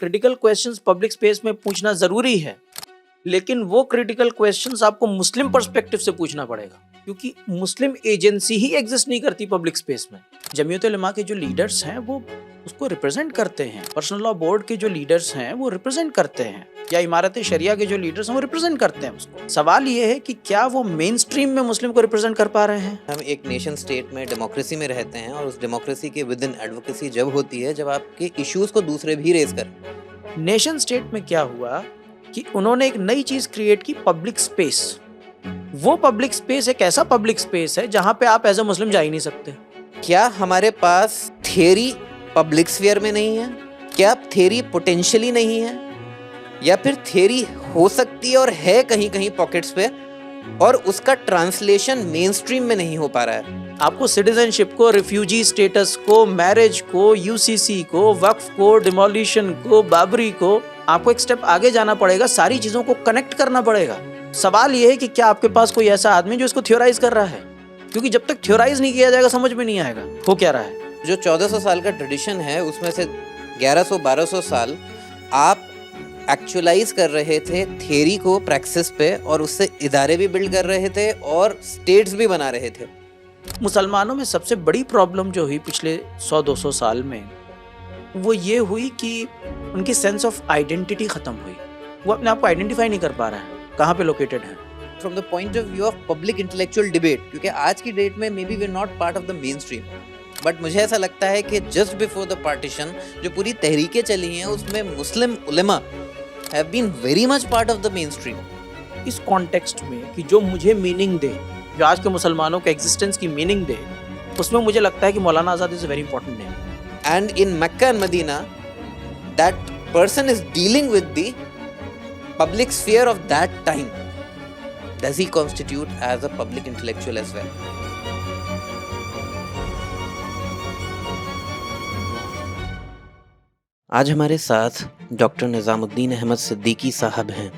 Critical questions public space में पूछना जरूरी है, लेकिन वो क्रिटिकल क्वेश्चंस आपको मुस्लिम पर्सपेक्टिव से पूछना पड़ेगा, क्योंकि मुस्लिम एजेंसी ही एग्जिस्ट नहीं करती पब्लिक स्पेस में। जमीयत उलमा के जो लीडर्स हैं वो उसको रिप्रेजेंट करते हैं, पर्सनल लॉ बोर्ड के जो लीडर्स हैं वो रिप्रेजेंट करते हैं, या इमारत शरिया के जो लीडर्स हैं वो रिप्रेजेंट करते हैं उसको। सवाल ये है कि क्या वो मेन स्ट्रीम में मुस्लिम को रिप्रेजेंट कर पा रहे हैं। हम एक नेशन स्टेट में डेमोक्रेसी में रहते हैं, और उस डेमोक्रेसी के विद इन एडवोकेसी जब होती है जब आपके इश्यूज को दूसरे भी रेज करें। नेशन स्टेट में क्या हुआ कि उन्होंने एक नई चीज क्रिएट की, पब्लिक स्पेस। वो पब्लिक स्पेस एक ऐसा पब्लिक स्पेस है जहां पे आप एज अ मुस्लिम जा ही नहीं सकते। क्या हमारे पास थियरी पब्लिक स्फीयर में नहीं है? क्या थियरी पोटेंशियली नहीं है, या फिर थियरी हो सकती है और है कहीं कहीं पॉकेट्स पे, और उसका ट्रांसलेशन मेन स्ट्रीम में नहीं हो पा रहा है? आपको सिटीजनशिप को, रिफ्यूजी स्टेटस को, मैरिज को, यूसीसी को, वक्फ को, डिमोलिशन को, बाबरी को, आपको एक स्टेप आगे जाना पड़ेगा, सारी चीजों को कनेक्ट करना पड़ेगा। सवाल यह है कि क्या आपके पास कोई ऐसा आदमी जो इसको थ्योराइज कर रहा है, क्योंकि जब तक थ्योराइज नहीं किया जाएगा समझ में नहीं आएगा हो क्या रहा है। जो 1400 साल का ट्रेडिशन है उसमें से 1100-1200 साल आप एक्चुअलाइज कर रहे थे थियरी को प्रैक्टिस पे, और उससे इदारे भी बिल्ड कर रहे थे और स्टेट्स भी बना रहे थे। मुसलमानों में सबसे बड़ी प्रॉब्लम जो हुई पिछले 100-200 साल में, वो ये हुई कि उनकी सेंस ऑफ आइडेंटिटी खत्म हुई। वो अपने आप को आइडेंटिफाई नहीं कर पा रहा है कहाँ पे लोकेटेड है। From the point of view of public intellectual debate, क्योंकि आज की डेट में may be we are not part of the main stream, but मुझे ऐसा लगता है कि जस्ट बिफोर द पार्टीशन जो पूरी तहरीकें चली हैं उसमें मुस्लिम उलेमा have been very much part of the main stream. इस कॉन्टेक्स्ट में कि जो मुझे मीनिंग दे, जो आज के मुसलमानों के एग्जिस्टेंस की मीनिंग दे, उसमें मुझे लगता है कि Maulana Azad is a very important name. And in Mecca and Medina that person is dealing with the public sphere of that time. Does he constitute as a public intellectual as well? आज हमारे साथ doctor Nizamuddin Ahmad Siddiqui साहब हैं।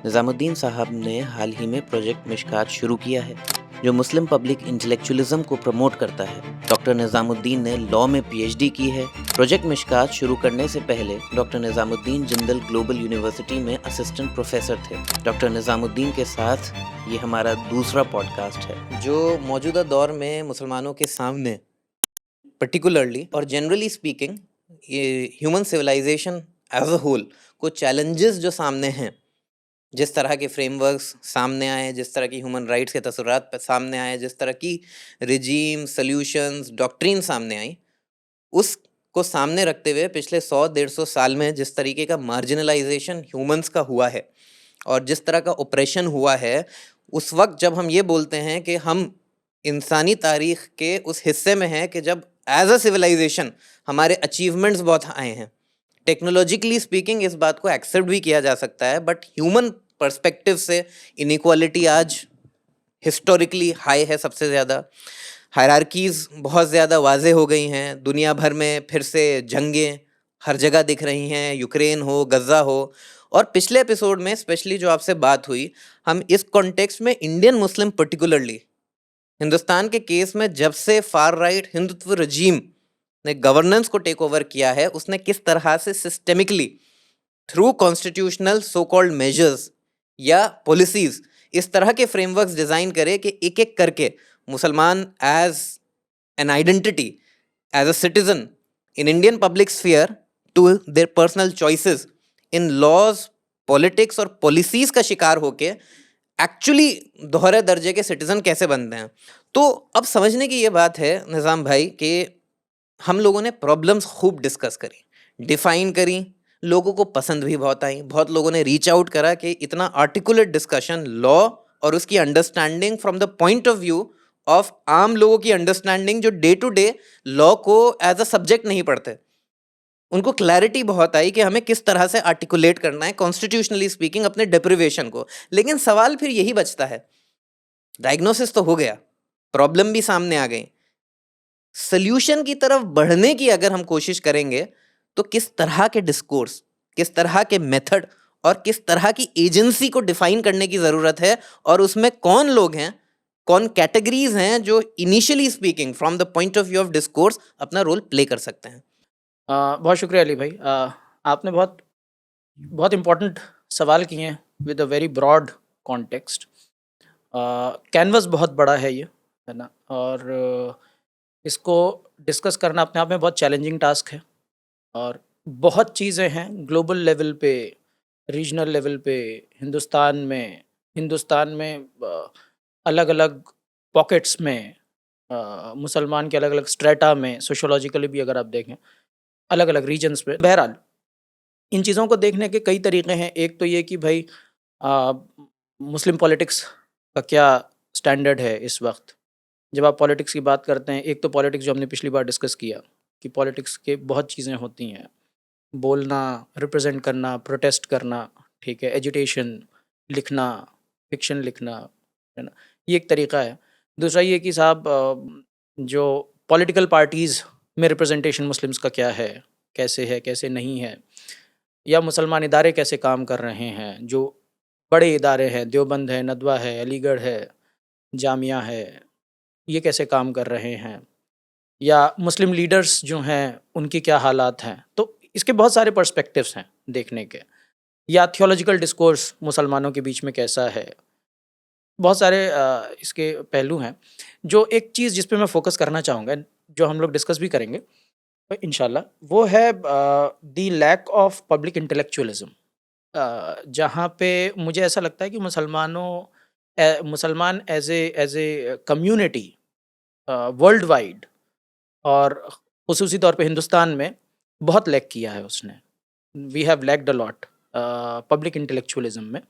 निज़ामुद्दीन साहब ने हाल ही में project Mishkat शुरू किया है, जो मुस्लिम पब्लिक इंटेलेक्चुअलिज्म को प्रमोट करता है। डॉक्टर निज़ामुद्दीन ने लॉ में पीएचडी की है। प्रोजेक्ट मिशकात शुरू करने से पहले doctor Nizamuddin Jindal global university में असिस्टेंट प्रोफेसर थे। डॉक्टर निज़ामुद्दीन के साथ ये हमारा दूसरा पॉडकास्ट है, जो मौजूदा दौर में मुसलमानों के सामने पर्टिकुलरली और जनरली स्पीकिंग ये human civilization as a whole को चैलेंजेस जो सामने हैं, जिस तरह के फ्रेमवर्क्स सामने आए, जिस तरह की ह्यूमन राइट्स के तसव्वुरात सामने आए, जिस तरह की रिजीम, सॉल्यूशंस, डॉक्ट्रिन सामने आई, उसको सामने रखते हुए पिछले 100-150 साल में जिस तरीके का मार्जिनलाइजेशन ह्यूमंस का हुआ है और जिस तरह का ऑपरेशन हुआ है, उस वक्त जब हम ये बोलते हैं कि हम इंसानी तारीख के उस हिस्से में हैं कि जब एज अ सिविलाइजेशन हमारे अचीवमेंट्स बहुत आए हैं, टेक्नोलॉजिकली स्पीकिंग इस बात को एक्सेप्ट भी किया जा सकता है, बट ह्यूमन पर्सपेक्टिव से इनइक्वालिटी आज हिस्टोरिकली हाई है। सबसे ज़्यादा हायरार्कीज़ बहुत ज़्यादा वाज़े हो गई हैं। दुनिया भर में फिर से जंगें हर जगह दिख रही हैं, यूक्रेन हो, गज़ा हो। और पिछले एपिसोड में स्पेशली जो आपसे बात हुई, हम इस कॉन्टेक्स्ट में इंडियन मुस्लिम पर्टिकुलरली हिंदुस्तान के केस में जब से फार राइट हिंदुत्व रजीम ने गवर्नेंस को टेक ओवर किया है, उसने किस तरह से systemically through constitutional so called measures या पॉलिसीज इस तरह के फ्रेमवर्क्स डिज़ाइन करे कि एक एक करके मुसलमान as an identity, as a citizen in Indian public sphere to their personal choices in laws, politics और पॉलिसीज का शिकार होके एक्चुअली दोहरे दर्जे के सिटीजन कैसे बनते हैं। तो अब समझने की ये बात है निज़ाम भाई कि हम लोगों ने प्रॉब्लम्स खूब डिस्कस करी, डिफाइन करी, लोगों को पसंद भी बहुत आई। बहुत लोगों ने रीच आउट करा कि इतना आर्टिकुलेट डिस्कशन लॉ और उसकी understanding from the point of view of आम लोगों की अंडरस्टैंडिंग जो डे टू डे लॉ को एज अ सब्जेक्ट नहीं पढ़ते, उनको क्लैरिटी बहुत आई कि हमें किस तरह से आर्टिकुलेट करना है कॉन्स्टिट्यूशनली स्पीकिंग अपने डेप्रिवेशन को। लेकिन सवाल फिर यही बचता है, डायग्नोसिस तो हो गया, प्रॉब्लम भी सामने आ गई, सल्यूशन की तरफ बढ़ने की अगर हम कोशिश करेंगे तो किस तरह के डिस्कोर्स, किस तरह के मेथड और किस तरह की एजेंसी को डिफाइन करने की ज़रूरत है, और उसमें कौन लोग हैं, कौन कैटेगरीज हैं जो initially speaking from the point of view of discourse अपना रोल प्ले कर सकते हैं। बहुत शुक्रिया अली भाई। आपने बहुत बहुत इम्पोर्टेंट सवाल किए हैं with a very broad context. Canvas बहुत बड़ा है ये, है ना? और इसको डिस्कस करना अपने आप में बहुत चैलेंजिंग टास्क है। और बहुत चीज़ें हैं ग्लोबल लेवल पे, रीजनल लेवल पे, हिंदुस्तान में अलग-अलग पॉकेट्स में, मुसलमान के अलग-अलग स्ट्रेटा में, सोशियोलॉजिकली भी अगर आप देखें, अलग-अलग रीजन्स में। बहरहाल इन चीज़ों को देखने के कई तरीके हैं। एक तो ये कि भाई अ, मुस्लिम पॉलिटिक्स का क्या स्टैंडर्ड है इस वक़्त? जब आप पॉलिटिक्स की बात करते हैं, एक तो पॉलिटिक्स जो हमने पिछली बार डिस्कस किया कि पॉलिटिक्स के बहुत चीज़ें होती हैं। बोलना, रिप्रेज़ेंट करना, प्रोटेस्ट करना, ठीक है? एजिटेशन, लिखना, फ़िक्शन लिखना, है ना? ये एक तरीका है। दूसरा ये कि साहब जो पॉलिटिकल पार्टीज़ में रिप्रेज़ेंटेशन मुस्लिम्स का क्या है, कैसे नहीं है? या मुसलमान इदारे कैसे काम कर रहे हैं? जो बड़े इदारे हैं, देवबंद है, नदवा है, अलीगढ़ है, जामिया है, ये कैसे काम कर रहे हैं? या मुस्लिम लीडर्स जो हैं, उनके क्या हालात हैं? तो इसके बहुत सारे पर्सपेक्टिव्स हैं देखने के। या थियोलॉजिकल डिस्कोर्स मुसलमानों के बीच में कैसा है? बहुत सारे इसके पहलू हैं। जो एक चीज़ जिस पे मैं फ़ोकस करना चाहूँगा, जो हम लोग डिस्कस भी करेंगे इंशाल्लाह, वो है द लैक ऑफ पब्लिक इंटेलेक्चुअलिज़्म। जहाँ पे मुझे ऐसा लगता है कि मुसलमान as a community world wide और ख़ुसूसी तौर पे हिंदुस्तान में बहुत लैक किया है उसने। We have lacked a lot public intellectualism में।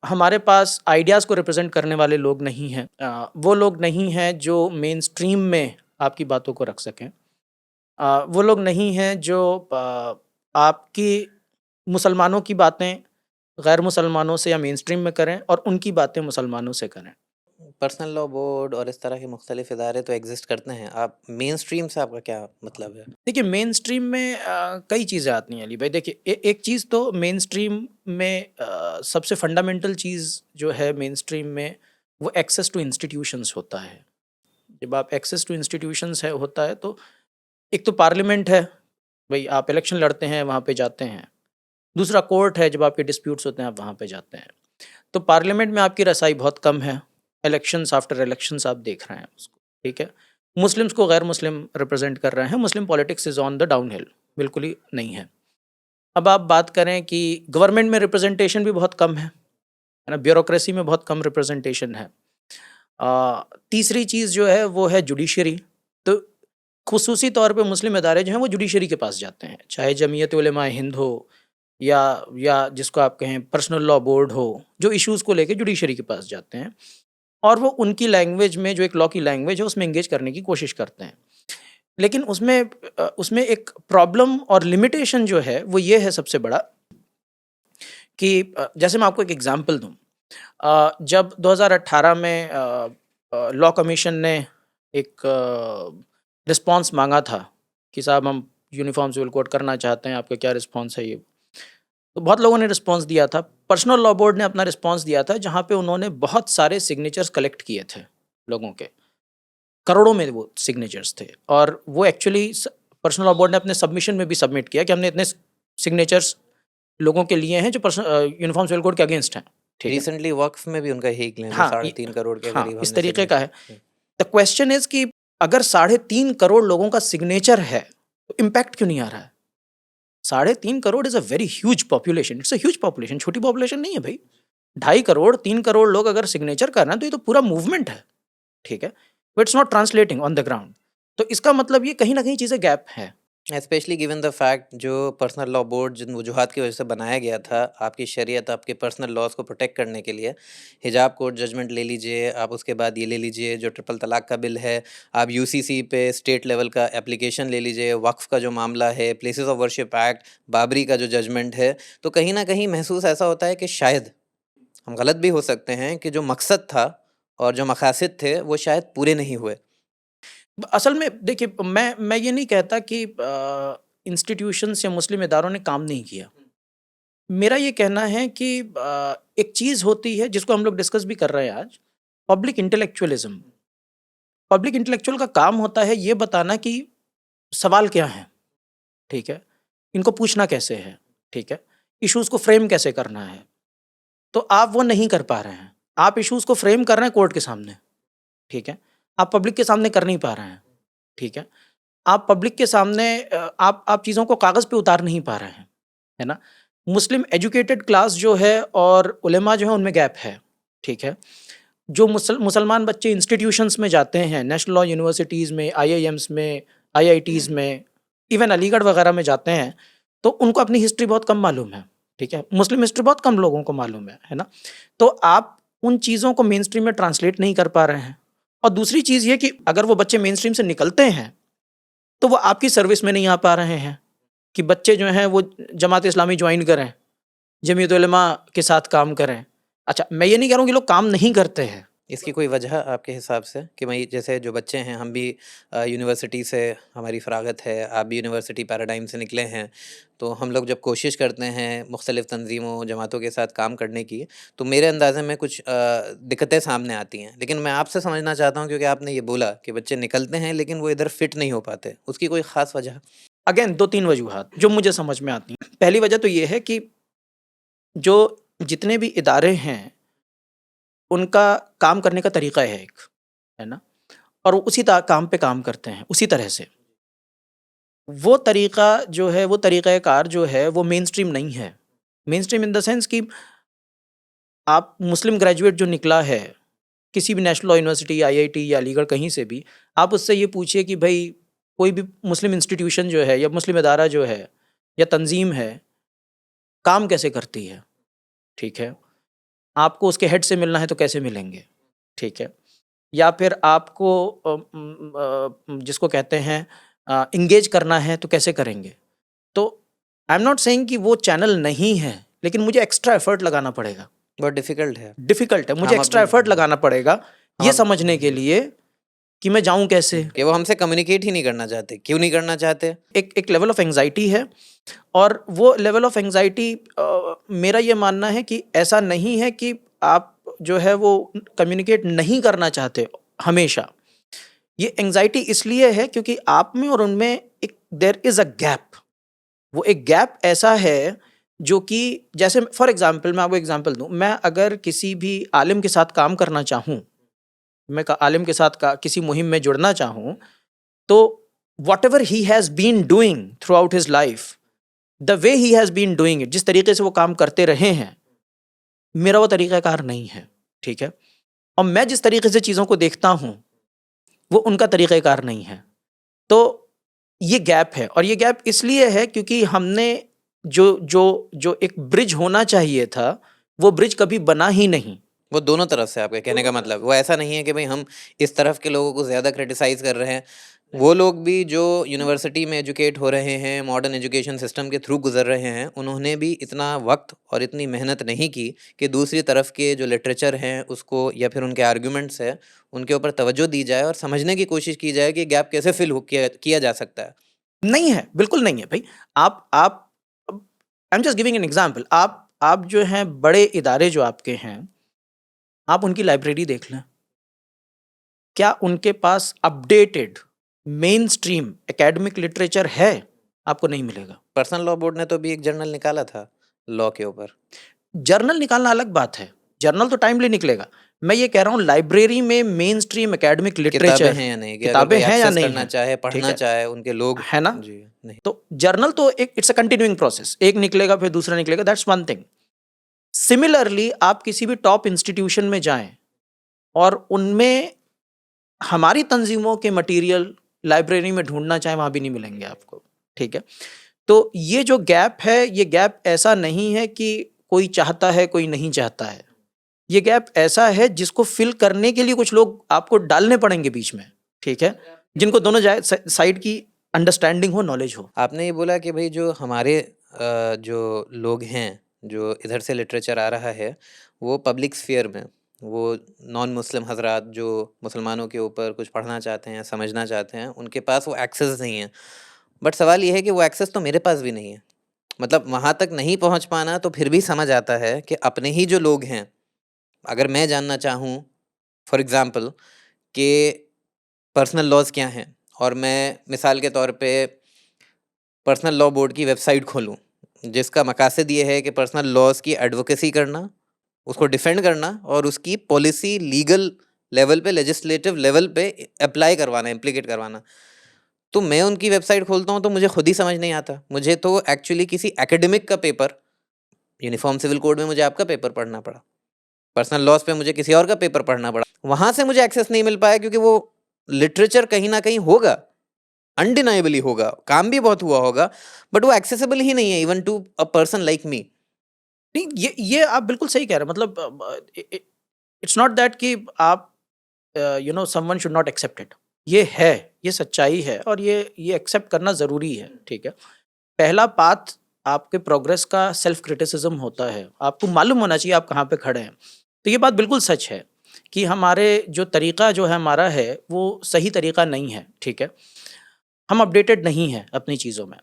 हमारे पास आइडियाज़ को रिप्रेजेंट करने वाले लोग नहीं हैं। वो लोग नहीं हैं जो मेन स्ट्रीम में आपकी बातों को रख सकें। वो लोग नहीं हैं जो आपकी मुसलमानों की बातें गैर मुसलमानों से या मेन स्ट्रीम में करें और उनकी बातें मुसलमानों से करें। पर्सनल लॉ बोर्ड और इस तरह के मुख्तलिफ इदारे तो एग्जिस्ट करते हैं। आप मेन स्ट्रीम से आपका क्या मतलब है? देखिए मेन स्ट्रीम में कई चीज़ें आती हैं अली भाई। देखिए एक चीज़ तो मेन स्ट्रीम में सबसे फंडामेंटल चीज़ जो है मेन स्ट्रीम में, वो एक्सेस टू इंस्टीट्यूशंस होता है। जब आप एक्सेस टू इंस्टीट्यूशंस है होता है तो एक तो पार्लियामेंट है, भाई आप इलेक्शन लड़ते हैं वहाँ पे जाते हैं। दूसरा कोर्ट है, जब आपके डिस्प्यूट्स होते हैं आप वहाँ पे जाते हैं। तो पार्लियामेंट में आपकी रसाई बहुत कम है। इलेक्शंस आफ्टर इलेक्शंस आप देख रहे हैं उसको, ठीक है? मुस्लिम्स को गैर मुस्लिम रिप्रेजेंट कर रहे हैं। Muslim politics is on the downhill, बिल्कुल ही नहीं है। अब आप बात करें कि गवर्नमेंट में रिप्रेजेंटेशन भी बहुत कम है ना? ब्यूरोक्रेसी में बहुत कम रिप्रेजेंटेशन है। तीसरी चीज़ जो है वो है जुडिशरी। तो खुसूसी तौर पे मुस्लिम इदारे जो हैं वो जुडिशरी के पास जाते हैं, चाहे जमीयत उलमा हिंद हो या जिसको आप कहें पर्सनल लॉ बोर्ड हो, जो इश्यूज़ को लेके जुडिशरी के पास जाते हैं और वो उनकी लैंग्वेज में, जो एक लॉ की लैंग्वेज है, उसमें एंगेज करने की कोशिश करते हैं। लेकिन उसमें एक प्रॉब्लम और लिमिटेशन जो है वो ये है सबसे बड़ा कि जैसे मैं आपको एक एग्जांपल दूँ। जब 2018 में लॉ कमीशन ने एक रिस्पॉन्स मांगा था कि साहब हम यूनिफॉर्म सिविल कोड करना चाहते हैं, आपका क्या रिस्पॉन्स है ये? तो बहुत लोगों ने रिस्पॉन्स दिया था। पर्सनल लॉ बोर्ड ने अपना रिस्पॉन्स दिया था, जहाँ पे उन्होंने बहुत सारे सिग्नेचर्स कलेक्ट किए थे लोगों के। करोड़ों में वो सिग्नेचर्स थे और वो एक्चुअली पर्सनल लॉ बोर्ड ने अपने सबमिशन में भी सबमिट किया कि हमने इतने सिग्नेचर्स लोगों के लिए हैं जो यूनिफॉर्म सिविल कोड के अगेंस्ट हैं, ठीक है? रिसेंटली वक्फ में भी उनका ही क्लेम है, हाँ, 3.5 करोड़ के हाँ, करीब इस हमने तरीके का है। सिग्नेचर। द क्वेश्चन इज़ कि अगर 3.5 करोड़ लोगों का सिग्नेचर है, तो इम्पैक्ट क्यों नहीं आ रहा है? 3.5 crore is a very huge population, it's a huge population, छोटी पॉपुलेशन नहीं है भाई। 2.5 करोड़, 3 करोड़ लोग अगर सिग्नेचर कर रहे हैं, तो ये तो पूरा मूवमेंट है, ठीक है? But it's not translating on the ground. तो इसका मतलब ये कहीं न कहीं चीज़ें गैप है। स्पेशली गिवन द फैक्ट जो पर्सनल लॉ बोर्ड जिन वजूहात की वजह से बनाया गया था, आपकी शरीयत, आपके पर्सनल लॉज को प्रोटेक्ट करने के लिए। हिजाब कोर्ट जजमेंट ले लीजिए, आप उसके बाद ये ले लीजिए जो ट्रिपल तलाक का बिल है, आप यूसीसी पे स्टेट लेवल का एप्लीकेशन ले लीजिए, वक्फ का जो मामला है, places of worship act, Babri का जो जजमेंट है। तो कहीं ना कहीं महसूस ऐसा होता है कि शायद हम गलत भी हो सकते हैं कि जो मकसद था और जो मकासद थे वो शायद पूरे नहीं हुए। असल में देखिए, मैं ये नहीं कहता कि इंस्टीट्यूशंस या मुस्लिम इदारों ने काम नहीं किया। मेरा ये कहना है कि एक चीज़ होती है जिसको हम लोग डिस्कस भी कर रहे हैं आज, पब्लिक इंटेलेक्चुअलिज्म। पब्लिक इंटेलेक्चुअल का काम होता है ये बताना कि सवाल क्या हैं, ठीक है? इनको पूछना कैसे है, ठीक है, इश्यूज को फ्रेम कैसे करना है, तो आप वो नहीं कर पा रहे हैं। आप इश्यूज को फ्रेम कर रहे हैं कोर्ट के सामने, ठीक है, आप पब्लिक के सामने कर नहीं पा रहे हैं, ठीक है, आप पब्लिक के सामने आप चीज़ों को कागज़ पे उतार नहीं पा रहे हैं, है ना? मुस्लिम एजुकेटेड क्लास जो है और उलेमा जो है उनमें गैप है, ठीक है? जो मुसलमान बच्चे इंस्टीट्यूशंस में जाते हैं, नेशनल लॉ यूनिवर्सिटीज़ में, आईआईएम्स में, आईआईटीज़ में, इवन अलीगढ़ वगैरह में जाते हैं, तो उनको अपनी हिस्ट्री बहुत कम मालूम है, ठीक है? मुस्लिम हिस्ट्री बहुत कम लोगों को मालूम है ना? तो आप उन चीज़ों को मेन स्ट्रीम में ट्रांसलेट नहीं कर पा रहे हैं। और दूसरी चीज़ ये कि अगर वो बच्चे मेन स्ट्रीम से निकलते हैं, तो वो आपकी सर्विस में नहीं आ पा रहे हैं कि बच्चे जो हैं वो जमात इस्लामी ज्वाइन करें, जमीयत उलमा के साथ काम करें। अच्छा, मैं ये नहीं कह रहा हूँ कि लोग काम नहीं करते हैं। इसकी कोई वजह आपके हिसाब से कि भाई जैसे जो बच्चे हैं हम भी यूनिवर्सिटी से हमारी फ़रागत है, आप भी यूनिवर्सिटी पैराडाइम से निकले हैं, तो हम लोग जब कोशिश करते हैं मुख्तलिफ़ तंजीमों जमातों के साथ काम करने की, तो मेरे अंदाज़े में कुछ दिक्कतें सामने आती हैं। लेकिन मैं आपसे समझना चाहता हूँ क्योंकि आपने ये बोला कि बच्चे निकलते हैं लेकिन वो इधर फिट नहीं हो पाते, उसकी कोई ख़ास वजह? अगेन 2-3 वजूहात जो मुझे समझ में आती हैं। पहली वजह तो ये है कि जो जितने भी इदारे हैं, उनका काम करने का तरीका है एक, है ना? और वो उसी काम पे काम करते हैं, उसी तरह से। वो तरीका जो है, वो तरीक़ाकार जो है, वो मेन स्ट्रीम नहीं है। Main stream in the sense कि आप मुस्लिम ग्रेजुएट जो निकला है, किसी भी नेशनल लॉ यूनिवर्सिटी, आईआईटी या अलीगढ़ कहीं से भी, आप उससे ये पूछिए कि भई कोई भी मुस्लिम इंस्टीट्यूशन जो है या मुस्लिम इदारा जो है या तंज़ीम है, काम कैसे करती है? ठीक है। आपको उसके हेड से मिलना है तो कैसे मिलेंगे? ठीक है। या फिर आपको जिसको कहते हैं एंगेज करना है तो कैसे करेंगे? तो आई एम नॉट सेइंग कि वो चैनल नहीं है, लेकिन मुझे एक्स्ट्रा एफर्ट लगाना पड़ेगा। बहुत डिफ़िकल्ट है। डिफ़िकल्ट है, मुझे हम एक्स्ट्रा अपने एफर्ट लगाना पड़ेगा हम ये अप समझने के लिए कि मैं जाऊँ कैसे? कि वो हमसे कम्युनिकेट ही नहीं करना चाहते। क्यों नहीं करना चाहते? एक लेवल ऑफ एंग्ज़ायटी है और वो लेवल ऑफ एंग्ज़ायटी मेरा ये मानना है कि ऐसा नहीं है कि आप जो है वो कम्युनिकेट नहीं करना चाहते हमेशा। ये एंग्ज़ायटी इसलिए है क्योंकि आप में और उनमें एक देयर इज़ अ गैप। वो एक गैप ऐसा है जो कि जैसे फॉर एग्ज़ाम्पल मैं आपको एग्ज़ाम्पल दूँ, मैं अगर किसी भी आलिम के साथ काम करना चाहूँ, मैं आलिम के साथ किसी मुहिम में जुड़ना चाहूँ, तो whatever he has been doing through out his life, the way he has been doing it, जिस तरीके से वो काम करते रहे हैं, मेरा वो तरीक़ाकार नहीं है, ठीक है? और मैं जिस तरीके से चीज़ों को देखता हूँ, वो उनका तरीक़ाकार नहीं है। तो ये गैप है और ये गैप इसलिए है क्योंकि हमने जो जो जो एक ब्रिज होना चाहिए था, वो ब्रिज कभी बना ही नहीं। वो दोनों तरफ से आपके कहने का मतलब वो ऐसा नहीं है कि भाई हम इस तरफ के लोगों को ज़्यादा क्रिटिसाइज़ कर रहे हैं। वो लोग भी जो यूनिवर्सिटी में एजुकेट हो रहे हैं, मॉडर्न एजुकेशन सिस्टम के थ्रू गुज़र रहे हैं, उन्होंने भी इतना वक़्त और इतनी मेहनत नहीं की कि दूसरी तरफ के जो लिटरेचर हैं उसको या फिर उनके आर्गुमेंट्स हैं, उनके ऊपर तवज्जो दी जाए और समझने की कोशिश की जाए कि गैप कैसे फ़िल किया जा सकता है। नहीं है, बिल्कुल नहीं है भई। आप I am just giving an example. आप जो हैं बड़े इदारे जो आपके हैं, आप उनकी लाइब्रेरी देख लें। क्या उनके पास अपडेटेड मेनस्ट्रीम एकेडमिक लिटरेचर है? आपको नहीं मिलेगा। पर्सनल लॉ बोर्ड ने तो अभी एक जर्नल निकाला था, लॉ के ऊपर। जर्नल निकालना अलग बात है। जर्नल तो टाइमली निकलेगा। मैं ये कह रहा हूँ लाइब्रेरी में मेनस्ट्रीम एकेडमिक किताबें लिटरेचर हैं या नहीं कि अगर किताबें कोई हैं या एक्सेस नहीं करना हैं, चाहे, ठीक पढ़ना है? चाहे, उनके लोग है ना? जी, नहीं। तो जर्नल तो एक इट्स अ कंटिन्यूइंग प्रोसेस। एक निकलेगा फिर दूसरा निकलेगा, दैट्स वन थिंग। सिमिलरली आप किसी भी टॉप इंस्टीट्यूशन में जाएँ और उनमें हमारी तंजीमों के मटेरियल लाइब्रेरी में ढूँढना चाहें, वहाँ भी नहीं मिलेंगे आपको, ठीक है? तो ये जो गैप है, ये गैप ऐसा नहीं है कि कोई चाहता है, कोई नहीं चाहता है। ये गैप ऐसा है जिसको फ़िल करने के लिए कुछ लोग आपको डालने पड़ेंगे बीच में, ठीक है? जिनको दोनों साइड की अंडरस्टैंडिंग हो, नॉलेज हो। आपने ये बोला कि भई जो हमारे जो लोग हैं, जो इधर से लिटरेचर आ रहा है, वो पब्लिक स्फ़ीयर में, वो नॉन मुस्लिम हज़रात जो मुसलमानों के ऊपर कुछ पढ़ना चाहते हैं, समझना चाहते हैं, उनके पास वो एक्सेस नहीं है। बट सवाल ये है कि वो एक्सेस तो मेरे पास भी नहीं है। मतलब वहाँ तक नहीं पहुँच पाना तो फिर भी समझ आता है कि अपने ही जो लोग हैं, अगर मैं जानना चाहूँ फॉर एग्ज़ाम्पल कि पर्सनल लॉज़ क्या हैं और मैं मिसाल के तौर पे पर्सनल लॉ बोर्ड की वेबसाइट खोलूं, जिसका मकासद ये है कि पर्सनल लॉज की एडवोकेसी करना, उसको डिफेंड करना और उसकी पॉलिसी लीगल लेवल पे, लेजिस्लेटिव लेवल पे अप्लाई करवाना, इम्प्लीकेट करवाना। तो मैं उनकी वेबसाइट खोलता हूँ तो मुझे खुद ही समझ नहीं आता। मुझे तो एक्चुअली किसी एकेडमिक का पेपर, यूनिफॉर्म सिविल कोड में मुझे आपका पेपर पढ़ना पड़ा, पर्सनल लॉज पे मुझे किसी और का पेपर पढ़ना पड़ा। वहाँ से मुझे एक्सेस नहीं मिल पाया क्योंकि वो लिटरेचर कहीं ना कहीं होगा, अनडिनाइबली होगा, काम भी बहुत हुआ होगा, बट वो एक्सेसिबल ही नहीं है even to a person like me. नहीं, ये आप बिल्कुल सही कह रहे हैं। मतलब इट्स नॉट दैट कि आप someone should not accept it. ये है, ये सच्चाई है और ये एक्सेप्ट करना ज़रूरी है, ठीक है। पहला पाथ आपके प्रोग्रेस का सेल्फ क्रिटिसिज्म होता है। आपको मालूम होना चाहिए आप कहाँ पे खड़े हैं। तो ये बात बिल्कुल सच है कि हमारे जो तरीका जो है हमारा है वो सही तरीका नहीं है, ठीक है। हम अपडेटेड नहीं हैं अपनी चीज़ों में।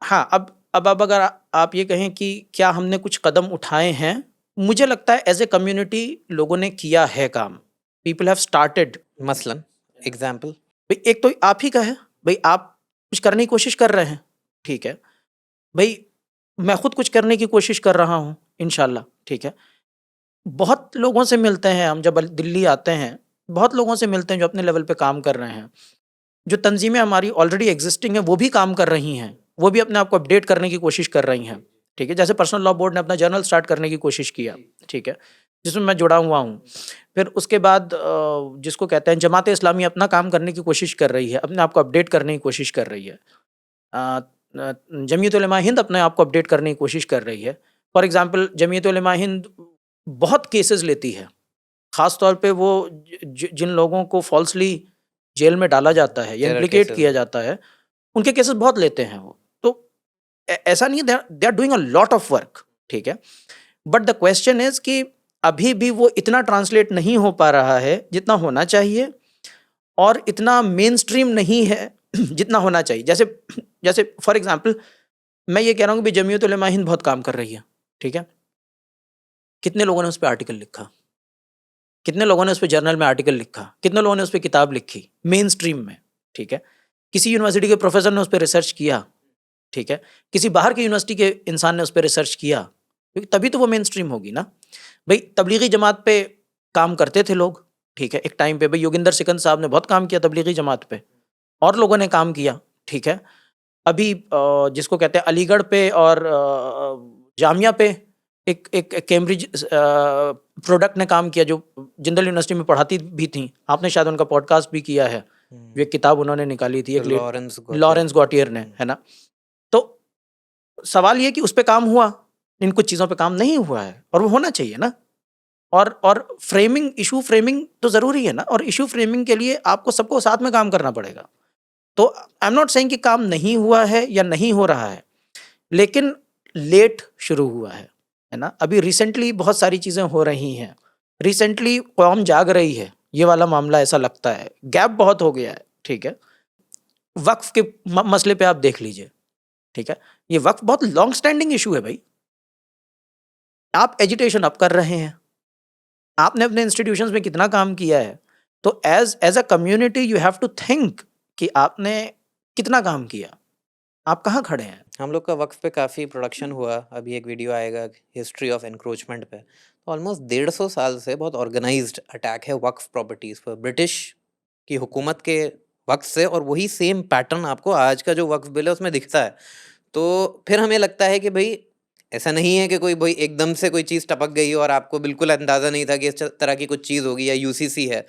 हाँ, अब अगर आप ये कहें कि क्या हमने कुछ कदम उठाए हैं, मुझे लगता है एज़ ए कम्युनिटी लोगों ने किया है काम। People have started. मसलन एग्जाम्पल, भई एक तो आप ही का है, भई आप कुछ करने की कोशिश कर रहे हैं, ठीक है। भई मैं खुद कुछ करने की कोशिश कर रहा हूँ, इंशाल्लाह, ठीक है। बहुत लोगों से मिलते हैं हम जब दिल्ली आते हैं, बहुत लोगों से मिलते हैं जो अपने लेवल पे काम कर रहे हैं। जो तंजीमें हमारी ऑलरेडी एग्जिस्टिंग हैं वो भी काम कर रही हैं, वो भी अपने आप को अपडेट करने की कोशिश कर रही हैं, ठीक है। जैसे पर्सनल लॉ बोर्ड ने अपना जर्नल स्टार्ट करने की कोशिश किया, ठीक है, जिसमें मैं जुड़ा हुआ हूँ। फिर उसके बाद जिसको कहते हैं जमात इस्लामी अपना काम करने की कोशिश कर रही है, अपने आप को अपडेट करने की कोशिश कर रही है। जमीयत उलमा हिंद अपने आप को अपडेट करने की कोशिश कर रही है। फॉर एग्ज़ाम्पल जमीयत उलमा हिंद बहुत केसेस लेती है, ख़ास तौर पे वो जिन लोगों को फॉल्सली जेल में डाला जाता है या टेरर इम्प्लीकेट केसेस किया जाता है, उनके केसेस बहुत लेते हैं वो। तो ऐसा नहीं है, they are doing a lot of work, ठीक है। बट द क्वेश्चन इज़ कि अभी भी वो इतना ट्रांसलेट नहीं हो पा रहा है जितना होना चाहिए और इतना मेन स्ट्रीम नहीं है जितना होना चाहिए। जैसे जैसे फॉर एग्ज़ाम्पल मैं ये कह रहा हूँ कि जमीयत उलमा हिंद बहुत काम कर रही है, ठीक है। कितने लोगों ने उस पे आर्टिकल लिखा? कितने लोगों ने उस पे जर्नल में आर्टिकल लिखा? कितने लोगों ने उस पे किताब लिखी मेन स्ट्रीम में, ठीक है। किसी यूनिवर्सिटी के प्रोफेसर ने उस पे रिसर्च किया, ठीक है। किसी बाहर की यूनिवर्सिटी के इंसान ने उस पे रिसर्च किया, क्योंकि तभी तो वो मेन स्ट्रीम होगी ना। भाई तबलीगी जमात पे काम करते थे लोग, ठीक है, एक टाइम पे। भाई योगिंदर सिकंद साहब ने बहुत काम किया तबलीगी जमात पे, और लोगों ने काम किया, ठीक है। अभी जिसको कहते हैं अलीगढ़ पे और जामिया पे एक एक कैम्ब्रिज प्रोडक्ट ने काम किया जो जिंदल यूनिवर्सिटी में पढ़ाती भी थी। आपने शायद उनका पॉडकास्ट भी किया है। जो एक किताब उन्होंने निकाली थी, एक लॉरेंस गॉटियर ने, है ना। तो सवाल ये कि उस पे काम हुआ, इन कुछ चीज़ों पे काम नहीं हुआ है, और वो होना चाहिए ना। और फ्रेमिंग, इशू फ्रेमिंग तो ज़रूरी है ना, और इशू फ्रेमिंग के लिए आपको सबको साथ में काम करना पड़ेगा। तो आई एम नॉट सेइंग कि काम नहीं हुआ है या नहीं हो रहा है, लेकिन लेट शुरू हुआ है ना। अभी रिसेंटली बहुत सारी चीज़ें हो रही हैं, रिसेंटली कौम जाग रही है, ये वाला मामला ऐसा लगता है। गैप बहुत हो गया है, ठीक है। वक्फ के मसले पे आप देख लीजिए, ठीक है। ये वक्फ बहुत लॉन्ग स्टैंडिंग इशू है भाई। आप एजुटेशन अप कर रहे हैं, आपने अपने इंस्टीट्यूशंस में कितना काम किया है, तो as as a community you have to think कि आपने कितना काम किया, आप कहाँ खड़े हैं। हम लोग का वक्फ पे काफ़ी प्रोडक्शन हुआ। अभी एक वीडियो आएगा हिस्ट्री ऑफ एनक्रोचमेंट पे। तो ऑलमोस्ट 150 साल से बहुत ऑर्गेनाइज्ड अटैक है वक्फ प्रॉपर्टीज़ पर, ब्रिटिश की हुकूमत के वक्त से, और वही सेम पैटर्न आपको आज का जो वक्फ बिल है उसमें दिखता है। तो फिर हमें लगता है कि भाई ऐसा नहीं है कि कोई भाई एकदम से कोई चीज़ टपक गई और आपको बिल्कुल अंदाज़ा नहीं था कि इस तरह की कुछ चीज़ होगी या यूसीसी है।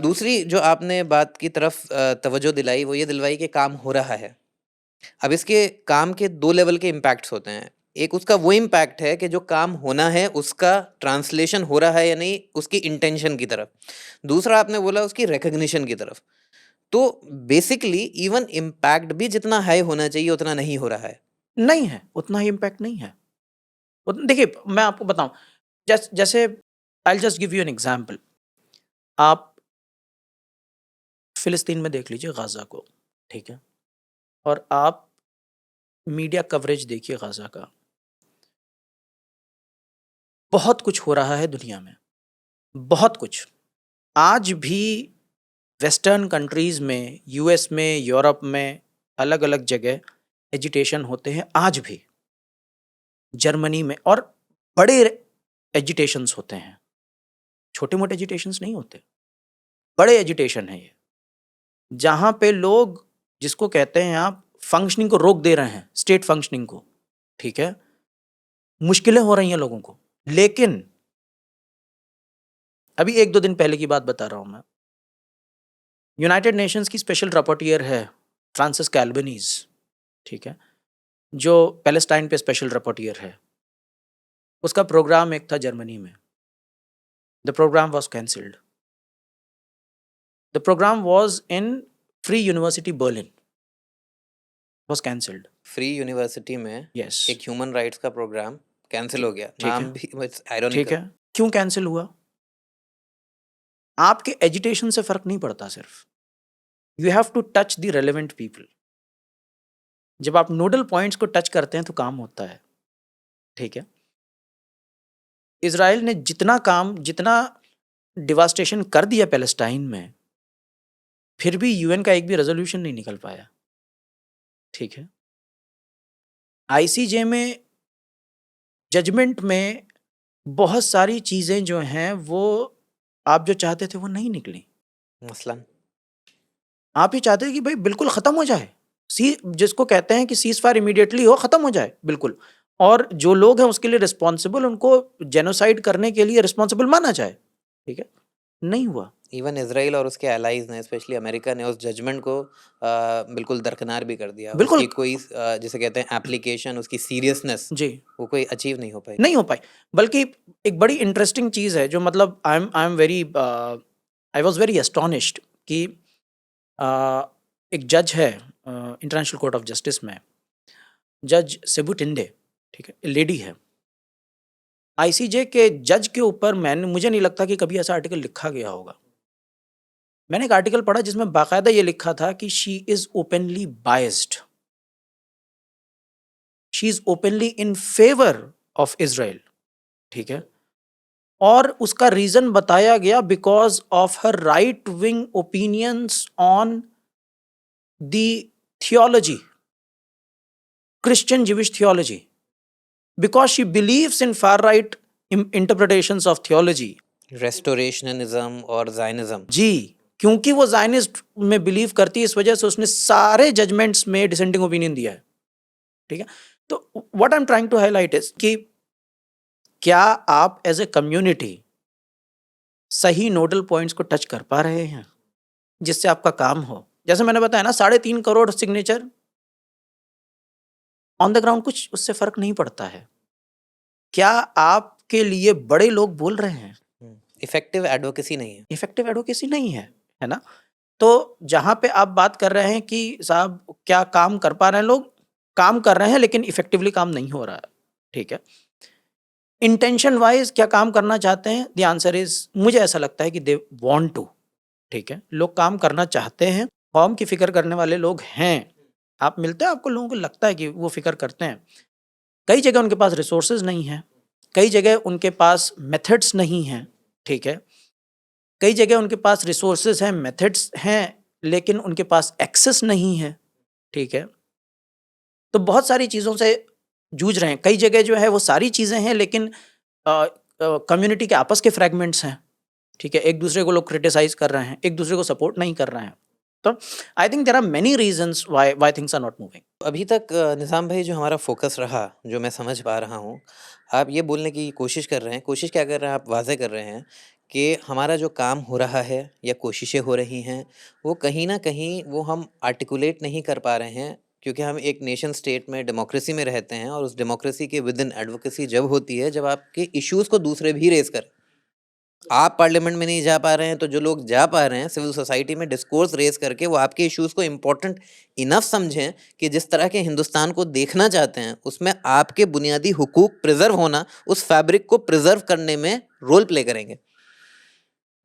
दूसरी जो आपने बात की तरफ तवज्जो दिलाई वो ये दिलवाई कि काम हो रहा है। अब इसके काम के 2 लेवल के इम्पैक्ट्स होते हैं। एक उसका वो इम्पैक्ट है कि जो काम होना है उसका ट्रांसलेशन हो रहा है या नहीं उसकी इंटेंशन की तरफ। दूसरा आपने बोला उसकी रिकॉग्निशन की तरफ। तो बेसिकली इवन इम्पैक्ट भी जितना हाई होना चाहिए उतना नहीं हो रहा है। नहीं है, उतना ही इम्पैक्ट नहीं है। देखिए मैं आपको बताऊं, जैसे आई just give you an example. आप फिलिस्तीन में देख लीजिए, गाजा को, ठीक है, और आप मीडिया कवरेज देखिए गाजा का। बहुत कुछ हो रहा है दुनिया में, बहुत कुछ। आज भी वेस्टर्न कंट्रीज में, यूएस में, यूरोप में, अलग अलग जगह एजिटेशन होते हैं आज भी जर्मनी में, और बड़े एजिटेशंस होते हैं, छोटे मोटे एजिटेशंस नहीं होते, बड़े एजिटेशन है ये, जहां पे लोग, जिसको कहते हैं आप, फंक्शनिंग को रोक दे रहे हैं, स्टेट फंक्शनिंग को, ठीक है, मुश्किलें हो रही हैं लोगों को। लेकिन अभी 1-2 दिन पहले की बात बता रहा हूं मैं, यूनाइटेड नेशंस की स्पेशल रपोर्टियर है फ्रांसिस्का एल्बनीज, ठीक है, जो पैलेस्टाइन पे स्पेशल रपोर्टियर है। उसका प्रोग्राम एक था जर्मनी में, the program was cancelled. The program was in Free University Berlin, was cancelled. Free University में यस, एक ह्यूमन राइट्स का प्रोग्राम कैंसिल हो गया, ठीक है, नाम भी ठीक आयरॉनिकल। है। क्यों कैंसिल हुआ? आपके एजिटेशन से फर्क नहीं पड़ता, सिर्फ you have to touch the relevant people. जब आप नोडल पॉइंट्स को टच करते हैं तो काम होता है, ठीक है। इजराइल ने जितना डिवास्टेशन कर दिया पैलेस्टाइन में, फिर भी यूएन का एक भी रेजोल्यूशन नहीं निकल पाया, ठीक है। आईसीजे में जजमेंट में बहुत सारी चीजें जो हैं वो आप जो चाहते थे वो नहीं निकली। मसलन आप ये चाहते हैं कि भाई बिल्कुल खत्म हो जाए, जिसको कहते हैं कि सीज फायर इमीडिएटली हो, खत्म हो जाए बिल्कुल, और जो लोग हैं उसके लिए रिस्पॉन्सिबल, उनको जेनोसाइड करने के लिए रिस्पॉन्सिबल माना जाए, ठीक है। नहीं हुआ। इवन इसराइल और उसके एलाइज ने, स्पेशली अमेरिका ने, उस जजमेंट को बिल्कुल दरकिनार भी कर दिया। बिल्कुल। उसकी कोई जिसे कहते हैं एप्लीकेशन, उसकी सीरियसनेस जी वो कोई अचीव नहीं हो पाई। नहीं हो पाई। बल्कि एक बड़ी इंटरेस्टिंग चीज़ है जो मतलब आई वॉज वेरी एस्टोनिश्ड कि एक जज है इंटरनेशनल कोर्ट ऑफ जस्टिस में, जज सेबुटिंडे, ठीक है, लेडी है। आईसीजे के जज के ऊपर मुझे नहीं लगता कि कभी ऐसा आर्टिकल लिखा गया होगा। मैंने एक आर्टिकल पढ़ा जिसमें बाकायदा ये लिखा था कि she is openly biased, she is openly in favour of Israel, ठीक है। और उसका रीजन बताया गया because of her right wing opinions on the theology, Christian Jewish theology, because she believes in far right interpretations of theology. Restorationism और Zionism, जी, क्योंकि वो Zionist में बिलीव करती है, इस वजह से उसने सारे जजमेंट्स में डिसेंडिंग ओपिनियन दिया है, ठीक है। तो what I am trying to highlight is कि क्या आप एज ए कम्युनिटी सही नोडल पॉइंट्स को टच कर पा रहे हैं जिससे आपका काम हो। जैसे मैंने बताया ना, 3.5 crore signature on the ground, कुछ उससे फर्क नहीं पड़ता है। क्या आपके लिए बड़े लोग बोल रहे हैं? इफेक्टिव एडवोकेसी नहीं है, इफेक्टिव एडवोकेसी नहीं है ना। तो जहां पे आप बात कर रहे हैं कि साहब क्या काम कर पा रहे हैं, लोग काम कर रहे हैं लेकिन इफेक्टिवली काम नहीं हो रहा है, ठीक है। इंटेंशन वाइज क्या काम करना चाहते हैं? द आंसर इज, मुझे ऐसा लगता है कि दे वांट टू, ठीक है। लोग काम करना चाहते हैं, कौम की फिक्र करने वाले लोग हैं। आप मिलते हैं, आपको लोगों को लगता है कि वो फिक्र करते हैं। कई जगह उनके पास रिसोर्सेज नहीं है, कई जगह उनके पास मेथड्स नहीं हैं, ठीक है। कई जगह उनके पास रिसोर्सेज हैं, मेथड्स हैं, लेकिन उनके पास एक्सेस नहीं है, ठीक है। तो बहुत सारी चीज़ों से जूझ रहे हैं। कई जगह जो है वो सारी चीज़ें हैं लेकिन कम्युनिटी के आपस के फ्रैगमेंट्स हैं, ठीक है। एक दूसरे को लोग क्रिटिसाइज कर रहे हैं, एक दूसरे को सपोर्ट नहीं कर रहे हैं। तो I think there are many reasons why things are not moving. अभी तक निज़ाम भाई जो हमारा फोकस रहा, जो मैं समझ पा रहा हूँ, आप ये बोलने की कोशिश कर रहे हैं, कोशिश क्या कर रहे हैं, आप वाज़ेह कर रहे हैं कि हमारा जो काम हो रहा है या कोशिशें हो रही हैं, वो कहीं न कहीं वो हम आर्टिकुलेट नहीं कर पा रहे हैं, क्योंकि हम एक नेशन स्टेट में, डेमोक्रेसी में रहते हैं, और उस डेमोक्रेसी के विद इन एडवोकेसी जब होती है, जब आपके इश्यूज़ को दूसरे भी रेज़ करें। आप पार्लियामेंट में नहीं जा पा रहे हैं, तो जो लोग जा पा रहे हैं सिविल सोसाइटी में डिस्कोर्स रेज करके, वो आपके इश्यूज़ को इम्पोर्टेंट इनफ समझें कि जिस तरह के हिंदुस्तान को देखना चाहते हैं, उसमें आपके बुनियादी हुकूक प्रिजर्व होना, उस फैब्रिक को प्रिजर्व करने में रोल प्ले करेंगे।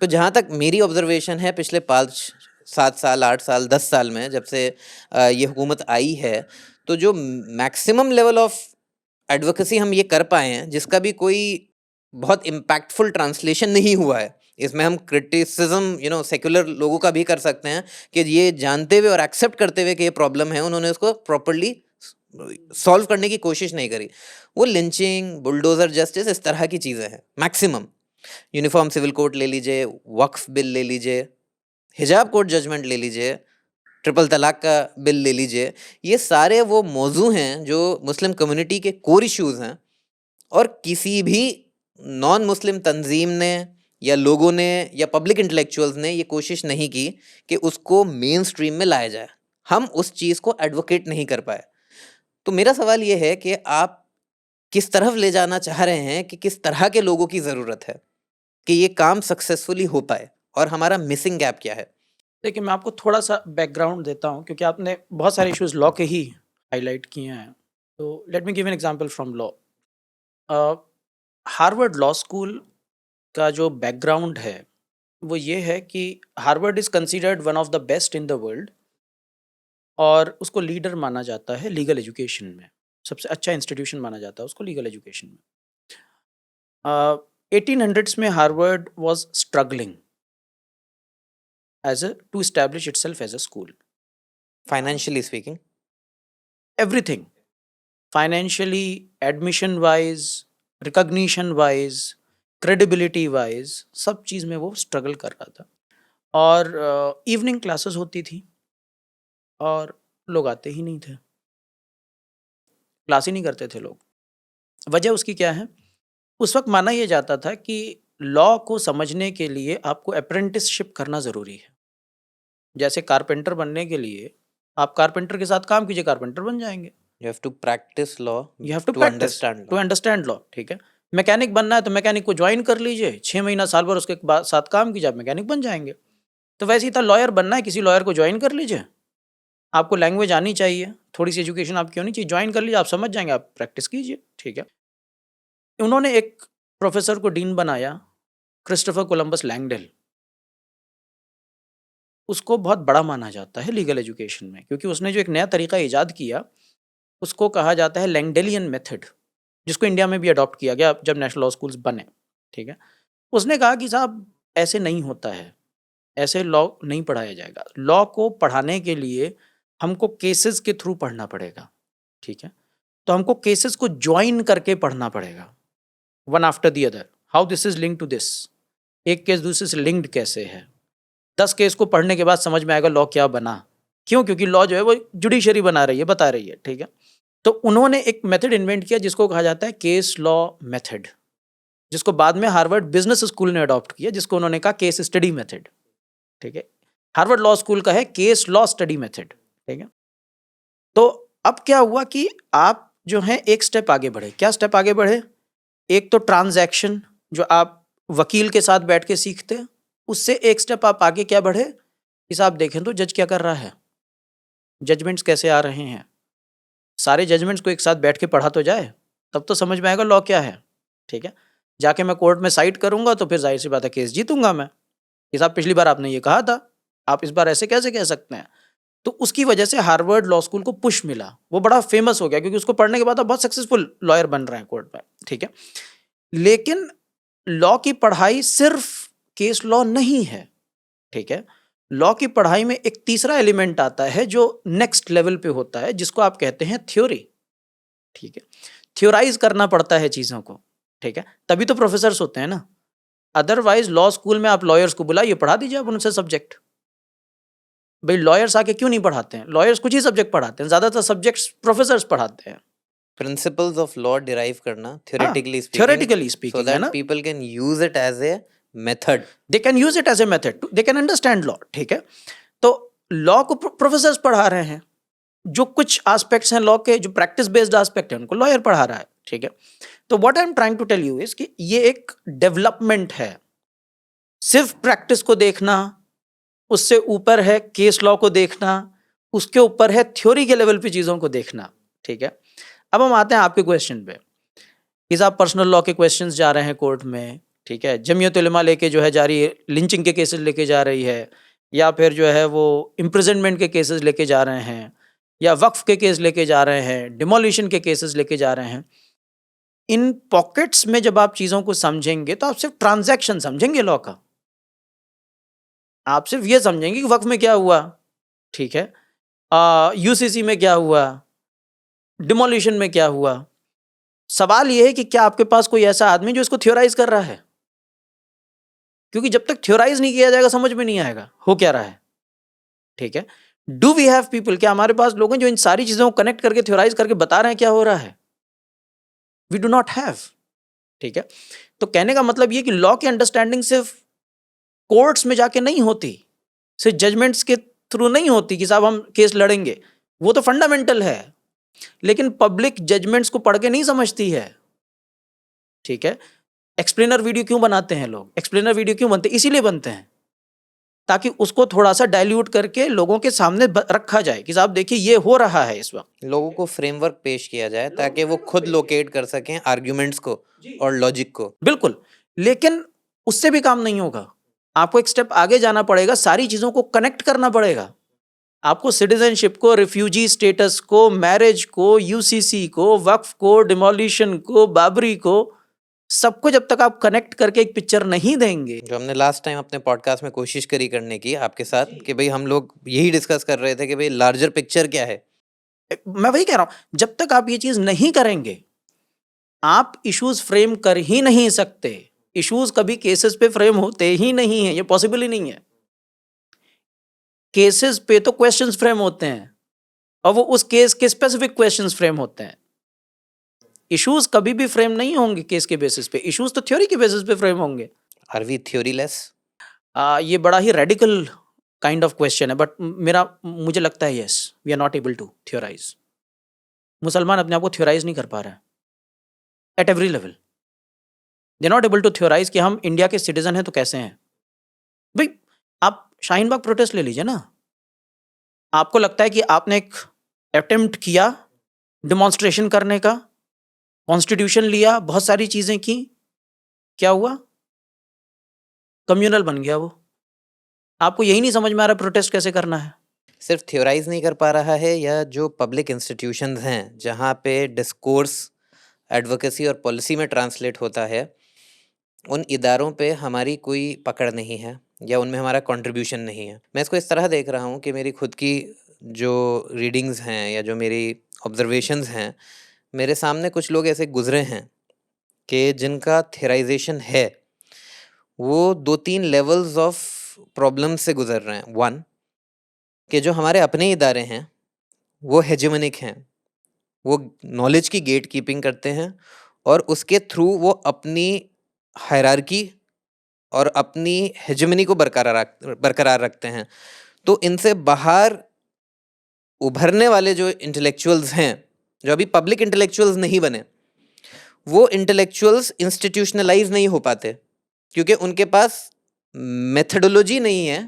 तो जहाँ तक मेरी ऑब्जर्वेशन है, पिछले 5-7 साल, 8 साल, 10 साल में जब से ये हुकूमत आई है, तो जो मैक्सिमम लेवल ऑफ एडवोकेसी हम ये कर पाए हैं, जिसका भी कोई बहुत इम्पैक्टफुल ट्रांसलेशन नहीं हुआ है। इसमें हम क्रिटिसिज्म सेक्युलर लोगों का भी कर सकते हैं कि ये जानते हुए और एक्सेप्ट करते हुए कि ये प्रॉब्लम है, उन्होंने उसको प्रॉपर्ली सॉल्व करने की कोशिश नहीं करी। वो लिंचिंग, बुलडोजर जस्टिस, इस तरह की चीज़ें हैं मैक्सिमम। यूनिफॉर्म सिविल कोड ले लीजिए, वक्फ बिल ले लीजिए, हिजाब कोर्ट जजमेंट ले लीजिए, ट्रिपल तलाक का बिल ले लीजिए, ये सारे वो मौजू हैं जो मुस्लिम कम्युनिटी के कोर इश्यूज़ हैं, और किसी भी नॉन मुस्लिम तंजीम ने या लोगों ने या पब्लिक इंटेलेक्चुअल्स ने ये कोशिश नहीं की कि उसको मेन स्ट्रीम में लाया जाए। हम उस चीज़ को एडवोकेट नहीं कर पाए। तो मेरा सवाल ये है कि आप किस तरफ ले जाना चाह रहे हैं, कि किस तरह के लोगों की ज़रूरत है कि ये काम सक्सेसफुली हो पाए, और हमारा मिसिंग गैप क्या है? देखिए, मैं आपको थोड़ा सा बैकग्राउंड देता हूँ क्योंकि आपने बहुत सारे इश्यूज लॉ के ही हाईलाइट किए हैं। तो let me give an example from law. Harvard law school का जो बैकग्राउंड है वो ये है कि Harvard is considered one of the best in the world और उसको लीडर माना जाता है लीगल एजुकेशन में। सबसे अच्छा इंस्टीट्यूशन माना जाता है उसको लीगल एजुकेशन में। 1800s में Harvard was struggling as a to establish itself as a school. Financially speaking, Everything, financially, admission wise, recognition wise, credibility wise, सब चीज़ में वो स्ट्रगल कर रहा था। और इवनिंग क्लासेस होती थी और लोग आते ही नहीं थे, क्लास ही नहीं करते थे लोग। वजह उसकी क्या है? उस वक्त माना यह जाता था कि लॉ को समझने के लिए आपको अप्रेंटिसशिप करना ज़रूरी है। जैसे कारपेंटर बनने के लिए आप कारपेंटर के साथ काम कीजिए, कारपेंटर बन जाएंगे। You have to practice law, you have to to practice understand to understand law. ठीक है, मैकेनिक बनना है तो मैकेनिक को ज्वाइन कर लीजिए, 6 महीना साल भर उसके बाद साथ काम कीजिए, आप मैकेनिक बन जाएंगे। तो वैसे ही था, लॉयर बनना है, किसी लॉयर को ज्वाइन कर लीजिए, आपको लैंग्वेज आनी चाहिए, थोड़ी सी एजुकेशन आपकी होनी चाहिए, ज्वाइन कर लीजिए, आप समझ जाएंगे, आप प्रैक्टिस कीजिए। ठीक है, उन्होंने एक प्रोफेसर को डीन बनाया, क्रिस्टोफर कोलंबस लैंगडेल। उसको बहुत बड़ा माना जाता है लीगल एजुकेशन में क्योंकि उसने जो एक नया तरीका ईजाद किया उसको कहा जाता है लैंगडेलियन मेथड, जिसको इंडिया में भी अडॉप्ट किया गया जब नेशनल लॉ स्कूल्स बने। ठीक है, उसने कहा कि साहब ऐसे नहीं होता है, ऐसे लॉ नहीं पढ़ाया जाएगा। लॉ को पढ़ाने के लिए हमको केसेस के थ्रू पढ़ना पड़ेगा। ठीक है, तो हमको केसेस को ज्वाइन करके पढ़ना पड़ेगा, one after the other, how this is linked to this, एक केस दूसरे से लिंक्ड कैसे है। 10 केस को पढ़ने के बाद समझ में आएगा लॉ क्या बना। क्यों? क्योंकि लॉ जो है वो जुडिशरी बना रही है, बता रही है। ठीक है, तो उन्होंने एक मेथड इन्वेंट किया जिसको कहा जाता है केस लॉ मेथड, जिसको बाद में हार्वर्ड बिजनेस स्कूल ने अडॉप्ट किया, जिसको उन्होंने कहा केस स्टडी मेथड। ठीक है, हार्वर्ड लॉ स्कूल का है केस लॉ स्टडी मेथड। ठीक है, तो अब क्या हुआ कि आप जो है एक स्टेप आगे बढ़े। क्या स्टेप आगे बढ़े? एक तो ट्रांजैक्शन जो आप वकील के साथ बैठ के सीखते हैं, उससे एक स्टेप आप आगे क्या बढ़े कि साहब देखें तो जज क्या कर रहा है, जजमेंट्स कैसे आ रहे हैं, सारे जजमेंट्स को एक साथ बैठ के पढ़ा तो जाए, तब तो समझ में आएगा लॉ क्या है। ठीक है, जाके मैं कोर्ट में साइट करूंगा तो फिर जाहिर सी बात है केस जीतूंगा मैं कि साहब पिछली बार आपने ये कहा था, आप इस बार ऐसे कैसे कह सकते हैं। तो उसकी वजह से हार्वर्ड लॉ स्कूल को पुश मिला, वो बड़ा फेमस हो गया क्योंकि उसको पढ़ने के बाद आप बहुत सक्सेसफुल लॉयर बन रहे हैं कोर्ट में। ठीक है, लेकिन लॉ की पढ़ाई सिर्फ केस लॉ नहीं है। ठीक है, लॉ की पढ़ाई में एक तीसरा एलिमेंट आता है जो नेक्स्ट लेवल पे होता है, जिसको आप कहते हैं थ्योरी। ठीक है, थ्योराइज करना पड़ता है चीज़ों को। ठीक है, तभी तो प्रोफेसर्स होते हैं ना, अदरवाइज लॉ स्कूल में आप लॉयर्स को बुलाइए, पढ़ा दीजिए आप उनसे सब्जेक्ट। भाई लॉयर्स आके क्यों नहीं पढ़ाते हैं? लॉयर्स कुछ ही सब्जेक्ट पढ़ाते हैं, ज़्यादातर सब्जेक्ट्स प्रोफेसर्स पढ़ाते हैं। प्रिंसिपल्स ऑफ लॉ डिराइव करना theoretically speaking, theoretically so speaking, है that ना, people can use it as a method. They can use it as a method, they can understand law. ठीक है, तो लॉ को professors पढ़ा रहे हैं, जो कुछ एस्पेक्ट्स हैं लॉ के, जो प्रैक्टिस बेस्ड एस्पेक्ट है, उनको लॉयर पढ़ा रहा है। ठीक है, तो what I am trying to tell you is कि ये एक डेवलपमेंट है। सिर्फ प्रैक्टिस को देखना, उससे ऊपर है केस लॉ को देखना, उसके ऊपर है थ्योरी के लेवल पे चीज़ों को देखना। ठीक है, अब हम आते हैं आपके क्वेश्चन पे कि साहब पर्सनल लॉ के क्वेश्चंस जा रहे हैं कोर्ट में। ठीक है, जमीयत उलमा लेके जो है जा रही है, लिंचिंग के केसेस लेके जा रही है, या फिर जो है वो इम्प्रिजनमेंट के केसेस लेके जा रहे हैं, या वक्फ के केस लेके जा रहे हैं, डिमोलिशन के केसेस लेके जा रहे हैं। इन पॉकेट्स में जब आप चीज़ों को समझेंगे तो आप सिर्फ ट्रांजैक्शन समझेंगे लॉ का, आप सिर्फ ये समझेंगे कि वक्फ में क्या हुआ। ठीक है, यूसीसी में क्या हुआ, डिमोलिशन में क्या हुआ? सवाल यह है कि क्या आपके पास कोई ऐसा आदमी जो इसको थ्योराइज कर रहा है? क्योंकि जब तक थ्योराइज नहीं किया जाएगा समझ में नहीं आएगा हो क्या रहा है। ठीक है, डू वी हैव पीपल, क्या हमारे पास लोग हैं जो इन सारी चीजों को कनेक्ट करके थ्योराइज करके बता रहे हैं क्या हो रहा है? We do not have. ठीक है, तो कहने का मतलब ये कि लॉ की अंडरस्टैंडिंग सिर्फ कोर्ट्स में जाके नहीं होती, सिर्फ जजमेंट्स के थ्रू नहीं होती कि साहब हम केस लड़ेंगे, वो तो फंडामेंटल है, लेकिन पब्लिक जजमेंट्स को पढ़ के नहीं समझती है। ठीक है, एक्सप्लेनर वीडियो क्यों बनाते हैं लोग? एक्सप्लेनर वीडियो क्यों बनते हैं? इसीलिए बनते हैं ताकि उसको थोड़ा सा डाइल्यूट करके लोगों के सामने रखा जाए कि साहब देखिए ये हो रहा है इस वक्त। लोगों को फ्रेमवर्क पेश किया जाए ताकि वो खुद लोकेट कर सकें आर्ग्यूमेंट्स को और लॉजिक को। बिल्कुल, लेकिन उससे भी काम नहीं होगा, आपको एक स्टेप आगे जाना पड़ेगा, सारी चीजों को कनेक्ट करना पड़ेगा। आपको सिटीजनशिप को, रिफ्यूजी स्टेटस को, मैरिज को, यूसीसी को, वक्फ को, डिमोलिशन को, बाबरी को, सबको जब तक आप कनेक्ट करके एक पिक्चर नहीं देंगे। जो हमने लास्ट टाइम अपने पॉडकास्ट में कोशिश करी करने की आपके साथ कि भाई हम लोग यही डिस्कस कर रहे थे कि भाई लार्जर पिक्चर क्या है। मैं वही कह रहा हूं, जब तक आप ये चीज नहीं करेंगे आप इश्यूज फ्रेम कर ही नहीं सकते। इश्यूज कभी केसेस पे फ्रेम होते ही नहीं है, ये पॉसिबल ही नहीं है। केसेस पे तो क्वेश्चंस फ्रेम होते हैं और वो उस केस के स्पेसिफिक क्वेश्चंस फ्रेम होते हैं। इश्यूज कभी भी फ्रेम नहीं होंगे केस के बेसिस पे, इश्यूज तो थ्योरी के बेसिस पे फ्रेम होंगे। Are we theoryless? ये बड़ा ही रेडिकल काइंड ऑफ क्वेश्चन है, बट मुझे लगता है yes, we are not able to theorise. मुसलमान अपने आप को थ्योराइज नहीं कर पा रहे हैं at every level. They not able to theorise कि हम इंडिया के सिटीजन हैं तो कैसे हैं। भाई आप शाहीन बाग प्रोटेस्ट ले लीजिए ना, आपको लगता है कि आपने एक अटेम्प्ट किया डिमॉन्स्ट्रेशन करने का, कॉन्स्टिट्यूशन लिया, बहुत सारी चीजें की, क्या हुआ? कम्युनल बन गया वो। आपको यही नहीं समझ में आ रहा प्रोटेस्ट कैसे करना है। सिर्फ थ्योराइज नहीं कर पा रहा है, या जो पब्लिक इंस्टीट्यूशंस हैं जहाँ पे डिस्कोर्स एडवोकेसी और पॉलिसी में ट्रांसलेट होता है, उन इदारों पे हमारी कोई पकड़ नहीं है या उनमें हमारा कंट्रीब्यूशन नहीं है। मैं इसको इस तरह देख रहा हूँ कि मेरी खुद की जो रीडिंग्स हैं या जो मेरी ऑब्जर्वेशंस हैं, मेरे सामने कुछ लोग ऐसे गुजरे हैं कि जिनका थेराइजेशन है वो 2-3 लेवल्स ऑफ प्रॉब्लम से गुजर रहे हैं। वन, कि जो हमारे अपने इदारे हैं वो हेजेमनिक हैं, वो नॉलेज की गेट कीपिंग करते हैं और उसके थ्रू वो अपनी हायरार्की और अपनी हेजेमनी को बरकरार रखते हैं। तो इनसे बाहर उभरने वाले जो इंटेलेक्चुअल्स हैं, जो अभी पब्लिक इंटेलेक्चुअल्स नहीं बने, वो इंटेलेक्चुअल्स इंस्टीट्यूशनलाइज नहीं हो पाते क्योंकि उनके पास मेथडोलॉजी नहीं है।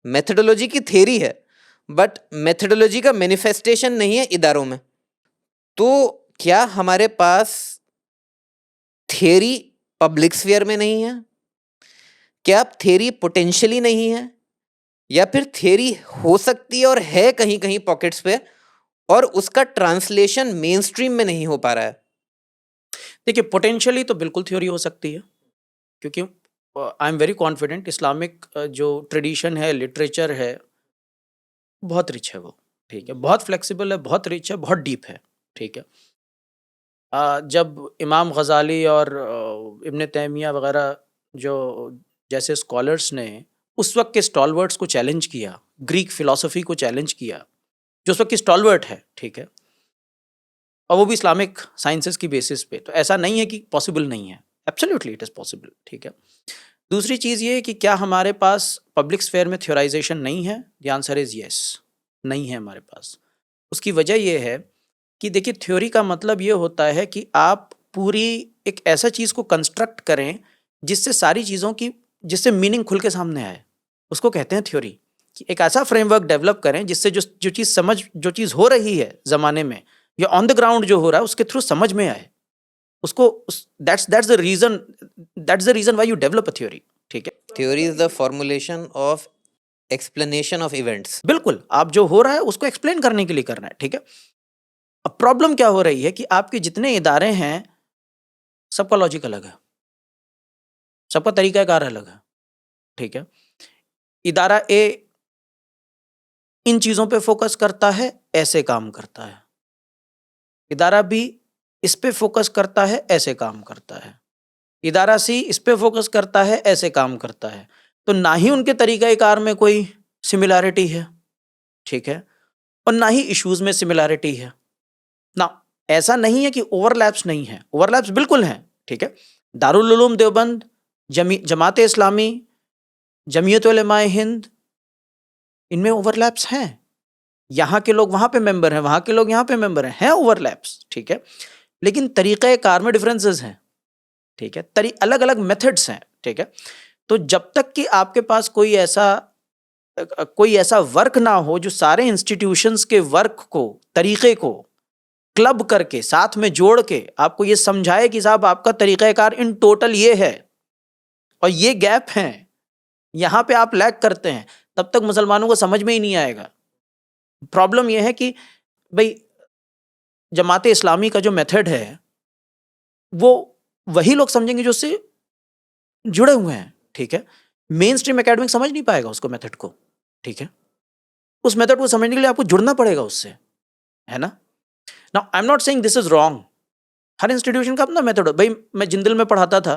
मेथडोलॉजी की थ्योरी है बट मेथडोलॉजी का मैनिफेस्टेशन नहीं है इदारों में। तो क्या हमारे पास थ्योरी पब्लिक स्फीयर में नहीं है? क्या थ्योरी पोटेंशियली नहीं है, या फिर थ्योरी हो सकती है और है कहीं कहीं पॉकेट्स पे और उसका ट्रांसलेशन मेन स्ट्रीम में नहीं हो पा रहा है? देखिए, पोटेंशियली तो बिल्कुल थ्योरी हो सकती है, क्योंकि I am very confident Islamic जो ट्रेडिशन है, लिटरेचर है, बहुत रिच है वो। ठीक है, बहुत फ्लेक्सिबल है, बहुत रिच है, बहुत डीप है। ठीक है, जब इमाम गज़ाली और इब्न तैमिया वगैरह जो जैसे स्कॉलर्स ने उस वक्त के स्टॉलवर्ट्स को चैलेंज किया, ग्रीक फिलॉसफी को चैलेंज किया जो उस वक्त की स्टॉलवर्ट है, ठीक है, और वो भी इस्लामिक साइंसेस की बेसिस पे, तो ऐसा नहीं है कि पॉसिबल नहीं है, एब्सोल्युटली इट इज़ पॉसिबल। ठीक है, दूसरी चीज़ ये है कि क्या हमारे पास पब्लिक स्फेयर में थ्योराइजेशन नहीं है? द आंसर इज़ येस, नहीं है हमारे पास। उसकी वजह ये है कि देखिए, थ्योरी का मतलब ये होता है कि आप पूरी एक ऐसा चीज़ को कंस्ट्रक्ट करें जिससे सारी चीज़ों की, जिससे मीनिंग खुल के सामने आए, उसको कहते हैं थ्योरी। कि एक ऐसा फ्रेमवर्क डेवलप करें जिससे जो जो चीज़ हो रही है ज़माने में या ऑन द ग्राउंड जो हो रहा है उसके थ्रू समझ में आए उसको। That's the reason why you develop a theory. ठीक है, theory is the formulation of explanation of events. बिल्कुल, आप जो हो रहा है उसको एक्सप्लेन करने के लिए करना है। ठीक है, अब प्रॉब्लम क्या हो रही है कि आपके जितने इदारे हैं सबका लॉजिक अलग है, सबका तरीकाकार अलग है। ठीक है, इदारा ए इन चीज़ों पे फोकस करता है, ऐसे काम करता है। इदारा बी इस पे फोकस करता है, ऐसे काम करता है, इदारा सी इस पे फोकस करता है, ऐसे काम करता है। तो ना ही उनके तरीक़ाकार में कोई सिमिलैरिटी है, ठीक है, और ना ही इश्यूज में सिमिलैरिटी है ना। ऐसा नहीं है कि ओवरलैप्स नहीं है, ओवरलैप्स बिल्कुल हैं, ठीक है। दारुल उलूम देवबंद, जमात इस्लामी, जमीयत उलमाए हिंद, इनमें ओवरलैप्स हैं। यहाँ के लोग वहाँ पे मेंबर हैं, वहाँ के लोग यहाँ पे मेंबर हैं ओवरलैप्स, ठीक है। लेकिन तरीक़ाकार में डिफरेंसेस हैं, ठीक है, अलग अलग मेथड्स हैं, ठीक है। तो जब तक कि आपके पास कोई ऐसा वर्क ना हो जो सारे इंस्टीट्यूशंस के वर्क को, तरीक़े को क्लब करके साथ में जोड़ के आपको ये समझाए कि साहब आपका तरीक़ाकार इन टोटल ये है और ये गैप हैं, यहाँ पे आप लैग करते हैं, तब तक मुसलमानों को समझ में ही नहीं आएगा। प्रॉब्लम यह है कि भाई जमात इस्लामी का जो मेथड है वो वही लोग समझेंगे जो उससे जुड़े हुए हैं, ठीक है। मेन स्ट्रीम एकेडमिक समझ नहीं पाएगा उसको, मेथड को, ठीक है। उस मेथड को समझने के लिए आपको जुड़ना पड़ेगा उससे, है ना। Now I am not saying this is wrong, her institution का अपना मेथड है। भाई मैं जिंदल में पढ़ाता था,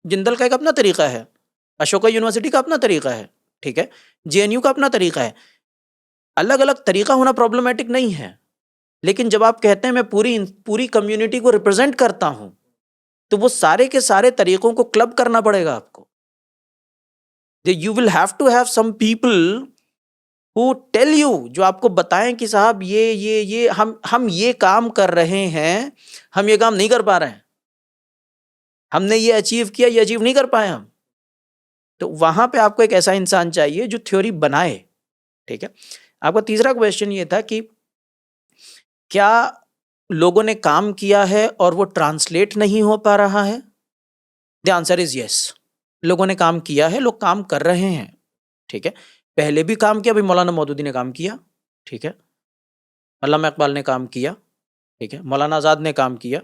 जिंदल का एक अपना तरीका है, अशोका यूनिवर्सिटी का अपना तरीका है, ठीक है, जेएनयू का अपना तरीका है। अलग अलग तरीका होना प्रॉब्लमेटिक नहीं है, लेकिन जब आप कहते हैं मैं पूरी कम्युनिटी को रिप्रेजेंट करता हूं, तो वो सारे के सारे तरीकों को क्लब करना पड़ेगा आपको। You will have to have some people who tell you, जो आपको बताएं कि साहब ये हम ये काम कर रहे हैं, हम ये काम नहीं कर पा रहे हैं, हमने ये अचीव किया, ये अचीव नहीं कर पाए हम। तो वहां पे आपको एक ऐसा इंसान चाहिए जो थ्योरी बनाए, ठीक है। आपका तीसरा क्वेश्चन ये था कि क्या लोगों ने काम किया है और वो ट्रांसलेट नहीं हो पा रहा है। द आंसर इज यस, लोगों ने काम किया है, लोग काम कर रहे हैं, ठीक है। पहले भी काम किया, भाई मौलाना मौदूदी ने काम किया, ठीक है, अल्लामा इकबाल ने काम किया, ठीक है, मौलाना आज़ाद ने काम किया।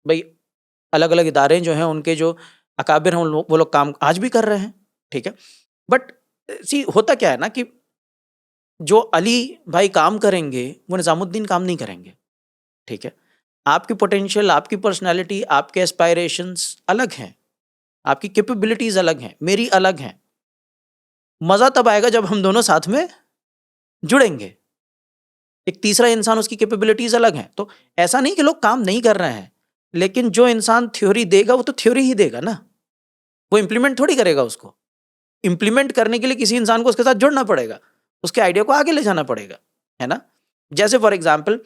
भाई अलग अलग इदारे जो हैं उनके जो अकाबिर हैं वो लोग काम आज भी कर रहे हैं, ठीक है। बट सी होता क्या है ना कि जो अली भाई काम करेंगे वो निज़ामुद्दीन काम नहीं करेंगे, ठीक है। आपकी पोटेंशियल, आपकी पर्सनैलिटी, आपके एस्पायरेशंस अलग हैं, आपकी कैपेबिलिटीज अलग हैं, मेरी अलग हैं। मज़ा तब आएगा जब हम दोनों साथ में जुड़ेंगे, एक तीसरा इंसान, उसकी कैपेबिलिटीज अलग हैं। तो ऐसा नहीं कि लोग काम नहीं कर रहे हैं, लेकिन जो इंसान थ्योरी देगा वो तो थ्योरी ही देगा ना, वो इम्प्लीमेंट थोड़ी करेगा। उसको इम्प्लीमेंट करने के लिए किसी इंसान को उसके साथ जुड़ना पड़ेगा, उसके आइडिया को आगे ले जाना पड़ेगा, है ना। जैसे फॉर एग्जाम्पल,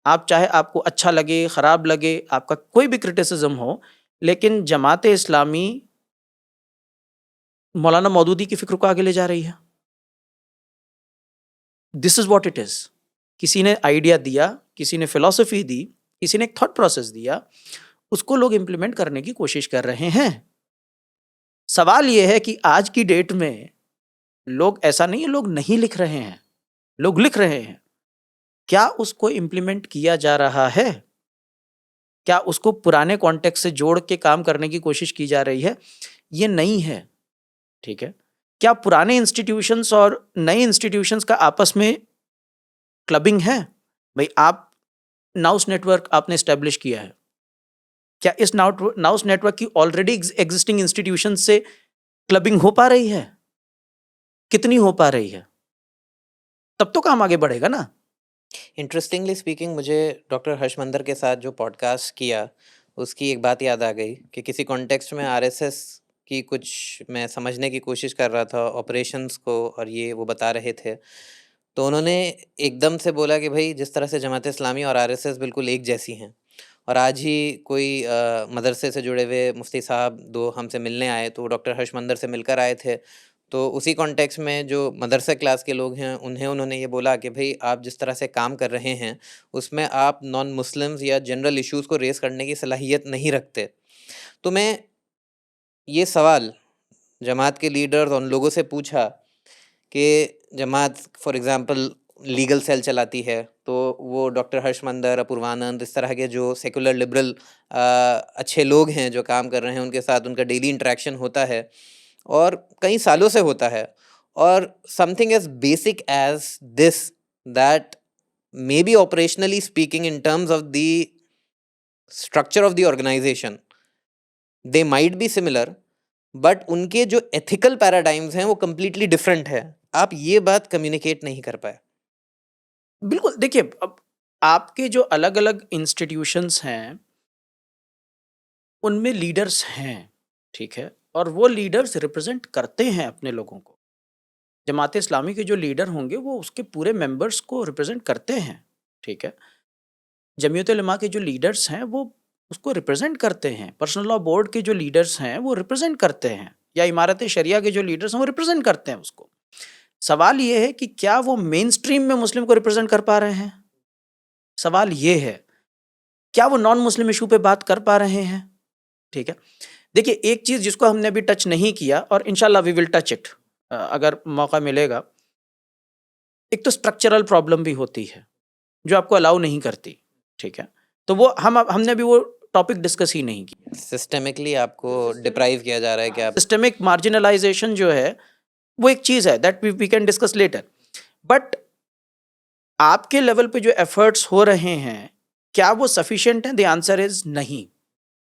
आप चाहे आपको अच्छा लगे, खराब लगे, आपका कोई भी क्रिटिसिज्म हो, लेकिन जमात इस्लामी मौलाना मौदूदी की फिक्र को आगे ले जा रही है। This is what it is. किसी ने आइडिया दिया, किसी ने फिलॉसफी दी, किसी ने एक थॉट प्रोसेस दिया, उसको लोग इंप्लीमेंट करने की कोशिश कर रहे हैं। सवाल यह है कि आज की डेट में लोग, ऐसा नहीं है लोग नहीं लिख रहे हैं, लोग लिख रहे हैं, क्या उसको इंप्लीमेंट किया जा रहा है? क्या उसको पुराने कॉन्टेक्स्ट से जोड़ के काम करने की कोशिश की जा रही है? ये नहीं है, ठीक है। क्या पुराने इंस्टीट्यूशंस और नए इंस्टीट्यूशंस का आपस में क्लबिंग है? भाई आप नाउस नेटवर्क आपने एस्टेब्लिश किया है, क्या इस नाउस नेटवर्क की ऑलरेडी एग्जिस्टिंग इंस्टीट्यूशन से क्लबिंग हो पा रही है? कितनी हो पा रही है? तब तो काम आगे बढ़ेगा ना। इंटरेस्टिंगली स्पीकिंग, मुझे डॉक्टर हर्षमंदर के साथ जो पॉडकास्ट किया उसकी एक बात याद आ गई कि किसी कॉन्टेक्स्ट में आरएसएस की कुछ मैं समझने की कोशिश कर रहा था ऑपरेशंस को, और ये वो बता रहे थे, तो उन्होंने एकदम से बोला कि भाई जिस तरह से जमात इस्लामी और आरएसएस बिल्कुल एक जैसी हैं, और आज ही कोई मदरसे से जुड़े हुए मुफ्ती साहब दो हमसे मिलने आए, तो डॉक्टर हर्षमंदर से मिलकर आए थे। तो उसी कॉन्टेक्स्ट में जो मदरसा क्लास के लोग हैं उन्होंने ये बोला कि भाई आप जिस तरह से काम कर रहे हैं उसमें आप नॉन मुस्लिम्स या जनरल इश्यूज़ को रेस करने की सलाहियत नहीं रखते। तो मैं ये सवाल जमात के लीडर्स और उन लोगों से पूछा कि जमात फॉर एग्ज़ाम्पल लीगल सेल चलाती है, तो वो डॉक्टर हर्षमंदर, अपूर्वानंद, इस तरह के जो सेकुलर लिबरल अच्छे लोग हैं जो काम कर रहे हैं, उनके साथ उनका डेली इंटरेक्शन होता है और कई सालों से होता है, और something as basic as this, that maybe operationally speaking, in terms of the structure of the organization, they might be similar, but उनके जो ethical paradigms हैं वो completely different है. आप ये बात communicate नहीं कर पाए. बिल्कुल, देखिए अब आपके जो अलग-अलग इंस्टीट्यूशंस हैं, उनमें लीडर्स हैं, ठीक है? और वो लीडर्स रिप्रेज़ेंट करते हैं अपने लोगों को। जमात इस्लामी के जो लीडर होंगे वो उसके पूरे मेंबर्स को रिप्रेज़ेंट करते हैं, ठीक है? जमीयत उलमा के जो लीडर्स हैं वो उसको रिप्रेज़ेंट करते हैं। पर्सनल लॉ बोर्ड के जो लीडर्स हैं वो रिप्रेज़ेंट करते हैं, या इमारत शरिया के जो लीडर्स हैं वो रिप्रेज़ेंट करते हैं उसको। सवाल ये है कि क्या वो मेनस्ट्रीम में मुस्लिम को रिप्रेज़ेंट कर पा रहे हैं? सवाल ये है। क्या वो नॉन मुस्लिम इश्यू पे बात कर पा रहे हैं? ठीक है। देखिए एक चीज़ जिसको हमने अभी टच नहीं किया और इंशाल्लाह वी विल टच इट अगर मौका मिलेगा। एक तो स्ट्रक्चरल प्रॉब्लम भी होती है, जो आपको अलाउ नहीं करती, ठीक है? तो वो हमने अभी वो टॉपिक डिस्कस ही नहीं किया। Systemically आपको deprive किया जा रहा है कि आप सिस्टमिक मार्जिनलाइजेशन जो है, वो एक चीज़ है that we can discuss later. But आपके लेवल पे जो एफर्ट्स हो रहे हैं, क्या वो सफिशिएंट हैं? द आंसर इज़ नहीं,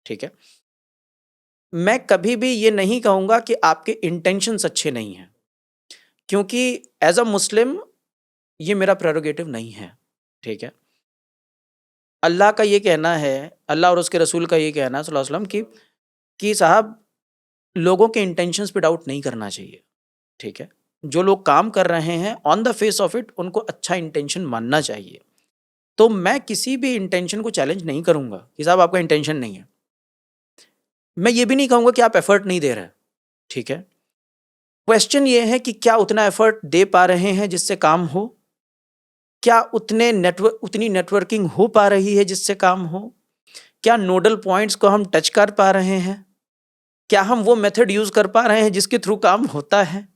ठीक है? मैं कभी भी ये नहीं कहूँगा कि आपके इंटेंशंस अच्छे नहीं हैं, क्योंकि एज़ अ मुस्लिम ये मेरा प्रेरोगेटिव नहीं है, ठीक है? अल्लाह का ये कहना है, अल्लाह और उसके रसूल का ये कहना है सल्लल्लाहु अलैहि वसल्लम कि साहब लोगों के इंटेंशंस पे डाउट नहीं करना चाहिए, ठीक है? जो लोग काम कर रहे हैं on the face of it उनको अच्छा इंटेंशन मानना चाहिए। तो मैं किसी भी इंटेंशन को चैलेंज नहीं करूँगा कि साहब आपका इंटेंशन नहीं है। मैं ये भी नहीं कहूँगा कि आप एफर्ट नहीं दे रहे, ठीक है? क्वेश्चन ये है कि क्या उतना एफर्ट दे पा रहे हैं जिससे काम हो? क्या उतनी नेटवर्किंग हो पा रही है जिससे काम हो? क्या नोडल पॉइंट्स को हम टच कर पा रहे हैं? क्या हम वो मेथड यूज़ कर पा रहे हैं जिसके थ्रू काम होता है?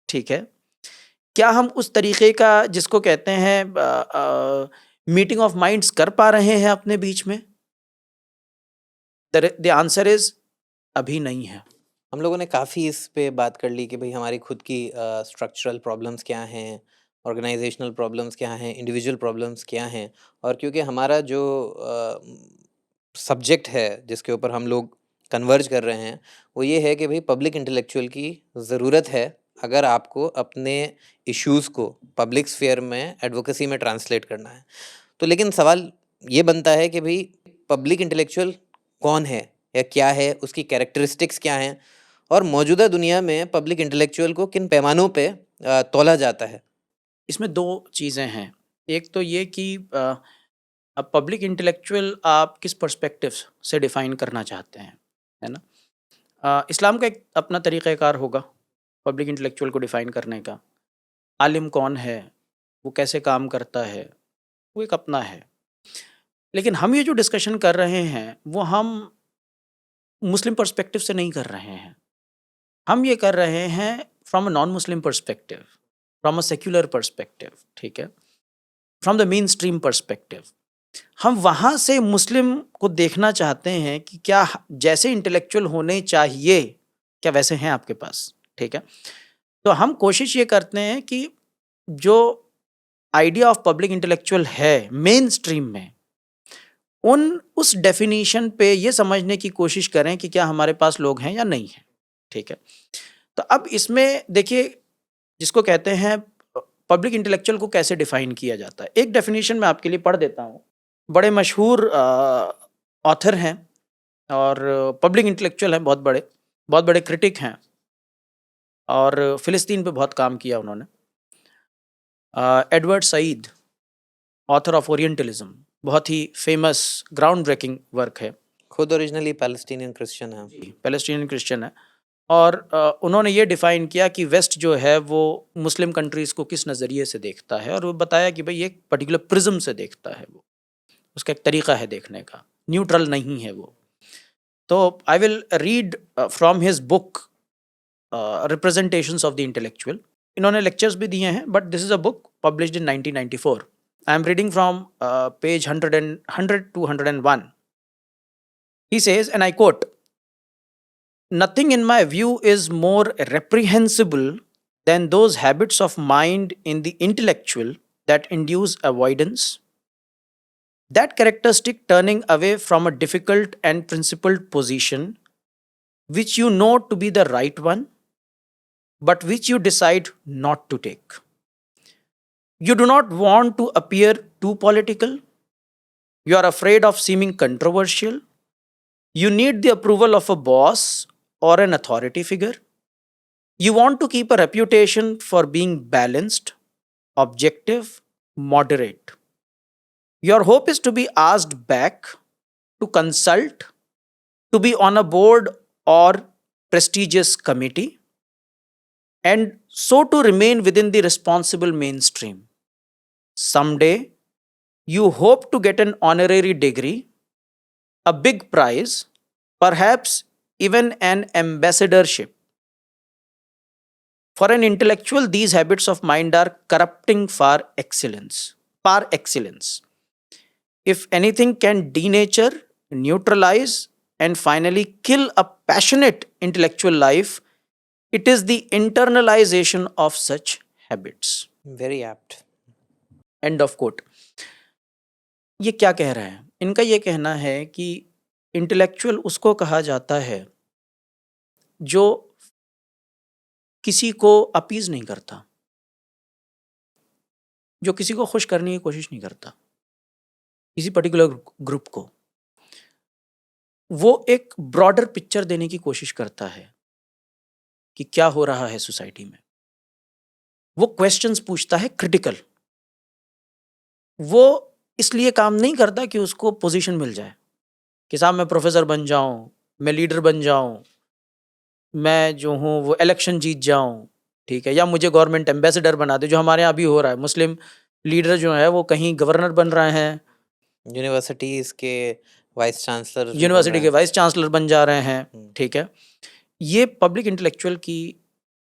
ठीक है? क्या हम उस तरीके का जिसको कहते हैं मीटिंग ऑफ माइंड्स कर पा रहे हैं अपने बीच में? द आंसर इज़ अभी नहीं है। हम लोगों ने काफ़ी इस पे बात कर ली कि भाई हमारी खुद की स्ट्रक्चरल प्रॉब्लम्स क्या हैं, ऑर्गेनाइजेशनल प्रॉब्लम्स क्या हैं, इंडिविजुअल प्रॉब्लम्स क्या हैं, और क्योंकि हमारा जो सब्जेक्ट है जिसके ऊपर हम लोग कन्वर्ज कर रहे हैं वो ये है कि भाई पब्लिक इंटेलेक्चुअल की ज़रूरत है अगर आपको अपने इश्यूज़ को पब्लिक स्फीयर में एडवोकेसी में ट्रांसलेट करना है। तो लेकिन सवाल ये बनता है कि भाई पब्लिक इंटेलेक्चुअल कौन है या क्या है, उसकी कैरेक्टरिस्टिक्स क्या हैं, और मौजूदा दुनिया में पब्लिक इंटेलेक्चुअल को किन पैमानों पे तौला जाता है। इसमें 2 चीज़ें हैं। एक तो ये कि अब पब्लिक इंटेलेक्चुअल आप किस पर्सपेक्टिव से डिफ़ाइन करना चाहते हैं, है ना? इस्लाम का एक अपना तरीक़ाकार होगा पब्लिक इंटेलेक्चुअल को डिफ़ाइन करने का। आलिम कौन है? वो कैसे काम करता है? वो एक अपना है। लेकिन हम ये जो डिस्कशन कर रहे हैं, वो हम मुस्लिम पर्सपेक्टिव से नहीं कर रहे हैं। हम ये कर रहे हैं from a non Muslim perspective, from a secular perspective, ठीक है? From the main stream perspective. हम वहाँ से मुस्लिम को देखना चाहते हैं कि क्या जैसे इंटेलेक्चुअल होने चाहिए, क्या वैसे हैं आपके पास, ठीक है? तो हम कोशिश ये करते हैं कि जो आइडिया ऑफ पब्लिक इंटेलेक्चुअल है मेन स्ट्रीम में, उस डेफिनीशन पे ये समझने की कोशिश करें कि क्या हमारे पास लोग हैं या नहीं हैं, ठीक है? तो अब इसमें देखिए जिसको कहते हैं पब्लिक इंटेलेक्चुअल को कैसे डिफाइन किया जाता है। एक डेफिनेशन मैं आपके लिए पढ़ देता हूँ। बड़े मशहूर ऑथर हैं और पब्लिक इंटेलेक्चुअल हैं, बहुत बड़े क्रिटिक हैं और फ़िलिस्तीन पे बहुत काम किया उन्होंने। Edward Said, author of orientalism, बहुत ही फेमस ग्राउंड ब्रेकिंग वर्क है। खुद ओरिजिनली पैलेस्टीनियन क्रिश्चियन है। जी, पैलेस्टीनियन क्रिश्चियन है और उन्होंने ये डिफ़ाइन किया कि वेस्ट जो है वो मुस्लिम कंट्रीज़ को किस नज़रिए से देखता है और वो बताया कि भाई एक पर्टिकुलर प्रिज्म से देखता है वो, उसका एक तरीका है देखने का, न्यूट्रल नहीं है वो। तो I will read from his book representations of the intellectual. इन्होंने लेक्चर्स भी दिए हैं but this is a book published in 1994। I am reading from page 100 to 101। He says, and I quote, "Nothing in my view is more reprehensible than those habits of mind in the intellectual that induce avoidance, that characteristic turning away from a difficult and principled position which you know to be the right one, but which you decide not to take. You do not want to appear too political. You are afraid of seeming controversial. You need the approval of a boss or an authority figure. You want to keep a reputation for being balanced, objective, moderate. Your hope is to be asked back, to consult, to be on a board or prestigious committee, and so to remain within the responsible mainstream. Someday, you hope to get an honorary degree, a big prize, perhaps even an ambassadorship. For an intellectual, these habits of mind are corrupting far excellence. Par excellence. If anything can denature, neutralize, and finally kill a passionate intellectual life, it is the internalization of such habits. Very apt. End of quote. ये क्या कह रहे हैं? इनका ये कहना है कि इंटेलेक्चुअल उसको कहा जाता है जो किसी को अपीज नहीं करता, जो किसी को खुश करने की कोशिश नहीं करता, किसी पर्टिकुलर ग्रुप को। वो एक ब्रॉडर पिक्चर देने की कोशिश करता है कि क्या हो रहा है सोसाइटी में। वो क्वेश्चंस पूछता है क्रिटिकल। वो इसलिए काम नहीं करता कि उसको पोजीशन मिल जाए कि साहब मैं प्रोफेसर बन जाऊं, मैं लीडर बन जाऊं, मैं जो हूँ वो इलेक्शन जीत जाऊं, ठीक है, या मुझे गवर्नमेंट एम्बेसडर बना दे, जो हमारे यहाँ भी हो रहा है। मुस्लिम लीडर जो है वो कहीं गवर्नर बन रहे हैं, यूनिवर्सिटीज के वाइस चांसलर यूनिवर्सिटी के वाइस चांसलर बन जा रहे हैं, ठीक है। ये पब्लिक इंटेलेक्चुअल की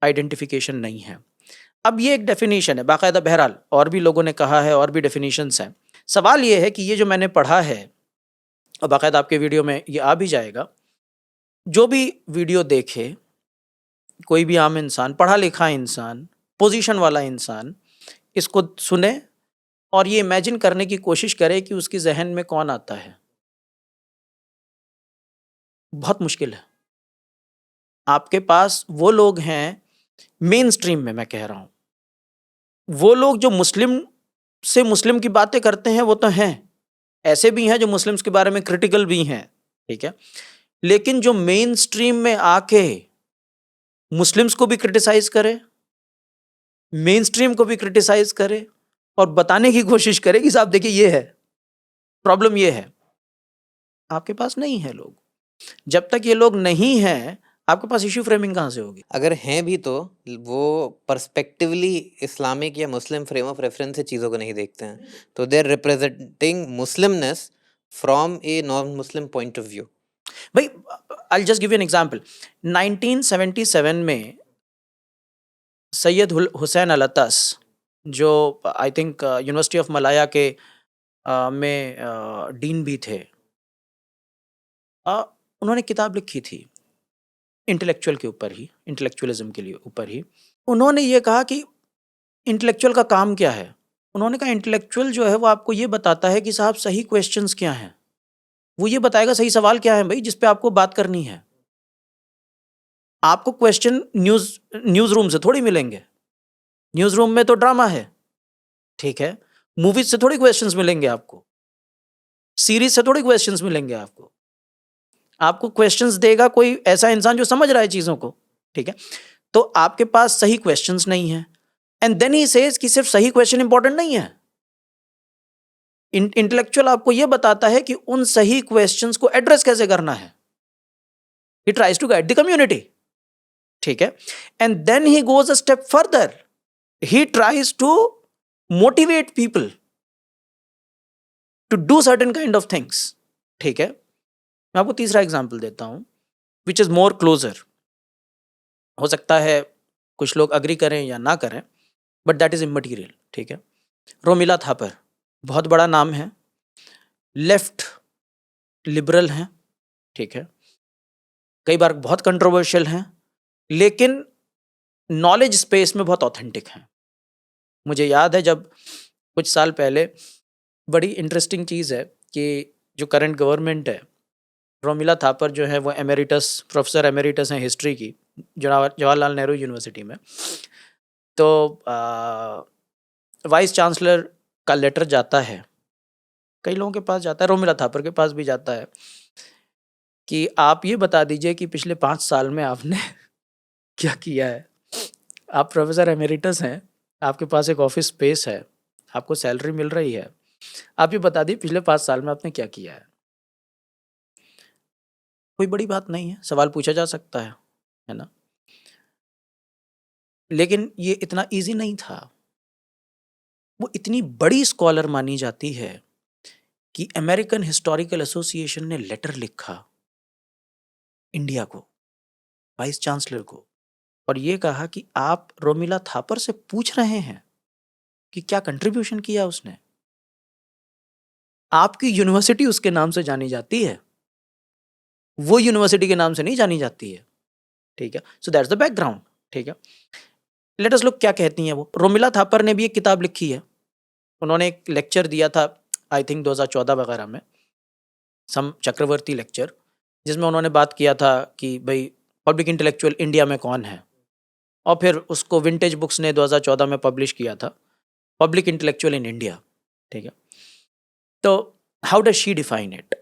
आइडेंटिफिकेशन नहीं है। अब ये एक डेफिनेशन है बाकायदा, बहरहाल और भी लोगों ने कहा है, और भी डेफिनेशंस हैं। सवाल ये है कि ये जो मैंने पढ़ा है, और बाकायदा आपके वीडियो में ये आ भी जाएगा, जो भी वीडियो देखे, कोई भी आम इंसान, पढ़ा लिखा इंसान, पोजीशन वाला इंसान इसको सुने और ये इमेजिन करने की कोशिश करे कि उसके जहन में कौन आता है। बहुत मुश्किल है। आपके पास वो लोग हैं मेन स्ट्रीम में, मैं कह रहा हूं, वो लोग जो मुस्लिम से मुस्लिम की बातें करते हैं वो तो हैं, ऐसे भी हैं जो मुस्लिम्स के बारे में क्रिटिकल भी हैं, ठीक है, लेकिन जो मेन स्ट्रीम में आके मुस्लिम्स को भी क्रिटिसाइज करे, मेन स्ट्रीम को भी क्रिटिसाइज करे और बताने की कोशिश करे कि साहब देखिए ये है प्रॉब्लम, ये है, आपके पास नहीं है लोग। जब तक ये लोग नहीं हैं, आपके पास इश्यू फ्रेमिंग कहाँ से होगी? अगर हैं भी तो वो पर्सपेक्टिवली इस्लामिक या मुस्लिम फ्रेम ऑफ रेफरेंस से चीज़ों को नहीं देखते हैं, तो they are representing Muslimness from a non Muslim point of view. भाई I just give you an example. 1977 में सैयद हुसैन अलतस, जो I think university of Malaya के में डीन भी थे, उन्होंने किताब लिखी थी इंटेलेक्चुअल के ऊपर ही, इंटेलेक्चुअलिज्म के लिए ऊपर ही। उन्होंने ये कहा कि इंटेलेक्चुअल का काम क्या है। उन्होंने कहा इंटेलेक्चुअल जो है वो आपको ये बताता है कि साहब सही क्वेश्चंस क्या हैं, वो ये बताएगा सही सवाल क्या है भाई, जिस पे आपको बात करनी है। आपको क्वेश्चन न्यूज रूम से थोड़ी मिलेंगे, न्यूज रूम में तो ड्रामा है, ठीक है, मूवीज से थोड़ी क्वेश्चंस मिलेंगे आपको, सीरीज से थोड़ी क्वेश्चंस मिलेंगे आपको। आपको क्वेश्चंस देगा कोई ऐसा इंसान जो समझ रहा है चीजों को, ठीक है। तो आपके पास सही क्वेश्चंस नहीं है, एंड देन ही सेज कि सिर्फ सही क्वेश्चन इंपॉर्टेंट नहीं है। इंटेलेक्चुअल आपको यह बताता है कि उन सही क्वेश्चंस को एड्रेस कैसे करना है। He tries to guide the community, ठीक है, and then he goes a step further, he tries to motivate people to do certain kind of things, ठीक है। मैं आपको तीसरा एग्जाम्पल देता हूं विच इज मोर क्लोजर। हो सकता है कुछ लोग अग्री करें या ना करें, बट दैट इज इमटेरियल, ठीक है। रोमिला थापर, बहुत बड़ा नाम है, लेफ्ट लिबरल हैं, ठीक है, कई बार बहुत कंट्रोवर्शियल हैं, लेकिन नॉलेज स्पेस में बहुत ऑथेंटिक हैं। मुझे याद है जब कुछ साल पहले बड़ी इंटरेस्टिंग चीज़ है कि जो करंट गवर्नमेंट है, रोमिला थापर जो है वो एमेरिटस प्रोफेसर एमेरिटस हैं हिस्ट्री की जवाहरलाल नेहरू यूनिवर्सिटी में। तो वाइस चांसलर का लेटर जाता है, कई लोगों के पास जाता है, रोमिला थापर के पास भी जाता है कि आप ये बता दीजिए कि पिछले 5 साल में आपने क्या किया है। आप प्रोफेसर एमेरिटस हैं, आपके पास एक ऑफिस स्पेस है, आपको सैलरी मिल रही है, आप ये बता दीजिए पिछले 5 साल में आपने क्या किया है। कोई बड़ी बात नहीं है, सवाल पूछा जा सकता है ना? लेकिन ये इतना ईज़ी नहीं था। वो इतनी बड़ी स्कॉलर मानी जाती है कि अमेरिकन हिस्टोरिकल एसोसिएशन ने लेटर लिखा इंडिया को, वाइस चांसलर को, और ये कहा कि आप रोमिला थापर से पूछ रहे हैं कि क्या कंट्रीब्यूशन किया उसने। आपकी यूनिवर्सिटी उसके नाम से जानी जाती है, वो यूनिवर्सिटी के नाम से नहीं जानी जाती है। ठीक है, सो दैट्स द बैकग्राउंड। ठीक है, लेट अस लुक क्या कहती हैं वो। रोमिला थापर ने भी एक किताब लिखी है, उन्होंने एक लेक्चर दिया था आई थिंक 2014 वगैरह में, सम चक्रवर्ती लेक्चर, जिसमें उन्होंने बात किया था कि भाई पब्लिक इंटेलेक्चुअल इंडिया में कौन है, और फिर उसको विंटेज बुक्स ने 2014 में पब्लिश किया था, पब्लिक इंटेलेक्चुअल इन इंडिया। ठीक है, तो how does she define it.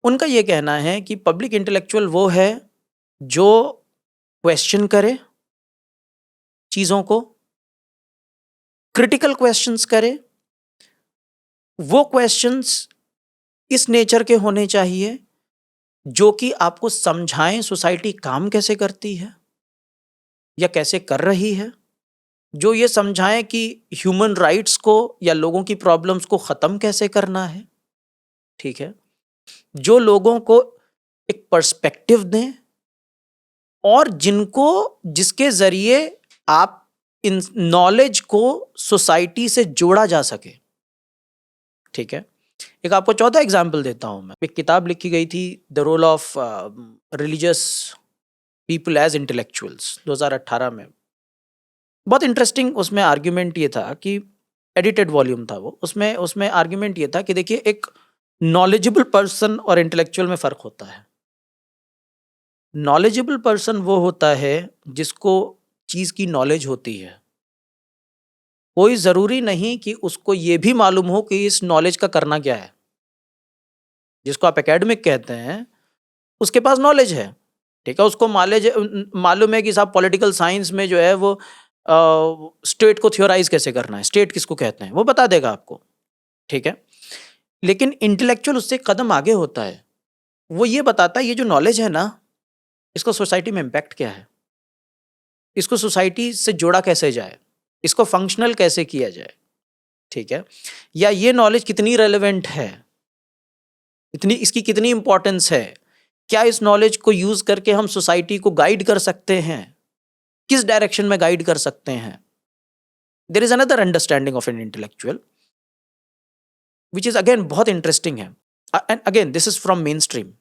उनका ये कहना है कि पब्लिक इंटेलेक्चुअल वो है जो क्वेश्चन करे चीज़ों को, क्रिटिकल क्वेश्चंस करे, वो क्वेश्चंस इस नेचर के होने चाहिए जो कि आपको समझाएं सोसाइटी काम कैसे करती है या कैसे कर रही है, जो ये समझाएं कि ह्यूमन राइट्स को या लोगों की प्रॉब्लम्स को ख़त्म कैसे करना है। ठीक है, जो लोगों को एक पर्सपेक्टिव दें और जिसके ज़रिए आप इन नॉलेज को सोसाइटी से जोड़ा जा सके। ठीक है, एक आपको चौथा एग्जाम्पल देता हूं मैं। एक किताब लिखी गई थी the role of religious people as intellectuals 2018 में। बहुत इंटरेस्टिंग उसमें आर्ग्यूमेंट ये था कि एडिटेड वॉल्यूम था वो, उसमें उसमें आर्ग्यूमेंट ये था कि देखिए एक नॉलेजेबल पर्सन और इंटेलेक्चुअल में फ़र्क होता है। नॉलेजेबल पर्सन वो होता है जिसको चीज़ की नॉलेज होती है, कोई ज़रूरी नहीं कि उसको ये भी मालूम हो कि इस नॉलेज का करना क्या है। जिसको आप एकेडमिक कहते हैं उसके पास नॉलेज है, ठीक है, उसको मालूम है कि साहब पॉलिटिकल साइंस में जो है वो स्टेट को थियोराइज कैसे करना है, स्टेट किसको कहते हैं, वो बता देगा आपको। ठीक है, लेकिन इंटेलेक्चुअल उससे कदम आगे होता है, वो ये बताता है ये जो नॉलेज है ना, इसको सोसाइटी में इम्पैक्ट क्या है, इसको सोसाइटी से जोड़ा कैसे जाए, इसको फंक्शनल कैसे किया जाए। ठीक है, या ये नॉलेज कितनी रेलेवेंट है, इसकी कितनी इंपॉर्टेंस है, क्या इस नॉलेज को यूज करके हम सोसाइटी को गाइड कर सकते हैं, किस डायरेक्शन में गाइड कर सकते हैं। There is another understanding of an intellectual which is again बहुत इंटरेस्टिंग है, and again this is from mainstream.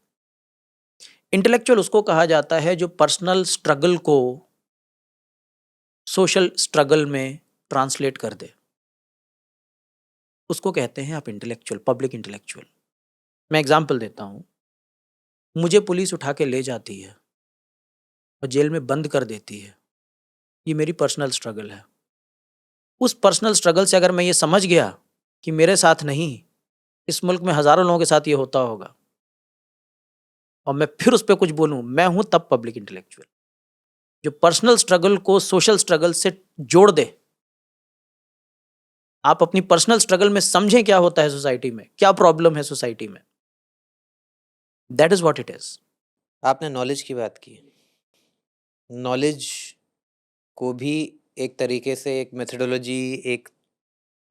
Intellectual उसको कहा जाता है जो पर्सनल स्ट्रगल को सोशल स्ट्रगल में ट्रांसलेट कर दे, उसको कहते हैं आप इंटेलेक्चुअल, पब्लिक इंटेलेक्चुअल। मैं एग्जांपल देता हूं, मुझे पुलिस उठा के ले जाती है और जेल में बंद कर देती है, ये मेरी पर्सनल स्ट्रगल है। उस पर्सनल स्ट्रगल से अगर मैं ये समझ गया कि मेरे साथ नहीं, इस मुल्क में हजारों लोगों के साथ ये होता होगा, और मैं फिर उस पर कुछ बोलूं, मैं हूं तब पब्लिक इंटेलेक्चुअल, जो पर्सनल स्ट्रगल को सोशल स्ट्रगल से जोड़ दे। आप अपनी पर्सनल स्ट्रगल में समझें क्या होता है सोसाइटी में, क्या प्रॉब्लम है सोसाइटी में। That is what it is. आपने नॉलेज की बात की, नॉलेज को भी एक तरीके से एक मेथडोलॉजी,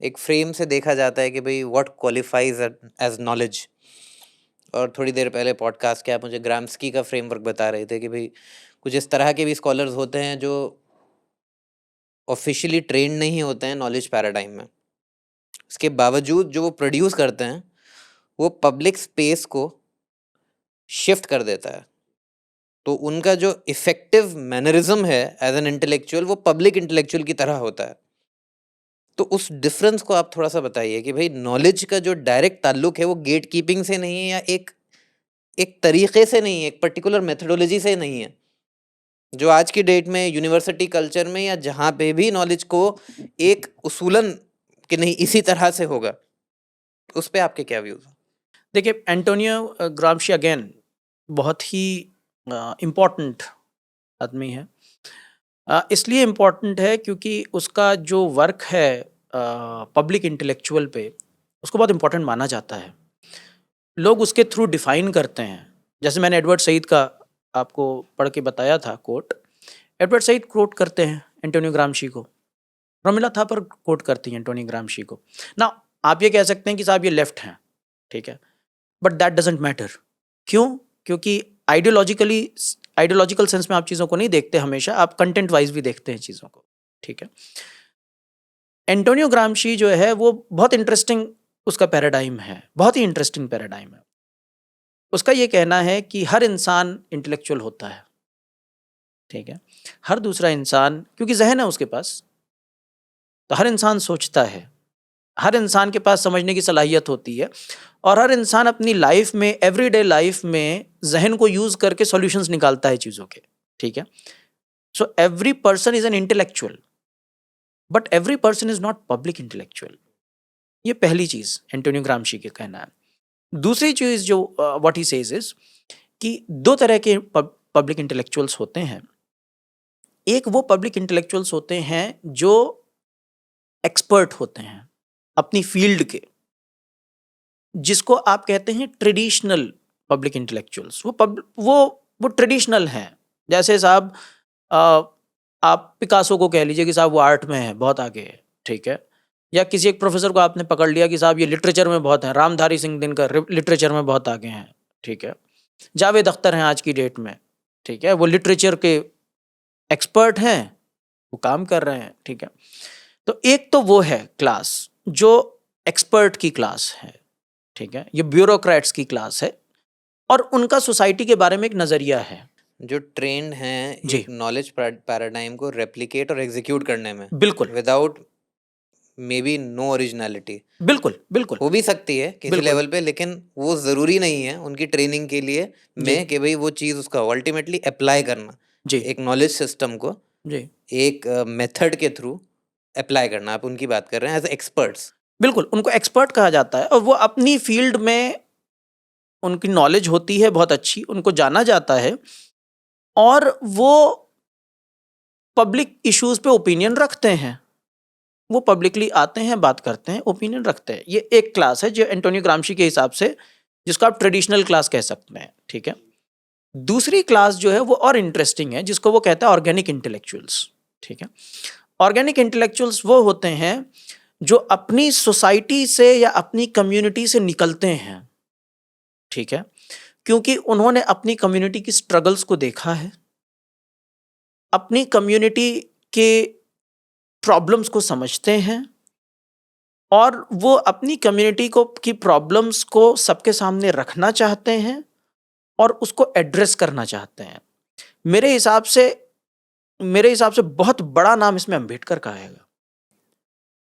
एक फ्रेम से देखा जाता है कि भाई व्हाट क्वालिफाइज एज नॉलेज। और थोड़ी देर पहले पॉडकास्ट के आप मुझे ग्राम्स्की का फ्रेमवर्क बता रहे थे कि भाई कुछ इस तरह के भी स्कॉलर्स होते हैं जो ऑफिशियली ट्रेंड नहीं होते हैं नॉलेज पैराडाइम में, उसके बावजूद जो वो प्रोड्यूस करते हैं वो पब्लिक स्पेस को शिफ्ट कर देता है। तो उनका जो इफेक्टिव मैनरिज्म है एज एन इंटेलेक्चुअल, वो पब्लिक इंटेलेक्चुअल की तरह होता है। तो उस डिफरेंस को आप थोड़ा सा बताइए कि भाई नॉलेज का जो डायरेक्ट ताल्लुक है वो गेट कीपिंग से नहीं है या एक एक तरीके से नहीं है, एक पर्टिकुलर मेथोडोलॉजी से नहीं है, जो आज की डेट में यूनिवर्सिटी कल्चर में या जहाँ पे भी नॉलेज को एक उसूलन कि नहीं इसी तरह से होगा, उस पे आपके क्या व्यूज हैं? देखिए, एंटोनियो ग्राम्शी अगेन बहुत ही इम्पोर्टेंट आदमी है। इसलिए इम्पोर्टेंट है क्योंकि उसका जो वर्क है पब्लिक इंटेलेक्चुअल पे, उसको बहुत इम्पोर्टेंट माना जाता है। लोग उसके थ्रू डिफाइन करते हैं। जैसे मैंने एडवर्ड सईद का आपको पढ़ के बताया था कोट, एडवर्ड सईद कोट करते हैं एंटोनियो ग्राम्शी को, प्रमिला थापर कोट करती हैं एंटोनियो ग्राम्शी को ना। आप ये कह सकते हैं कि साहब ये लेफ्ट हैं, ठीक है, बट दैट डजेंट मैटर। क्यों? क्योंकि आइडियोलॉजिकल सेंस में आप चीज़ों को नहीं देखते हमेशा, आप कंटेंट वाइज भी देखते हैं चीज़ों को, ठीक है। एंटोनियो ग्राम्शी जो है वो बहुत इंटरेस्टिंग, उसका पैराडाइम है, बहुत ही इंटरेस्टिंग पैराडाइम है। उसका ये कहना है कि हर इंसान इंटेलेक्चुअल होता है, ठीक है। हर दूसरा इंसान, क्योंकि जहन है उसके पास, तो हर इंसान सोचता है, हर इंसान के पास समझने की सलाहियत होती है, और हर इंसान अपनी लाइफ में, एवरीडे लाइफ में जहन को यूज करके सॉल्यूशंस निकालता है चीज़ों के, ठीक है। So every person is an intellectual, but every person is not public intellectual. ये पहली चीज़ एंटोनियो ग्राम्शी के कहना है। दूसरी चीज़ जो व्हाट ही सेज इज कि दो तरह के पब्लिक इंटेलेक्चुअल्स होते हैं। एक वो पब्लिक इंटेलेक्चुअल्स होते हैं जो एक्सपर्ट होते हैं अपनी फील्ड के, जिसको आप कहते हैं ट्रेडिशनल पब्लिक इंटेलेक्चुअल्स। वो ट्रेडिशनल हैं। जैसे साहब आप पिकासो को कह लीजिए कि साहब वो आर्ट में है, बहुत आगे है, ठीक है। या किसी एक प्रोफेसर को आपने पकड़ लिया कि साहब ये लिटरेचर में बहुत है, रामधारी सिंह दिनकर लिटरेचर में बहुत आगे हैं, ठीक है। जावेद अख्तर हैं आज की डेट में, ठीक है, वो लिटरेचर के एक्सपर्ट हैं, वो काम कर रहे हैं, ठीक है। तो एक तो वो है क्लास जो एक्सपर्ट की क्लास है, ठीक है, ये ब्यूरोक्रेट्स की क्लास है, और उनका सोसाइटी के बारे में एक नज़रिया है, जो ट्रेंड हैं जी। एक नॉलेज पैराडाइम को रेप्लिकेट और एग्जीक्यूट करने में बिल्कुल without maybe no originality. बिल्कुल बिल्कुल हो भी सकती है किसी बिल्कुल। लेवल पे, लेकिन वो ज़रूरी नहीं है उनकी ट्रेनिंग के लिए जी में कि भाई वो चीज़ उसका अल्टीमेटली अप्लाई करना, जी एक नॉलेज सिस्टम को जी एक मेथड के थ्रू अप्लाई करना। आप उनकी बात कर रहे हैं एज एक्सपर्ट्स। बिल्कुल, उनको एक्सपर्ट कहा जाता है, और वो अपनी फील्ड में उनकी नॉलेज होती है बहुत अच्छी, उनको जाना जाता है, और वो पब्लिक इश्यूज पे ओपिनियन रखते हैं। वो पब्लिकली आते हैं, बात करते हैं, ओपिनियन रखते हैं। ये एक क्लास है जो एंटोनियो ग्राम्शी के हिसाब से, जिसको आप ट्रेडिशनल क्लास कह सकते हैं, ठीक है। दूसरी क्लास जो है वो और इंटरेस्टिंग है, जिसको वो कहता है ऑर्गेनिक इंटेलेक्चुअल्स, ठीक है। ऑर्गेनिक इंटेलेक्चुअल्स वो होते हैं जो अपनी सोसाइटी से या अपनी कम्युनिटी से निकलते हैं, ठीक है, क्योंकि उन्होंने अपनी कम्युनिटी की स्ट्रगल्स को देखा है, अपनी कम्युनिटी के प्रॉब्लम्स को समझते हैं, और वो अपनी कम्युनिटी को की प्रॉब्लम्स को सबके सामने रखना चाहते हैं और उसको एड्रेस करना चाहते हैं। मेरे हिसाब से बहुत बड़ा नाम इसमें अंबेडकर का आएगा,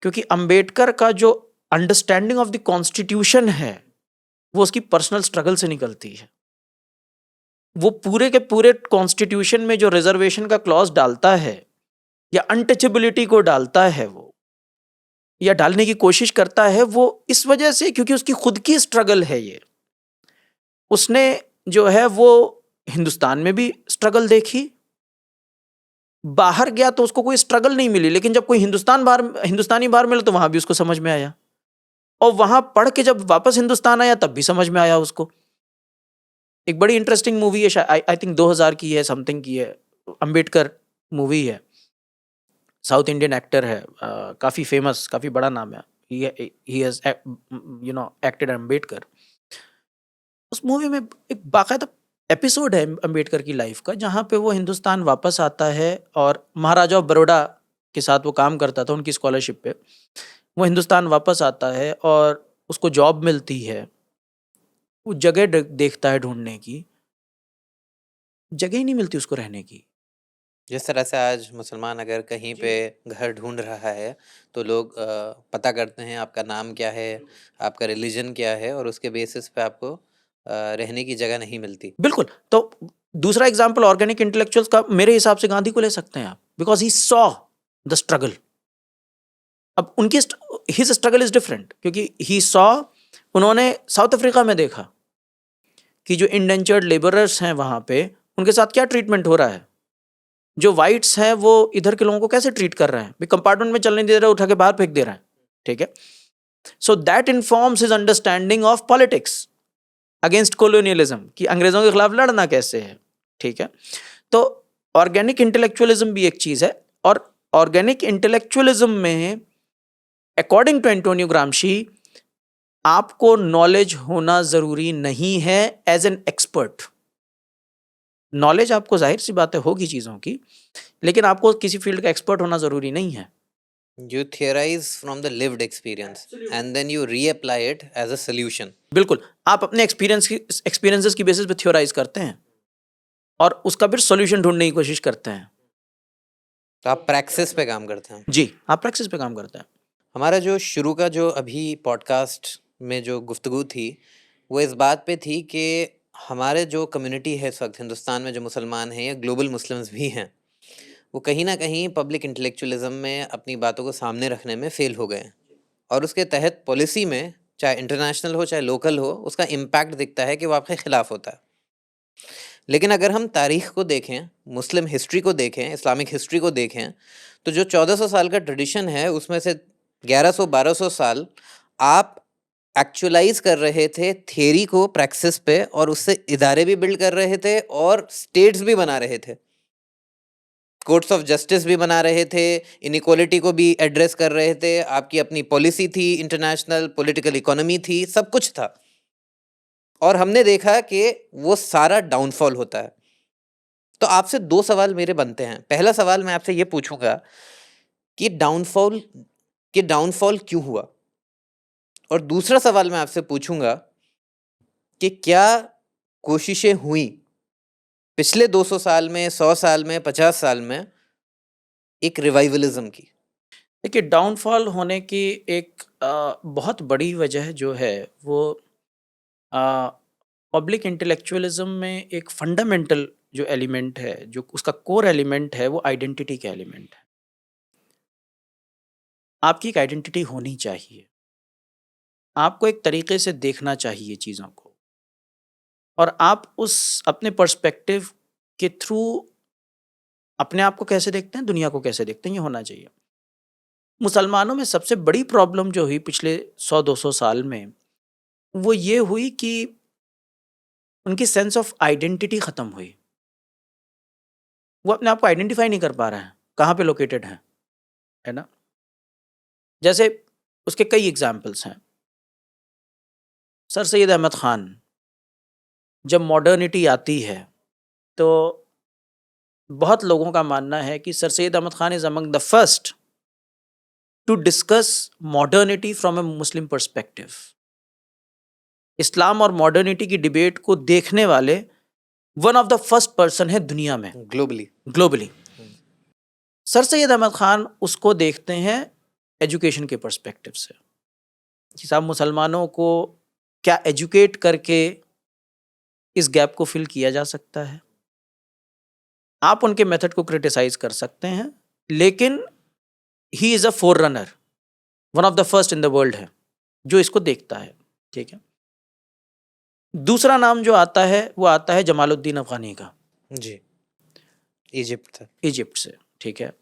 क्योंकि अंबेडकर का जो अंडरस्टैंडिंग ऑफ द कॉन्स्टिट्यूशन है वो उसकी पर्सनल स्ट्रगल से निकलती है। वो पूरे के पूरे कॉन्स्टिट्यूशन में जो रिजर्वेशन का क्लॉज डालता है या अनटचेबिलिटी को डालता है वो, या डालने की कोशिश करता है, वो इस वजह से क्योंकि उसकी खुद की स्ट्रगल है ये। उसने जो है वो हिंदुस्तान में भी स्ट्रगल देखी, बाहर गया तो उसको कोई स्ट्रगल नहीं मिली, लेकिन जब कोई हिंदुस्तानी बाहर मिला तो वहां भी उसको समझ में आया, और वहां पढ़ के जब वापस हिंदुस्तान आया तब भी समझ में आया उसको। एक बड़ी इंटरेस्टिंग मूवी है, आई थिंक 2000 की है, समथिंग की है, अंबेडकर मूवी है, साउथ इंडियन एक्टर है, काफ़ी फेमस, काफ़ी बड़ा नाम है, ही हैज एक्टेड अंबेडकर। उस मूवी में एक बाकायदा एपिसोड है अंबेडकर की लाइफ का, जहाँ पे वो हिंदुस्तान वापस आता है, और महाराजा ऑफ बड़ौदा के साथ वो काम करता था उनकी स्कॉलरशिप पे। वो हिंदुस्तान वापस आता है और उसको जॉब मिलती है, वो जगह देखता है ढूंढने की, जगह ही नहीं मिलती उसको रहने की। जिस तरह से आज मुसलमान अगर कहीं पे घर ढूंढ रहा है तो लोग पता करते हैं आपका नाम क्या है, आपका रिलीजन क्या है, और उसके बेसिस पे आपको रहने की जगह नहीं मिलती। बिल्कुल। तो दूसरा एग्जाम्पल ऑर्गेनिक इंटेलेक्चुअल्स का मेरे हिसाब से गांधी को ले सकते हैं आप, because he saw the struggle. अब उनकी हिज स्ट्रगल इज डिफरेंट, क्योंकि ही सॉ, उन्होंने साउथ अफ्रीका में देखा कि जो इंडेंचर्ड लेबरर्स हैं वहां पे उनके साथ क्या ट्रीटमेंट हो रहा है, जो वाइट्स हैं वो इधर के लोगों को कैसे ट्रीट कर रहे हैं, भी कंपार्टमेंट में चलने नहीं दे रहे, उठा के बाहर फेंक दे रहे हैं। ठीक है, so that informs his understanding of politics against colonialism, कि अंग्रेजों के खिलाफ लड़ना कैसे है। ठीक है, तो ऑर्गेनिक इंटेलेक्चुअलिज्म भी एक चीज है, और ऑर्गेनिक इंटेलेक्चुअलिज्म में अकॉर्डिंग टू एंटोनियो ग्रामशी आपको नॉलेज होना जरूरी नहीं है एज एन एक्सपर्ट। नॉलेज आपको जाहिर सी बात है होगी चीजों की, लेकिन आपको किसी फील्ड का एक्सपर्ट होना जरूरी नहीं है। You theorize from the lived experience and then you reapply it as a solution. बिल्कुल, आप अपने एक्सपीरियंसेस की बेसिस पे थ्योराइज करते हैं और उसका फिर सॉल्यूशन ढूंढने की कोशिश करते हैं। तो आप प्रैक्टिस पे काम करते हैं। जी, आप प्रैक्टिस पे काम करते हैं। हमारा जो शुरू का जो अभी पॉडकास्ट में जो गुफ्तगू थी वो इस बात पे थी कि हमारे जो कम्युनिटी है इस वक्त हिंदुस्तान में, जो मुसलमान हैं या ग्लोबल मुस्लिम्स भी हैं, वो कहीं ना कहीं पब्लिक इंटेलेक्चुअलिज्म में अपनी बातों को सामने रखने में फेल हो गए हैं, और उसके तहत पॉलिसी में चाहे इंटरनेशनल हो चाहे लोकल हो उसका इम्पैक्ट दिखता है कि वो आपके खिलाफ होता है। लेकिन अगर हम तारीख़ को देखें, मुस्लिम हिस्ट्री को देखें, इस्लामिक हिस्ट्री को देखें, तो जो 1400 साल का ट्रेडिशन है उसमें से 1100-1200 साल आप एक्चुअलाइज कर रहे थे थियरी को प्रैक्टिस पे, और उससे इदारे भी बिल्ड कर रहे थे और स्टेट्स भी बना रहे थे, कोर्ट्स ऑफ जस्टिस भी बना रहे थे, इनइक्वालिटी को भी एड्रेस कर रहे थे, आपकी अपनी पॉलिसी थी, इंटरनेशनल पॉलिटिकल इकोनॉमी थी, सब कुछ था। और हमने देखा कि वो सारा डाउनफॉल होता है। तो आपसे 2 सवाल मेरे बनते हैं। पहला सवाल मैं आपसे ये पूछूंगा कि डाउनफॉल क्यों हुआ? और दूसरा सवाल मैं आपसे पूछूंगा कि क्या कोशिशें हुई पिछले 200 साल में, 100 साल में, 50 साल में एक रिवाइवलिज्म की? देखिए, डाउनफॉल होने की एक बहुत बड़ी वजह जो है वो पब्लिक इंटेलेक्चुअलिज्म में एक फंडामेंटल जो एलिमेंट है, जो उसका कोर एलिमेंट है, वो आइडेंटिटी का एलिमेंट है। आपकी एक आइडेंटिटी होनी चाहिए, आपको एक तरीके से देखना चाहिए चीज़ों को, और आप उस अपने पर्सपेक्टिव के थ्रू अपने आप को कैसे देखते हैं, दुनिया को कैसे देखते हैं, ये होना चाहिए। मुसलमानों में सबसे बड़ी प्रॉब्लम जो हुई पिछले 100-200 साल में, वो ये हुई कि उनकी सेंस ऑफ आइडेंटिटी ख़त्म हुई। वो अपने आप को आइडेंटिफाई नहीं कर पा रहे हैं, कहाँ पे लोकेटेड हैं, है ना? जैसे उसके कई एग्जाम्पल्स हैं। सर सैयद अहमद ख़ान, जब मॉडर्निटी आती है तो बहुत लोगों का मानना है कि sir Syed Ahmad Khan is among the first to discuss modernity from a Muslim perspective. इस्लाम और मॉडर्निटी की डिबेट को देखने वाले one of the first person है दुनिया में, ग्लोबली। सर सैयद अहमद ख़ान उसको देखते हैं एजुकेशन के पर्सपेक्टिव से, कि साहब मुसलमानों को क्या एजुकेट करके इस गैप को फिल किया जा सकता है। आप उनके मेथड को क्रिटिसाइज कर सकते हैं, लेकिन he is a four runner, one of the first in the world है जो इसको देखता है। ठीक है, दूसरा नाम जो आता है वो आता है जमालुद्दीन अफ़गानी का, जी, इजिप्ट से। ठीक है,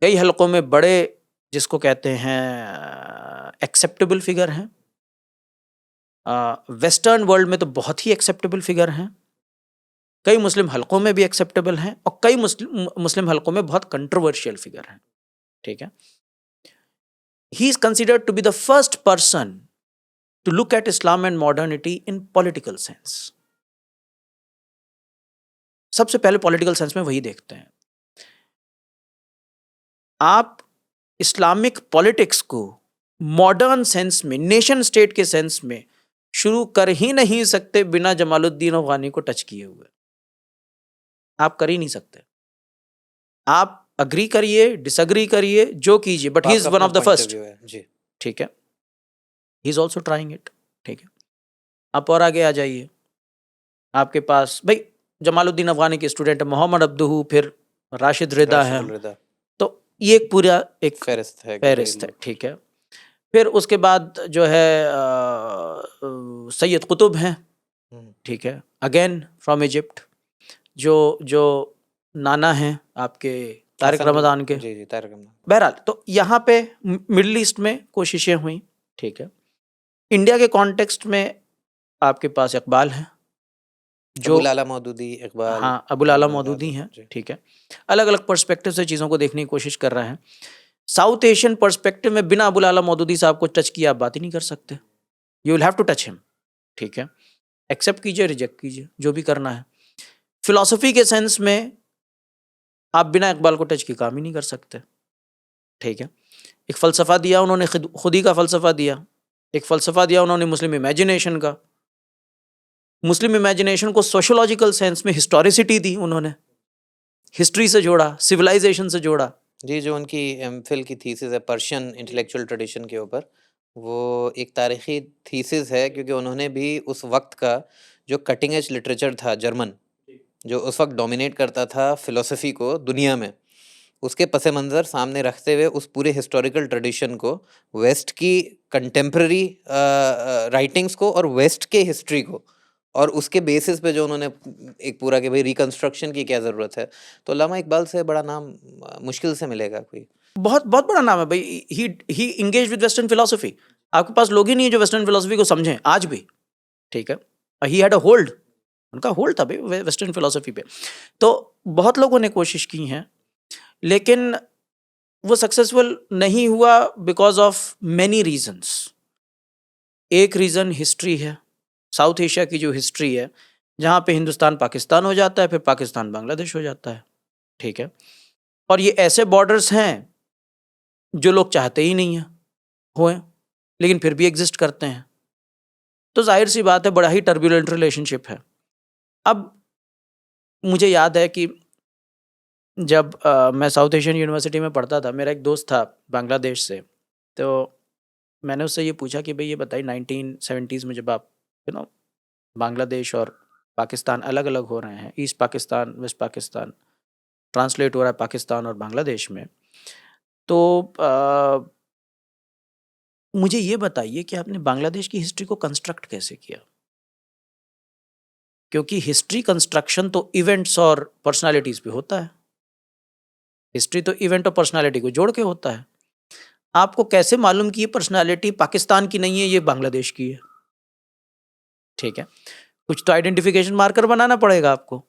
कई हलकों में बड़े, जिसको कहते हैं एक्सेप्टेबल फिगर हैं, वेस्टर्न वर्ल्ड में तो बहुत ही एक्सेप्टेबल फिगर हैं, कई मुस्लिम हलकों में भी एक्सेप्टेबल हैं, और कई मुस्लिम हलकों में बहुत कंट्रोवर्शियल फिगर हैं। ठीक है, he is considered to be the first person to look at Islam and modernity in political sense. सबसे पहले पॉलिटिकल सेंस में वही देखते हैं। आप इस्लामिक पॉलिटिक्स को मॉडर्न सेंस में, नेशन स्टेट के सेंस में शुरू कर ही नहीं सकते बिना जमालुद्दीन अफ़गानी को टच किए हुए। आप कर ही नहीं सकते। आप अग्री करिए, डिसअग्री करिए, जो कीजिए, but he is one of the first. जी। ठीक है, he is also trying it. ठीक है, आप और आगे आ जाइए। आपके पास भाई जमालुद्दीन अफगानी के स्टूडेंट है, मोहम्मद अब्दुहू, फिर राशिद रिदा है, राशिदुल रिदा तो ये एक पूरा एक फेरिस्त है, फेरिस्त है। ठीक है, फिर उसके बाद जो है सैयद कुतुब हैं। ठीक है, अगेन फ्रॉम इजिप्ट, जो जो नाना हैं आपके तारिक रमज़ान के। जी जी, तारिक रमज़ान। बहरहाल, तो यहाँ पे मिडिल ईस्ट में कोशिशें हुई। ठीक है, इंडिया के कॉन्टेक्स्ट में आपके पास इकबाल है, जो अबुल आला मौदूदी, इकबाल, हाँ अबुल आला मोहम्मद मौदूदी आजम, हैं। जी। ठीक है, अलग अलग पर्सपेक्टिव से चीज़ों को देखने की कोशिश कर रहे हैं। साउथ एशियन पर्सपेक्टिव में बिना अबुल आला मौदूदी साहब को टच किए आप बात ही नहीं कर सकते। You will have to touch him. ठीक है, एक्सेप्ट कीजिए, रिजेक्ट कीजिए, जो भी करना है। फिलॉसफी के सेंस में आप बिना इकबाल को टच किए काम ही नहीं कर सकते। ठीक है, एक फ़लसफ़ा दिया उन्होंने, खुद ही का फ़लसफ़ा दिया। एक फ़लसफ़ा दिया उन्होंने मुस्लिम इमेजिनेशन का। मुस्लिम इमेजिनेशन को सोशियोलॉजिकल सेंस में हिस्टोरिसिटी दी उन्होंने, हिस्ट्री से जोड़ा, सिविलाइजेशन से जोड़ा। जी, जो उनकी एमफिल की थीसिस है पर्शियन इंटेलेक्चुअल ट्रेडिशन के ऊपर, वो एक तारीख़ी थीसिस है, क्योंकि उन्होंने भी उस वक़्त का जो कटिंग एज लिटरेचर था जर्मन, जो उस वक़्त डोमिनेट करता था फ़िलॉसफ़ी को दुनिया में, उसके पस मंज़र सामने रखते हुए उस पूरे हिस्टोरिकल ट्रेडिशन को, वेस्ट की कंटेम्प्रेरी राइटिंग्स को और वेस्ट के हिस्ट्री को, और उसके बेसिस पे जो उन्होंने एक पूरा कि भाई रिकंस्ट्रक्शन की क्या ज़रूरत है। तो अल्लामा इकबाल से बड़ा नाम मुश्किल से मिलेगा कोई। बहुत बहुत बड़ा नाम है भाई। ही इंगेज विद वेस्टर्न फिलॉसफी। आपके पास लोग ही नहीं है जो वेस्टर्न फिलॉसफी को समझें आज भी। ठीक है, ही हैड अ होल्ड, उनका होल्ड था भाई वेस्टर्न फिलॉसफी पे। तो बहुत लोगों ने कोशिश की हैं, लेकिन वो सक्सेसफुल नहीं हुआ बिकॉज ऑफ मैनी रीजंस। एक रीज़न हिस्ट्री है, साउथ एशिया की जो हिस्ट्री है, जहाँ पे हिंदुस्तान पाकिस्तान हो जाता है, फिर पाकिस्तान बांग्लादेश हो जाता है। ठीक है, और ये ऐसे बॉर्डर्स हैं जो लोग चाहते ही नहीं हैं होए, लेकिन फिर भी एग्जिस्ट करते हैं। तो जाहिर सी बात है, बड़ा ही टर्बुलेंट रिलेशनशिप है। अब मुझे याद है कि जब मैं साउथ एशियन यूनिवर्सिटी में पढ़ता था, मेरा एक दोस्त था बांग्लादेश से। तो मैंने उससे ये पूछा कि भाई ये बताइए 1970s में जब आप बांग्लादेश और पाकिस्तान अलग अलग हो रहे हैं, East Pakistan West Pakistan translate हो रहा है पाकिस्तान और बांग्लादेश में, तो मुझे ये बताइए कि आपने बांग्लादेश की हिस्ट्री को कंस्ट्रक्ट कैसे किया? क्योंकि हिस्ट्री कंस्ट्रक्शन तो इवेंट्स और पर्सनालिटीज़ पे होता है। हिस्ट्री तो इवेंट और पर्सनालिटी को जोड़ के होता है। आपको कैसे मालूम कि ये पर्सनालिटी पाकिस्तान की नहीं है, ये बांग्लादेश की है? ठीक है, कुछ तो आइडेंटिफिकेशन मार्कर बनाना पड़ेगा आपको।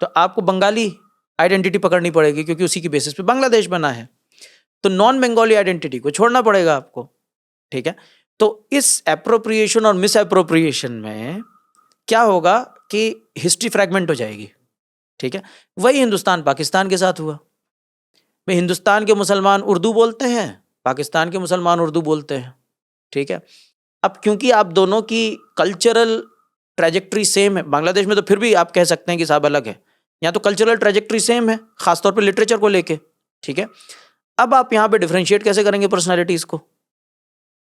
तो आपको बंगाली आइडेंटिटी पकड़नी पड़ेगी, क्योंकि उसी की बेसिस पे बांग्लादेश बना है। तो नॉन बंगाली आइडेंटिटी को छोड़ना पड़ेगा आपको। ठीक है, तो इस एप्रोप्रिएशन और मिस एप्रोप्रिएशन में क्या होगा कि हिस्ट्री फ्रैगमेंट हो जाएगी। ठीक है, वही हिंदुस्तान पाकिस्तान के साथ हुआ। भाई हिंदुस्तान के मुसलमान उर्दू बोलते हैं, पाकिस्तान के मुसलमान उर्दू बोलते हैं। ठीक है, अब क्योंकि आप दोनों की कल्चरल ट्रैजेक्टरी सेम है, बांग्लादेश में तो फिर भी आप कह सकते हैं कि साहब अलग है, यहाँ तो कल्चरल ट्रैजेक्टरी सेम है, खासतौर पे लिटरेचर को लेके। ठीक है, अब आप यहाँ पे डिफरेंशिएट कैसे करेंगे पर्सनालिटीज़ को?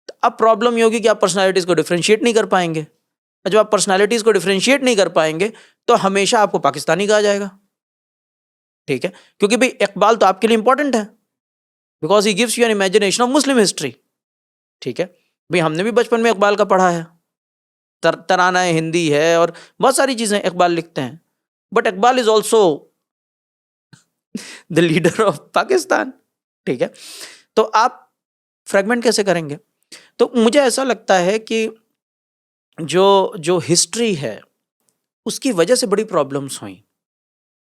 तो अब प्रॉब्लम ये होगी कि आप पर्सनालिटीज़ को डिफरेंशिएट नहीं कर पाएंगे। और जब आप पर्सनालिटीज़ को डिफरेंशिएट नहीं कर पाएंगे, तो हमेशा आपको पाकिस्तानी कहा जाएगा। ठीक है, क्योंकि भाई इकबाल तो आपके लिए इंपॉर्टेंट है, because he gives you N imagination of Muslim history. ठीक है, भाई हमने भी बचपन में इकबाल का पढ़ा है, तराना है, हिंदी है, और बहुत सारी चीज़ें इकबाल लिखते हैं। But Iqbal is also the leader of Pakistan. ठीक है, तो आप फ्रेगमेंट कैसे करेंगे? तो मुझे ऐसा लगता है कि जो हिस्ट्री है उसकी वजह से बड़ी प्रॉब्लम्स हुई।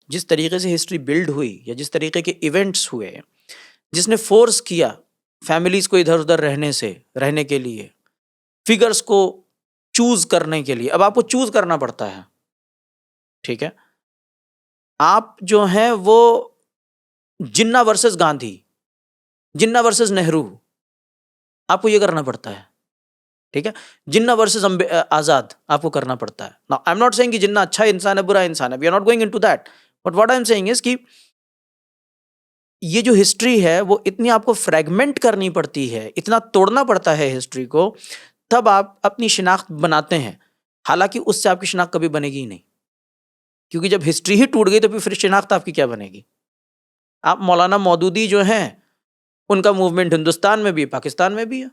जिस तरीके से हिस्ट्री बिल्ड हुई या जिस तरीके के इवेंट्स हुए, जिसने फोर्स किया फैमिलीज को इधर उधर रहने के लिए, फिगर्स को चूज करने के लिए। अब आपको चूज करना पड़ता है। ठीक है, आप जो हैं वो जिन्ना वर्सेस गांधी, जिन्ना वर्सेस नेहरू, आपको ये करना पड़ता है। ठीक है, जिन्ना वर्सेस आजाद आपको करना पड़ता है। Now I am not saying कि जिन्ना अच्छा इंसान है बुरा इंसान है, we are not going into that, but what I am saying is कि ये जो हिस्ट्री है वो इतनी आपको फ्रेगमेंट करनी पड़ती है, इतना तोड़ना पड़ता है हिस्ट्री को, तब आप अपनी शिनाख्त बनाते हैं। हालांकि उससे आपकी शिनाख्त कभी बनेगी ही नहीं, क्योंकि जब हिस्ट्री ही टूट गई तो फिर शिनाख्त आपकी क्या बनेगी। आप मौलाना मौदूदी जो हैं, उनका मूवमेंट हिंदुस्तान में भी है, पाकिस्तान में भी है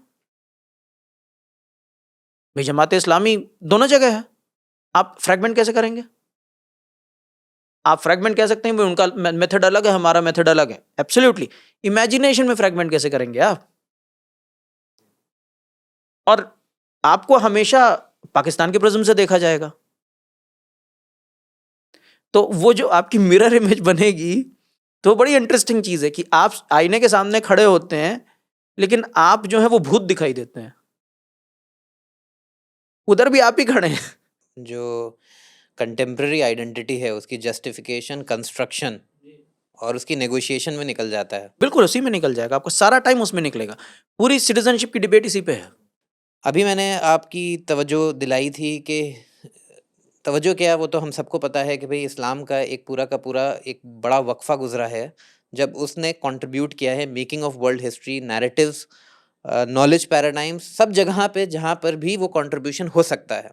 भाई, जमात इस्लामी दोनों जगह है। आप फ्रेगमेंट कैसे करेंगे? आप फ्रेगमेंट कह सकते हैं भाई उनका मेथड अलग है, हमारा मेथड अलग है, एब्सोल्युटली। इमेजिनेशन में फ्रेगमेंट कैसे करेंगे आप? और आपको हमेशा पाकिस्तान के प्रिज्म से देखा जाएगा, तो वो जो आपकी मिरर इमेज बनेगी, तो बड़ी इंटरेस्टिंग चीज है कि आप आईने के सामने खड़े होते हैं, लेकिन आप जो है वो भूत दिखाई देते हैं, उधर भी आप ही खड़े हैं। जो कंटेम्प्रेरी आइडेंटिटी है उसकी जस्टिफिकेशन, कंस्ट्रक्शन और उसकी नेगोशिएशन में निकल जाता है। बिल्कुल उसी में निकल जाएगा, आपको सारा टाइम उसमें निकलेगा। पूरी सिटीजनशिप की डिबेट इसी पे है। अभी मैंने आपकी तवज्जो दिलाई थी कि तवज्जो क्या, वो तो हम सबको पता है कि भाई इस्लाम का एक पूरा का पूरा एक बड़ा वक्फा गुजरा है जब उसने कंट्रीब्यूट किया है making of world history, narratives, knowledge paradigms, सब जगह पे जहाँ पर भी वो कंट्रीब्यूशन हो सकता है।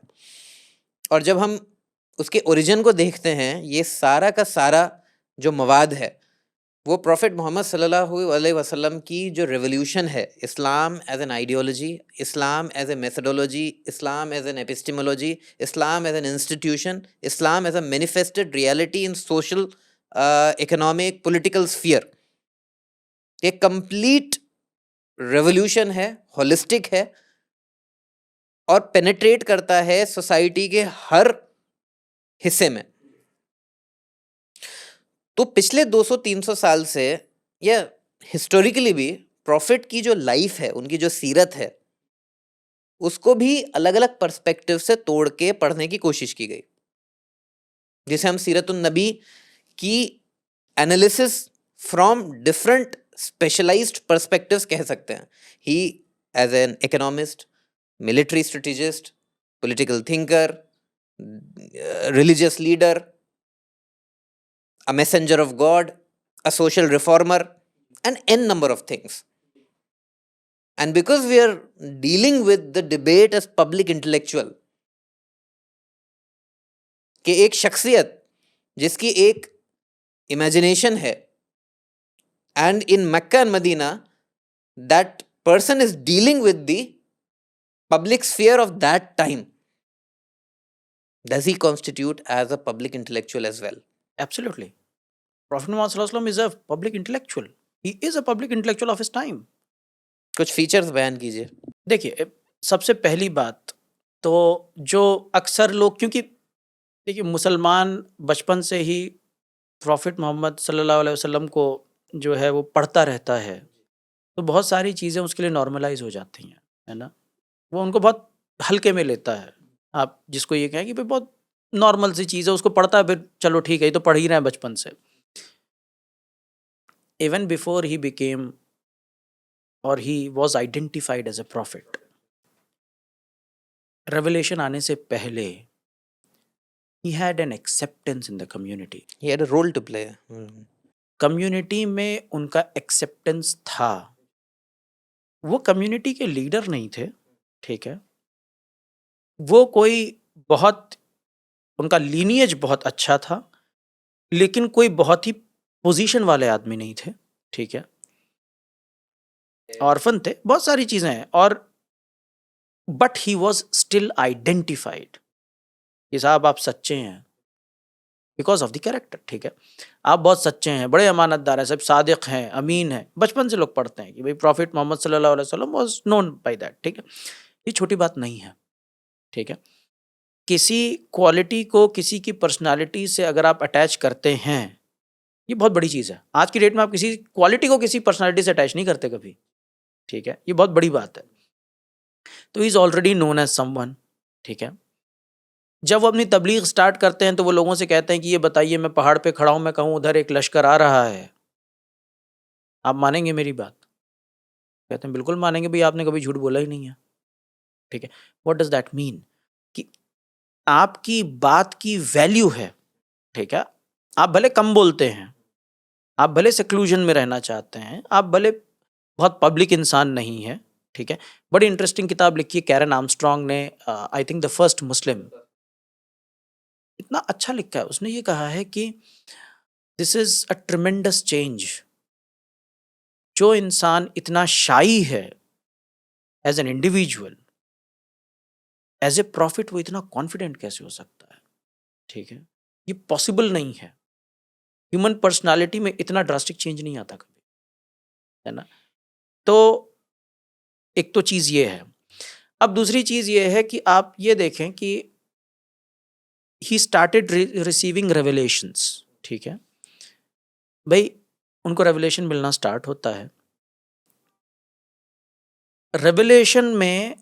और जब हम उसके ओरिजिन को देखते हैं, ये सारा का सारा जो मवाद है वो प्रॉफिट मोहम्मद सल्लल्लाहु अलैहि वसल्लम की जो रेवोल्यूशन है, Islam as an ideology, Islam as a methodology, Islam as an epistemology, Islam as an institution, Islam as a manifested reality in social, economic, political sphere, एक कंप्लीट रेवोल्यूशन है, होलिस्टिक है और पेनिट्रेट करता है society के हर हिस्से में। तो पिछले 200-300 साल से या हिस्टोरिकली भी प्रॉफिट की जो लाइफ है, उनकी जो सीरत है, उसको भी अलग अलग पर्सपेक्टिव से तोड़ के पढ़ने की कोशिश की गई, जिसे हम सीरतुन नबी की analysis from different specialised perspectives कह सकते हैं। He as an economist, military strategist, political thinker, religious leader, a messenger of God, a social reformer, and n number of things. And because we are dealing with the debate as public intellectual, कि एक शख्सियत जिसकी एक imagination है, and in Mecca and Medina, that person is dealing with the public sphere of that time. Does he constitute as a public intellectual as well? Absolutely. Prophet Muhammad Sallallahu Alaihi Wasallam is a public intellectual. He is a public intellectual of his time. कुछ features बयान कीजिए। देखिए, सबसे पहली बात तो जो अक्सर लोग, क्योंकि देखिए मुसलमान बचपन से ही प्रॉफिट मोहम्मद सल्लल्लाहु अलैहि वसल्लम को जो है वो पढ़ता रहता है, तो बहुत सारी चीज़ें उसके लिए नॉर्मलाइज हो जाती हैं, है ना? वो उनको बहुत हल्के में लेता है। आप जिसको ये कहें कि भाई बहुत नॉर्मल सी चीज़ है, उसको पढ़ता है, फिर चलो ठीक है, ये तो पढ़ ही रहे हैं बचपन से। इवन बिफोर ही बिकेम और he was identified as a prophet, revelation आने से पहले he had an acceptance in the community. He had a role to play. Community में उनका एक्सेप्टेंस था। वो कम्युनिटी के लीडर नहीं थे, ठीक है, वो कोई बहुत, उनका लीनिएज बहुत अच्छा था, लेकिन कोई बहुत ही पोजीशन वाले आदमी नहीं थे, ठीक है, ऑर्फन थे, बहुत सारी चीजें हैं, और but he was still identified कि साहब आप सच्चे हैं बिकॉज ऑफ द कैरेक्टर, ठीक है, आप बहुत सच्चे हैं, बड़े अमानतदार हैं, सब सादिक हैं, अमीन हैं। बचपन से लोग पढ़ते हैं कि भाई प्रॉफिट मोहम्मद सल्लल्लाहु अलैहि वसल्लम वाज नोन बाय दैट, ठीक है। ये छोटी बात नहीं है, ठीक है। किसी क्वालिटी को किसी की पर्सनालिटी से अगर आप अटैच करते हैं, ये बहुत बड़ी चीज़ है। आज की डेट में आप किसी क्वालिटी को किसी पर्सनालिटी से अटैच नहीं करते कभी, ठीक है, ये बहुत बड़ी बात है। तो is already known as someone, ठीक है। जब वो अपनी तबलीग स्टार्ट करते हैं तो वो लोगों से कहते हैं कि ये बताइए, मैं पहाड़ पे खड़ा हूं, मैं कहूं उधर एक लश्कर आ रहा है, आप मानेंगे मेरी बात? कहते हैं बिल्कुल मानेंगे भाई, आपने कभी झूठ बोला ही नहीं है, ठीक है। What does that mean? कि आपकी बात की वैल्यू है, ठीक है। आप भले कम बोलते हैं, आप भले सेक्लूजन में रहना चाहते हैं, आप भले बहुत पब्लिक इंसान नहीं है, ठीक है। बड़ी इंटरेस्टिंग किताब लिखी है कैरन आर्मस्ट्रॉन्ग ने, I think the first Muslim. इतना अच्छा लिखा है उसने, ये कहा है कि this is a tremendous change. जो इंसान इतना शाई है as an individual, as a prophet वो इतना कॉन्फिडेंट कैसे हो सकता है, ठीक है। ये पॉसिबल नहीं है। ह्यूमन पर्सनालिटी में इतना ड्रास्टिक चेंज नहीं आता कभी, है ना। तो एक तो चीज ये है। अब दूसरी चीज ये है कि आप ये देखें कि ही स्टार्टेड रिसीविंग रेवलेशंस, ठीक है भाई। उनको रेवलेशन मिलना स्टार्ट होता है। रेवलेशन में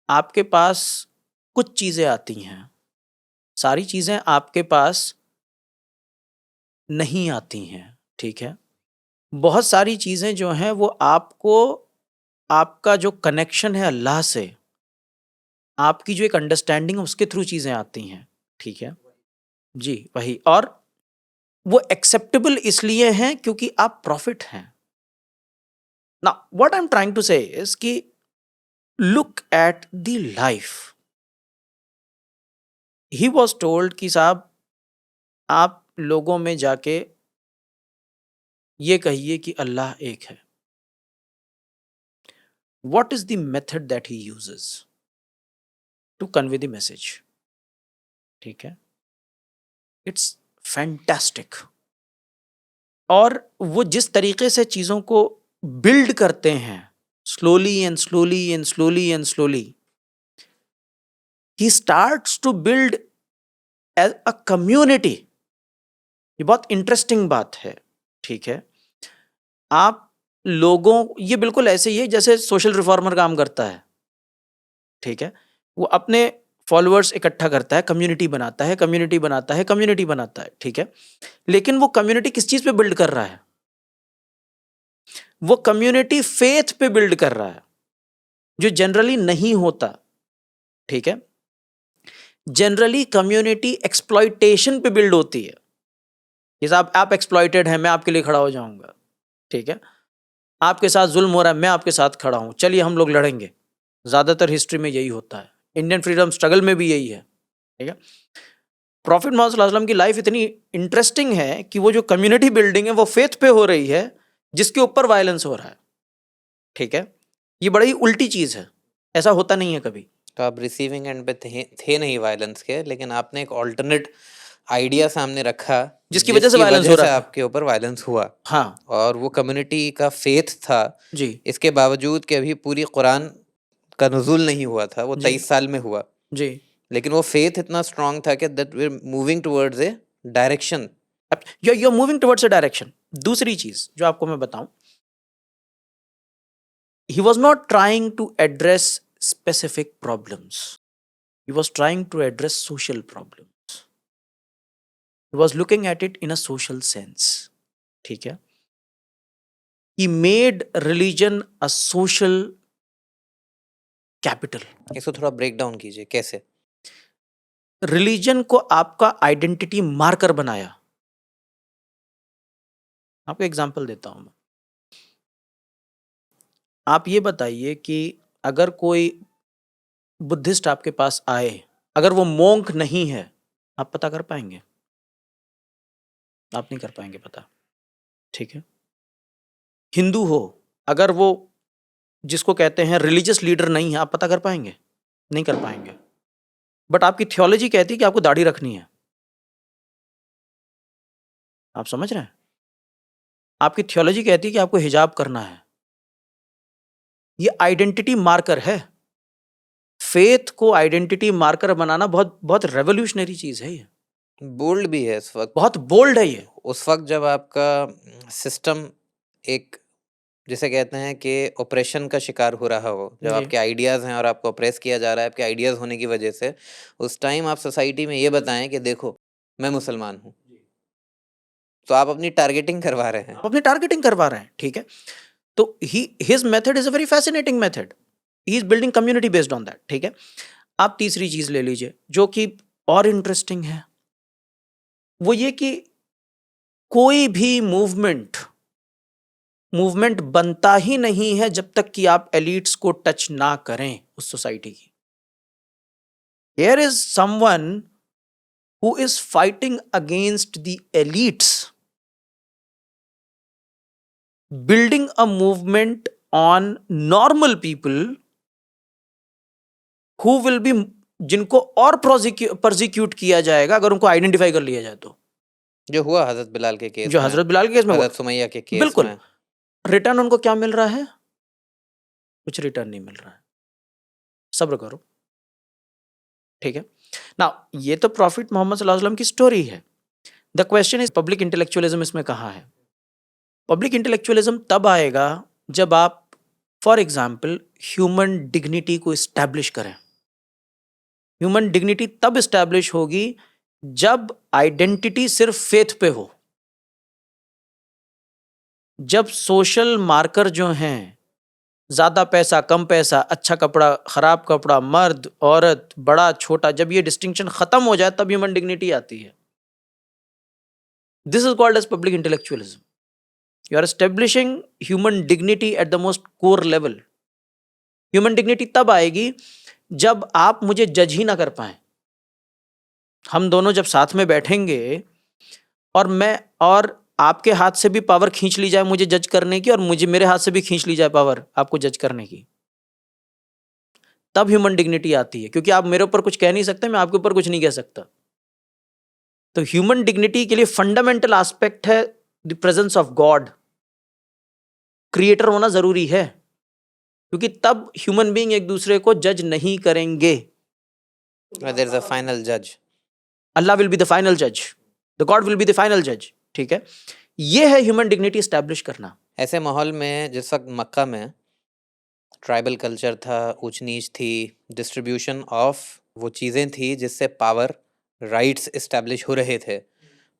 आपके पास कुछ चीजें आती हैं, सारी चीजें आपके पास नहीं आती हैं, ठीक है। बहुत सारी चीजें जो हैं वो आपको, आपका जो कनेक्शन है अल्लाह से, आपकी जो एक अंडरस्टैंडिंग है उसके थ्रू चीजें आती हैं, ठीक है जी, वही। और वो एक्सेप्टेबल इसलिए हैं क्योंकि आप प्रॉफिट हैं ना। What I am trying to say is कि look at the life. He was told कि साहब आप लोगों में जाके ये कहिए कि अल्लाह एक है। What is the method that he uses to convey the message, ठीक है। It's fantastic. और वो जिस तरीके से चीजों को बिल्ड करते हैं, slowly and slowly and slowly and slowly, he starts to build as a community. ये बहुत इंटरेस्टिंग बात है, ठीक है। आप लोगों, ये बिल्कुल ऐसे ही है जैसे सोशल रिफॉर्मर काम करता है, ठीक है। वो अपने फॉलोअर्स इकट्ठा करता है, कम्युनिटी बनाता है, कम्युनिटी बनाता है, कम्युनिटी बनाता है, ठीक है। लेकिन वो कम्युनिटी किस चीज पे बिल्ड कर रहा है? वो कम्युनिटी फेथ पे बिल्ड कर रहा है, जो जनरली नहीं होता, ठीक है। जनरली कम्युनिटी एक्सप्लॉइटेशन पे बिल्ड होती है। ये साहब आप एक्सप्लॉइटेड हैं, मैं आपके लिए खड़ा हो जाऊंगा, ठीक है। आपके साथ जुल्म हो रहा है, मैं आपके साथ खड़ा हूं, चलिए हम लोग लड़ेंगे। ज्यादातर हिस्ट्री में यही होता है, इंडियन फ्रीडम स्ट्रगल में भी यही है, ठीक है। प्रॉफिट मोहम्मद सल्लल्लाहु अलैहि वसल्लम की लाइफ इतनी इंटरेस्टिंग है कि वो जो कम्युनिटी बिल्डिंग है वो फेथ पे हो रही है, जिसके ऊपर वायलेंस हो रहा है, ठीक है। ये बड़ी उल्टी चीज है, ऐसा होता नहीं है कभी। तो आप रिसीविंग एंड पे थे नहीं वायलेंस के, लेकिन आपने एक ऑल्टरनेट आइडिया सामने रखा जिसकी वजह से वायलेंस हो रहा था। आपके ऊपर वायलेंस हुआ। हाँ और वो कम्युनिटी का फेथ था, जी इसके बावजूद कि अभी पूरी कुरान का नुज़ूल नहीं हुआ था, वो जी 23 साल में हुआ, जी। लेकिन वो फेथ इतना स्ट्रांग था कि that we are moving towards a direction. You moving towards a direction. दूसरी चीज जो आपको मैं बताऊं, he was not trying to address specific problems, he was trying to address social problems, he was looking at it in a social sense, ठीक है। he made religion a social capital। इसको थोड़ा ब्रेक डाउन कीजिए, कैसे? Religion को आपका identity marker बनाया। आपको एग्जांपल देता हूं मैं। आप ये बताइए कि अगर कोई बुद्धिस्ट आपके पास आए, अगर वो मोंक नहीं है, आप पता कर पाएंगे? आप नहीं कर पाएंगे पता, ठीक है। हिंदू हो, अगर वो जिसको कहते हैं रिलीजियस लीडर नहीं है, आप पता कर पाएंगे? नहीं कर पाएंगे। बट आपकी थियोलॉजी कहती है कि आपको दाढ़ी रखनी है। आप समझ रहे हैं? आपकी थियोलॉजी कहती है कि आपको हिजाब करना है। ये आइडेंटिटी मार्कर है। फेथ को आइडेंटिटी मार्कर बनाना बहुत बहुत रेवोल्यूशनरी चीज है। ये बोल्ड भी है इस वक्त। बहुत बोल्ड है ये। उस वक्त जब आपका सिस्टम एक, जिसे कहते हैं कि ऑपरेशन का शिकार हो रहा हो, जब जी आपके आइडियाज़ हैं और आपको ऑप्रेस किया जा रहा है आपके आइडियाज़ होने की वजह से, उस टाइम आप सोसाइटी में ये बताएं कि देखो मैं मुसलमान हूँ, तो आप अपनी टारगेटिंग करवा रहे हैं। आप अपनी टारगेटिंग करवा रहे हैं, ठीक है। तो his method is a very fascinating method. He is building community based on that, ठीक है। आप तीसरी चीज ले लीजिए जो कि और इंटरेस्टिंग है, वो ये कि कोई भी मूवमेंट बनता ही नहीं है जब तक कि आप एलिट्स को टच ना करें उस सोसाइटी की. Here is someone who is fighting against the elites, building a movement on normal people who will be, जिनको और प्रोसिक्यूट किया जाएगा अगर उनको आइडेंटिफाई कर लिया जाए तो. जो हुआ हजरत बिलाल के केस जो में, हजरत बिलाल के केस में हुआ, हजरत सुमैया के केस बिल्कुल. में, रिटर्न उनको क्या मिल रहा है? कुछ रिटर्न नहीं मिल रहा है. सब्र करो, ठीक है ना. ये तो प्रॉफिट मोहम्मद सल्लल्लाहु अलैहि वसल्लम की स्टोरी है. The question is public intellectualism इसमें कहाँ है? पब्लिक इंटेलेक्चुअलिज्म तब आएगा जब आप फॉर एग्जाम्पल ह्यूमन डिग्निटी को इस्टेब्लिश करें. ह्यूमन डिग्निटी तब इस्टेब्लिश होगी जब आइडेंटिटी सिर्फ फेथ पे हो, जब सोशल मार्कर जो हैं, ज्यादा पैसा कम पैसा, अच्छा कपड़ा खराब कपड़ा, मर्द औरत, बड़ा छोटा, जब ये डिस्टिंक्शन खत्म हो जाए तब ह्यूमन डिग्निटी आती है. This is called as public intellectualism. You are establishing human dignity at the most core level. Human dignity तब आएगी जब आप मुझे जज ही ना कर पाए. हम दोनों जब साथ में बैठेंगे और आपके हाथ से भी पावर खींच ली जाए मुझे जज करने की, और मेरे हाथ से भी खींच ली जाए पावर आपको जज करने की, तब ह्यूमन डिग्निटी आती है. क्योंकि आप मेरे ऊपर कुछ कह नहीं सकते, मैं आपके ऊपर कुछ नहीं कह सकता. तो ह्यूमन डिग्निटी के लिए फंडामेंटल एस्पेक्ट है the presence of God. Creator होना जरूरी है, क्योंकि तब ह्यूमन बीइंग एक दूसरे को जज नहीं करेंगे. देयर इज अ फाइनल जज. अल्लाह विल बी द फाइनल जज, the God will be the final जज. ठीक है, ये है ह्यूमन डिग्निटी एस्टैब्लिश करना. ऐसे माहौल में जिस वक्त मक्का में ट्राइबल कल्चर था, ऊंच नीच थी, डिस्ट्रीब्यूशन ऑफ वो चीज़ें थी जिससे पावर राइट्स इस्टेब्लिश हो रहे थे.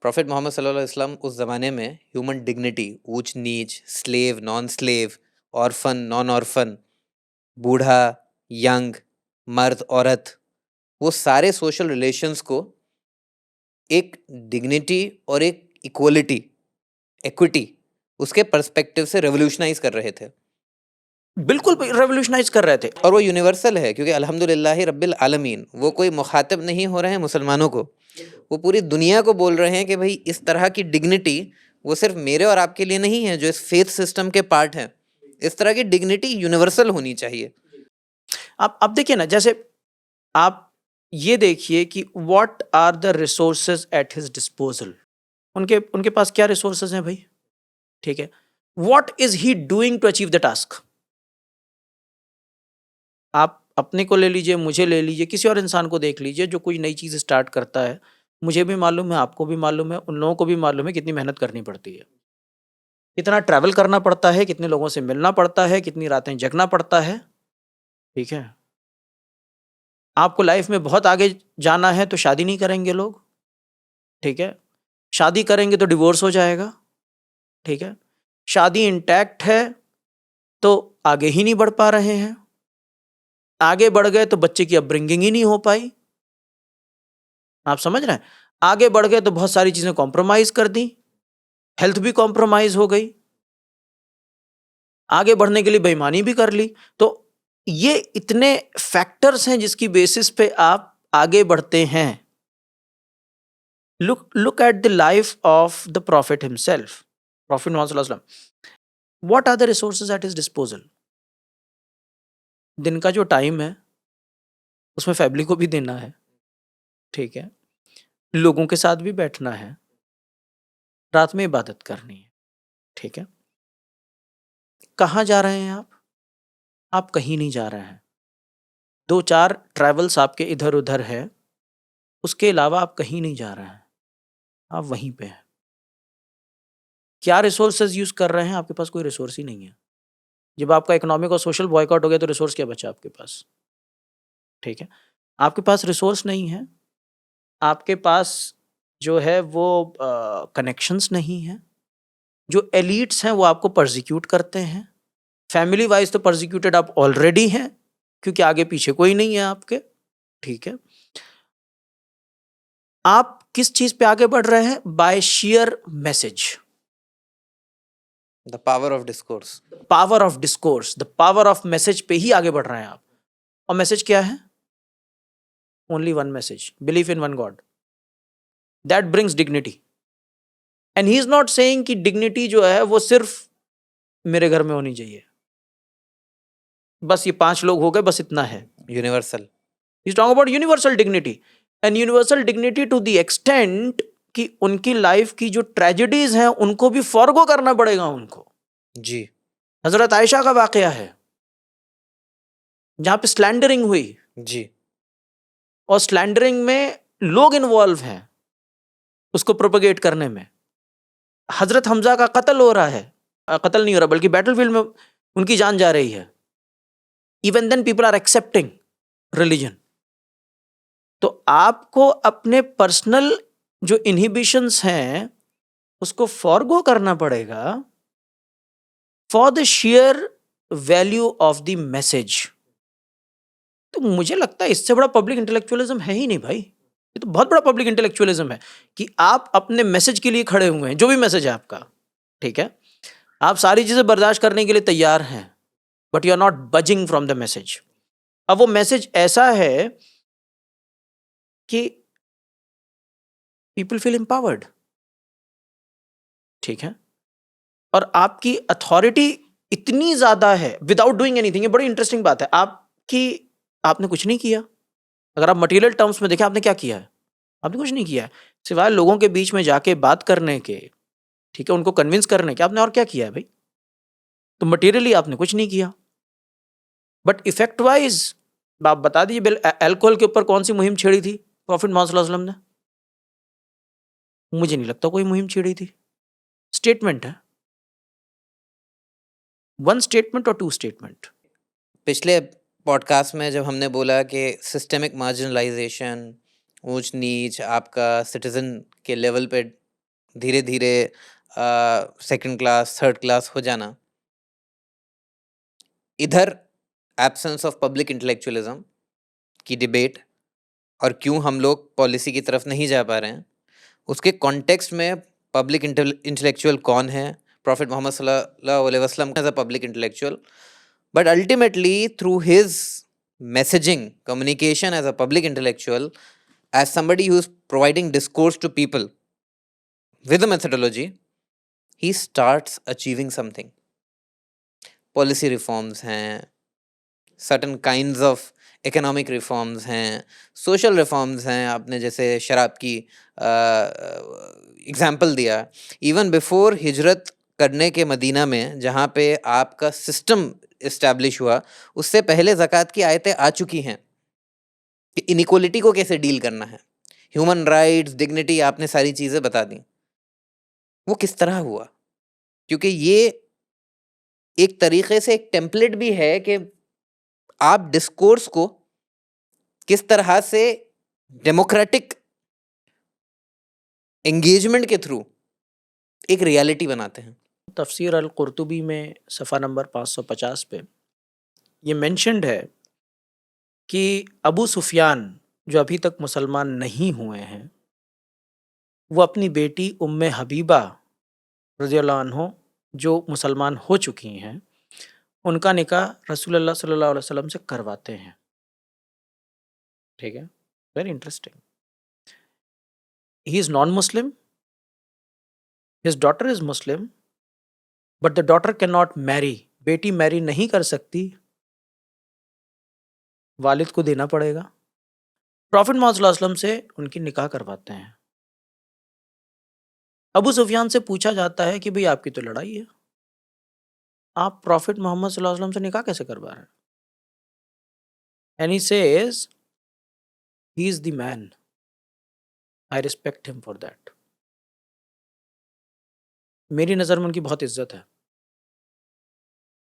प्रॉफिट मोहम्मद सल्लल्लाहु अलैहि वसल्लम उस ज़माने में ह्यूमन डिग्निटी, ऊंच नीच, slave non slave, orphan non orphan, बूढ़ा यंग, मर्द औरत, वो सारे सोशल रिलेशंस को एक डिग्निटी और एक इक्वलिटी, इक्विटी, उसके पर्सपेक्टिव से रेवोल्यूशनाइज कर रहे थे. बिल्कुल रेवोल्यूशनाइज कर रहे थे. और वो यूनिवर्सल है, क्योंकि अल्हम्दुलिल्लाह रब्बिल आलमीन, वो कोई मुखातिब नहीं हो रहे हैं मुसलमानों को, वो पूरी दुनिया को बोल रहे हैं कि भाई इस तरह की डिग्निटी वो सिर्फ मेरे और आपके लिए नहीं है जो इस फेथ सिस्टम के पार्ट हैं. इस तरह की डिग्निटी यूनिवर्सल होनी चाहिए. आप देखिए ना, जैसे आप ये देखिए कि what are the resources at his disposal. उनके पास क्या रिसोर्सेज हैं भाई? ठीक है, what is he doing to achieve the task. आप अपने को ले लीजिए, मुझे ले लीजिए, किसी और इंसान को देख लीजिए जो कोई नई चीज स्टार्ट करता है. मुझे भी मालूम है, आपको भी मालूम है, उन लोगों को भी मालूम है कितनी मेहनत करनी पड़ती है, कितना ट्रैवल करना पड़ता है, कितने लोगों से मिलना पड़ता है, कितनी रातें जगना पड़ता है. ठीक है, आपको लाइफ में बहुत आगे जाना है तो शादी नहीं करेंगे लोग. ठीक है, शादी करेंगे तो डिवोर्स हो जाएगा. ठीक है, शादी इंटैक्ट है तो आगे ही नहीं बढ़ पा रहे हैं, आगे बढ़ गए तो बच्चे की अपब्रिंगिंग ही नहीं हो पाई. आप समझ रहे हैं? आगे बढ़ गए तो बहुत सारी चीजें कॉम्प्रोमाइज कर दी, हेल्थ भी कॉम्प्रोमाइज हो गई, आगे बढ़ने के लिए बेईमानी भी कर ली. तो ये इतने फैक्टर्स हैं जिसकी बेसिस पे आप आगे बढ़ते हैं. look at the life of the prophet himself, prophet Muhammad sallallahu alaihi wasallam. what are the resources at his disposal? दिन का जो टाइम है उसमें फैमिली को भी देना है. ठीक है, लोगों के साथ भी बैठना है, रात में इबादत करनी है. ठीक है, कहाँ जा रहे हैं आप कहीं नहीं जा रहे हैं. 2-4 ट्रैवल्स आपके इधर उधर है, उसके अलावा आप कहीं नहीं जा रहे हैं, आप वहीं पे हैं. क्या रिसोर्सेज यूज कर रहे हैं? आपके पास कोई रिसोर्स ही नहीं है. जब आपका इकोनॉमिक और सोशल बॉयकॉट हो गया तो रिसोर्स क्या बचा आपके पास? ठीक है, आपके पास रिसोर्स नहीं है, आपके पास जो है वो कनेक्शंस नहीं है. जो एलिट्स हैं वो आपको परसिक्यूट करते हैं. फैमिली वाइज तो परसिक्यूटेड आप ऑलरेडी हैं, क्योंकि आगे पीछे कोई नहीं है आपके. ठीक है, आप किस चीज पे आगे बढ़ रहे हैं? By share message, the power of discourse. Power of discourse, the power of message पे ही आगे बढ़ रहे हैं आप। और मैसेज क्या है? Only one message, believe in one God, that brings dignity. And he is not saying कि डिग्निटी जो है वो सिर्फ मेरे घर में होनी चाहिए, बस ये 5 लोग हो गए, बस इतना है। Universal. He's talking about universal dignity, and universal dignity to the extent कि उनकी लाइफ की जो ट्रेजेडीज हैं उनको भी फॉरगो करना पड़ेगा उनको। जी। हजरत आयशा का वाकया है जहां पे स्लैंडरिंग हुई, जी। और स्लैंडरिंग में लोग इन्वॉल्व हैं उसको प्रोपेगेट करने में। हजरत हमजा का कत्ल हो रहा है, कत्ल नहीं हो रहा बल्कि बैटलफील्ड में उनकी जान जा रही है। Even then people are accepting religion. तो आपको अपने पर्सनल जो इनहिबिशंस हैं उसको फॉरगो करना पड़ेगा for the share value of the message. तो मुझे लगता है इससे बड़ा पब्लिक इंटेलेक्चुअलिज्म है ही नहीं भाई। ये तो बहुत बड़ा पब्लिक इंटेलेक्चुअलिज्म है कि आप अपने मैसेज के लिए खड़े हुए हैं, जो भी मैसेज है आपका, ठीक है, आप सारी चीजें बर्दाश्त करने के लिए तैयार हैं, but you are not budging from the message. अब वो मैसेज ऐसा है कि पीपल फील एम्पावर्ड, ठीक है, और आपकी अथॉरिटी इतनी ज्यादा है विदाउट डूइंग एनीथिंग। ये बड़ी इंटरेस्टिंग बात है आपने कुछ नहीं किया। अगर आप मटेरियल टर्म्स में देखें, आपने क्या किया है? आपने कुछ नहीं किया है सिवाय लोगों के बीच में जाके बात करने के, ठीक है, उनको कन्विंस करने के। आपने और क्या किया है भाई? तो मटेरियली आपने कुछ नहीं किया, बट इफेक्ट वाइज आप बता दीजिए अल्कोहल के ऊपर कौन सी मुहिम छेड़ी थी प्रॉफिट मोहम्मद सल्लल्लाहु अलैहि वसल्लम ने? मुझे नहीं लगता कोई मुहिम छेड़ी थी। स्टेटमेंट है, वन स्टेटमेंट और टू स्टेटमेंट। पिछले पॉडकास्ट में जब हमने बोला कि सिस्टेमिक मार्जिनलाइजेशन, ऊंच नीच, आपका सिटीजन के लेवल पे धीरे धीरे सेकंड क्लास थर्ड क्लास हो जाना, इधर एब्सेंस ऑफ पब्लिक इंटेलेक्चुअलिज्म की डिबेट और क्यों हम लोग पॉलिसी की तरफ नहीं जा पा रहे हैं, उसके कॉन्टेक्स्ट में पब्लिक इंटेलेक्चुअल कौन है, प्रॉफिट मोहम्मद सल्लल्लाहु अलैहि वसल्लम as a public intellectual, but ultimately through his messaging, communication as a public intellectual, as somebody who's providing discourse to people with a methodology, he starts achieving something. Policy reforms हैं, certain kinds of economic reforms हैं, social reforms हैं, आपने जैसे शराब की example दिया। Even before हिजरत करने के मदीना में जहाँ पे आपका सिस्टम इस्टेब्लिश हुआ, उससे पहले ज़कात की आयतें आ चुकी हैं कि इनइक्वलिटी को कैसे डील करना है, ह्यूमन राइट्स, डिग्निटी, आपने सारी चीज़ें बता दी। वो किस तरह हुआ? क्योंकि ये एक तरीके से एक टेम्पलेट भी है कि आप डिस्कोर्स को किस तरह से डेमोक्रेटिक एंगेजमेंट के थ्रू एक रियलिटी बनाते हैं। तफसीर अल कुर्तुबी में सफ़ा नंबर 550 पे ये मेंशन्ड है कि अबू सुफियान जो अभी तक मुसलमान नहीं हुए हैं, वो अपनी बेटी उम्मे हबीबा रज़ियल्लाहु अन्हा जो मुसलमान हो चुकी हैं, उनका निकाह रसूलुल्लाह सल्लल्लाहु अलैहि वसल्लम से करवाते हैं। ठीक है, very interesting. He is non Muslim, his daughter is Muslim, but the daughter can not marry. बेटी मैरी नहीं कर सकती, वालिद को देना पड़ेगा। प्रॉफिट मोहम्मद सल्लल्लाहु अलैहि वसल्लम से उनकी निकाह करवाते हैं। अबू सुफियान से पूछा जाता है कि भाई आपकी तो लड़ाई है, आप प्रॉफिट मोहम्मद सल्लल्लाहु अलैहि वसल्लम से निकाह कैसे करवा रहे हैं? And he says he is the man, I respect him for that. मेरी नज़र में उनकी बहुत इज्जत है,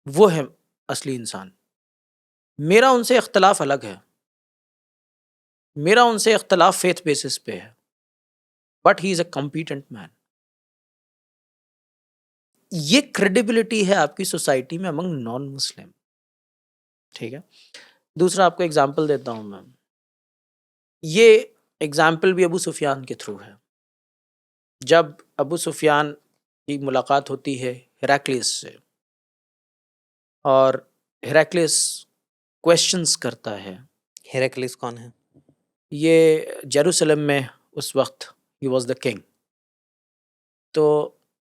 वो है असली इंसान। मेरा उनसे इख्तलाफ अलग है, मेरा उनसे इख्तलाफ फेथ बेसिस पे है, but he is a competent man. ये क्रेडिबिलिटी है आपकी सोसाइटी में अमंग नॉन मुस्लिम। ठीक है, दूसरा आपको एग्जाम्पल देता हूं मैं। ये एग्जाम्पल भी अबू सुफियान के थ्रू है। जब अबू सुफियान की मुलाकात होती है हेराक्लियस से और हेराक्लियस क्वेश्चंस करता है, हेराक्लिस कौन है? ये जेरूसलम में उस वक्त ही वॉज द किंग। तो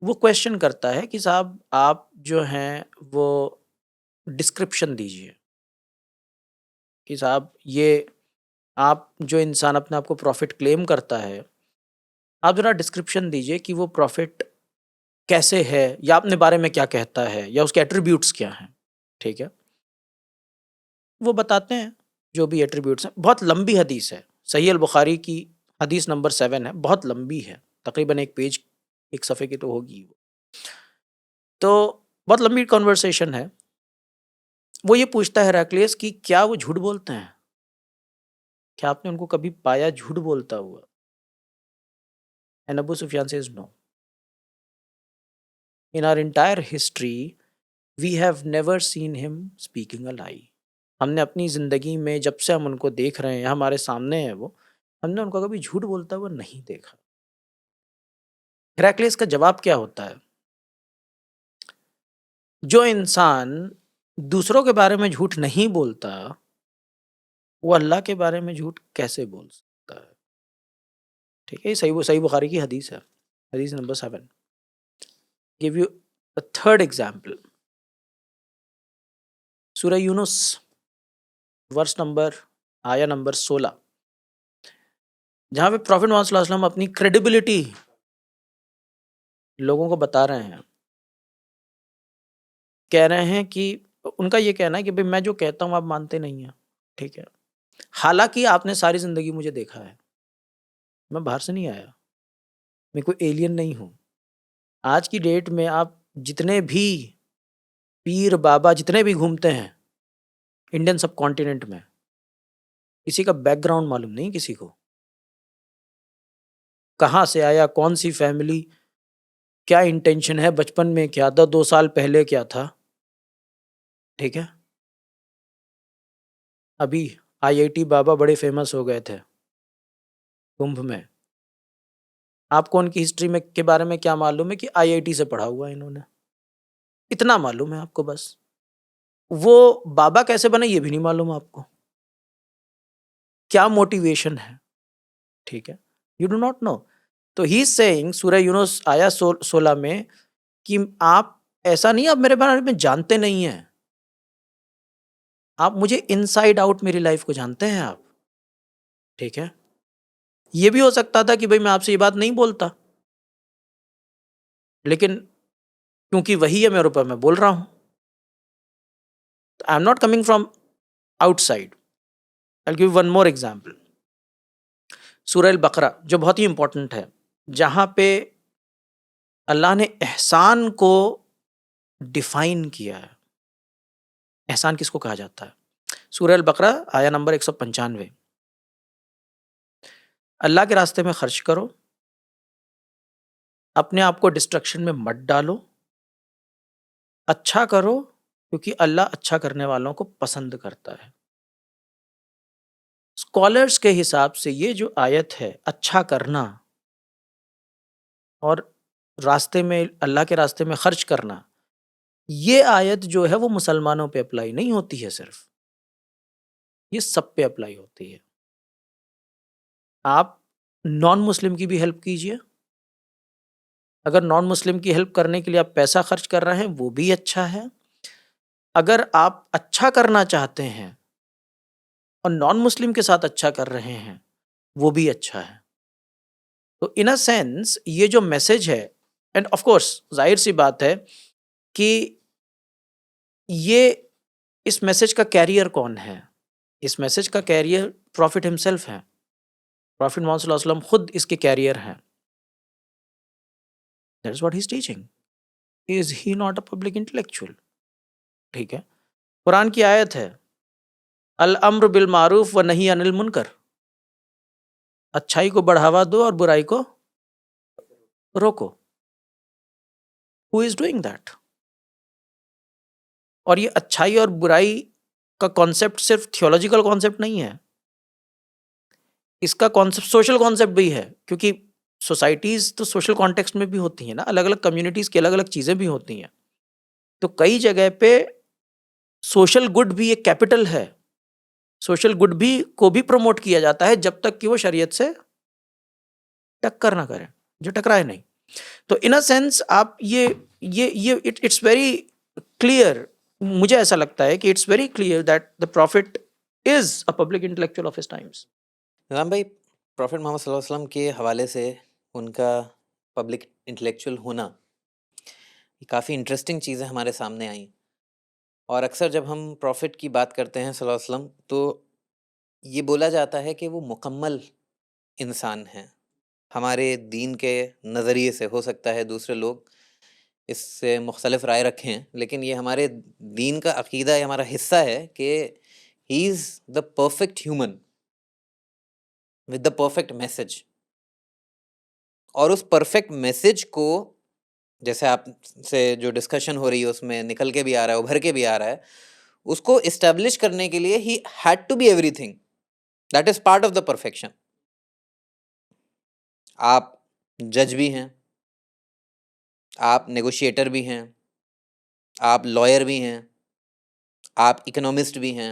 वो क्वेश्चन करता है कि साहब आप जो हैं वो डिस्क्रिप्शन दीजिए कि साहब ये आप जो इंसान अपने आप को प्रॉफिट क्लेम करता है, आप ज़रा डिस्क्रिप्शन दीजिए कि वो प्रॉफिट कैसे है या अपने बारे में क्या कहता है या उसके एट्रीब्यूट्स क्या हैं, ठीक है? वो बताते हैं जो भी एट्रीब्यूट्स हैं। बहुत लंबी हदीस है, सही अल बुखारी की हदीस नंबर 7 है, बहुत लंबी है, तकरीबन 1 पेज 1 सफ़े की तो होगी वो। तो बहुत लंबी कन्वर्सेशन है। वो ये पूछता है हेराक्लियस कि क्या वो झूठ बोलते हैं? क्या आपने उनको कभी पाया झूठ बोलता हुआ? And Abu Sufyan says no. In our entire history we have never seen him speaking a lie. हमने अपनी ज़िंदगी में जब से हम उनको देख रहे हैं, हमारे सामने है वो, हमने उनको कभी झूठ बोलता हुआ नहीं देखा। हेराक्लियस का जवाब क्या होता है? जो इंसान दूसरों के बारे में झूठ नहीं बोलता, वो अल्लाह के बारे में झूठ कैसे बोल सकता है? ठीक है, ये सही बुखारी की हदीस है, हदीस number 7। Give you a third example, सूरह यूनुस वर्स नंबर आया नंबर 16, जहाँ पे प्रॉफिट मोहम्मद सल्लल्लाहु अलैहि वसल्लम अपनी क्रेडिबिलिटी लोगों को बता रहे हैं। कह रहे हैं कि उनका ये कहना है कि भाई मैं जो कहता हूँ आप मानते नहीं हैं, ठीक है? हालाँकि आपने सारी ज़िंदगी मुझे देखा है, मैं बाहर से नहीं आया, मैं कोई एलियन नहीं हूँ। आज की डेट में आप जितने भी पीर बाबा जितने भी घूमते हैं इंडियन सब कॉन्टिनेंट में, किसी का बैकग्राउंड मालूम नहीं किसी को। कहाँ से आया, कौन-सी फैमिली, क्या इंटेंशन है, बचपन में क्या था, 2 साल पहले क्या था, ठीक है? अभी आईआईटी बाबा बड़े फेमस हो गए थे कुंभ में। आपको उनकी हिस्ट्री में के बारे में क्या मालूम है कि आईआईटी से पढ़ा हुआ है इन्होंने, इतना मालूम है आपको बस। वो बाबा कैसे बने ये भी नहीं मालूम आपको। क्या मोटिवेशन है, ठीक है? You do not know. तो ही इज सेइंग सूरह यूनुस आया 16 में कि आप ऐसा नहीं, आप मेरे बारे में जानते नहीं हैं। आप मुझे इनसाइड आउट मेरी लाइफ को जानते हैं आप, ठीक है? ये भी हो सकता था कि भाई मैं आपसे ये बात नहीं बोलता, लेकिन क्योंकि वही है मेरे ऊपर मैं बोल रहा हूँ। आई am not coming from outside. I will give one more example. सूरह अल बकरा जो बहुत ही इंपॉर्टेंट है, जहाँ पे अल्लाह ने एहसान को डिफाइन किया है। एहसान किसको कहा जाता है? सूरह अल बकरा आया नंबर 195। अल्लाह के रास्ते में खर्च करो, अपने आप को डिस्ट्रक्शन में मत डालो, अच्छा करो क्योंकि अल्लाह अच्छा करने वालों को पसंद करता है। स्कॉलर्स के हिसाब से ये जो आयत है अच्छा करना और रास्ते में अल्लाह के रास्ते में खर्च करना, ये आयत जो है वो मुसलमानों पे अप्लाई नहीं होती है सिर्फ, ये सब पे अप्लाई होती है। आप नॉन मुस्लिम की भी हेल्प कीजिए। अगर नॉन मुस्लिम की हेल्प करने के लिए आप पैसा खर्च कर रहे हैं वो भी अच्छा है। अगर आप अच्छा करना चाहते हैं और नॉन मुस्लिम के साथ अच्छा कर रहे हैं वो भी अच्छा है। तो इन अ सेंस ये जो मैसेज है, एंड ऑफ कोर्स जाहिर सी बात है कि ये इस मैसेज का कैरियर कौन है? इस मैसेज का कैरियर प्रॉफिट हिमसेल्फ है। प्रॉफिट मोहम्मद सल्लल्लाहु अलैहि वसल्लम खुद इसके कैरियर हैं। That is what he is teaching. Is he not a public intellectual? ठीक है, कुरान की आयत है, अल अम्र बिल मारूफ व नही अनिल मुनकर। अच्छाई को बढ़ावा दो और बुराई को रोको। Who is doing that? और ये अच्छाई और बुराई का कॉन्सेप्ट सिर्फ थियोलॉजिकल कॉन्सेप्ट नहीं है, इसका कॉन्सेप्ट सोशल कॉन्सेप्ट भी है, क्योंकि सोसाइटीज तो सोशल कॉन्टेक्स्ट में भी होती हैं ना, अलग अलग कम्युनिटीज की अलग अलग चीजें भी होती हैं। तो कई जगह पे सोशल गुड भी एक कैपिटल है, सोशल गुड भी को भी प्रमोट किया जाता है जब तक कि वो शरीयत से टक्कर ना करें, जो टकराए नहीं। तो इन अ सेंस आप ये इट्स वेरी क्लियर, मुझे ऐसा लगता है कि it's very clear that the prophet is a public intellectual of his times. Nizam भाई, प्रॉफिट मोहम्मद सल्लल्लाहु अलैहि वसल्लम के हवाले से उनका पब्लिक इंटेलेक्चुअल होना, ये काफ़ी इंटरेस्टिंग चीज़ें हमारे सामने आई। और अक्सर जब हम प्रॉफिट की बात करते हैं सल्लल्लाहु अलैहि वसल्लम, तो ये बोला जाता है कि वो मुकम्मल इंसान हैं। हमारे दीन के नज़रिए से, हो सकता है दूसरे लोग इससे मुख्तलिफ राय रखें, लेकिन ये हमारे दीन का अकीदा, ये हमारा हिस्सा है कि he is the perfect human with the perfect message. और उस परफेक्ट मैसेज को, जैसे आपसे जो डिस्कशन हो रही है उसमें निकल के भी आ रहा है, उभर के भी आ रहा है, उसको इस्टेब्लिश करने के लिए he had to be everything that is part of the perfection. आप जज भी हैं, आप नेगोशिएटर भी हैं, आप लॉयर भी हैं, आप इकोनॉमिस्ट भी हैं,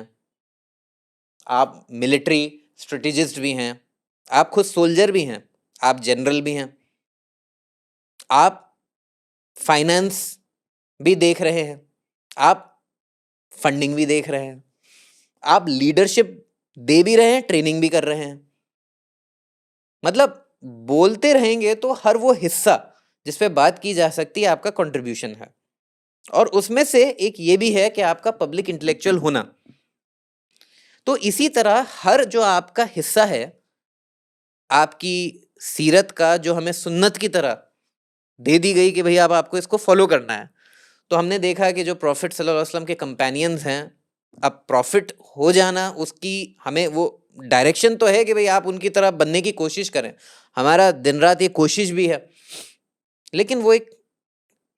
आप मिलिट्री स्ट्रेटेजिस्ट भी हैं, आप खुद सोल्जर भी हैं, आप जनरल भी हैं, आप फाइनेंस भी देख रहे हैं, आप फंडिंग भी देख रहे हैं, आप लीडरशिप दे भी रहे हैं, ट्रेनिंग भी कर रहे हैं। मतलब बोलते रहेंगे तो हर वो हिस्सा जिस पे बात की जा सकती है आपका कंट्रीब्यूशन है। और उसमें से एक ये भी है कि आपका पब्लिक इंटेलेक्चुअल होना। तो इसी तरह हर जो आपका हिस्सा है, आपकी सीरत का, जो हमें सुन्नत की तरह दे दी गई कि भई अब आपको इसको फॉलो करना है। तो हमने देखा कि जो प्रॉफिट सल्लल्लाहु अलैहि वसल्लम के कंपेनियंस हैं, अब प्रॉफिट हो जाना, उसकी हमें वो डायरेक्शन तो है कि भाई आप उनकी तरह बनने की कोशिश करें। हमारा दिन रात ये कोशिश भी है, लेकिन वो एक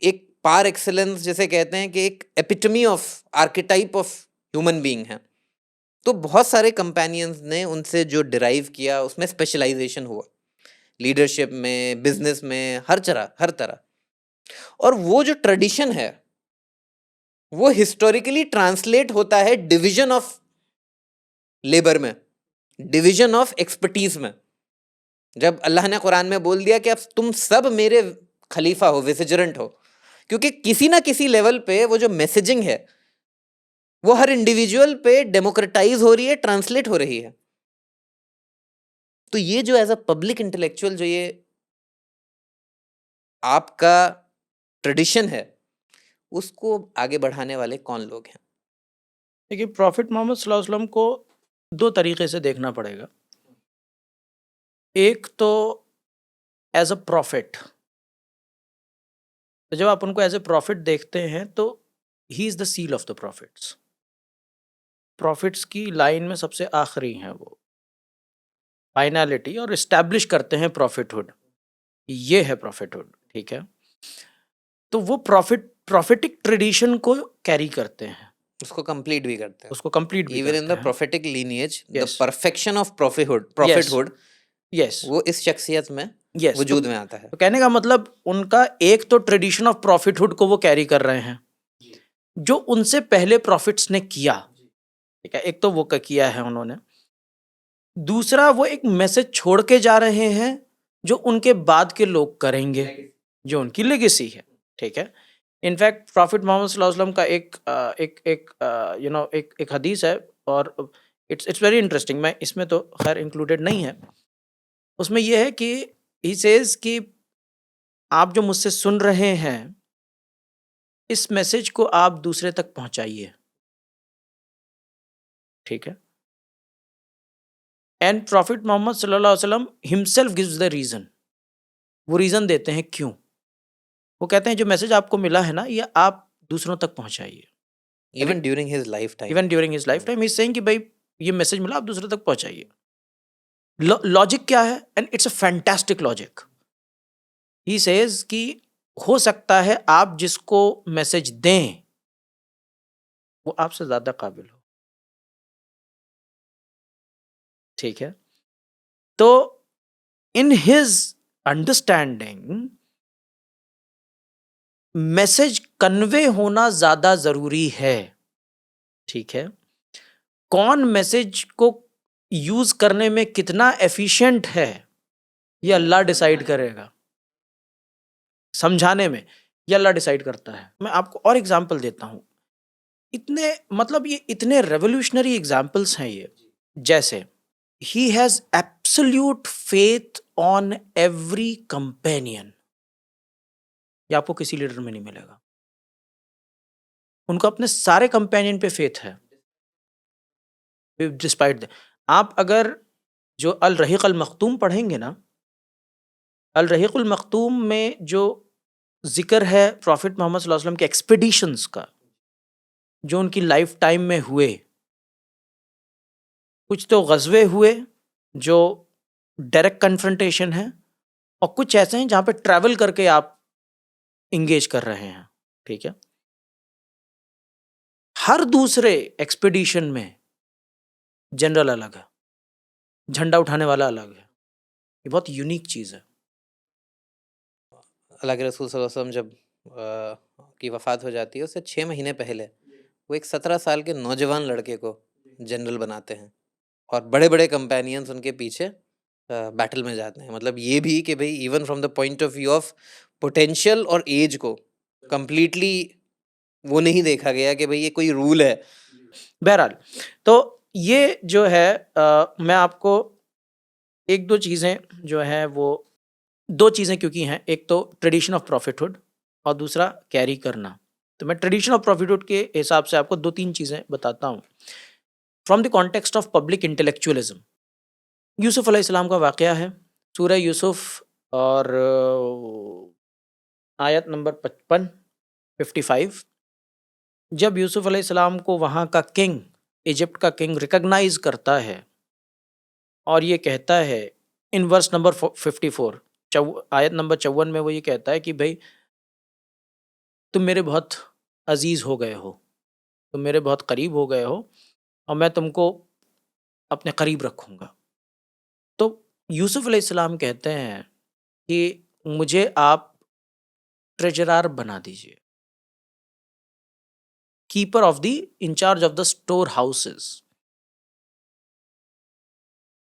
एक पार एक्सेलेंस जिसे कहते हैं कि एक epitome of archetype of human being है। तो बहुत सारे कंपेनियंस ने उनसे जो डिराइव किया, उसमें स्पेशलाइजेशन हुआ, लीडरशिप में, बिजनेस में, हर तरह। और वो जो ट्रेडिशन है वो हिस्टोरिकली ट्रांसलेट होता है डिवीजन ऑफ लेबर में, डिवीजन ऑफ एक्सपर्टीज में। जब अल्लाह ने कुरान में बोल दिया कि अब तुम सब मेरे खलीफा हो, विसिजरेंट हो, क्योंकि किसी ना किसी लेवल पे वो जो मैसेजिंग है वो हर इंडिविजुअल पे डेमोक्रेटाइज हो रही है, ट्रांसलेट हो रही है। तो ये जो एज अ पब्लिक इंटेलेक्चुअल जो ये आपका ट्रेडिशन है, उसको आगे बढ़ाने वाले कौन लोग हैं? देखिए, प्रॉफिट मोहम्मद सल्लल्लाहु अलैहि वसल्लम को दो तरीके से देखना पड़ेगा। एक तो एज अ प्रॉफिट, तो जब आप उनको एज ए प्रॉफिट देखते हैं तो he is the seal of the profits. Profits की लाइन में सबसे आखिरी हैं वो, फाइनलिटी, और इस्टेब्लिश करते हैं प्रॉफिटहुड। ये है प्रॉफिटहुड, ठीक है। तो वो प्रॉफिटिक ट्रेडिशन को कैरी करते हैं, उसको कंप्लीट भी करते हैं। उसको कंप्लीट भी इवन इन करते द हैं। Prophetic lineage, the yes, perfection of yes, prophethood yes, वो इस शख्सियत में यस। वजूद में आता है। तो कहने का मतलब उनका एक तो ट्रेडिशन ऑफ प्रॉफिटहुड को वो कैरी कर रहे हैं, जो उनसे पहले प्रॉफिट्स ने किया, ठीक है। एक तो वो किया है उन्होंने। दूसरा, वो एक मैसेज छोड़ के जा रहे हैं जो उनके बाद के लोग करेंगे, जो उनकी लेगेसी है, ठीक है। इनफैक्ट प्रॉफिट मोहम्मद सल्लल्लाहु अलैहि वसल्लम का एक हदीस है, और इट्स वेरी इंटरेस्टिंग। मैं इसमें तो खैर इंक्लूडेड नहीं है। उसमें यह है कि ही सेज कि आप जो मुझसे सुन रहे हैं, इस मैसेज को आप दूसरे तक पहुंचाइए, ठीक है। एंड प्रॉफिट मोहम्मद सल्लल्लाहु अलैहि वसल्लम हिमसेल्फ गिव्स द रीजन। वो रीजन देते हैं क्यों। वो कहते हैं जो मैसेज आपको मिला है ना, ये आप दूसरों तक पहुंचाइए। Even during his lifetime, even during his lifetime, he is saying कि भाई ये मैसेज मिला, आप दूसरे तक पहुंचाइए। लॉजिक क्या है? And it's a fantastic logic. He says कि हो सकता है आप जिसको मैसेज दें वो आपसे ज्यादा काबिल हो, ठीक है। तो in his understanding message convey होना ज्यादा जरूरी है, ठीक है। कौन मैसेज को यूज करने में कितना एफिशिएंट है ये अल्लाह डिसाइड करेगा, समझाने में ये अल्लाह डिसाइड करता है। मैं आपको और एग्जांपल देता हूं, इतने मतलब ये इतने रेवोल्यूशनरी एग्जांपल्स हैं ये। जैसे he has absolute faith on every companion, ये आपको किसी लीडर में नहीं मिलेगा। उनको अपने सारे कंपेनियन पे फेथ है डिस्पाइट। आप अगर जो अल रहीक अल मखतूम पढ़ेंगे ना, अल रहीक अल मखतूम में जो जिक्र है प्रॉफिट मोहम्मद सल्लल्लाहु अलैहि वसल्लम के एक्सपीडिशंस का जो उनकी लाइफ टाइम में हुए, कुछ तो गज़वे हुए जो डायरेक्ट कन्फ्रंटेशन है, और कुछ ऐसे हैं जहाँ पे ट्रैवल करके आप इंगेज कर रहे हैं, ठीक है। हर दूसरे एक्सपीडिशन में जनरल अलग है, झंडा उठाने वाला अलग है। ये बहुत यूनिक चीज़ है। अल्लाह के रसूल सल्लल्लाहु अलैहि वसल्लम जब की वफ़ात हो जाती है उससे 6 महीने पहले वो एक 17 साल के नौजवान लड़के को जनरल बनाते हैं और बड़े-बड़े कंपेनियंस उनके पीछे बैटल में जाते हैं। मतलब ये भी कि भाई even from the point of view of potential और एज को कंप्लीटली वो नहीं देखा गया कि भाई ये कोई रूल है। बहरहाल तो ये जो है मैं आपको एक दो चीज़ें जो है वो दो चीज़ें क्योंकि हैं, एक तो ट्रेडिशन ऑफ प्रॉफिटहुड और दूसरा कैरी करना। तो मैं ट्रेडिशन ऑफ प्रॉफिटहुड के हिसाब से आपको दो तीन चीज़ें बताता हूँ from the context of public intellectualism. Yusuf अलैहिस्सलाम का वाक़या है, सूरह यूसुफ और आयत नंबर 55 जब यूसुफ अलैहिस्सलाम को वहाँ का किंग, इजिप्ट का किंग रिकॉग्नाइज करता है और ये कहता है इन वर्स नंबर 54 आयत नंबर 54 में वो ये कहता है कि भाई तुम मेरे बहुत अजीज़ हो गए हो, तुम मेरे बहुत करीब हो गए हो और मैं तुमको अपने करीब रखूँगा। तो यूसुफ अलैहिस्सलाम कहते हैं कि मुझे आप ट्रेजरार बना दीजिए, keeper of the in-charge of the storehouses.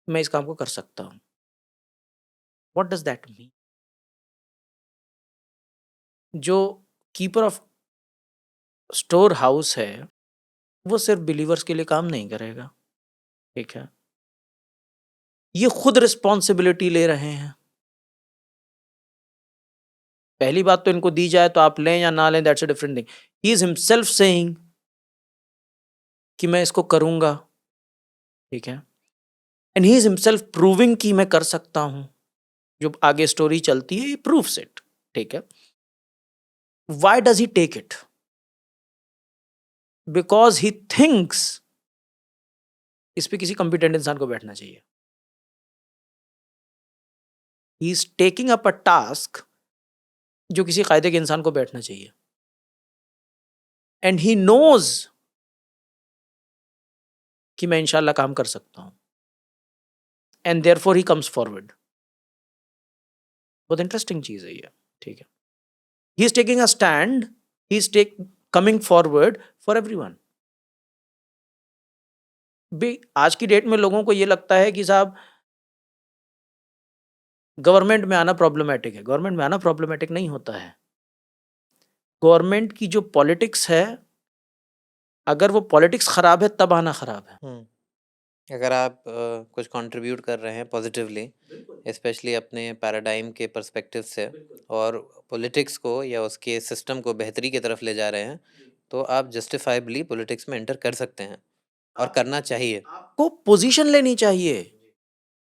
मैं इस काम को कर सकता हूँ। What does that mean? जो कीपर ऑफ स्टोर हाउस है वो सिर्फ बिलीवर्स के लिए काम नहीं करेगा, ठीक है। ये खुद रिस्पॉन्सिबिलिटी ले रहे हैं। पहली बात तो इनको दी जाए तो आप लें या ना लें, that's a different thing. He is himself saying कि मैं इसको करूंगा, ठीक है। And he is himself proving कि मैं कर सकता हूं। जो आगे स्टोरी चलती है ये प्रूव्स इट, ठीक है। Why does he take it? Because he thinks इस पे किसी कॉम्पिटेंट इंसान को बैठना चाहिए। He is taking up a task जो किसी कायदे के इंसान को बैठना चाहिए। एंड ही नोज कि मैं इंशाल्लाह काम कर सकता हूं, and therefore he comes forward. बहुत इंटरेस्टिंग चीज है ये, ठीक है। He is taking a stand, he is coming forward for everyone. भी आज की डेट में लोगों को ये लगता है कि साहब गवर्नमेंट में आना प्रॉब्लमेटिक है। गवर्नमेंट में आना प्रॉब्लमेटिक नहीं होता है। गवर्नमेंट की जो पॉलिटिक्स है, अगर वो पॉलिटिक्स खराब है तब आना खराब है। अगर आप कुछ कंट्रीब्यूट कर रहे हैं पॉजिटिवली, स्पेशली अपने पैराडाइम के पर्सपेक्टिव से, और पॉलिटिक्स को या उसके सिस्टम को बेहतरी की तरफ ले जा रहे हैं, तो आप जस्टिफाइबली पॉलिटिक्स में एंटर कर सकते हैं और करना चाहिए। को पोजीशन लेनी चाहिए।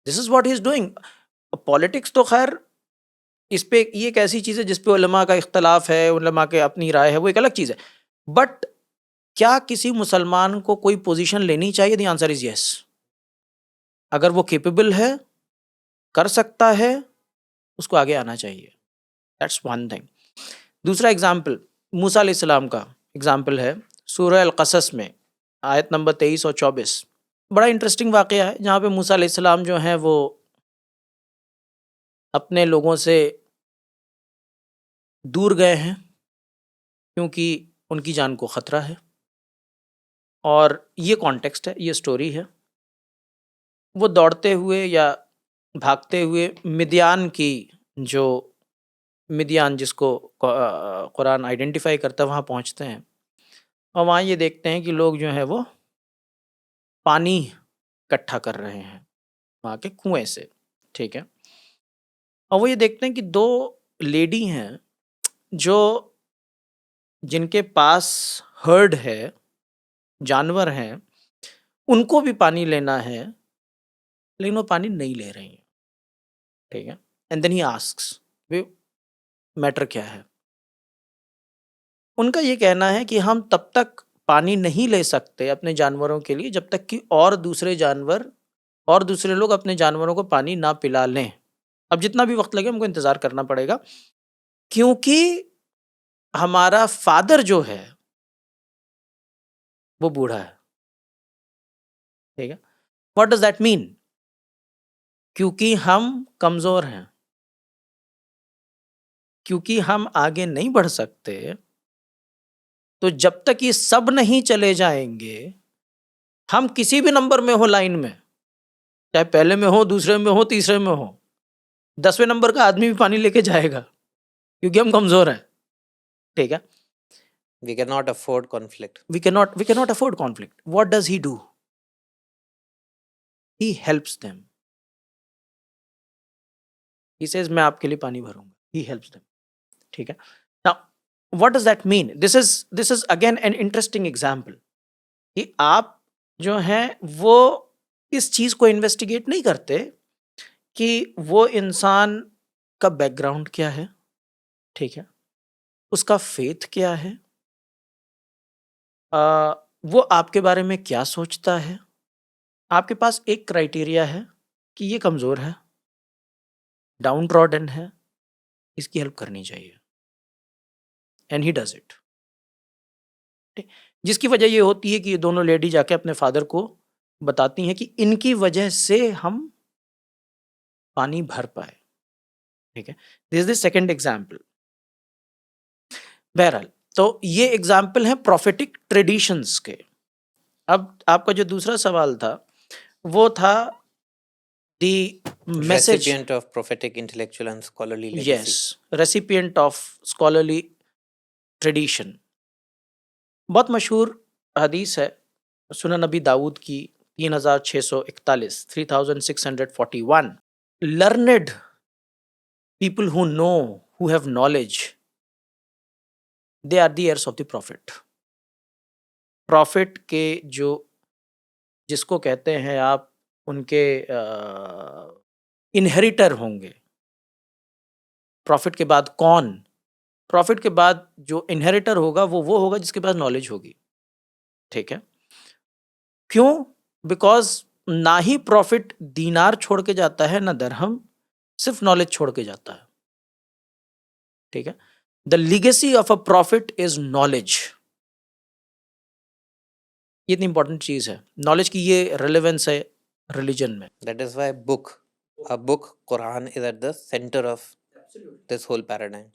This is what he is doing. Politics तो खैर इस पे ये एक ऐसी चीज है जिस पे उलमा का इख्तलाफ है, उलमा के अपनी राय है, वो एक अलग चीज है। बट क्या किसी मुसलमान को कोई पोजीशन लेनी चाहिए? The answer is yes. अगर वो कैपेबल है, कर सकता है, उसको आगे आना चाहिए। That's one thing. दूसरा एग्जाम्पल मूसा अलैहिस्सलाम का एग्जाम्पल है सूरह अल क़सस में आयत नंबर 23 और 24। बड़ा इंटरेस्टिंग वाक़या है जहाँ पे मूसा अलैहिस्सलाम जो हैं वो अपने लोगों से दूर गए हैं क्योंकि उनकी जान को ख़तरा है। और ये कॉन्टेक्स्ट है, ये स्टोरी है। वो दौड़ते हुए या भागते हुए मिद्यान की, जो मिद्यान जिसको कुरान आइडेंटिफाई करता है, वहाँ पहुँचते हैं। और वहाँ ये देखते हैं कि लोग जो हैं वो पानी इकट्ठा कर रहे हैं वहाँ के कुएं से, ठीक है। और वो ये देखते हैं कि दो लेडी हैं जो जिनके पास हर्ड है, जानवर हैं, उनको भी पानी लेना है, लेकिन वो पानी नहीं ले रही हैं, ठीक है। एंड देन ही आस्क्स, वे मैटर क्या है। उनका ये कहना है कि हम तब तक पानी नहीं ले सकते अपने जानवरों के लिए जब तक कि और दूसरे जानवर और दूसरे लोग अपने जानवरों को पानी ना पिला लें। अब जितना भी वक्त लगे हमको इंतजार करना पड़ेगा, क्योंकि हमारा फादर जो है वो बूढ़ा है, ठीक है। What does that mean? क्योंकि हम कमजोर हैं, क्योंकि हम आगे नहीं बढ़ सकते, तो जब तक ये सब नहीं चले जाएंगे, हम किसी भी नंबर में हो लाइन में, चाहे पहले में हो, दूसरे में हो, तीसरे में हो, 10वें नंबर का आदमी भी पानी लेके जाएगा, क्योंकि हम कमजोर हैं, ठीक है। We cannot afford conflict. We cannot afford conflict. What does he do? He helps them. He says मैं आपके लिए पानी भरूंगा. He helps them. ठीक है. Now, what does that mean? This is again an interesting example. कि आप जो हैं वो इस चीज को इन्वेस्टिगेट नहीं करते कि वो इंसान का बैकग्राउंड क्या है, ठीक है, उसका फेथ क्या है, वो आपके बारे में क्या सोचता है। आपके पास एक क्राइटेरिया है कि ये कमजोर है, डाउन ट्रॉडन है, इसकी हेल्प करनी चाहिए, एंड ही डज इट। जिसकी वजह ये होती है कि ये दोनों लेडी जाके अपने फादर को बताती हैं कि इनकी वजह से हम पानी भर पाए, ठीक है। This is the second example. बहरहाल, तो ये एग्जाम्पल है प्रोफेटिक ट्रेडिशंस के। अब आपका जो दूसरा सवाल था वो था the message, Recipient of prophetic, intellectual and scholarly legacy. Yes, recipient of scholarly tradition. बहुत मशहूर हदीस है सुनन नबी दाऊद की 3641, 3641। Learned people who know, who have knowledge, they are the heirs of the prophet. Prophet के जो, जिसको कहते हैं आप, उनके इनहेरिटर होंगे। प्रॉफिट के बाद कौन? प्रॉफिट के बाद जो इनहेरिटर होगा वो होगा जिसके पास नॉलेज होगी, ठीक है। क्यों? बिकॉज ना ही प्रॉफिट दीनार छोड़ के जाता है ना दरहम, सिर्फ नॉलेज छोड़ के जाता है, ठीक है। The legacy of a profit is knowledge. ये इतनी इंपॉर्टेंट चीज है, नॉलेज की ये रिलेवेंस है रिलीजन में। That is why a book, Quran, is at the center of this whole paradigm.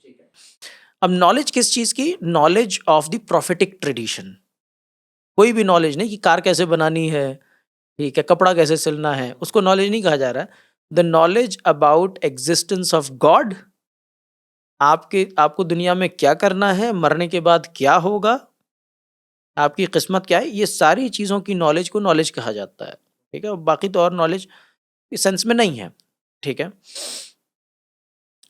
अब नॉलेज किस चीज की? Knowledge of the prophetic tradition. कोई भी नॉलेज नहीं कि कार कैसे बनानी है, ठीक है, कपड़ा कैसे सिलना है, उसको नॉलेज नहीं कहा जा रहा है। The knowledge about existence of God, आपको दुनिया में क्या करना है, मरने के बाद क्या होगा, आपकी किस्मत क्या है, ये सारी चीज़ों की नॉलेज को नॉलेज कहा जाता है, ठीक है। बाकी तो और नॉलेज इस सेंस में नहीं है, ठीक है।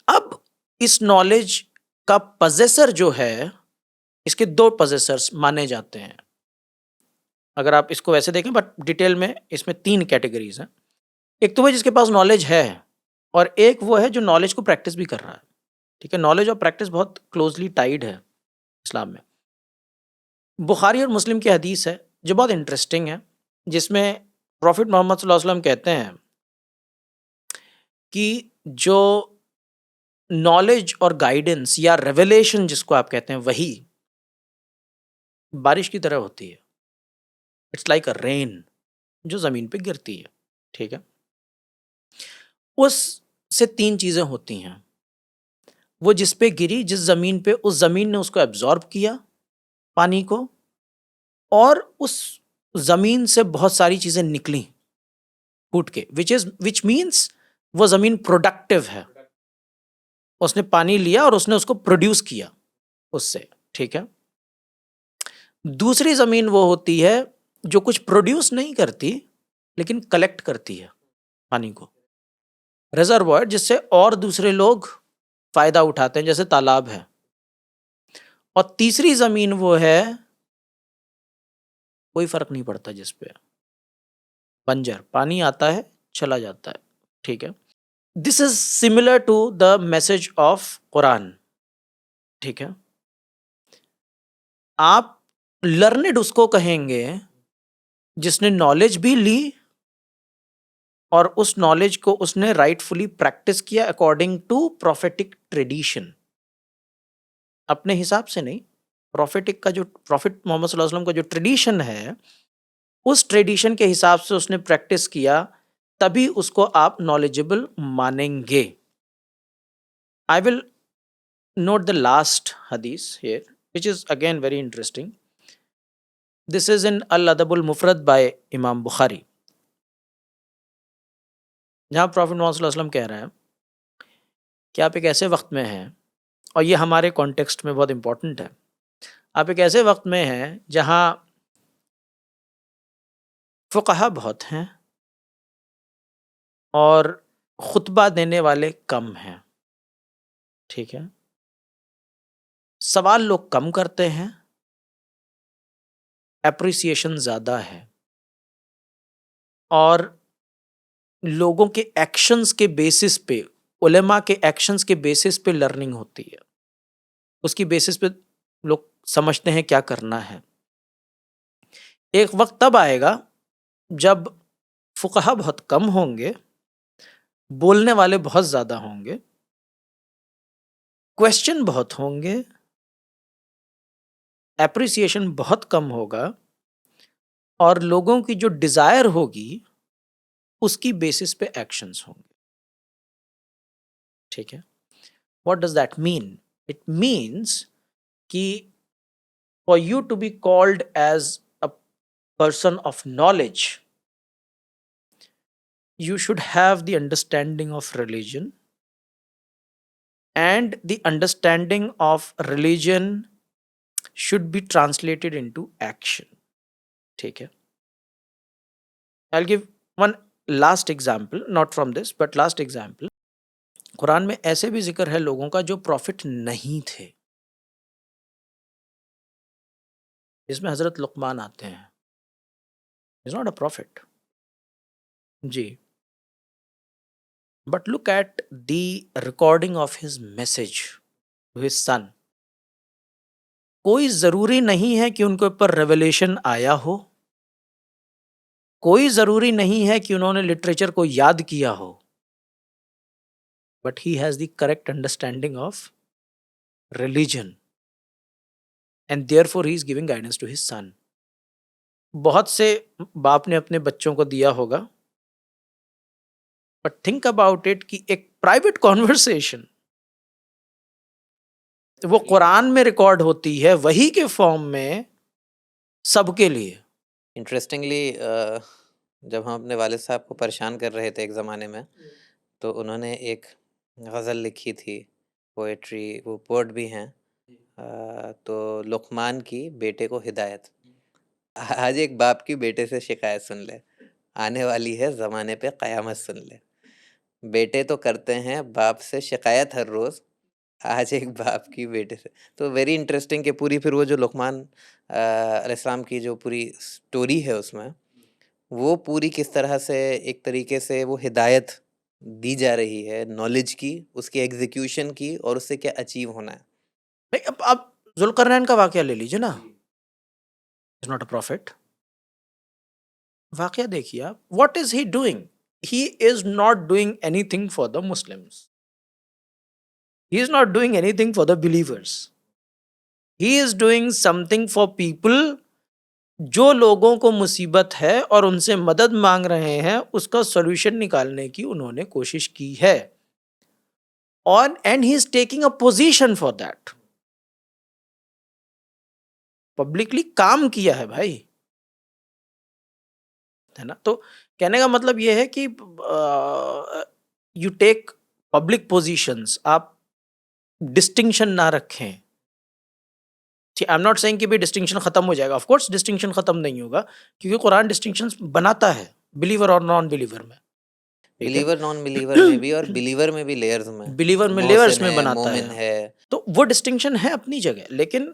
अब इस नॉलेज का पजेसर जो है, इसके दो पजेसर्स माने जाते हैं। अगर आप इसको वैसे देखें, बट डिटेल में इसमें 3 कैटेगरीज हैं। एक तो वो जिसके पास नॉलेज है, और एक वो है जो नॉलेज को प्रैक्टिस भी कर रहा है, ठीक है। नॉलेज और प्रैक्टिस बहुत क्लोजली टाइड है इस्लाम में। बुखारी और मुस्लिम की हदीस है जो बहुत इंटरेस्टिंग है, जिसमें प्रॉफिट मोहम्मद सल्लल्लाहु अलैहि वसल्लम कहते हैं कि जो नॉलेज और गाइडेंस या रेवलेशन जिसको आप कहते हैं, वही बारिश की तरह होती है। इट्स लाइक अ रेन जो ज़मीन पे गिरती है, ठीक है। उस से 3 चीज़ें होती हैं। वो जिस पे गिरी, जिस ज़मीन पे, उस ज़मीन ने उसको एब्ज़ॉर्ब किया पानी को, और उस ज़मीन से बहुत सारी चीज़ें निकली फूट के, व्हिच मीन्स वो ज़मीन प्रोडक्टिव है। उसने पानी लिया और उसने उसको प्रोड्यूस किया उससे, ठीक है? दूसरी ज़मीन वो होती है जो कुछ प्रोड्यूस नहीं करती, लेकिन कलेक्ट करती है पानी को। रिज़र्वॉयर, जिससे और दूसरे लोग फ़ायदा उठाते हैं, जैसे तालाब है। और तीसरी ज़मीन वो है, कोई फ़र्क नहीं पड़ता जिस पे, बंजर, पानी आता है, चला जाता है, ठीक है? This is similar to the message of Quran, ठीक है? आप लर्नेड उसको कहेंगे जिसने नॉलेज भी ली और उस नॉलेज को उसने राइटफुली प्रैक्टिस किया अकॉर्डिंग टू प्रोफेटिक ट्रेडिशन। अपने हिसाब से नहीं, प्रोफेटिक का जो प्रॉफिट मोहम्मद सल्लल्लाहु अलैहि वसल्लम का जो ट्रेडिशन है, उस ट्रेडिशन के हिसाब से उसने प्रैक्टिस किया, तभी उसको आप नॉलेजेबल मानेंगे। I will note the last hadith here, which is again very interesting. This is in Al-Adabul Mufrad by Imam Bukhari. जहाँ प्रॉफिट मोहम्मद सल्लल्लाहु अलैहि वसल्लम कह रहे हैं कि आप एक ऐसे वक्त में हैं, और ये हमारे कॉन्टेक्स्ट में बहुत इंपॉर्टेंट है, आप एक ऐसे वक्त में हैं जहाँ फुक़हा बहुत हैं और खुतबा देने वाले कम हैं, ठीक है? सवाल लोग कम करते हैं, एप्रिसिएशन ज़्यादा है, और लोगों के एक्शंस के बेसिस पे, उलेमा के एक्शंस के बेसिस पे लर्निंग होती है। उसकी बेसिस पे लोग समझते हैं क्या करना है। एक वक्त तब आएगा जब फुक़हा बहुत कम होंगे, बोलने वाले बहुत ज़्यादा होंगे, क्वेश्चन बहुत होंगे, एप्रिसिएशन बहुत कम होगा, और लोगों की जो डिज़ायर होगी उसकी बेसिस पे एक्शंस होंगे, ठीक है? What does that mean? It means कि for you to be called as a person of knowledge, you should have the understanding of religion, and the understanding of religion should be translated into action, ठीक है? I'll give one last example, not from this, but last example. Quran में ऐसे भी जिक्र है लोगों का जो प्रॉफिट नहीं थे, इसमें हजरत लुकमान आते हैं, इज नॉट अ प्रॉफिट जी, but look at the recording of his message to his son. कोई जरूरी नहीं है कि उनके ऊपर रेवलेशन आया हो, कोई जरूरी नहीं है कि उन्होंने लिटरेचर को याद किया हो, but he has the correct understanding of religion, and therefore he is giving guidance to his son. बहुत से बाप ने अपने बच्चों को दिया होगा, बट थिंक अबाउट इट कि एक प्राइवेट कॉन्वर्सेशन वो कुरान में रिकॉर्ड होती है वही के फॉर्म में सबके लिए। इंटरेस्टिंगली जब हम अपने वालिद साहब को परेशान कर रहे थे एक ज़माने में, तो उन्होंने एक गज़ल लिखी थी, पोएट्री, वो पोएट भी हैं, तो लुकमान की बेटे को हिदायत। आज एक बाप की बेटे से शिकायत सुन ले, आने वाली है ज़माने पे क़यामत सुन ले। बेटे तो करते हैं बाप से शिकायत हर रोज़, आज एक बाप की बेटे से। तो वेरी इंटरेस्टिंग कि पूरी फिर वो जो लुकमान अलैहिस्सलाम की जो पूरी स्टोरी है उसमें, वो पूरी किस तरह से एक तरीके से वो हिदायत दी जा रही है नॉलेज की, उसके एग्जीक्यूशन की, और उससे क्या अचीव होना है। नहीं, अब आप जुल्करनैन का वाकया ले लीजिए ना, इज नॉट अ प्रॉफिट। वाकया देखिए आप, what is he doing? He is not doing anything for the Muslims, he is not doing anything for the believers, he is doing something for people. जो लोगों को मुसीबत है और उनसे मदद मांग रहे हैं, उसका सॉल्यूशन निकालने की उन्होंने कोशिश की है। on and he is taking a position for that. Publicly काम किया है भाई, है ना? तो कहने का मतलब ये है कि यू टेक पब्लिक पोजीशंस, आप डिस्टिंक्शन ना रखें। आई एम नॉट सेइंग कि भाई डिस्टिंक्शन खत्म हो जाएगा, ऑफ कोर्स डिस्टिंक्शन खत्म नहीं होगा, क्योंकि कुरान डिस्टिंक्शंस बनाता है बिलीवर और नॉन बिलीवर में, ठीक है? बिलीवर नॉन बिलीवर में भी और बिलीवर में भी लेयर्स में, बिलीवर में मोहसिन लेयर्स में है, बनाता मोमिन है, है। तो वो डिस्टिंक्शन है अपनी जगह। लेकिन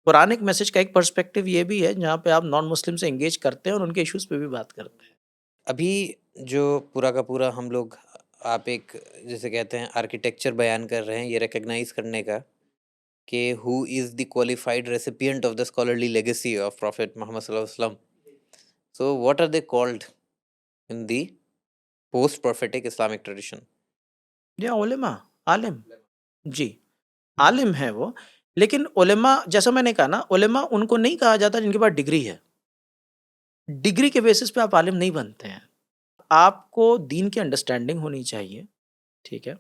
कुरानिक मैसेज का एक पर्सपेक्टिव ये भी है जहाँ पे आप नॉन मुस्लिम से एंगेज करते हैं और उनके इश्यूज पे भी बात करते हैं। अभी जो पूरा का पूरा हम लोग, आप एक जैसे कहते हैं आर्किटेक्चर बयान कर रहे हैं ये रिकग्नाइज करने का कि who is the qualified recipient of the scholarly legacy of prophet Muhammad सल्लल्लाहु अलैहि वसल्लम। So what are they called in the post prophetic Islamic tradition? या उलेमा, आलिम, जी, आलिम है वो। लेकिन उलेमा, जैसा मैंने कहा ना, उलेमा उनको नहीं कहा जाता जिनके पास डिग्री है। डिग्री के बेसिस पे आप आलिम नहीं बनते हैं। आपको दीन की अंडरस्टैंडिंग होनी चाहिए, ठीक है?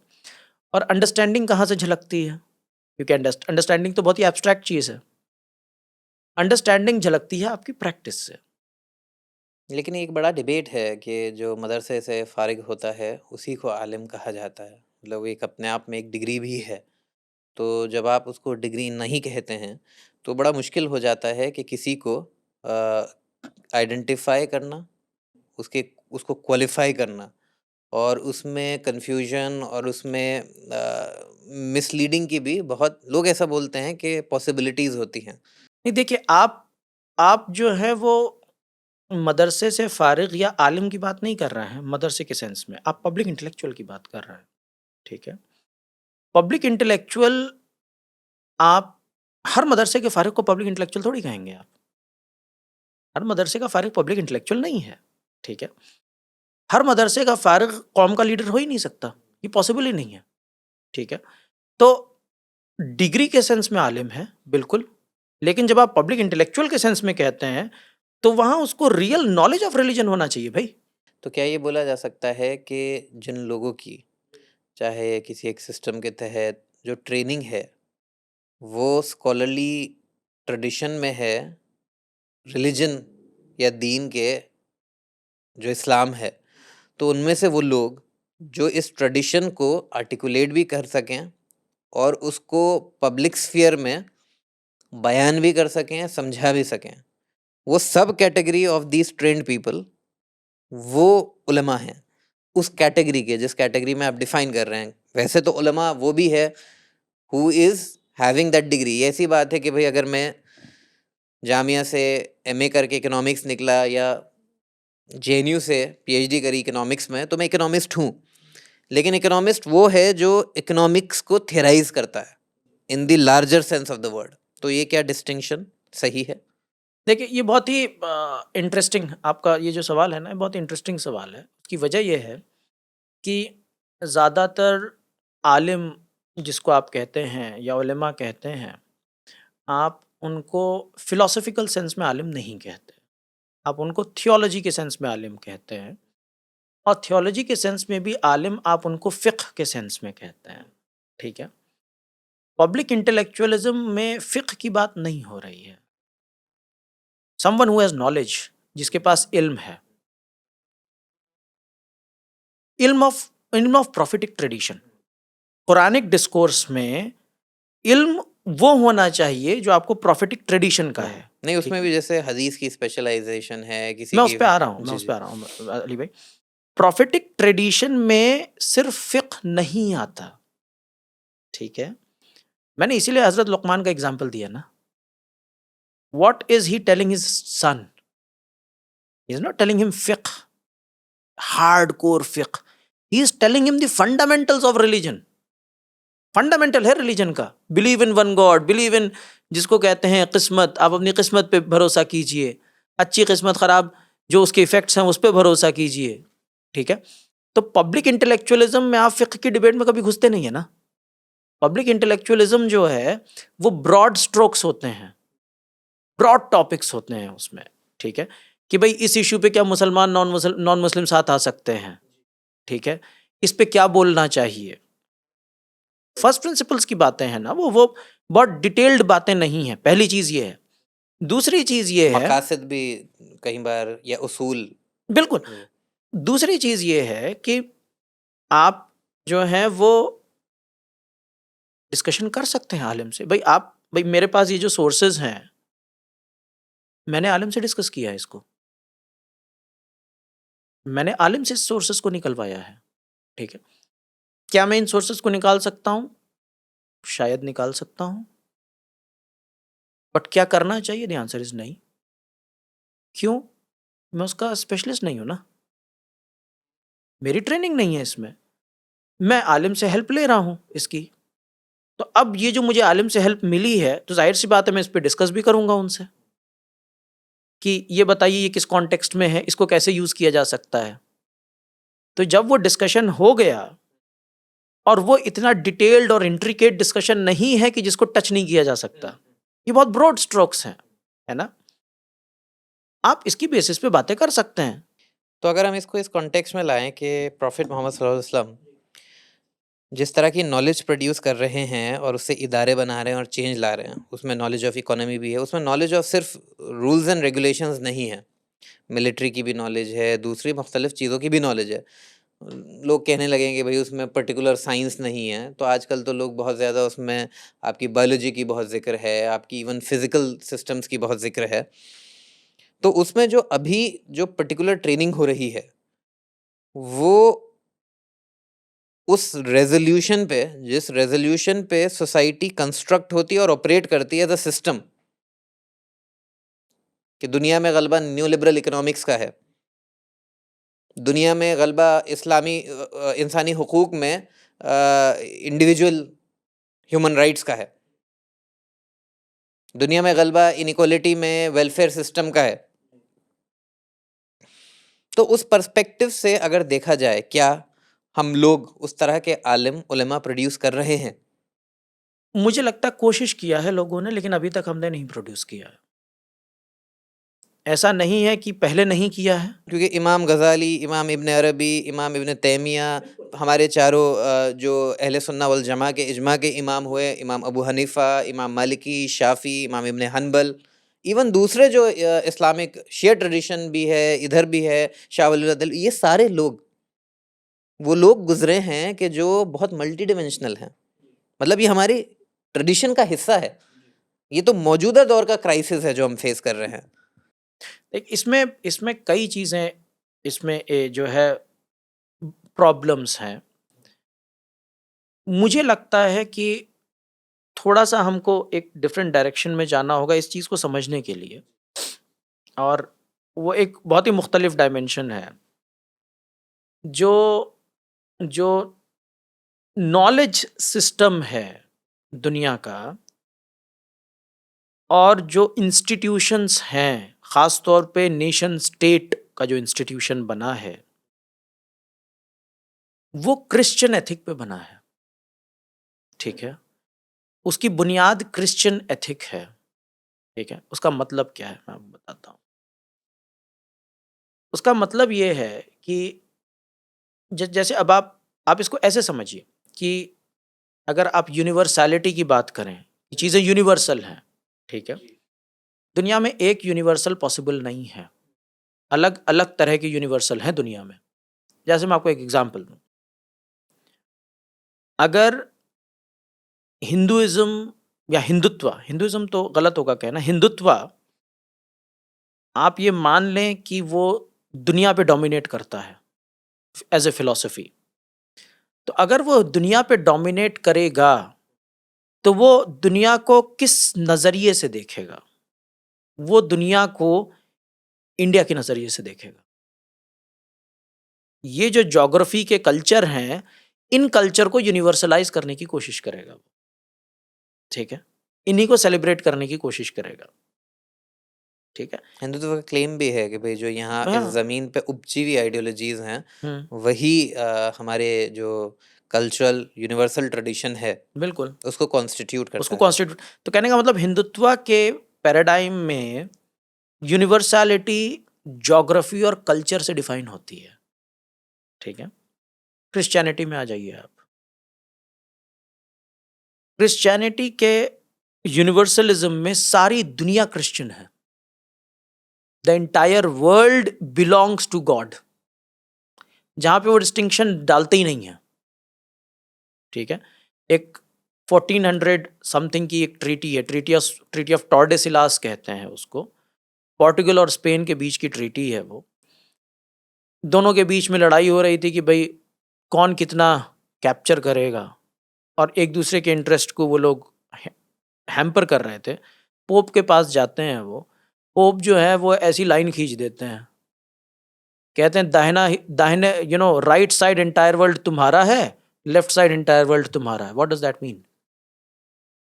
और अंडरस्टैंडिंग कहाँ से झलकती है? क्योंकि अंडरस्टैंडिंग तो बहुत ही एब्स्ट्रैक्ट चीज़ है। अंडरस्टैंडिंग झलकती है आपकी प्रैक्टिस से। लेकिन एक बड़ा डिबेट है कि जो मदरसे से फारिग होता है उसी को आलिम कहा जाता है, मतलब एक अपने आप में एक डिग्री भी है। तो जब आप उसको डिग्री नहीं कहते हैं तो बड़ा मुश्किल हो जाता है कि किसी को आइडेंटिफाई करना, उसके उसको क्वालिफाई करना, और उसमें कन्फ्यूजन और उसमें मिसलीडिंग की भी बहुत लोग ऐसा बोलते हैं कि पॉसिबिलिटीज़ होती हैं। नहीं, देखिए, आप जो है वो मदरसे से फारिग या आलिम की बात नहीं कर रहे हैं मदरसे के सेंस में, आप पब्लिक इंटेलेक्चुअल की बात कर रहे हैं, ठीक है? पब्लिक इंटेलेक्चुअल, आप हर मदरसे के फारिग को पब्लिक इंटेलेक्चुअल थोड़ी कहेंगे आप। हर मदरसे का फारिग पब्लिक इंटेलेक्चुअल नहीं है, ठीक है? हर मदरसे का फारिग कौम का लीडर हो ही नहीं सकता, ये पॉसिबल ही नहीं है, ठीक है? तो डिग्री के सेंस में आलिम है, बिल्कुल। लेकिन जब आप पब्लिक इंटेलेक्चुअल के सेंस में कहते हैं, तो वहाँ उसको रियल नॉलेज ऑफ रिलीजन होना चाहिए भाई। तो क्या ये बोला जा सकता है कि जिन लोगों की, चाहे किसी एक सिस्टम के तहत जो ट्रेनिंग है वो स्कॉलरली ट्रेडिशन में है, रिलीजन या दीन के जो इस्लाम है, तो उनमें से वो लोग जो इस ट्रेडिशन को आर्टिकुलेट भी कर सकें और उसको पब्लिक स्फीयर में बयान भी कर सकें, समझा भी सकें, वो सब category of these trend people वो उलमा हैं। उस कैटेगरी के, जिस कैटेगरी में आप डिफाइन कर रहे हैं, वैसे तो उलमा वो भी है who is having that degree. ऐसी बात है कि भाई अगर मैं जामिया से एमए करके इकोनॉमिक्स निकला या जेएनयू से पीएचडी करी इकोनॉमिक्स में, तो मैं इकोनॉमिस्ट हूँ। लेकिन इकोनॉमिस्ट वो है जो इकोनॉमिक्स को थियराइज करता है in the larger sense of the word. तो ये क्या डिस्टिंक्शन सही है? देखिए, ये बहुत ही इंटरेस्टिंग आपका ये जो सवाल है ना, ये बहुत इंटरेस्टिंग सवाल है। उसकी वजह ये है कि ज़्यादातर आलिम जिसको आप कहते हैं या उलेमा कहते हैं, आप उनको फिलॉसफिकल सेंस में आलिम नहीं कहते। आप उनको थियोलॉजी के सेंस में आलिम कहते हैं, और थियोलॉजी के सेंस में भी आलिम आप उनको फ़िक़्ह के सेंस में कहते हैं, ठीक है? पब्लिक इंटेलेक्चुअलिज़्म में फ़िक़्ह की बात नहीं हो रही है। समवन हू हैज़ नॉलेज, जिसके पास इल्म है। इल्म of prophetic tradition. Quranic discourse में इल्म वो होना चाहिए जो आपको प्रॉफिटिक ट्रेडिशन का है। नहीं, उसमें भी जैसे हदीस की स्पेशलाइजेशन है, किसी मैं की उस पे आ रहा हूँ, जी, मैं उस जी। पे आ रहा हूँ अली भाई। प्रॉफिटिक ट्रेडिशन में सिर्फ फ़िक़्ह नहीं आता, ठीक है? मैंने इसीलिए हज़रत लुक़मान का एग्ज़ाम्पल दिया ना। What is he telling his son? He is not telling him फ़िक़्ह, हार्डकोर फ़िक़्ह। He is telling him the fundamentals of religion. Fundamental है रिलीजन का, believe in one God, believe in, जिसको कहते हैं किस्मत, आप अपनी किस्मत पे भरोसा कीजिए, अच्छी किस्मत खराब जो उसके इफेक्ट्स हैं उस पे भरोसा कीजिए, ठीक है? तो पब्लिक इंटेलेक्चुअलिज्म में आप फिक्र की डिबेट में कभी घुसते नहीं है ना। पब्लिक इंटेलेक्चुअलिज्म जो है वो ब्रॉड स्ट्रोक्स होते हैं, ब्रॉड टॉपिक्स होते हैं उसमें, ठीक है? कि भाई इस इशू पे क्या मुसलमान नॉन मुस्लिम साथ आ सकते हैं, ठीक है? इस पे क्या बोलना चाहिए, फर्स्ट प्रिंसिपल्स की बातें हैं ना, वो बहुत डिटेल्ड बातें नहीं है, पहली चीज ये है। दूसरी चीज ये है, मकासद भी कई बार या उसूल। बिल्कुल, जी। दूसरी चीज ये है कि आप जो है वो डिस्कशन कर सकते हैं आलिम से। भाई मेरे पास ये जो सोर्सेज हैं, मैंने आलिम से डिस्कस किया है इसको, मैंने आलिम से सोर्सेज को निकलवाया है, ठीक है। क्या मैं इन सोर्सेज को निकाल सकता हूं? शायद निकाल सकता हूं, बट क्या करना चाहिए? द आंसर इज नहीं। क्यों? मैं उसका स्पेशलिस्ट नहीं हूं ना, मेरी ट्रेनिंग नहीं है इसमें, मैं आलिम से हेल्प ले रहा हूं इसकी। तो अब ये जो मुझे आलिम से हेल्प मिली है, तो जाहिर सी बात है मैं इस पर डिस्कस भी करूंगा उनसे कि ये बताइए ये किस कॉन्टेक्स्ट में है, इसको कैसे यूज किया जा सकता है। तो जब वो डिस्कशन हो गया, और वो इतना डिटेल्ड और इंट्रिकेट डिस्कशन नहीं है कि जिसको टच नहीं किया जा सकता, ये बहुत ब्रॉड स्ट्रोक्स हैं, है ना, आप इसकी बेसिस पे बातें कर सकते हैं। तो अगर हम इसको इस कॉन्टेक्स्ट में लाएं कि प्रॉफिट मोहम्मद सल्लल्लाहु अलैहि वसल्लम जिस तरह की नॉलेज प्रोड्यूस कर रहे हैं और उससे इदारे बना रहे हैं और चेंज ला रहे हैं, उसमें नॉलेज ऑफ इकोनॉमी भी है, उसमें नॉलेज ऑफ सिर्फ रूल्स एंड रेगुलेशंस नहीं है, मिलिट्री की भी नॉलेज है, दूसरी मुख्तलिफ चीज़ों की भी नॉलेज है। लोग कहने लगेंगे भाई उसमें पर्टिकुलर साइंस नहीं है, तो आजकल तो लोग बहुत ज़्यादा उसमें आपकी बायोलॉजी की बहुत जिक्र है, आपकी इवन फिजिकल सिस्टम्स की बहुत जिक्र है। तो उसमें जो अभी जो पर्टिकुलर ट्रेनिंग हो रही है, वो उस रेजोल्यूशन पे, जिस रेजोल्यूशन पे सोसाइटी कंस्ट्रक्ट होती है और ऑपरेट करती है एज अ सिस्टम, कि दुनिया में गलबा न्यू लिबरल इकोनॉमिक्स का है, दुनिया में गलबा इस्लामी इंसानी हुकूक में इंडिविजुअल ह्यूमन राइट्स का है, दुनिया में गलबा इनइक्वालिटी में वेलफेयर सिस्टम का है। तो उस पर्सपेक्टिव से अगर देखा जाए, क्या हम लोग उस तरह के आलिम उलेमा प्रोड्यूस कर रहे हैं? मुझे लगता है कोशिश किया है लोगों ने, लेकिन अभी तक हमने नहीं प्रोड्यूस किया है। ऐसा नहीं है कि पहले नहीं किया है। क्योंकि इमाम गज़ाली, इमाम इब्न अरबी, इमाम इब्न तैमिया, हमारे चारों जो अहले सुन्ना वल जमा के इजमा के इमाम हुए, इमाम अबू हनीफ़ा, इमाम मालिकी, शाफ़ी, इमाम इब्न हनबल, इवन दूसरे जो इस्लामिक शिया ट्रेडिशन भी है, इधर भी है, शाह वली अब्दुल, ये सारे लोग वो लोग गुजरे हैं कि जो बहुत मल्टी डिमेंशनल हैं। मतलब ये हमारी ट्रेडिशन का हिस्सा है। ये तो मौजूदा दौर का क्राइसिस है जो हम फेस कर रहे हैं। एक इसमें इसमें कई चीज़ें, इसमें जो है प्रॉब्लम्स हैं। मुझे लगता है कि थोड़ा-सा हमको एक डिफरेंट डायरेक्शन में जाना होगा इस चीज़ को समझने के लिए, और वो एक बहुत ही मुख्तलिफ डायमेंशन है। जो जो नॉलेज सिस्टम है दुनिया का, और जो इंस्टीट्यूशंस हैं, ख़ास तौर पे नेशन स्टेट का जो इंस्टीट्यूशन बना है, वो क्रिश्चियन एथिक पे बना है, ठीक है? उसकी बुनियाद क्रिश्चियन एथिक है, ठीक है? उसका मतलब क्या है मैं आपको बताता हूँ। उसका मतलब ये है कि जैसे अब आप इसको ऐसे समझिए कि अगर आप यूनिवर्सैलिटी की बात करें, ये चीज़ें यूनिवर्सल हैं, ठीक है? दुनिया में एक यूनिवर्सल पॉसिबल नहीं है, अलग-अलग तरह के यूनिवर्सल हैं दुनिया में। जैसे मैं आपको एक एग्ज़ाम्पल दूँ, अगर हिंदुइज़्म या हिंदुइज़्म तो गलत होगा कहना, हिंदुत्व आप ये मान लें कि वो दुनिया पे डोमिनेट करता है एज़ ए फ़िलॉसफ़ी। तो अगर वो दुनिया पे डोमिनेट करेगा, तो वो दुनिया को किस नज़रिए से देखेगा? वो दुनिया को इंडिया के नज़रिए से देखेगा। ये जो ज्योग्राफ़ी के कल्चर हैं, इन कल्चर को यूनिवर्सलाइज़ करने की कोशिश करेगा वो, ठीक है? इन्हीं को सेलिब्रेट करने की कोशिश करेगा, ठीक है? हिंदुत्व का क्लेम भी है कि भाई जो यहाँ इस हाँ, ज़मीन पे उपजी हुई आइडियोलॉजीज़ हैं, हुँ, वही हमारे जो कल्चरल यूनिवर्सल ट्रेडिशन है, बिल्कुल। उसको कॉन्स्टिट्यूट करता उसको है। कॉन्स्टिट्यूट, तो कहने का मतलब हिंदुत्व के पैराडाइम में यूनिवर्सैलिटी ज्योग्राफी और कल्चर से डिफाइन होती है, ठीक है? क्रिश्चियनिटी में आ जाइए आप, क्रिश्चियनिटी के यूनिवर्सलिज्म में सारी दुनिया क्रिश्चियन है। The entire world belongs to God, जहां पे वो डिस्टिंक्शन डालते ही नहीं है। ठीक है, एक 1400 समथिंग की एक ट्रीटी है, ट्रीटी ऑफ टॉर्डेसिलास कहते हैं उसको। पोर्टुगल और स्पेन के बीच की ट्रीटी है वो। दोनों के बीच में लड़ाई हो रही थी कि भाई कौन कितना कैप्चर करेगा, और एक दूसरे के इंटरेस्ट को वो लोग हैम्पर कर रहे थे। पोप के पास जाते हैं वो। पोप जो है वो ऐसी लाइन खींच देते हैं, कहते हैं दाहिने राइट साइड एंटायर वर्ल्ड तुम्हारा है, लेफ्ट साइड एंटायर वर्ल्ड तुम्हारा है। What does that mean?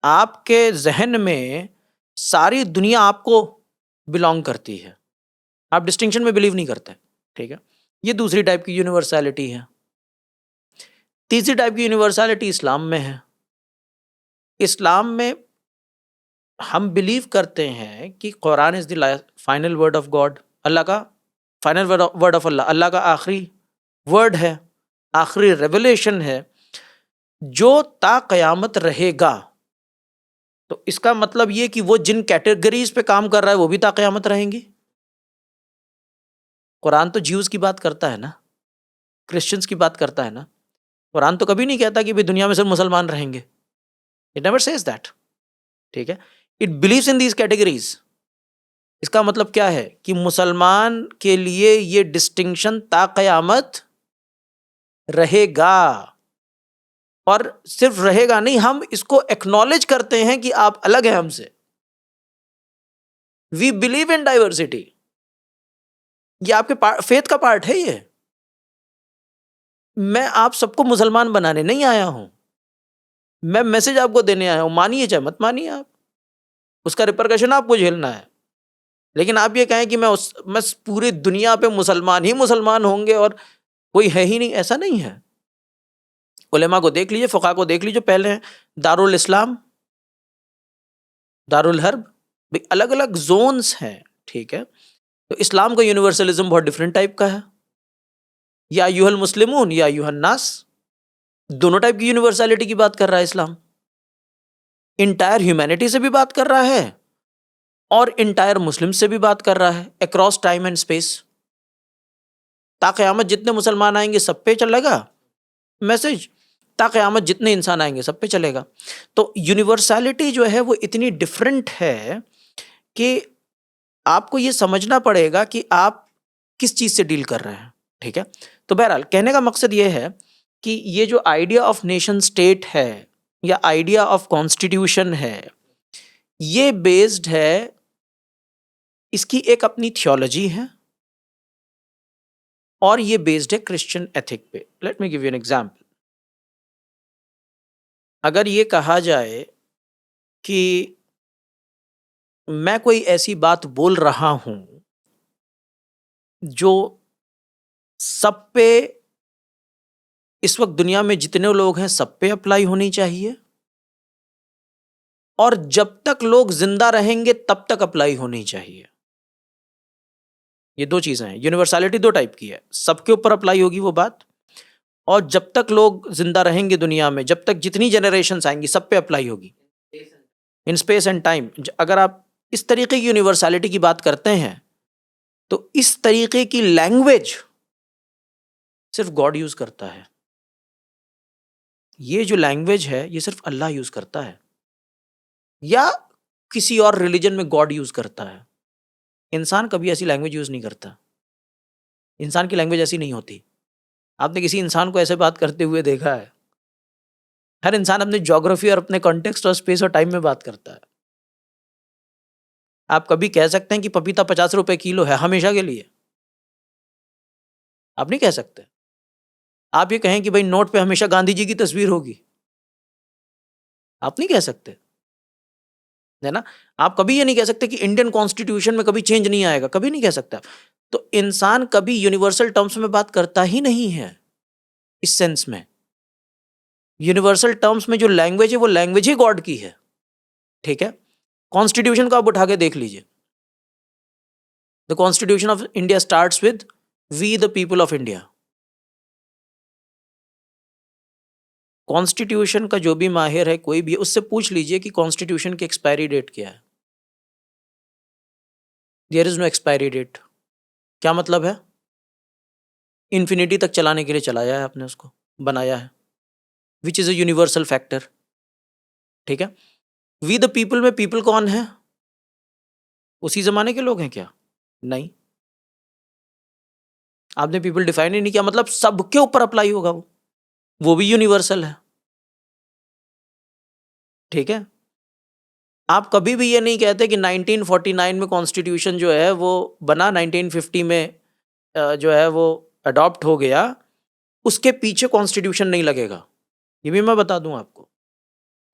आपके जहन में सारी दुनिया आपको बिलोंग करती है, आप डिस्टिंक्शन में बिलीव नहीं करते। ठीक है, ये दूसरी टाइप की यूनिवर्सैलिटी है। तीसरी टाइप की यूनिवर्सैलिटी इस्लाम में है। इस्लाम में हम बिलीव करते हैं कि Quran is the final word of God, अल्लाह का फाइनल वर्ड ऑफ अल्लाह, अल्लाह का आखिरी वर्ड है, आखिरी रेवलेशन है जो ता कयामत रहेगा। तो इसका मतलब ये कि वो जिन कैटेगरीज पे काम कर रहा है वो भी ता कयामत रहेंगी। कुरान तो ज्यूज की बात करता है ना, क्रिश्चियंस की बात करता है ना। कुरान तो कभी नहीं कहता कि भाई दुनिया में सिर्फ मुसलमान रहेंगे। It never says that. ठीक है, it believes in these categories. इसका मतलब क्या है कि मुसलमान के लिए ये डिस्टिंक्शन ता कयामत रहेगा, और सिर्फ रहेगा नहीं, हम इसको एक्नॉलेज करते हैं कि आप अलग हैं हमसे। We believe in diversity. ये आपके फेथ का पार्ट है। ये मैं आप सबको मुसलमान बनाने नहीं आया हूं, मैं मैसेज आपको देने आया हूं। मानिए चाहे मत मानिए, आप उसका रिपरकशन आपको झेलना है। लेकिन आप ये कहें कि मैं पूरी दुनिया पे मुसलमान ही मुसलमान होंगे और कोई है ही नहीं, ऐसा नहीं है। उलेमा को देख लीजिए, फ़ुक़हा को देख लीजिए, पहले हैं दारुल इस्लाम, दारुल हर्ब, भाई अलग अलग जोन्स हैं। ठीक है, तो इस्लाम का यूनिवर्सलिज्म बहुत डिफरेंट टाइप का है। या अय्युहल मुस्लिमून या अय्युहन नास, दोनों टाइप की यूनिवर्सलिटी की बात कर रहा है इस्लाम। इंटायर ह्यूमैनिटी से भी बात कर रहा है और इंटायर मुस्लिम से भी बात कर रहा है, अक्रॉस टाइम एंड स्पेस। ता क़यामत जितने मुसलमान आएंगे सब पे चलेगा मैसेज, ता क़यामत जितने इंसान आएंगे सब पे चलेगा। तो यूनिवर्सलिटी जो है वो इतनी डिफरेंट है कि आपको ये समझना पड़ेगा कि आप किस चीज़ से डील कर रहे हैं। ठीक है, तो बहरहाल कहने का मकसद ये है कि ये जो आइडिया ऑफ नेशन स्टेट है या आइडिया ऑफ कॉन्स्टिट्यूशन है, ये बेस्ड है, इसकी एक अपनी थियोलॉजी है और ये बेस्ड है क्रिश्चियन एथिक पे। Let me give you an example. अगर ये कहा जाए कि मैं कोई ऐसी बात बोल रहा हूं जो सब पे, इस वक्त दुनिया में जितने लोग हैं सब पे अप्लाई होनी चाहिए, और जब तक लोग जिंदा रहेंगे तब तक अप्लाई होनी चाहिए। ये दो चीजें हैं। यूनिवर्सलिटी दो टाइप की है, सबके ऊपर अप्लाई होगी वो बात, और जब तक लोग जिंदा रहेंगे दुनिया में, जब तक जितनी जनरेशंस आएंगी सब पे अप्लाई होगी, इन स्पेस एंड टाइम। अगर आप इस तरीके की यूनिवर्सलिटी की बात करते हैं तो इस तरीके की लैंग्वेज सिर्फ गॉड यूज करता है। ये जो लैंग्वेज है ये सिर्फ अल्लाह यूज करता है, या किसी और रिलीजन में गॉड यूज करता है। इंसान कभी ऐसी लैंग्वेज यूज नहीं करता। इंसान की लैंग्वेज ऐसी नहीं होती। आपने किसी इंसान को ऐसे बात करते हुए देखा है? हर इंसान अपने ज्योग्राफी और अपने कॉन्टेक्स्ट और स्पेस और टाइम में बात करता है। आप कभी कह सकते हैं कि पपीता 50 रुपए किलो है हमेशा के लिए? आप नहीं कह सकते। आप ये कहें कि भाई नोट पे हमेशा गांधी जी की तस्वीर होगी, आप नहीं कह सकते, है ना? आप कभी ये नहीं कह सकते कि इंडियन कॉन्स्टिट्यूशन में कभी चेंज नहीं आएगा, कभी नहीं कह सकता। तो इंसान कभी यूनिवर्सल टर्म्स में बात करता ही नहीं है। इस सेंस में यूनिवर्सल टर्म्स में जो लैंग्वेज है वो लैंग्वेज ही गॉड की है। ठीक है, कॉन्स्टिट्यूशन को आप उठा के देख लीजिए। The constitution of India starts with we the people of India. Constitution का जो भी माहिर है, कोई भी है, उससे पूछ लीजिए कि कॉन्स्टिट्यूशन की एक्सपायरी डेट क्या है। There is no expiry date. क्या मतलब है? इन्फिनिटी तक चलाने के लिए चलाया है आपने, उसको बनाया है, विच इज अ यूनिवर्सल फैक्टर। ठीक है। वी द पीपल में पीपल कौन है? उसी जमाने के लोग हैं क्या? नहीं। आपने पीपल डिफाइन ही नहीं किया, मतलब सबके ऊपर अप्लाई होगा वो भी यूनिवर्सल है। ठीक है। आप कभी भी ये नहीं कहते कि 1949 में कॉन्स्टिट्यूशन जो है वो बना, 1950 में जो है वो अडॉप्ट हो गया, उसके पीछे कॉन्स्टिट्यूशन नहीं लगेगा। ये भी मैं बता दूं आपको।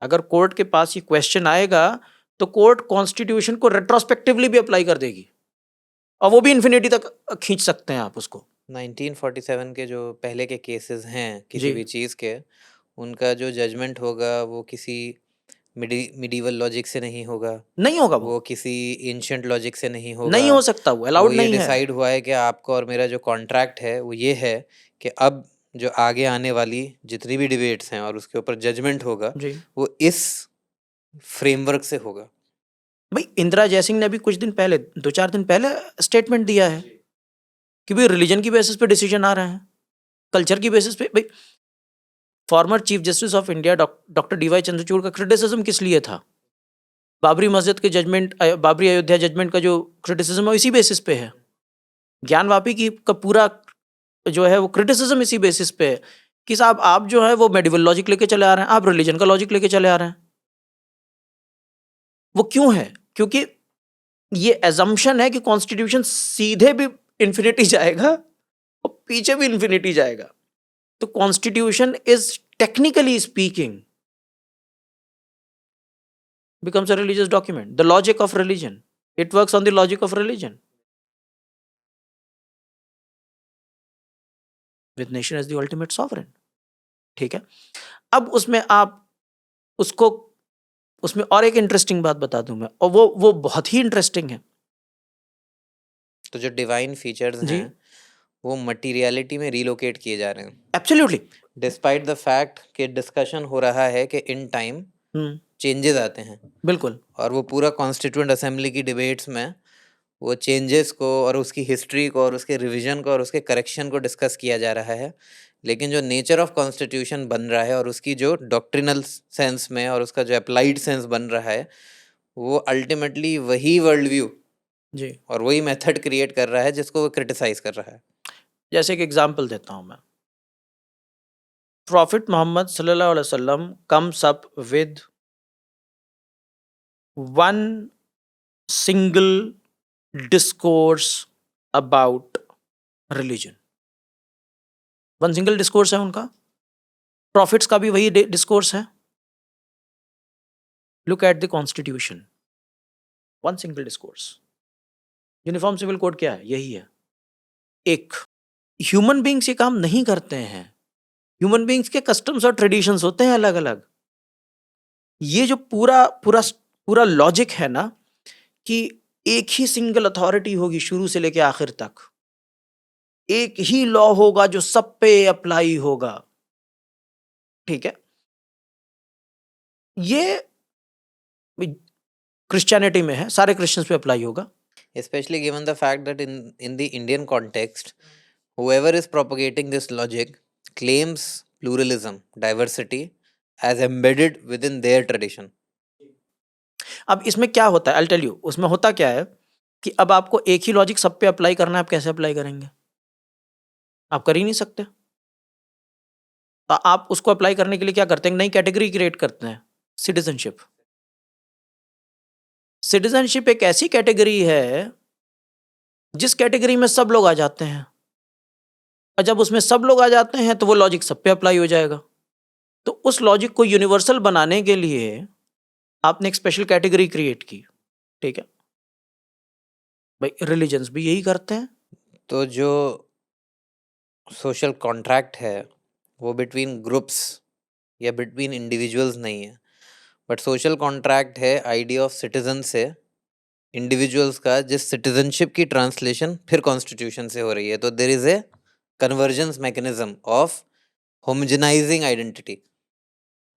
अगर कोर्ट के पास ये क्वेश्चन आएगा तो कोर्ट कॉन्स्टिट्यूशन को रेट्रोस्पेक्टिवली भी अप्लाई कर देगी, और वो भी इन्फिनिटी तक खींच सकते हैं आप उसको। 1947 के जो पहले के केसेस हैं किसी जी। भी चीज़ के, उनका जो जजमेंट होगा वो किसी मिडीवल लॉजिक से नहीं होगा, नहीं होगा वो किसी एंशिएंट लॉजिक से नहीं होगा। नहीं हो सकता, वो वो अलाउड ये नहीं है। डिसाइड हुआ है कि आपका और मेरा जो कॉन्ट्रैक्ट है वो ये है कि अब जो आगे आने वाली जितनी भी डिबेट्स हैं और उसके ऊपर जजमेंट होगा जी। वो इस फ्रेमवर्क से होगा। भाई इंदिरा जयसिंह ने अभी कुछ दिन पहले, 2-4 दिन पहले स्टेटमेंट दिया है कि भाई रिलीजन की बेसिस पे डिसीजन आ रहे हैं, कल्चर की बेसिस पे। भाई former chief justice of India doctor DY Chandrachud का क्रिटिसिज्म किस लिए था? बाबरी मस्जिद के जजमेंट, बाबरी अयोध्या जजमेंट का जो क्रिटिसिज्म है इसी बेसिस पे है। ज्ञान वापी की का पूरा जो है वो क्रिटिसिज्म इसी बेसिस पे है कि साहब आप जो है वो मेडिवल लॉजिक लेके चले आ रहे हैं, आप रिलीजन का लॉजिक लेके चले आ रहे हैं। वो क्यों है? क्योंकि ये एजम्पशन है कि कॉन्स्टिट्यूशन सीधे भी इन्फिनिटी जाएगा और पीछे भी इन्फिनिटी जाएगा। तो constitution is technically speaking becomes a religious document, the logic of religion. It works on the logic of religion, with nation as the ultimate sovereign. ठीक है। अब उसमें आप उसको, उसमें और एक इंटरेस्टिंग बात बता दूं मैं, और वो बहुत ही इंटरेस्टिंग है। तो जो डिवाइन फीचर्स जी। हैं वो मटीरियलिटी में रिलोकेट किए जा रहे हैं, एब्सोल्युटली। डिस्पाइट द फैक्ट कि डिस्कशन हो रहा है कि इन टाइम चेंजेस आते हैं, बिल्कुल। और वो पूरा कॉन्स्टिट्यूएंट असेंबली की डिबेट्स में वो चेंजेस को और उसकी हिस्ट्री को और उसके रिवीजन को और उसके करेक्शन को डिस्कस किया जा रहा है। लेकिन जो नेचर ऑफ कॉन्स्टिट्यूशन बन रहा है और उसकी जो डॉक्ट्रिनल सेंस में और उसका जो अप्लाइड सेंस बन रहा है वो अल्टीमेटली वही वर्ल्ड व्यू जी। और वही मेथड क्रिएट कर रहा है जिसको वो क्रिटिसाइज कर रहा है। जैसे एक एग्जांपल देता हूं मैं। प्रॉफिट मोहम्मद सल्लल्लाहु अलैहि वसल्लम comes up with one single discourse about religion. One single discourse है उनका। प्रॉफिट्स का भी वही डिस्कोर्स है। Look at the constitution, one single discourse. Uniform civil code क्या है? यही है। एक ह्यूमन बींग्स ये काम नहीं करते हैं। ह्यूमन बींग्स के कस्टम्स और ट्रेडिशंस होते हैं अलग अलग। ये जो पूरा पूरा पूरा लॉजिक है ना कि एक ही सिंगल अथॉरिटी होगी शुरू से लेके आखिर तक, एक ही लॉ होगा जो सब पे अप्लाई होगा। ठीक है। ये क्रिश्चियनिटी में है, सारे क्रिश्चियंस पे अप्लाई होगा। Especially given the fact that in the Indian context, whoever is propagating this logic claims pluralism, diversity as embedded within their tradition. अब इसमें क्या होता है, आई टेल यू। उसमें होता क्या है कि अब आपको एक ही लॉजिक सब पे अप्लाई करना है, आप कैसे अप्लाई करेंगे? आप कर ही नहीं सकते। आप उसको अप्लाई करने के लिए क्या करते हैं? नई कैटेगरी क्रिएट करते हैं, सिटीजनशिप। सिटीजनशिप एक ऐसी कैटेगरी है जिस कैटेगरी में सब लोग आ जाते हैं, और जब उसमें सब लोग आ जाते हैं तो वो लॉजिक सब पे अप्लाई हो जाएगा। तो उस लॉजिक को यूनिवर्सल बनाने के लिए आपने एक स्पेशल कैटेगरी क्रिएट की। ठीक है भाई, रिलीजन्स भी यही करते हैं। तो जो सोशल कॉन्ट्रैक्ट है वो बिटवीन ग्रुप्स या बिटवीन इंडिविजुअल्स नहीं है, बट सोशल कॉन्ट्रैक्ट है आइडिया ऑफ सिटीजन से इंडिविजुअल्स का, जिस सिटीजनशिप की ट्रांसलेशन फिर कॉन्स्टिट्यूशन से हो रही है। तो there is a convergence mechanism of homogenising identity.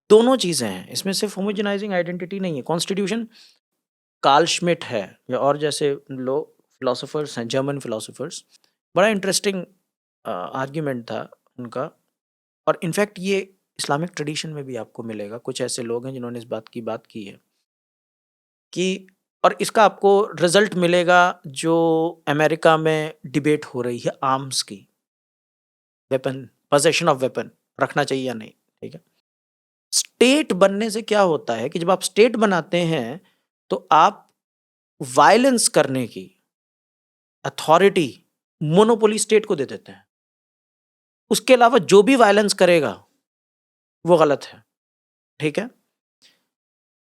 दोनों चीज़ें हैं, इसमें सिर्फ होमोजेनाइजिंग आइडेंटिटी नहीं है। कॉन्स्टिट्यूशन कार्ल श्मिट है या और जैसे लोग फिलोसोफर्स हैं, जर्मन फिलोसोफर्स, बड़ा इंटरेस्टिंग आर्ग्यूमेंट था उनका। और इनफैक्ट ये इस्लामिक ट्रेडिशन में भी आपको मिलेगा, कुछ ऐसे लोग हैं जिन्होंने इस बात की है कि, और इसका आपको रिजल्ट मिलेगा जो अमेरिका में डिबेट हो रही है आर्म्स की, वेपन, पोजेशन ऑफ वेपन रखना चाहिए या नहीं, ठीक है। स्टेट बनने से क्या होता है कि जब आप स्टेट बनाते हैं तो आप वायलेंस करने की अथॉरिटी, मोनोपोली स्टेट को दे देते हैं। उसके अलावा जो भी वायलेंस करेगा वो गलत है, ठीक है।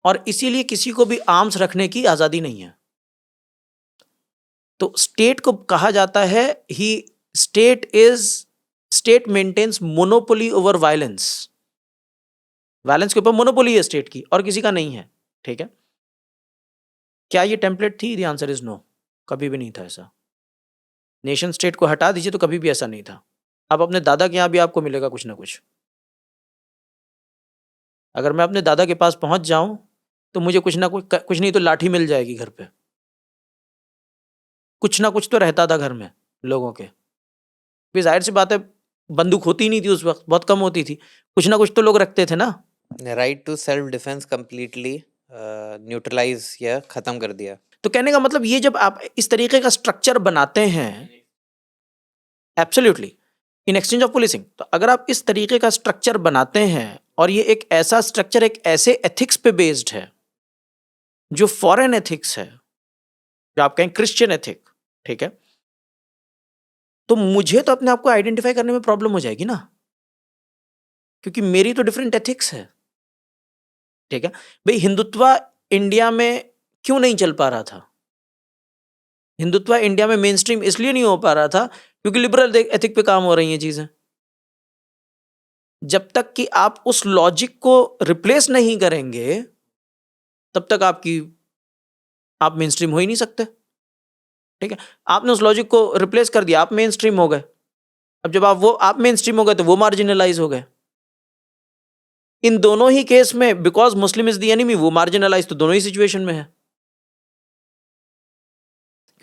और इसीलिए किसी को भी आर्म्स रखने की आजादी नहीं है। तो स्टेट को कहा जाता है the state maintains monopoly over violence. Violence के ऊपर मोनोपोली है स्टेट की और किसी का नहीं है, ठीक है। क्या ये टेम्पलेट थी? द आंसर इज नो, कभी भी नहीं था ऐसा। नेशन स्टेट को हटा दीजिए तो कभी भी ऐसा नहीं था। अब अपने दादा के यहां भी आपको मिलेगा कुछ ना कुछ। अगर मैं अपने दादा के पास पहुंच जाऊं तो मुझे कुछ नहीं तो लाठी मिल जाएगी घर पे। कुछ ना कुछ तो रहता था घर में लोगों के। भी जाहिर सी बात है, बंदूक होती नहीं थी उस वक्त, बहुत कम होती थी, कुछ ना कुछ तो लोग रखते थे ना। Right to self defence completely neutralise या खत्म कर दिया। तो कहने का मतलब ये, जब आप इस तरीके का स्ट्रक्चर बनाते हैं, absolutely in exchange of policing, तो अगर आप इस तरीके का स्ट्रक्चर बनाते हैं और ये एक ऐसा स्ट्रक्चर एक ऐसे एथिक्स पे बेस्ड है जो फॉरेन एथिक्स है, जो आप कहें क्रिश्चियन एथिक, ठीक है, तो मुझे तो अपने आप को आइडेंटिफाई करने में प्रॉब्लम हो जाएगी ना, क्योंकि मेरी तो डिफरेंट एथिक्स है, ठीक है। भाई हिंदुत्व इंडिया में क्यों नहीं चल पा रहा था? हिंदुत्व इंडिया में मेन स्ट्रीम इसलिए नहीं हो पा रहा था क्योंकि लिबरल एथिक पे काम हो रही हैं चीजें। जब तक कि आप उस लॉजिक को रिप्लेस नहीं करेंगे तब तक आप मेन स्ट्रीम हो ही नहीं सकते, ठीक है। आपने उस लॉजिक को रिप्लेस कर दिया, आप मेन स्ट्रीम हो गए। अब जब आप मेन स्ट्रीम हो गए तो वो मार्जिनलाइज हो गए। इन दोनों ही केस में because Muslim is the enemy, वो मार्जिनलाइज तो दोनों ही सिचुएशन में है,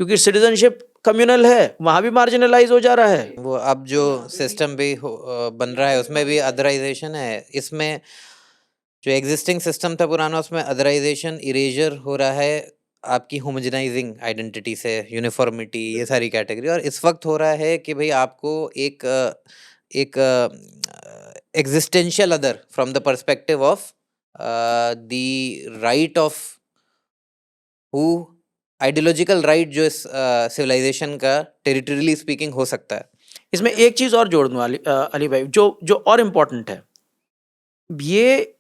क्योंकि सिटीजनशिप कम्युनल है, वहां भी मार्जिनलाइज हो जा रहा है। वो अब जो सिस्टम भी बन रहा है उसमें भी अदराइजेशन है। इसमें जो एग्जिस्टिंग सिस्टम था पुराना उसमें अदराइजेशन इरेजर हो रहा है आपकी होमोजेनाइजिंग आइडेंटिटी से, यूनिफॉर्मिटी, ये सारी कैटेगरी। और इस वक्त हो रहा है कि भाई आपको एक existential other from the perspective of the right of who, ideological right जो इस सिविलाइजेशन का टेरिटोरियली स्पीकिंग हो सकता है। इसमें एक चीज और जोड़ दूं अली भाई, जो और इम्पोर्टेंट है, ये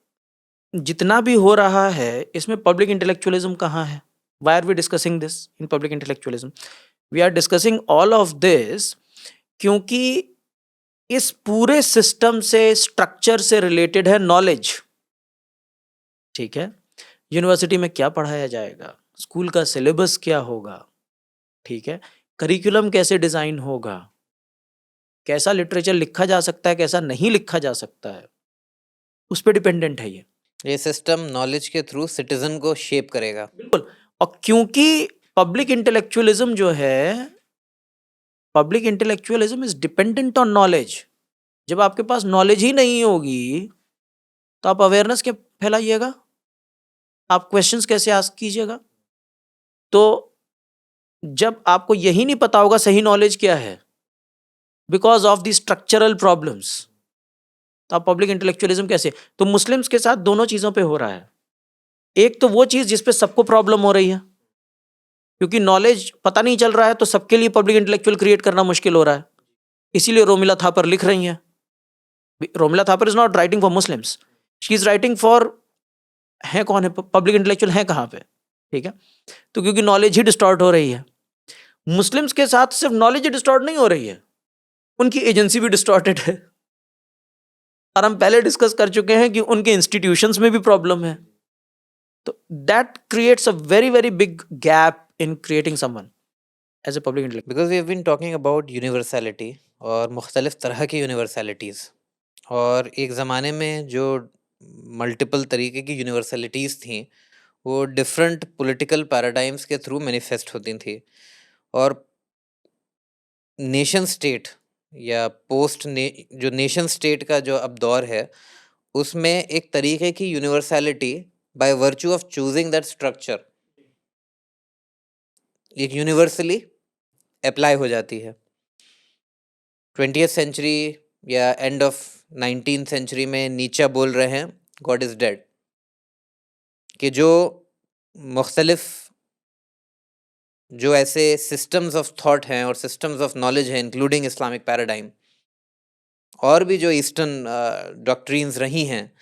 जितना भी हो रहा है इसमें पब्लिक इंटेलेक्चुअलिज्म कहाँ है? Why are we discussing this in public intellectualism? We are discussing all of this क्योंकि इस पूरे सिस्टम से, स्ट्रक्चर से रिलेटेड है नॉलेज, ठीक है। यूनिवर्सिटी में क्या पढ़ाया जाएगा, स्कूल का सिलेबस क्या होगा, ठीक है, करिकुलम कैसे डिजाइन होगा, कैसा लिटरेचर लिखा जा सकता है, कैसा नहीं लिखा जा सकता है, उस पर डिपेंडेंट है ये सिस्टम नॉलेज के थ्रू सिटीजन को शेप करेगा। बिल्कुल। और क्योंकि पब्लिक इंटेलेक्चुअलिज्म जो है, public intellectualism is dependent on knowledge. जब आपके पास नॉलेज ही नहीं होगी तो आप अवेयरनेस क्या फैलाइएगा, आप क्वेश्चंस कैसे आस्क कीजिएगा? तो जब आपको यही नहीं पता होगा सही नॉलेज क्या है, because of the structural problems, तो आप पब्लिक इंटेलेक्चुअलिज्म कैसे? तो मुस्लिम्स के साथ दोनों चीजों पे हो रहा है। एक तो वो चीज जिसपे सबको प्रॉब्लम हो रही है, क्योंकि नॉलेज पता नहीं चल रहा है, तो सबके लिए पब्लिक इंटेलेक्चुअल क्रिएट करना मुश्किल हो रहा है। इसीलिए रोमिला थापर लिख रही हैं। Romila Thapar is not writing for Muslims, she is writing for, है कौन है पब्लिक इंटेलेक्चुअल, है कहाँ पे, ठीक है। तो क्योंकि नॉलेज ही डिस्टॉर्ट हो रही है। मुस्लिम्स के साथ सिर्फ नॉलेज ही डिस्टॉर्ट नहीं हो रही है, उनकी एजेंसी भी डिस्टॉर्टेड है। और हम पहले डिस्कस कर चुके हैं कि उनके इंस्टीट्यूशंस में भी प्रॉब्लम है। तो that creates a very very big gap in creating someone as a public intellectual. Because we have been talking about universality और मुख्तलिफ तरह की यूनिवर्सलिटीज़, और एक ज़माने में जो मल्टीपल तरीके की यूनिवर्सलिटीज़ थी, वो डिफरेंट पॉलिटिकल पैराडाइम्स के थ्रू मैनिफेस्ट होती थी। और नेशन स्टेट या जो नेशन स्टेट का जो अब दौर है, उसमें एक तरीके की universality by virtue of choosing that structure एक यूनिवर्सली अप्लाई हो जाती है। 20th सेंचुरी या एंड ऑफ 19th सेंचुरी में नीचा बोल रहे हैं गॉड इज डेड, कि जो मुख्तलिफ जो ऐसे सिस्टम्स ऑफ थॉट हैं और सिस्टम्स ऑफ नॉलेज हैं, इंक्लूडिंग इस्लामिक पैराडाइम, और भी जो ईस्टर्न डॉक्ट्रीन्स रही हैं,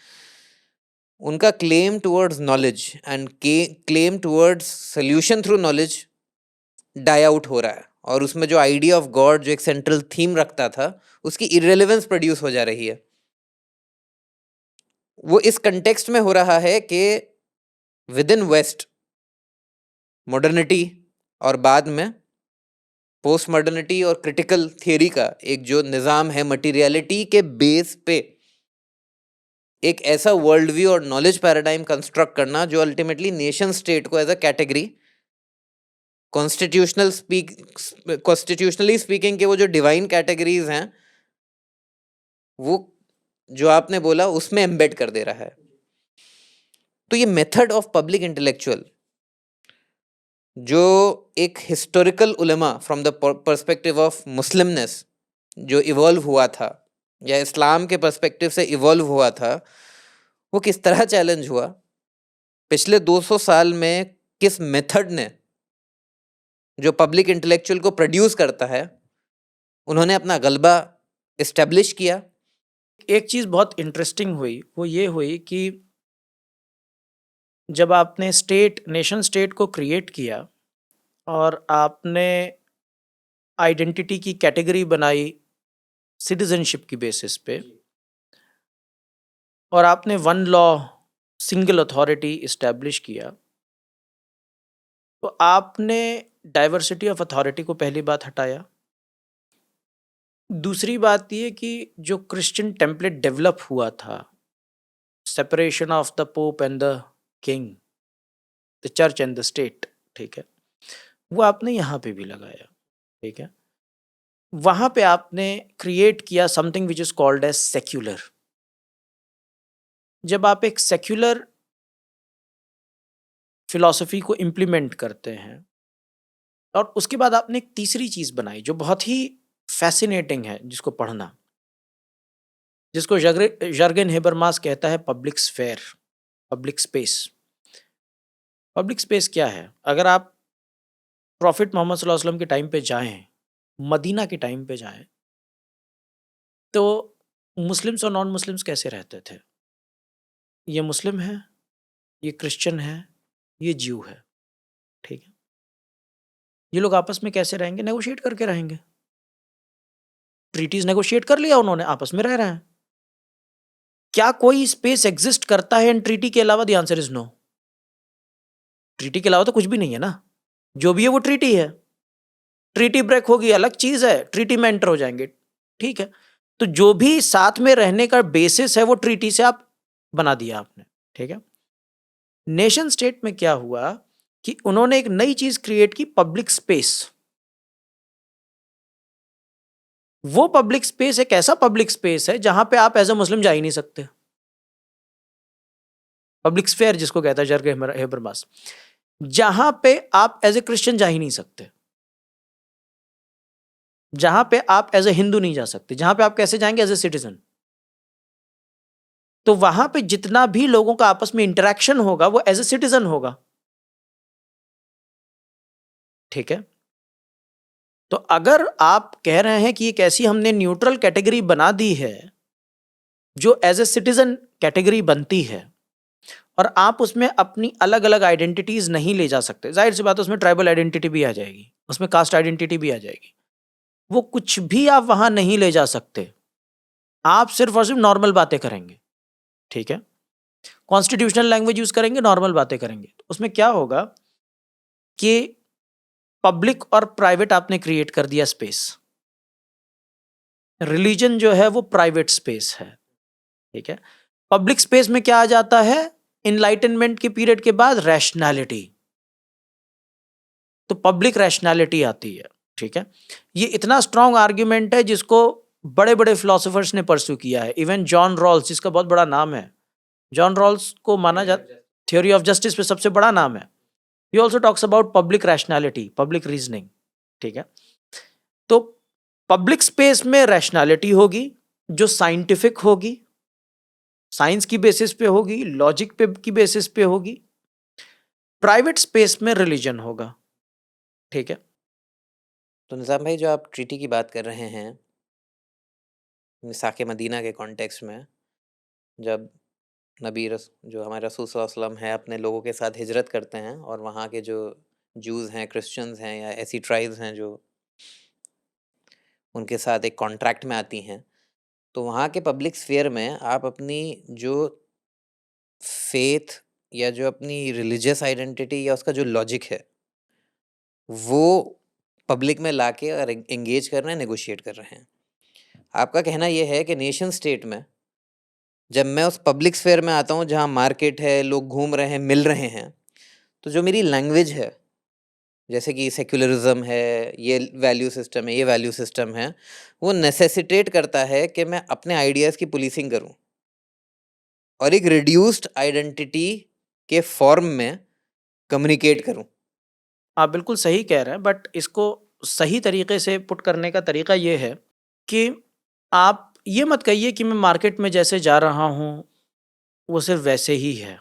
उनका claim towards knowledge and claim towards solution through knowledge die out हो रहा है। और उसमें जो आइडिया ऑफ गॉड जो एक सेंट्रल थीम रखता था, उसकी इररिलेवेंस प्रोड्यूस हो जा रही है। वो इस कंटेक्स्ट में हो रहा है कि विद इन वेस्ट मॉडर्निटी और बाद में पोस्ट मॉडर्निटी और क्रिटिकल थियरी का एक जो निज़ाम है, मटीरियलिटी के बेस पे एक ऐसा वर्ल्ड व्यू और नॉलेज पैराडाइम कंस्ट्रक्ट करना जो अल्टीमेटली नेशन स्टेट को as a category constitutionally speaking के वो जो डिवाइन कैटेगरीज हैं, वो जो आपने बोला उसमें एम्बेड कर दे रहा है। तो ये मेथड ऑफ पब्लिक इंटेलेक्चुअल जो एक हिस्टोरिकल उलेमा from the perspective of Muslimness जो इवॉल्व हुआ था या इस्लाम के पर्सपेक्टिव से इवॉल्व हुआ था, वो किस तरह चैलेंज हुआ, पिछले 200 साल में किस मेथड ने जो पब्लिक इंटेलेक्चुअल को प्रोड्यूस करता है, उन्होंने अपना गलबा इस्टेब्लिश किया। एक चीज़ बहुत इंटरेस्टिंग हुई, वो ये हुई कि जब आपने नेशन स्टेट को क्रिएट किया और आपने आइडेंटिटी की कैटेगरी बनाई सिटीजनशिप की बेसिस पे, और आपने one law single authority establish किया, तो आपने डाइवर्सिटी ऑफ अथॉरिटी को पहली बात हटाया। दूसरी बात ये कि जो क्रिश्चियन टेम्पलेट डेवलप हुआ था, separation of the pope and the king, the church and the state, ठीक है, वो आपने यहाँ पे भी लगाया, ठीक है। वहाँ पे आपने क्रिएट किया something which is called as secular. जब आप एक सेक्युलर फिलॉसफी को इम्प्लीमेंट करते हैं, और उसके बाद आपने एक तीसरी चीज़ बनाई जो बहुत ही फैसिनेटिंग है, जिसको पढ़ना, जिसको जर्गन हेबरमास कहता है public sphere, public space. Public space क्या है? अगर आप प्रॉफिट मोहम्मद सल्लल्लाहु अलैहि वसल्लम के टाइम पे जाएं, मदीना के टाइम पे जाएं, तो मुस्लिम्स और नॉन मुस्लिम्स कैसे रहते थे? ये मुस्लिम है, ये क्रिश्चियन है, ये ज्यू है, ठीक है। ये लोग आपस में कैसे रहेंगे? नेगोशिएट करके रहेंगे। ट्रीटीज नेगोशिएट कर लिया उन्होंने, आपस में रह रहे हैं। क्या कोई स्पेस एग्जिस्ट करता है इन ट्रीटी के अलावा? The answer is no. Treaty के अलावा तो कुछ भी नहीं है ना। जो भी है वो ट्रीटी है। ट्रीटी ब्रेक होगी अलग चीज है, ट्रीटी में एंटर हो जाएंगे, ठीक है। तो जो भी साथ में रहने का बेसिस है वो ट्रीटी से आप बना दिया आपने, ठीक है। नेशन स्टेट में क्या हुआ कि उन्होंने एक नई चीज क्रिएट की, पब्लिक स्पेस। वो पब्लिक स्पेस एक ऐसा पब्लिक स्पेस है जहां पे आप एज ए मुस्लिम जा ही नहीं सकते। पब्लिक स्फेयर जिसको कहता है जर्ग हेबरमास, जहां पे आप एज ए क्रिश्चियन जा ही नहीं सकते, जहां पे आप एज ए हिंदू नहीं जा सकते, जहां पे आप कैसे जाएंगे? As a citizen. तो वहां पे जितना भी लोगों का आपस में इंटरेक्शन होगा वो एज ए सिटीजन होगा, ठीक है। तो अगर आप कह रहे हैं कि एक ऐसी हमने न्यूट्रल कैटेगरी बना दी है जो एज ए सिटीजन कैटेगरी बनती है, और आप उसमें अपनी अलग अलग आइडेंटिटीज नहीं ले जा सकते, जाहिर सी बात है उसमें ट्राइबल आइडेंटिटी भी आ जाएगी, उसमें कास्ट आइडेंटिटी भी आ जाएगी, वो कुछ भी आप वहां नहीं ले जा सकते। आप सिर्फ और सिर्फ नॉर्मल बातें करेंगे, ठीक है। कॉन्स्टिट्यूशनल लैंग्वेज यूज करेंगे, नॉर्मल बातें करेंगे। तो उसमें क्या होगा कि पब्लिक और प्राइवेट आपने क्रिएट कर दिया स्पेस। रिलीजन जो है वो प्राइवेट स्पेस है, ठीक है। पब्लिक स्पेस में क्या आ जाता है? इनलाइटनमेंट के पीरियड के बाद रैशनैलिटी, तो पब्लिक रैशनैलिटी आती है। ठीक है, ये इतना स्ट्रॉन्ग आर्ग्यूमेंट है जिसको बड़े बड़े फिलोसोफर्स ने परस्यू किया है। इवन जॉन रॉल्स, जिसका बहुत बड़ा नाम है, जॉन रॉल्स को माना जाता थ्योरी ऑफ जस्टिस पे सबसे बड़ा नाम है। He also talks about public rationality, public reasoning. ठीक है, तो पब्लिक स्पेस में रैशनैलिटी होगी जो साइंटिफिक होगी, साइंस की बेसिस पे होगी, लॉजिक पे की बेसिस पे होगी। प्राइवेट स्पेस में रिलीजन होगा। ठीक है, तो निज़ाम भाई, जो आप ट्रीटी की बात कर रहे हैं मिसाक मदीना के कॉन्टेक्स्ट में, जब जो हमारे रसूल सल्लल्लाहु अलैहि वसल्लम है अपने लोगों के साथ हिजरत करते हैं और वहाँ के जो जूस हैं, क्रिश्चियंस हैं या ऐसी ट्राइब्स हैं जो उनके साथ एक कॉन्ट्रैक्ट में आती हैं, तो वहाँ के पब्लिक स्फीयर में आप अपनी जो फेथ या जो अपनी रिलीजियस आइडेंटिटी या उसका जो लॉजिक है वो पब्लिक में लाके और एंगेज कर रहे हैं, नेगोशिएट कर रहे हैं। आपका कहना ये है कि नेशन स्टेट में जब मैं उस पब्लिक स्फेयर में आता हूँ जहाँ मार्केट है, लोग घूम रहे हैं, मिल रहे हैं, तो जो मेरी लैंग्वेज है, जैसे कि सेक्युलरिज्म है, ये वैल्यू सिस्टम है, ये वैल्यू सिस्टम है, वो नेसेसिटेट करता है कि मैं अपने आइडियाज़ की पुलिसिंग करूँ और एक रिड्यूस्ड आइडेंटिटी के फॉर्म में कम्युनिकेट करूँ। आप बिल्कुल सही कह रहे हैं, बट इसको सही तरीके से पुट करने का तरीका ये है कि आप ये मत कहिए कि मैं मार्केट में जैसे जा रहा हूँ वो सिर्फ वैसे ही है,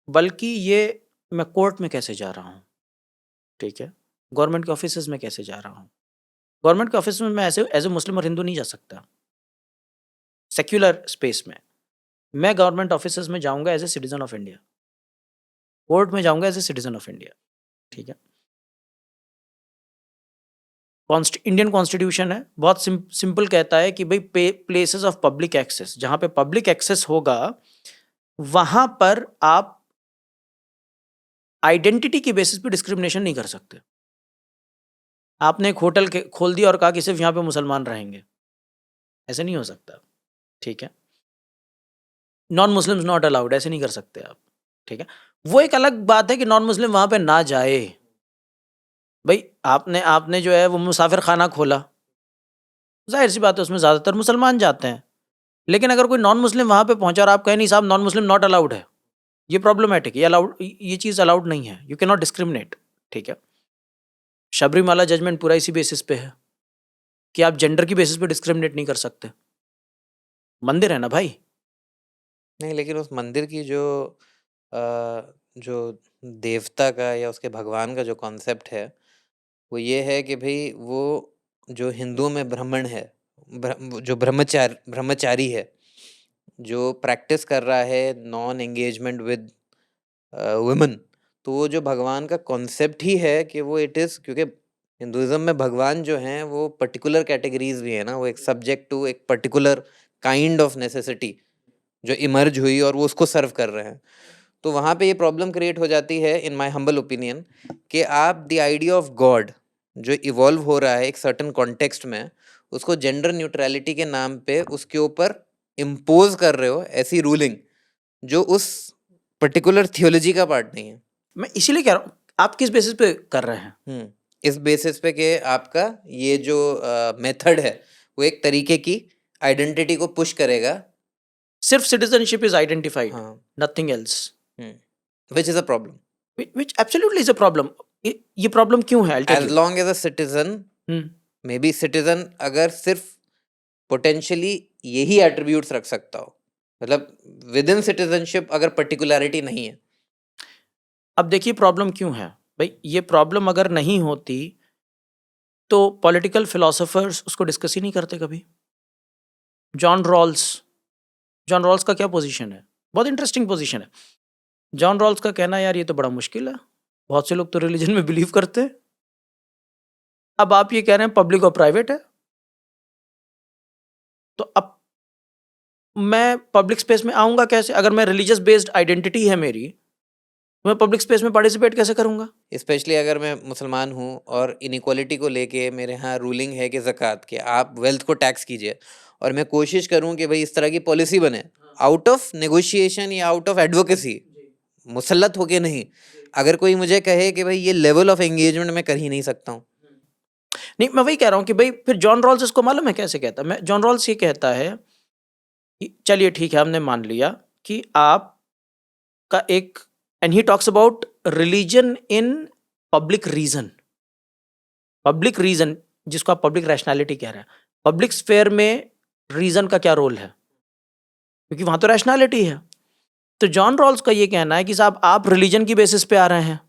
बल्कि ये मैं कोर्ट में कैसे जा रहा हूँ। ठीक है, गवर्नमेंट के ऑफिस में कैसे जा रहा हूँ। गवर्नमेंट के ऑफिस में मैं ऐसे एज ए मुस्लिम और हिंदू नहीं जा सकता। सेक्युलर स्पेस में मैं गवर्नमेंट ऑफिस में जाऊंगा as a citizen of India, court में जाऊंगा as a citizen of India. ठीक है, इंडियन कॉन्स्टिट्यूशन है, बहुत सिंपल कहता है कि भाई प्लेसेस ऑफ पब्लिक एक्सेस, जहां पे पब्लिक एक्सेस होगा वहां पर आप आइडेंटिटी की बेसिस पे डिस्क्रिमिनेशन नहीं कर सकते। आपने एक होटल खोल दिया और कहा कि सिर्फ यहाँ पे मुसलमान रहेंगे, ऐसे नहीं हो सकता। ठीक है, नॉन मुस्लिम्स नॉट अलाउड, ऐसे नहीं कर सकते आप। ठीक है, वो एक अलग बात है कि नॉन मुस्लिम वहां पे ना जाए। भाई आपने आपने जो है वो मुसाफिर खाना खोला, जाहिर सी बात है उसमें ज़्यादातर मुसलमान जाते हैं, लेकिन अगर कोई नॉन मुस्लिम वहाँ पे पहुँचा और आप कहें नहीं साहब नॉन मुस्लिम नॉट अलाउड है, ये प्रॉब्लमेटिक, ये चीज़ अलाउड नहीं है, यू कैन नॉट डिस्क्रिमिनेट। ठीक है, शबरीमाला जजमेंट पूरा इसी बेसिस पे है कि आप जेंडर की बेसिस पे डिस्क्रिमिनेट नहीं कर सकते। मंदिर है ना भाई। नहीं, लेकिन उस मंदिर की जो देवता का या उसके भगवान का जो कॉन्सेप्ट है वो ये है कि भाई वो जो हिंदुओं में ब्राह्मण है, जो ब्रह्मचारी है, जो प्रैक्टिस कर रहा है नॉन एंगेजमेंट विद वुमेन, तो वो जो भगवान का कॉन्सेप्ट ही है कि वो इट इज़, क्योंकि हिंदुइज्म में भगवान जो हैं वो पर्टिकुलर कैटेगरीज भी है ना, वो एक सब्जेक्ट टू एक पर्टिकुलर काइंड ऑफ नेसेसिटी जो इमर्ज हुई और वो उसको सर्व कर रहे हैं। तो वहाँ पे ये प्रॉब्लम क्रिएट हो जाती है इन माय हम्बल ओपिनियन कि आप द आइडिया ऑफ गॉड जो इवॉल्व हो रहा है एक सर्टन कॉन्टेक्स्ट में, उसको जेंडर न्यूट्रलिटी के नाम पे उसके ऊपर इम्पोज कर रहे हो ऐसी रूलिंग जो उस पर्टिकुलर थियोलॉजी का पार्ट नहीं है। मैं इसीलिए कह रहा हूँ, आप किस बेसिस पे कर रहे हैं? इस बेसिस पे कि आपका ये जो मेथड है वो एक तरीके की आइडेंटिटी को पुश करेगा। सिर्फ सिटीजनशिप इज आइडेंटिफाइड, हाँ, nothing else, which is a problem, which absolutely is a problem। ये प्रॉब्लम क्यों है? I'll tell as you। Long as a citizen, may be citizen अगर सिर्फ पोटेंशियली यही एट्रीब्यूट्स रख सकता हो, मतलब विद इन सिटीजनशिप अगर पर्टिकुलैरिटी नहीं है। अब देखिए प्रॉब्लम क्यों है भाई, ये प्रॉब्लम अगर नहीं होती तो पॉलिटिकल फिलोसोफर्स उसको डिस्कस ही नहीं करते कभी। जॉन रॉल्स, जॉन रॉल्स का क्या पोजीशन है? बहुत इंटरेस्टिंग पोजीशन है। जॉन रॉल्स का कहना यार ये तो बड़ा मुश्किल है, बहुत से लोग तो रिलीजन में बिलीव करते हैं। अब आप ये कह रहे हैं पब्लिक और प्राइवेट है, तो अब मैं पब्लिक स्पेस में आऊंगा कैसे? अगर मैं रिलीजियस बेस्ड आइडेंटिटी है मेरी, मैं पब्लिक स्पेस में पार्टिसिपेट कैसे करूंगा? स्पेशली अगर मैं मुसलमान हूँ और इनइक्वालिटी को लेके मेरे यहाँ रूलिंग है कि ज़कात के आप वेल्थ को टैक्स कीजिए और मैं कोशिश करूँ कि भाई इस तरह की पॉलिसी बने, आउट ऑफ नेगोशिएशन या आउट ऑफ एडवोकेसी, मुसल्लत होके नहीं, अगर कोई मुझे कहे कि भाई ये लेवल ऑफ एंगेजमेंट मैं कर ही नहीं सकता हूँ। नहीं, मैं वही कह रहा हूँ कि भाई फिर जॉन रॉल्स इसको मालूम है कैसे कहता है? मैं जॉन रॉल्स ये कहता है कि चलिए ठीक है, हमने मान लिया कि आपका एक, and he talks about religion in public reason. Public reason जिसको आप पब्लिक रैशनैलिटी कह रहे हैं, पब्लिक स्फेयर में रीजन का क्या रोल है? क्योंकि वहां तो रैशनैलिटी है। तो जॉन रॉल्स का ये कहना है कि साहब आप रिलीजन की बेसिस पे आ रहे हैं,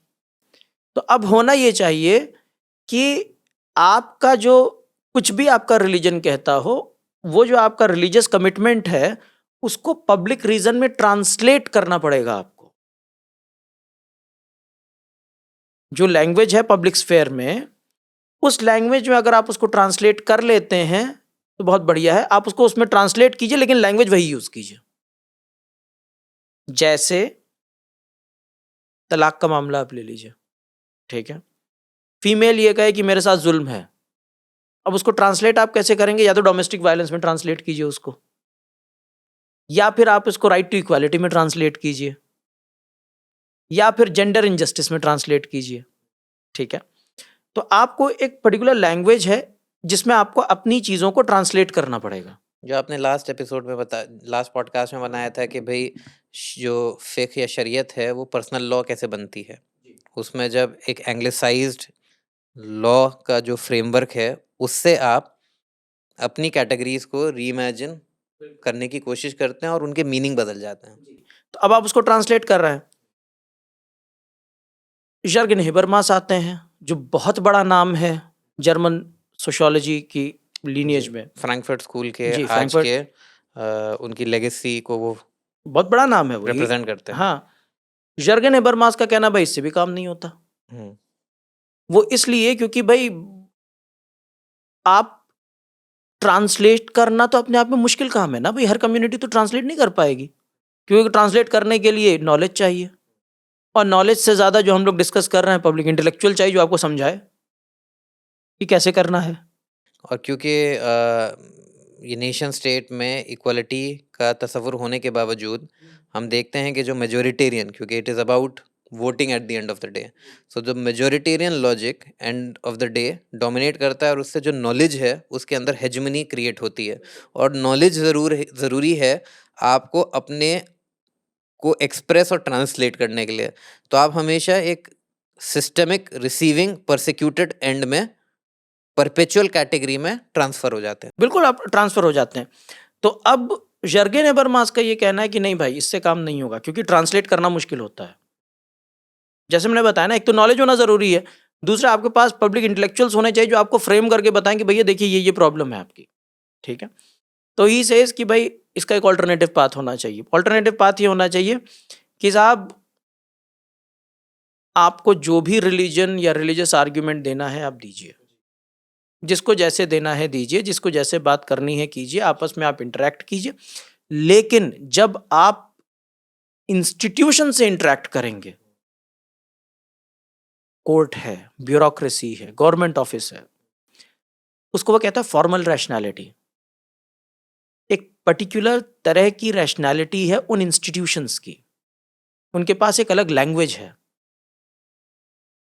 तो अब होना ये चाहिए कि आपका जो कुछ भी आपका रिलीजन कहता हो, वो जो आपका रिलीजियस कमिटमेंट है उसको पब्लिक रीजन में ट्रांसलेट करना पड़ेगा आपको। जो लैंग्वेज है पब्लिक स्फेयर में, उस लैंग्वेज में अगर आप उसको ट्रांसलेट कर लेते हैं तो बहुत बढ़िया है, आप उसको उसमें ट्रांसलेट कीजिए लेकिन लैंग्वेज वही यूज कीजिए। जैसे तलाक का मामला आप ले लीजिए, ठीक है, फीमेल ये कहे कि मेरे साथ जुल्म है, अब उसको ट्रांसलेट आप कैसे करेंगे? या तो डोमेस्टिक वायलेंस में ट्रांसलेट कीजिए उसको, या फिर आप इसको राइट टू इक्वालिटी में ट्रांसलेट कीजिए, या फिर जेंडर इनजस्टिस में ट्रांसलेट कीजिए, ठीक है। तो आपको एक पर्टिकुलर लैंग्वेज है जिसमें आपको अपनी चीजों को ट्रांसलेट करना पड़ेगा। जो आपने लास्ट एपिसोड में लास्ट पॉडकास्ट में बनाया था कि भाई जो फिक्ह या शरीयत है वो पर्सनल लॉ कैसे बनती है, उसमें जब एक एंग्लिसाइज्ड लॉ का जो फ्रेमवर्क है उससे आप अपनी कैटेगरीज को रीइमेजिन करने की कोशिश करते हैं और उनके मीनिंग बदल जाते हैं। तो अब आप उसको ट्रांसलेट कर रहे हैं। जर्गन हेबरमास आते हैं जो बहुत बड़ा नाम है जर्मन सोशियोलॉजी की लीनियज में, फ्रैंकफर्ट स्कूल के जी, आज फ्रैंकफर्ट के उनकी लेगेसी को वो बहुत बड़ा नाम है, वो रिप्रेजेंट करते हैं। हाँ, जर्गन हेबरमास का कहना भाई इससे भी काम नहीं होता। वो इसलिए क्योंकि भाई आप ट्रांसलेट करना तो अपने आप में मुश्किल काम है ना भाई, हर कम्युनिटी तो ट्रांसलेट नहीं कर पाएगी, क्योंकि ट्रांसलेट करने के लिए नॉलेज चाहिए, और नॉलेज से ज़्यादा जो हम लोग डिस्कस कर रहे हैं पब्लिक इंटेलेक्चुअल चाहिए जो आपको समझाए कि कैसे करना है। और क्योंकि ये नेशन स्टेट में इक्वलिटी का तस्वुर होने के बावजूद हम देखते हैं कि जो मेजोरिटेरियन, क्योंकि it is about voting at the end of the day, so जो majoritarian logic end of the day dominate करता है और उससे जो नॉलेज है उसके अंदर हेजमनी क्रिएट होती है। और नॉलेज ज़रूरी है आपको अपने को एक्सप्रेस और ट्रांसलेट करने के लिए। तो आप हमेशा एक सिस्टमिक रिसीविंग परसिक्यूटेड एंड में परपेचुअल कैटेगरी में ट्रांसफर हो जाते हैं। बिल्कुल, आप ट्रांसफर हो जाते हैं। तो अब जर्गेन हेबरमास का ये कहना है कि नहीं भाई, इससे काम नहीं होगा, क्योंकि ट्रांसलेट करना मुश्किल होता है। जैसे मैंने बताया ना, एक तो नॉलेज होना जरूरी है, दूसरा आपके पास पब्लिक इंटेलेक्चुअल्स होने चाहिए जो आपको फ्रेम करके बताएं कि भैया देखिए ये प्रॉब्लम है आपकी, ठीक है। तो ही सेज कि भाई इसका एक ऑल्टरनेटिव पाथ होना चाहिए। ऑल्टरनेटिव पाथ ये होना चाहिए कि साहब आपको जो भी रिलीजन या रिलीजियस आर्ग्यूमेंट देना है आप दीजिए, जिसको जैसे देना है दीजिए, जिसको जैसे बात करनी है कीजिए, आपस में आप इंटरेक्ट कीजिए। लेकिन जब आप इंस्टीट्यूशन से इंटरेक्ट करेंगे, कोर्ट है, ब्यूरोक्रेसी है, गवर्नमेंट ऑफिस है, उसको वो कहता है फॉर्मल रैशनैलिटी। एक पर्टिकुलर तरह की रैशनैलिटी है उन इंस्टीट्यूशंस की, उनके पास एक अलग लैंग्वेज है,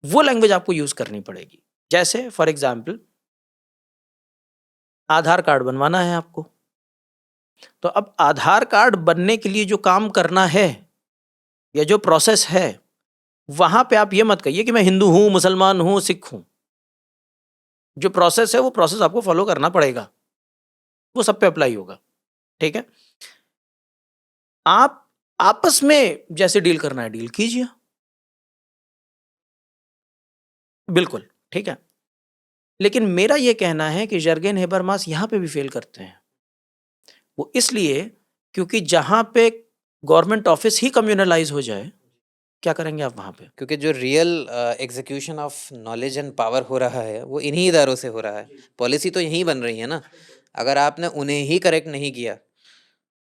वो लैंग्वेज आपको यूज करनी पड़ेगी। जैसे फॉर एग्जाम्पल आधार कार्ड बनवाना है आपको, तो अब आधार कार्ड बनने के लिए जो काम करना है या जो प्रोसेस है, वहां पे आप ये मत कहिए कि मैं हिंदू हूं, मुसलमान हूं, सिख हूं। जो प्रोसेस है वो प्रोसेस आपको फॉलो करना पड़ेगा, वो सब पे अप्लाई होगा, ठीक है। आप आपस में जैसे डील करना है डील कीजिए, बिल्कुल ठीक है। लेकिन मेरा ये कहना है कि जर्गेन हेबरमास यहां पे भी फेल करते हैं। वो इसलिए क्योंकि जहां पे गवर्नमेंट ऑफिस ही कम्युनलाइज हो जाए, क्या करेंगे आप वहां पे? क्योंकि जो real execution of knowledge and power हो रहा है वो इन्हीं इदारों से हो रहा है। पॉलिसी तो यहीं बन रही है ना। अगर आपने उन्हें ही करेक्ट नहीं किया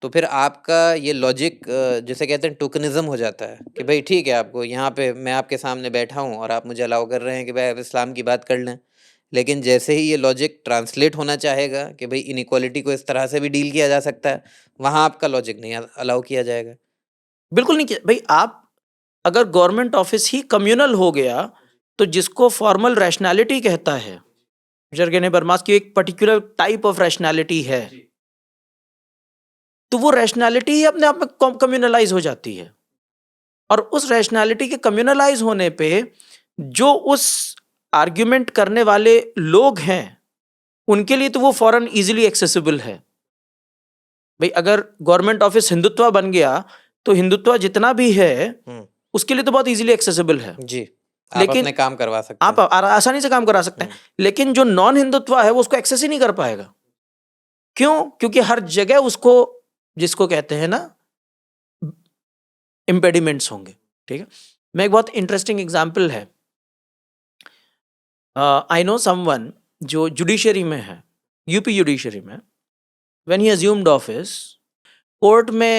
तो फिर आपका ये लॉजिक जिसे कहते हैं टोकनिज्म हो जाता है कि भाई ठीक है, आपको यहाँ पे मैं आपके सामने बैठा हूँ और आप मुझे अलाउ कर रहे हैं कि भाई आप इस्लाम की बात कर लें, लेकिन जैसे ही ये लॉजिक ट्रांसलेट होना चाहेगा कि भाई इनइक्वालिटी को इस तरह से भी डील किया जा सकता है, वहाँ आपका लॉजिक नहीं अलाउ किया जाएगा। बिल्कुल नहीं किया भाई। आप अगर गवर्नमेंट ऑफिस ही कम्युनल हो गया तो जिसको फॉर्मल रैशनैलिटी कहता है, जर्गेन हबरमास की एक पर्टिकुलर टाइप ऑफ रैशनैलिटी है, तो वो रैशनैलिटी ही अपने आप में कम्युनलाइज हो जाती है। और उस रैशनैलिटी के कम्युनलाइज होने पे जो उस आर्ग्यूमेंट करने वाले लोग हैं उनके लिए तो वो फौरन इजीली एक्सेसिबल है। भाई अगर गवर्नमेंट ऑफिस हिंदुत्व बन गया तो हिंदुत्व जितना भी है उसके लिए तो बहुत इजीली एक्सेसिबल है जी, आप लेकिन अपने काम करवा सकते आप हैं। आसानी से काम करा सकते हैं। लेकिन जो नॉन हिंदुत्व है वो उसको एक्सेस ही नहीं कर पाएगा। क्यों? क्योंकि हर जगह उसको, जिसको कहते हैं ना, इम्पेडिमेंट्स होंगे। ठीक है, मैं एक बहुत इंटरेस्टिंग एग्जांपल है, आई नो समवन जो जुडिशरी में है, यूपी जुडिशरी में, when he assumed office, court में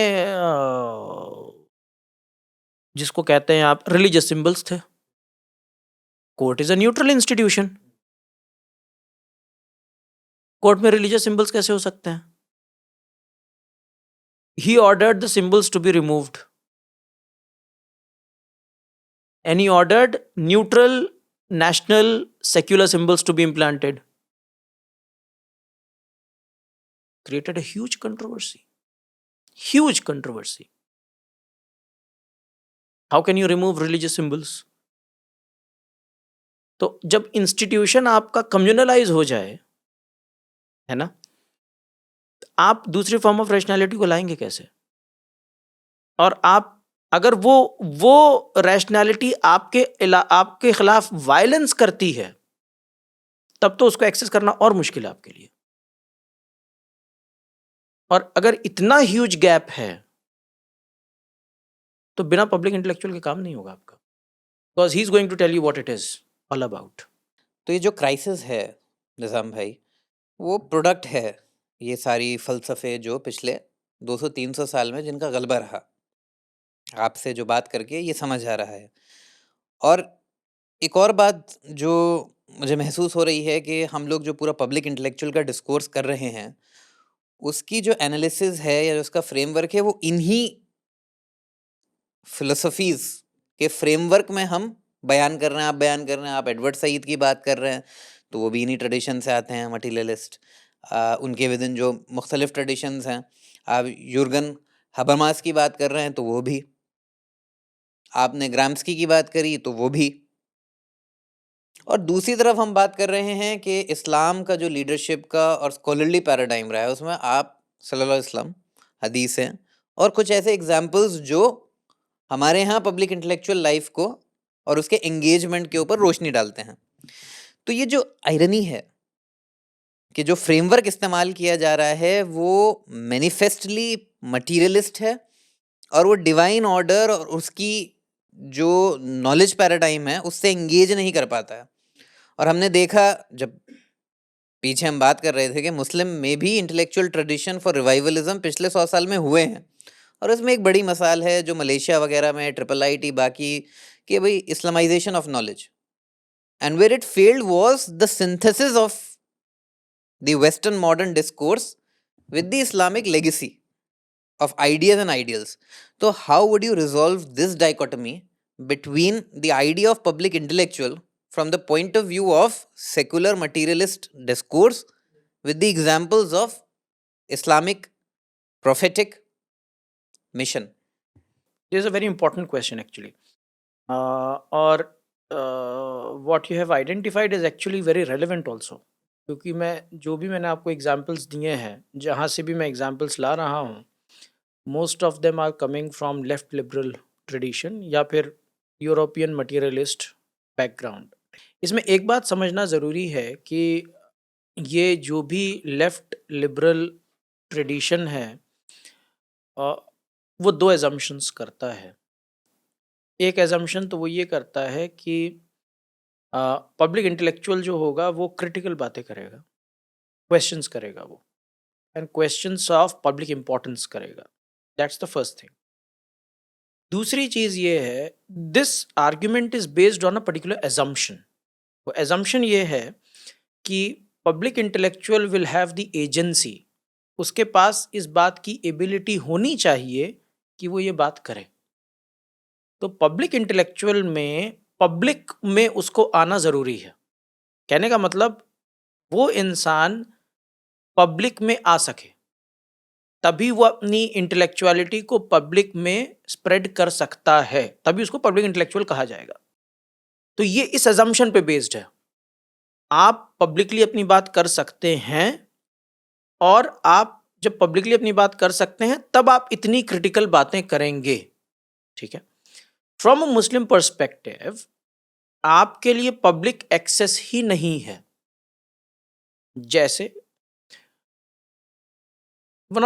जिसको कहते हैं आप रिलीजियस सिंबल्स थे। Court is a neutral institution, court में रिलीजियस सिंबल्स कैसे हो सकते हैं? He ordered the symbols to be removed and he ordered neutral national secular symbols to be implanted. Created a huge controversy. Huge controversy. How can you remove religious symbols? तो जब institution आपका communalise हो जाए, है ना, आप दूसरी form of rationality को लाएंगे कैसे? और आप अगर वो रैशनैलिटी आपके खिलाफ वायलेंस करती है तब तो उसको एक्सेस करना और मुश्किल है आपके लिए। और अगर इतना ह्यूज गैप है तो बिना पब्लिक इंटेलेक्चुअल के काम नहीं होगा आपका, because he is going to tell you what it is all about. तो ये जो क्राइसिस है निज़ाम भाई, वो प्रोडक्ट है ये सारी फलसफे जो पिछले 200-300 साल में जिनका गलबा रहा। आपसे जो बात करके ये समझ आ रहा है। और एक और बात जो मुझे महसूस हो रही है कि हम लोग जो पूरा पब्लिक इंटेलेक्चुअल का डिस्कोर्स कर रहे हैं, उसकी जो एनालिसिस है या उसका फ्रेमवर्क है, वो इन्हीं फिलोसफीज के फ्रेमवर्क में हम बयान कर रहे हैं। आप बयान कर रहे हैं, आप एडवर्ड सईद की बात कर रहे हैं, तो वो भी इन्हीं ट्रेडिशन से आते हैं, मटीरियलिस्ट। उनके विदिन जो मुख्तलिफ ट्रेडिशंस हैं, आप यूर्गन हबरमास की बात कर रहे हैं तो वो भी, आपने ग्राम्स्की की बात करी तो वो भी। और दूसरी तरफ हम बात कर रहे हैं कि इस्लाम का जो लीडरशिप का और स्कॉलरली पैराडाइम रहा है, उसमें आप सल्लल्लाहु अलैहि वसल्लम, हदीस हैं और कुछ ऐसे एग्जाम्पल्स जो हमारे यहाँ पब्लिक इंटेलेक्चुअल लाइफ को और उसके एंगेजमेंट के ऊपर रोशनी डालते हैं। तो ये जो आयरनी है कि जो फ्रेमवर्क इस्तेमाल किया जा रहा है वो मैनिफेस्टली मटीरियलिस्ट है और वो डिवाइन ऑर्डर और उसकी जो नॉलेज पैराडाइम है उससे एंगेज नहीं कर पाता है। और हमने देखा, जब पीछे हम बात कर रहे थे कि मुस्लिम में भी इंटेलेक्चुअल ट्रेडिशन फॉर रिवाइवलिज्म पिछले 100 साल में हुए हैं, और उसमें एक बड़ी मसाल है जो मलेशिया वगैरह में IIIT बाकी, कि भाई Islamization of knowledge, and where it failed was the synthesis of the western modern discourse with the Islamic legacy of ideas and ideals. So how would you resolve this dichotomy between the idea of public intellectual from the point of view of secular materialist discourse with the examples of Islamic prophetic mission? This is a very important question actually. और what you have identified is actually very relevant also, क्योंकि मैंने आपको examples दिए हैं, जहाँ से भी मैं एग्जांपल्स ला रहा हूँ, most of them are coming from left liberal tradition या फिर यूरोपियन मटीरियलिस्ट बैकग्राउंड। इसमें एक बात समझना ज़रूरी है कि ये जो भी लेफ्ट लिबरल ट्रेडिशन है वो दो एजम्पशंस करता है। एक एजम्पशन तो वो ये करता है कि पब्लिक इंटेलेक्चुअल जो होगा वो क्रिटिकल बातें करेगा, क्वेश्चंस करेगा वो, and questions of public importance करेगा। That's the first thing. दूसरी चीज़ ये है, this argument is based on a particular assumption. वो एजम्पशन ये है कि public intellectual will have the agency, उसके पास इस बात की एबिलिटी होनी चाहिए कि वो ये बात करे। तो पब्लिक इंटेलेक्चुअल में पब्लिक में उसको आना ज़रूरी है। कहने का मतलब वो इंसान पब्लिक में आ सके, तभी वो अपनी इंटेलेक्चुअलिटी को पब्लिक में स्प्रेड कर सकता है, तभी उसको पब्लिक इंटेलेक्चुअल कहा जाएगा। तो ये इस अजम्पशन पे बेस्ड है। आप पब्लिकली अपनी बात कर सकते हैं, और आप जब पब्लिकली अपनी बात कर सकते हैं तब आप इतनी क्रिटिकल बातें करेंगे। ठीक है। फ्रॉम अ मुस्लिम पर्सपेक्टिव आपके लिए पब्लिक एक्सेस ही नहीं है। जैसे one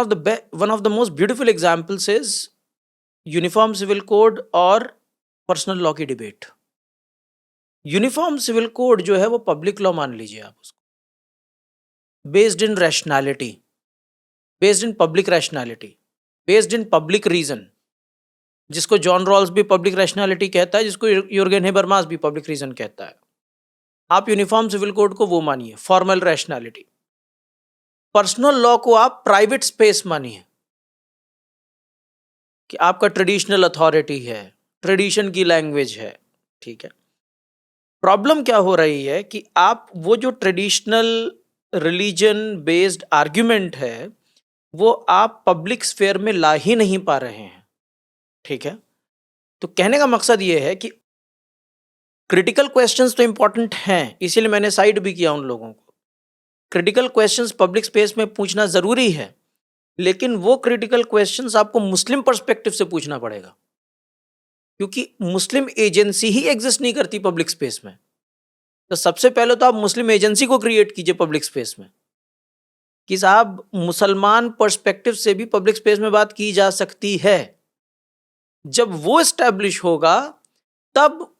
of the most beautiful examples is uniform civil code और पर्सनल लॉ की डिबेट। यूनिफॉर्म सिविल कोड जो है वो पब्लिक लॉ मान लीजिए आप उसको, based in rationality, based in public rationality, based in public reason, जिसको जॉन रॉल्स भी पब्लिक रैशनैलिटी कहता है, जिसको यूर्गेन हेबरमास भी पब्लिक रीजन कहता है। आप यूनिफॉर्म सिविल कोड को वो मानिए, फॉर्मल रैशनैलिटी। पर्सनल लॉ को आप प्राइवेट स्पेस मानिए कि आपका ट्रेडिशनल अथॉरिटी है, ट्रेडिशन की लैंग्वेज है। ठीक है। प्रॉब्लम क्या हो रही है कि आप वो जो ट्रेडिशनल रिलीजन बेस्ड आर्ग्यूमेंट है वो आप पब्लिक स्फेयर में ला ही नहीं पा रहे हैं। ठीक है। तो कहने का मकसद ये है कि क्रिटिकल क्वेश्चंस तो इंपॉर्टेंट हैं, इसीलिए मैंने साइड भी किया उन लोगों को। क्रिटिकल क्वेश्चंस पब्लिक स्पेस में पूछना जरूरी है, लेकिन वो क्रिटिकल क्वेश्चंस आपको मुस्लिम पर्सपेक्टिव से पूछना पड़ेगा, क्योंकि मुस्लिम एजेंसी ही एग्जिस्ट नहीं करती पब्लिक स्पेस में। तो सबसे पहले तो आप मुस्लिम एजेंसी को क्रिएट कीजिए पब्लिक स्पेस में, कि साहब मुसलमान पर्सपेक्टिव से भी पब्लिक स्पेस में बात की जा सकती है। जब वो एस्टैब्लिश होगा तब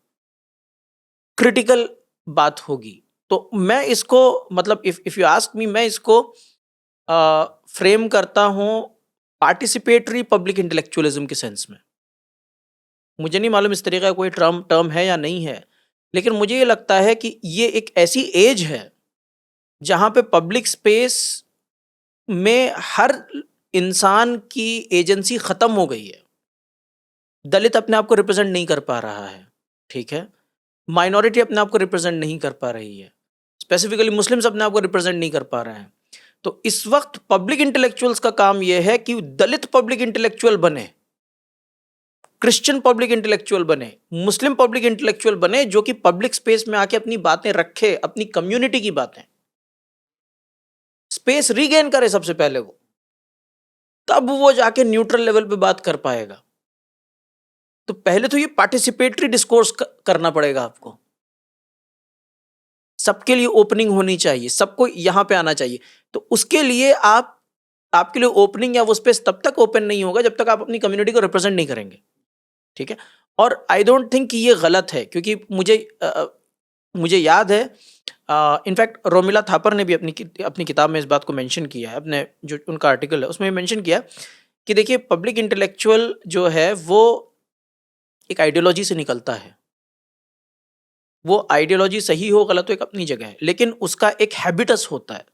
क्रिटिकल बात होगी। तो मैं इसको मतलब इफ यू आस्क मी, मैं इसको फ्रेम करता हूं पार्टिसिपेटरी पब्लिक इंटेलेक्चुअलिज्म के सेंस में। मुझे नहीं मालूम इस तरीके का कोई टर्म है या नहीं है, लेकिन मुझे ये लगता है कि ये एक ऐसी एज है जहां पे पब्लिक स्पेस में हर इंसान की एजेंसी खत्म हो गई है। दलित अपने आप को रिप्रेजेंट नहीं कर पा रहा है। ठीक है। माइनॉरिटी अपने आप को रिप्रेजेंट नहीं कर पा रही है, स्पेसिफिकली मुस्लिम्स अपने आप को रिप्रेजेंट नहीं कर पा रहे हैं। तो इस वक्त पब्लिक इंटेलेक्चुअल्स का काम यह है कि दलित पब्लिक इंटेलेक्चुअल बने, क्रिश्चियन पब्लिक इंटेलेक्चुअल बने, मुस्लिम पब्लिक इंटेलेक्चुअल बने, जो कि पब्लिक स्पेस में आके अपनी बातें रखे, अपनी कम्युनिटी की बातें स्पेस रीगेन करे सबसे पहले वो, तब वो जाके न्यूट्रल लेवल पे बात कर पाएगा। तो पहले तो ये पार्टिसिपेटरी डिस्कोर्स करना पड़ेगा आपको। सबके लिए ओपनिंग होनी चाहिए, सबको यहां पे आना चाहिए। तो उसके लिए आपके लिए ओपनिंग या वो स्पेस तब तक ओपन नहीं होगा जब तक आप अपनी कम्युनिटी को रिप्रेजेंट नहीं करेंगे। ठीक है। और आई डोंट थिंक कि ये गलत है, क्योंकि मुझे याद है, इनफैक्ट रोमिला थापर ने भी अपनी किताब में इस बात को मेंशन किया है, अपने जो उनका आर्टिकल है उसमें मेंशन किया कि देखिए पब्लिक इंटेलेक्चुअल जो है वो एक आइडियोलॉजी से निकलता है। वो आइडियोलॉजी सही हो गलत हो एक अपनी जगह है, लेकिन उसका एक हैबिटस होता है,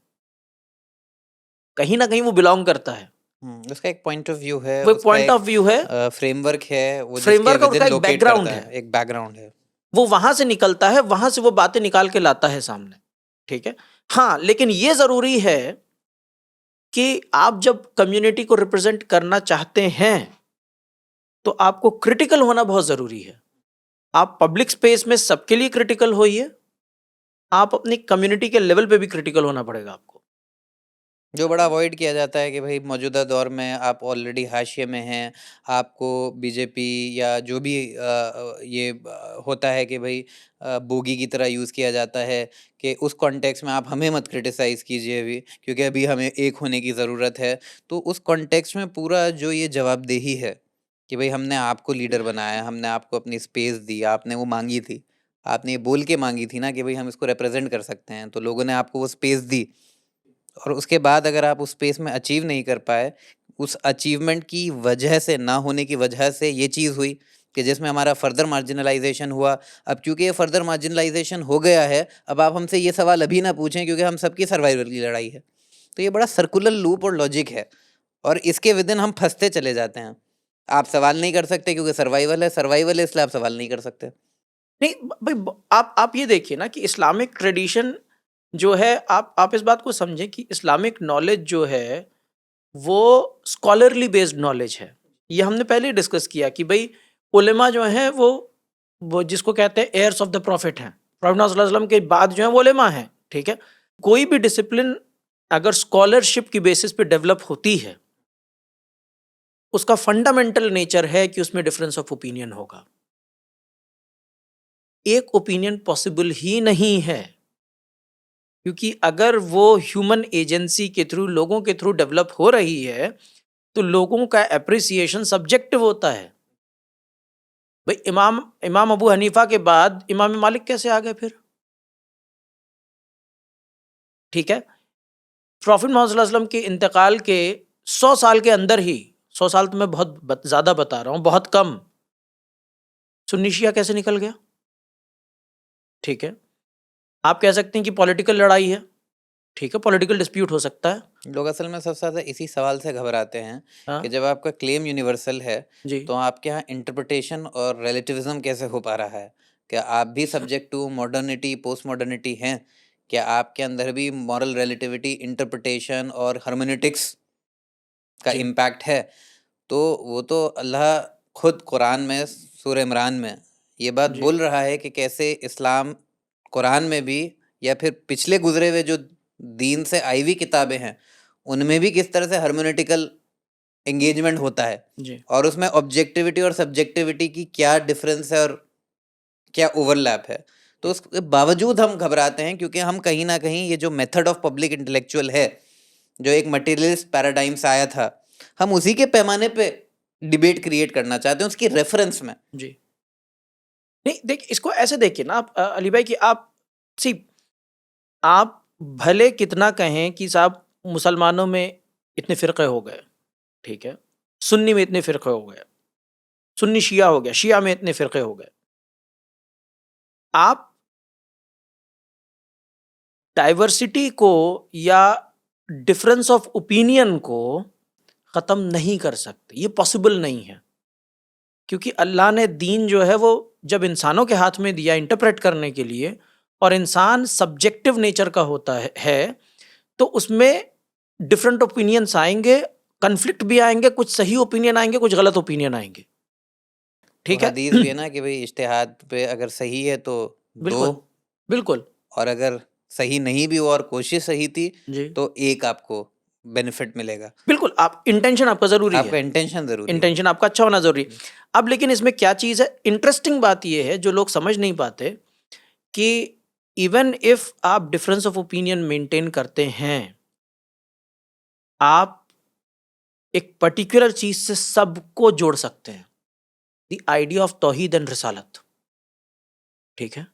कहीं ना कहीं वो बिलोंग करता है। उसका एक पॉइंट ऑफ व्यू है, वो एक उसका पॉइंट ऑफ व्यू है, फ्रेमवर्क है, वो जिसके फ्रेमवर्क और within उसका एक locate बैकग्राउंड करता है, एक बैकग्राउंड है। वो वहां से निकलता है, वहां से वो बातें निकाल के लाता है सामने। ठीक है। हाँ, लेकिन ये जरूरी है कि आप जब कम्युनिटी को रिप्रेजेंट करना चाहते हैं तो आपको क्रिटिकल होना बहुत जरूरी है। आप पब्लिक स्पेस में सबके लिए क्रिटिकल होइए, आप अपनी कम्युनिटी के लेवल पे भी क्रिटिकल होना पड़ेगा आपको। जो बड़ा अवॉइड किया जाता है कि भाई मौजूदा दौर में आप ऑलरेडी हाशिए में हैं, आपको बीजेपी या जो भी होता है कि भाई बोगी की तरह यूज़ किया जाता है कि उस कॉन्टेक्स्ट में आप हमें मत क्रिटिसाइज़ कीजिए अभी, क्योंकि अभी हमें एक होने की ज़रूरत है। तो उस कॉन्टेक्स्ट में पूरा जो ये जवाबदेही है कि भाई हमने आपको लीडर बनाया, हमने आपको अपनी स्पेस दी, आपने वो मांगी थी, आपने ये बोल के मांगी थी ना कि भाई हम इसको रिप्रेजेंट कर सकते हैं, तो लोगों ने आपको वो स्पेस दी। और उसके बाद अगर आप उस स्पेस में अचीव नहीं कर पाए, उस अचीवमेंट की वजह से, ना होने की वजह से ये चीज़ हुई कि जिसमें हमारा फर्दर मार्जिनलाइजेशन हुआ। अब क्योंकि ये फर्दर मार्जिनलाइजेशन हो गया है, अब आप हमसे ये सवाल अभी ना पूछें क्योंकि हम सबकी सर्वाइवल की लड़ाई है। तो ये बड़ा सर्कुलर लूप और लॉजिक है और इसके विदिन हम फंसते चले जाते हैं। आप सवाल नहीं कर सकते क्योंकि सर्वाइवल है इसलिए आप सवाल नहीं कर सकते। नहीं भाई, आप ये देखिए ना कि इस्लामिक ट्रेडिशन जो है, आप इस बात को समझें कि इस्लामिक नॉलेज जो है वो स्कॉलरली बेस्ड नॉलेज है। ये हमने पहले ही डिस्कस किया कि भाई उलेमा जो हैं वो जिसको कहते हैं एयर्स ऑफ द प्रॉफिट हैं। प्रॉफिट सल्लल्लाहु अलैहि वसल्लम के बाद जो है वो उलेमा हैं, ठीक है। कोई भी डिसिप्लिन अगर स्कॉलरशिप की बेसिस पे डेवलप होती है, उसका फंडामेंटल नेचर है कि उसमें डिफरेंस ऑफ ओपिनियन होगा। एक ओपिनियन पॉसिबल ही नहीं है, क्योंकि अगर वो ह्यूमन एजेंसी के थ्रू, लोगों के थ्रू डेवलप हो रही है, तो लोगों का एप्रिसिएशन सब्जेक्टिव होता है। भाई इमाम अबू हनीफा के बाद इमाम मालिक कैसे आ गए फिर? ठीक है, प्रॉफिट मोहम्मद सल्लल्लाहु अलैहि वसल्लम के इंतकाल के 100 साल के अंदर ही, 100 साल तो मैं बहुत ज़्यादा बता रहा हूँ, बहुत कम, सुन्नी शिया कैसे निकल गया? ठीक है, आप कह सकते हैं कि पॉलिटिकल लड़ाई है, ठीक है, पॉलिटिकल डिस्प्यूट हो सकता है। लोग असल में सबसे ज़्यादा इसी सवाल से घबराते हैं हाँ कि जब आपका क्लेम यूनिवर्सल है जी, तो आपके यहाँ इंटरप्रिटेशन और रिलेटिविज्म कैसे हो पा रहा है? क्या आप भी subject to modernity, post modernity हैं? क्या आपके अंदर भी मॉरल रिलेटिविटी, इंटरप्रिटेशन और हर्मेनेटिक्स का जी, इम्पैक्ट है? तो वो तो अल्लाह खुद कुरान में, सूरह इमरान में ये बात जी, बोल रहा है कि कैसे इस्लाम कुरान में भी या फिर पिछले गुजरे हुए जो दीन से आई हुई किताबें हैं उनमें भी किस तरह से हर्मेनेटिकल एंगेजमेंट होता है जी, और उसमें ऑब्जेक्टिविटी और सब्जेक्टिविटी की क्या डिफरेंस है और क्या ओवरलैप है। तो उसके बावजूद हम घबराते हैं क्योंकि हम कहीं ना कहीं ये जो मेथड ऑफ पब्लिक इंटेलेक्चुअल है, जो एक मटेरियलिस्ट पैराडाइम से आया था, हम उसी के पैमाने पे डिबेट क्रिएट करना चाहते हैं उसकी रेफरेंस में। जी। नहीं, देखिए इसको ऐसे देखिए ना आप, अली भाई, कि आप भले कितना कहें कि साहब मुसलमानों में इतने फ़िरक़े हो गए, ठीक है, सुन्नी में इतने फ़िरक़े हो गए, सुन्नी शिया हो गया, शिया में इतने फ़िरक़े हो गए। आप डाइवर्सिटी को या डिफरेंस ऑफ ओपिनियन को ख़त्म नहीं कर सकते, ये पॉसिबल नहीं है। क्योंकि अल्लाह ने दीन जो है वो जब इंसानों के हाथ में दिया इंटरप्रेट करने के लिए, और इंसान सब्जेक्टिव नेचर का होता है, तो उसमें डिफरेंट ओपिनियंस आएंगे, कन्फ्लिक्ट भी आएंगे, कुछ सही ओपिनियन आएंगे, कुछ गलत ओपिनियन आएंगे, और ठीक है। हदीस भी है ना कि भाई इज्तिहाद पे अगर सही है तो दो, बिल्कुल, बिल्कुल, और अगर सही नहीं भी हुआ और कोशिश सही थी जी, तो एक आपको बेनिफिट मिलेगा। बिल्कुल। आप इंटेंशन आपका ज़रूरी आपका है, इंटेंशन ज़रूरी है। इंटेंशन आपका अच्छा होना ज़रूरी है। अब लेकिन इसमें क्या चीज़ है, इंटरेस्टिंग बात ये है जो लोग समझ नहीं पाते, कि इवन इफ आप डिफरेंस ऑफ ओपिनियन मेंटेन करते हैं, आप एक पर्टिकुलर चीज से सबको जोड़ सकते हैं, the idea of Towhid and रिसालत, ठीक है।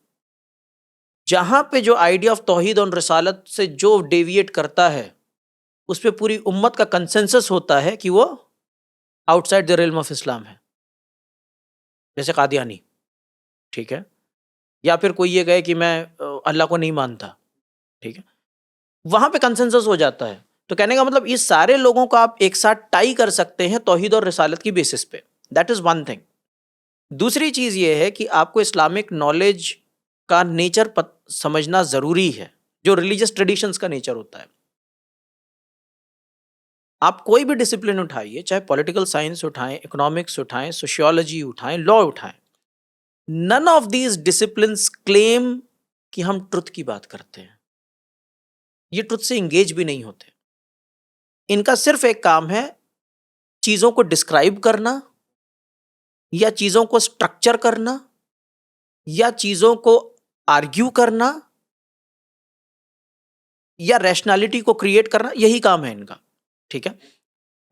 जहां पे जो आइडिया ऑफ तौहीद और रिसालत से जो डेविएट करता है, उस पे पूरी उम्मत का कंसेंसस होता है कि वो outside the realm of Islam है, जैसे कादियानी, ठीक है, या फिर कोई ये कहे कि मैं अल्लाह को नहीं मानता, ठीक है, वहां पे कंसेंसस हो जाता है। तो कहने का मतलब ये सारे लोगों को आप एक साथ टाई कर सकते हैं तौहीद और रिसालत की बेसिस पे, दैट इज वन थिंग। दूसरी चीज ये है कि आपको इस्लामिक नॉलेज का नेचर समझना जरूरी है, जो रिलीजियस ट्रेडिशंस का नेचर होता है। आप कोई भी डिसिप्लिन उठाइए, चाहे पॉलिटिकल साइंस उठाएं, इकोनॉमिक्स उठाएं, सोशियोलॉजी उठाएं, लॉ उठाएं, none of these disciplines claim कि हम ट्रुथ की बात करते हैं। ये ट्रुथ से इंगेज भी नहीं होते। इनका सिर्फ एक काम है, चीजों को डिस्क्राइब करना, या चीजों को स्ट्रक्चर करना, या चीजों को आर्ग्यू करना, या रैशनैलिटी को क्रिएट करना, यही काम है इनका, ठीक है।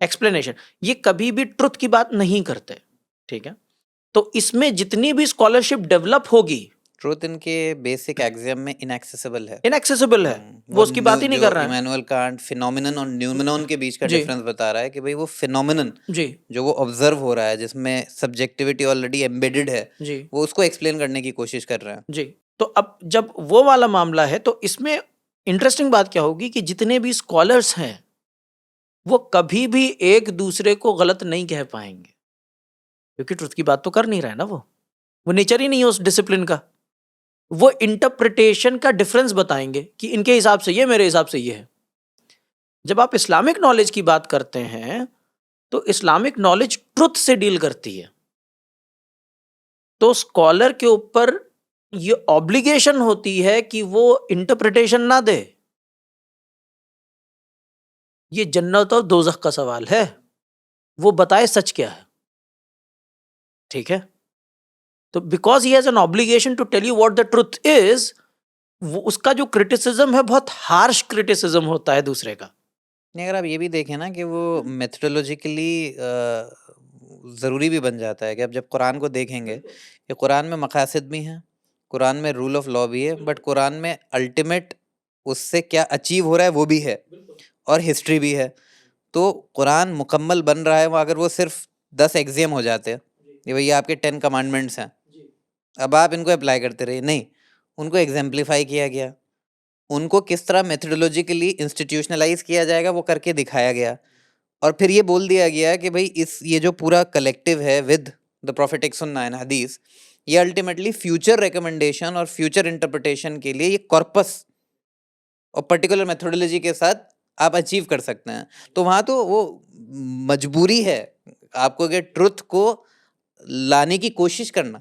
एक्सप्लेनेशन, ये कभी भी ट्रुथ की बात नहीं करते, ठीक है। तो इसमें जितनी भी स्कॉलरशिप डेवलप होगी, ट्रुथ इनके बेसिक एक्सियम में इनएक्सेसिबल है। इनएक्सेसिबल है, वो उसकी बात ही नहीं कर रहा है। इमैनुअल कांट फिनोमिनन और न्यूमेनॉन के बीच का जी। डिफरेंस बता रहा है कि भाई वो फिनोमिनन जी जो वो ऑब्जर्व हो रहा है जिसमें सब्जेक्टिविटी ऑलरेडी एम्बेडेड है, जी वो उसको एक्सप्लेन करने की कोशिश कर रहे हैं। जी। तो अब जब वो वाला मामला है तो इसमें इंटरेस्टिंग बात क्या होगी कि जितने भी स्कॉलर्स हैं वो कभी भी एक दूसरे को गलत नहीं कह पाएंगे, क्योंकि ट्रुथ की बात तो कर नहीं रहा है ना वो नेचर ही नहीं है उस डिसिप्लिन का। वो इंटरप्रिटेशन का डिफरेंस बताएंगे कि इनके हिसाब से ये, मेरे हिसाब से ये है। जब आप इस्लामिक नॉलेज की बात करते हैं तो इस्लामिक नॉलेज ट्रुथ से डील करती है, तो स्कॉलर के ऊपर ये ऑब्लिगेशन होती है कि वो इंटरप्रिटेशन ना दे। ये जन्नत और दोजख का सवाल है, वो बताए सच क्या है। ठीक है, तो because he has an obligation to tell you what the truth is, वो उसका जो क्रिटिसिज्म है बहुत हार्श क्रिटिसिज्म होता है दूसरे का। नहीं, अगर आप ये भी देखें ना कि वो मेथडोलॉजिकली ज़रूरी भी बन जाता है कि अब जब कुरान को देखेंगे कि कुरान में मकासद भी हैं, कुरान में रूल ऑफ लॉ भी है, बट कुरान में अल्टीमेट उससे क्या अचीव हो रहा है वो भी है, और हिस्ट्री भी है। तो कुरान मुकम्मल बन रहा है वो अगर वो सिर्फ 10 एग्जियम हो जाते हैं, ये भैया आपके 10 कमांडमेंट्स हैं, अब आप इनको अप्लाई करते रहिए, नहीं, उनको एग्जाम्प्लीफाई किया गया, उनको किस तरह मेथडोलॉजिकली इंस्टीट्यूशनलाइज किया जाएगा वो करके दिखाया गया, और फिर ये बोल दिया गया कि भाई ये जो पूरा कलेक्टिव है विद द प्रोफेटिक सुन्ना एंड हदीस, ये अल्टीमेटली फ्यूचर रिकमेंडेशन और फ्यूचर इंटरप्रिटेशन के लिए ये कॉर्पस और पर्टिकुलर मेथोडोलॉजी के साथ आप अचीव कर सकते हैं। तो वहाँ तो वो मजबूरी है आपको कि ट्रुथ को लाने की कोशिश करना,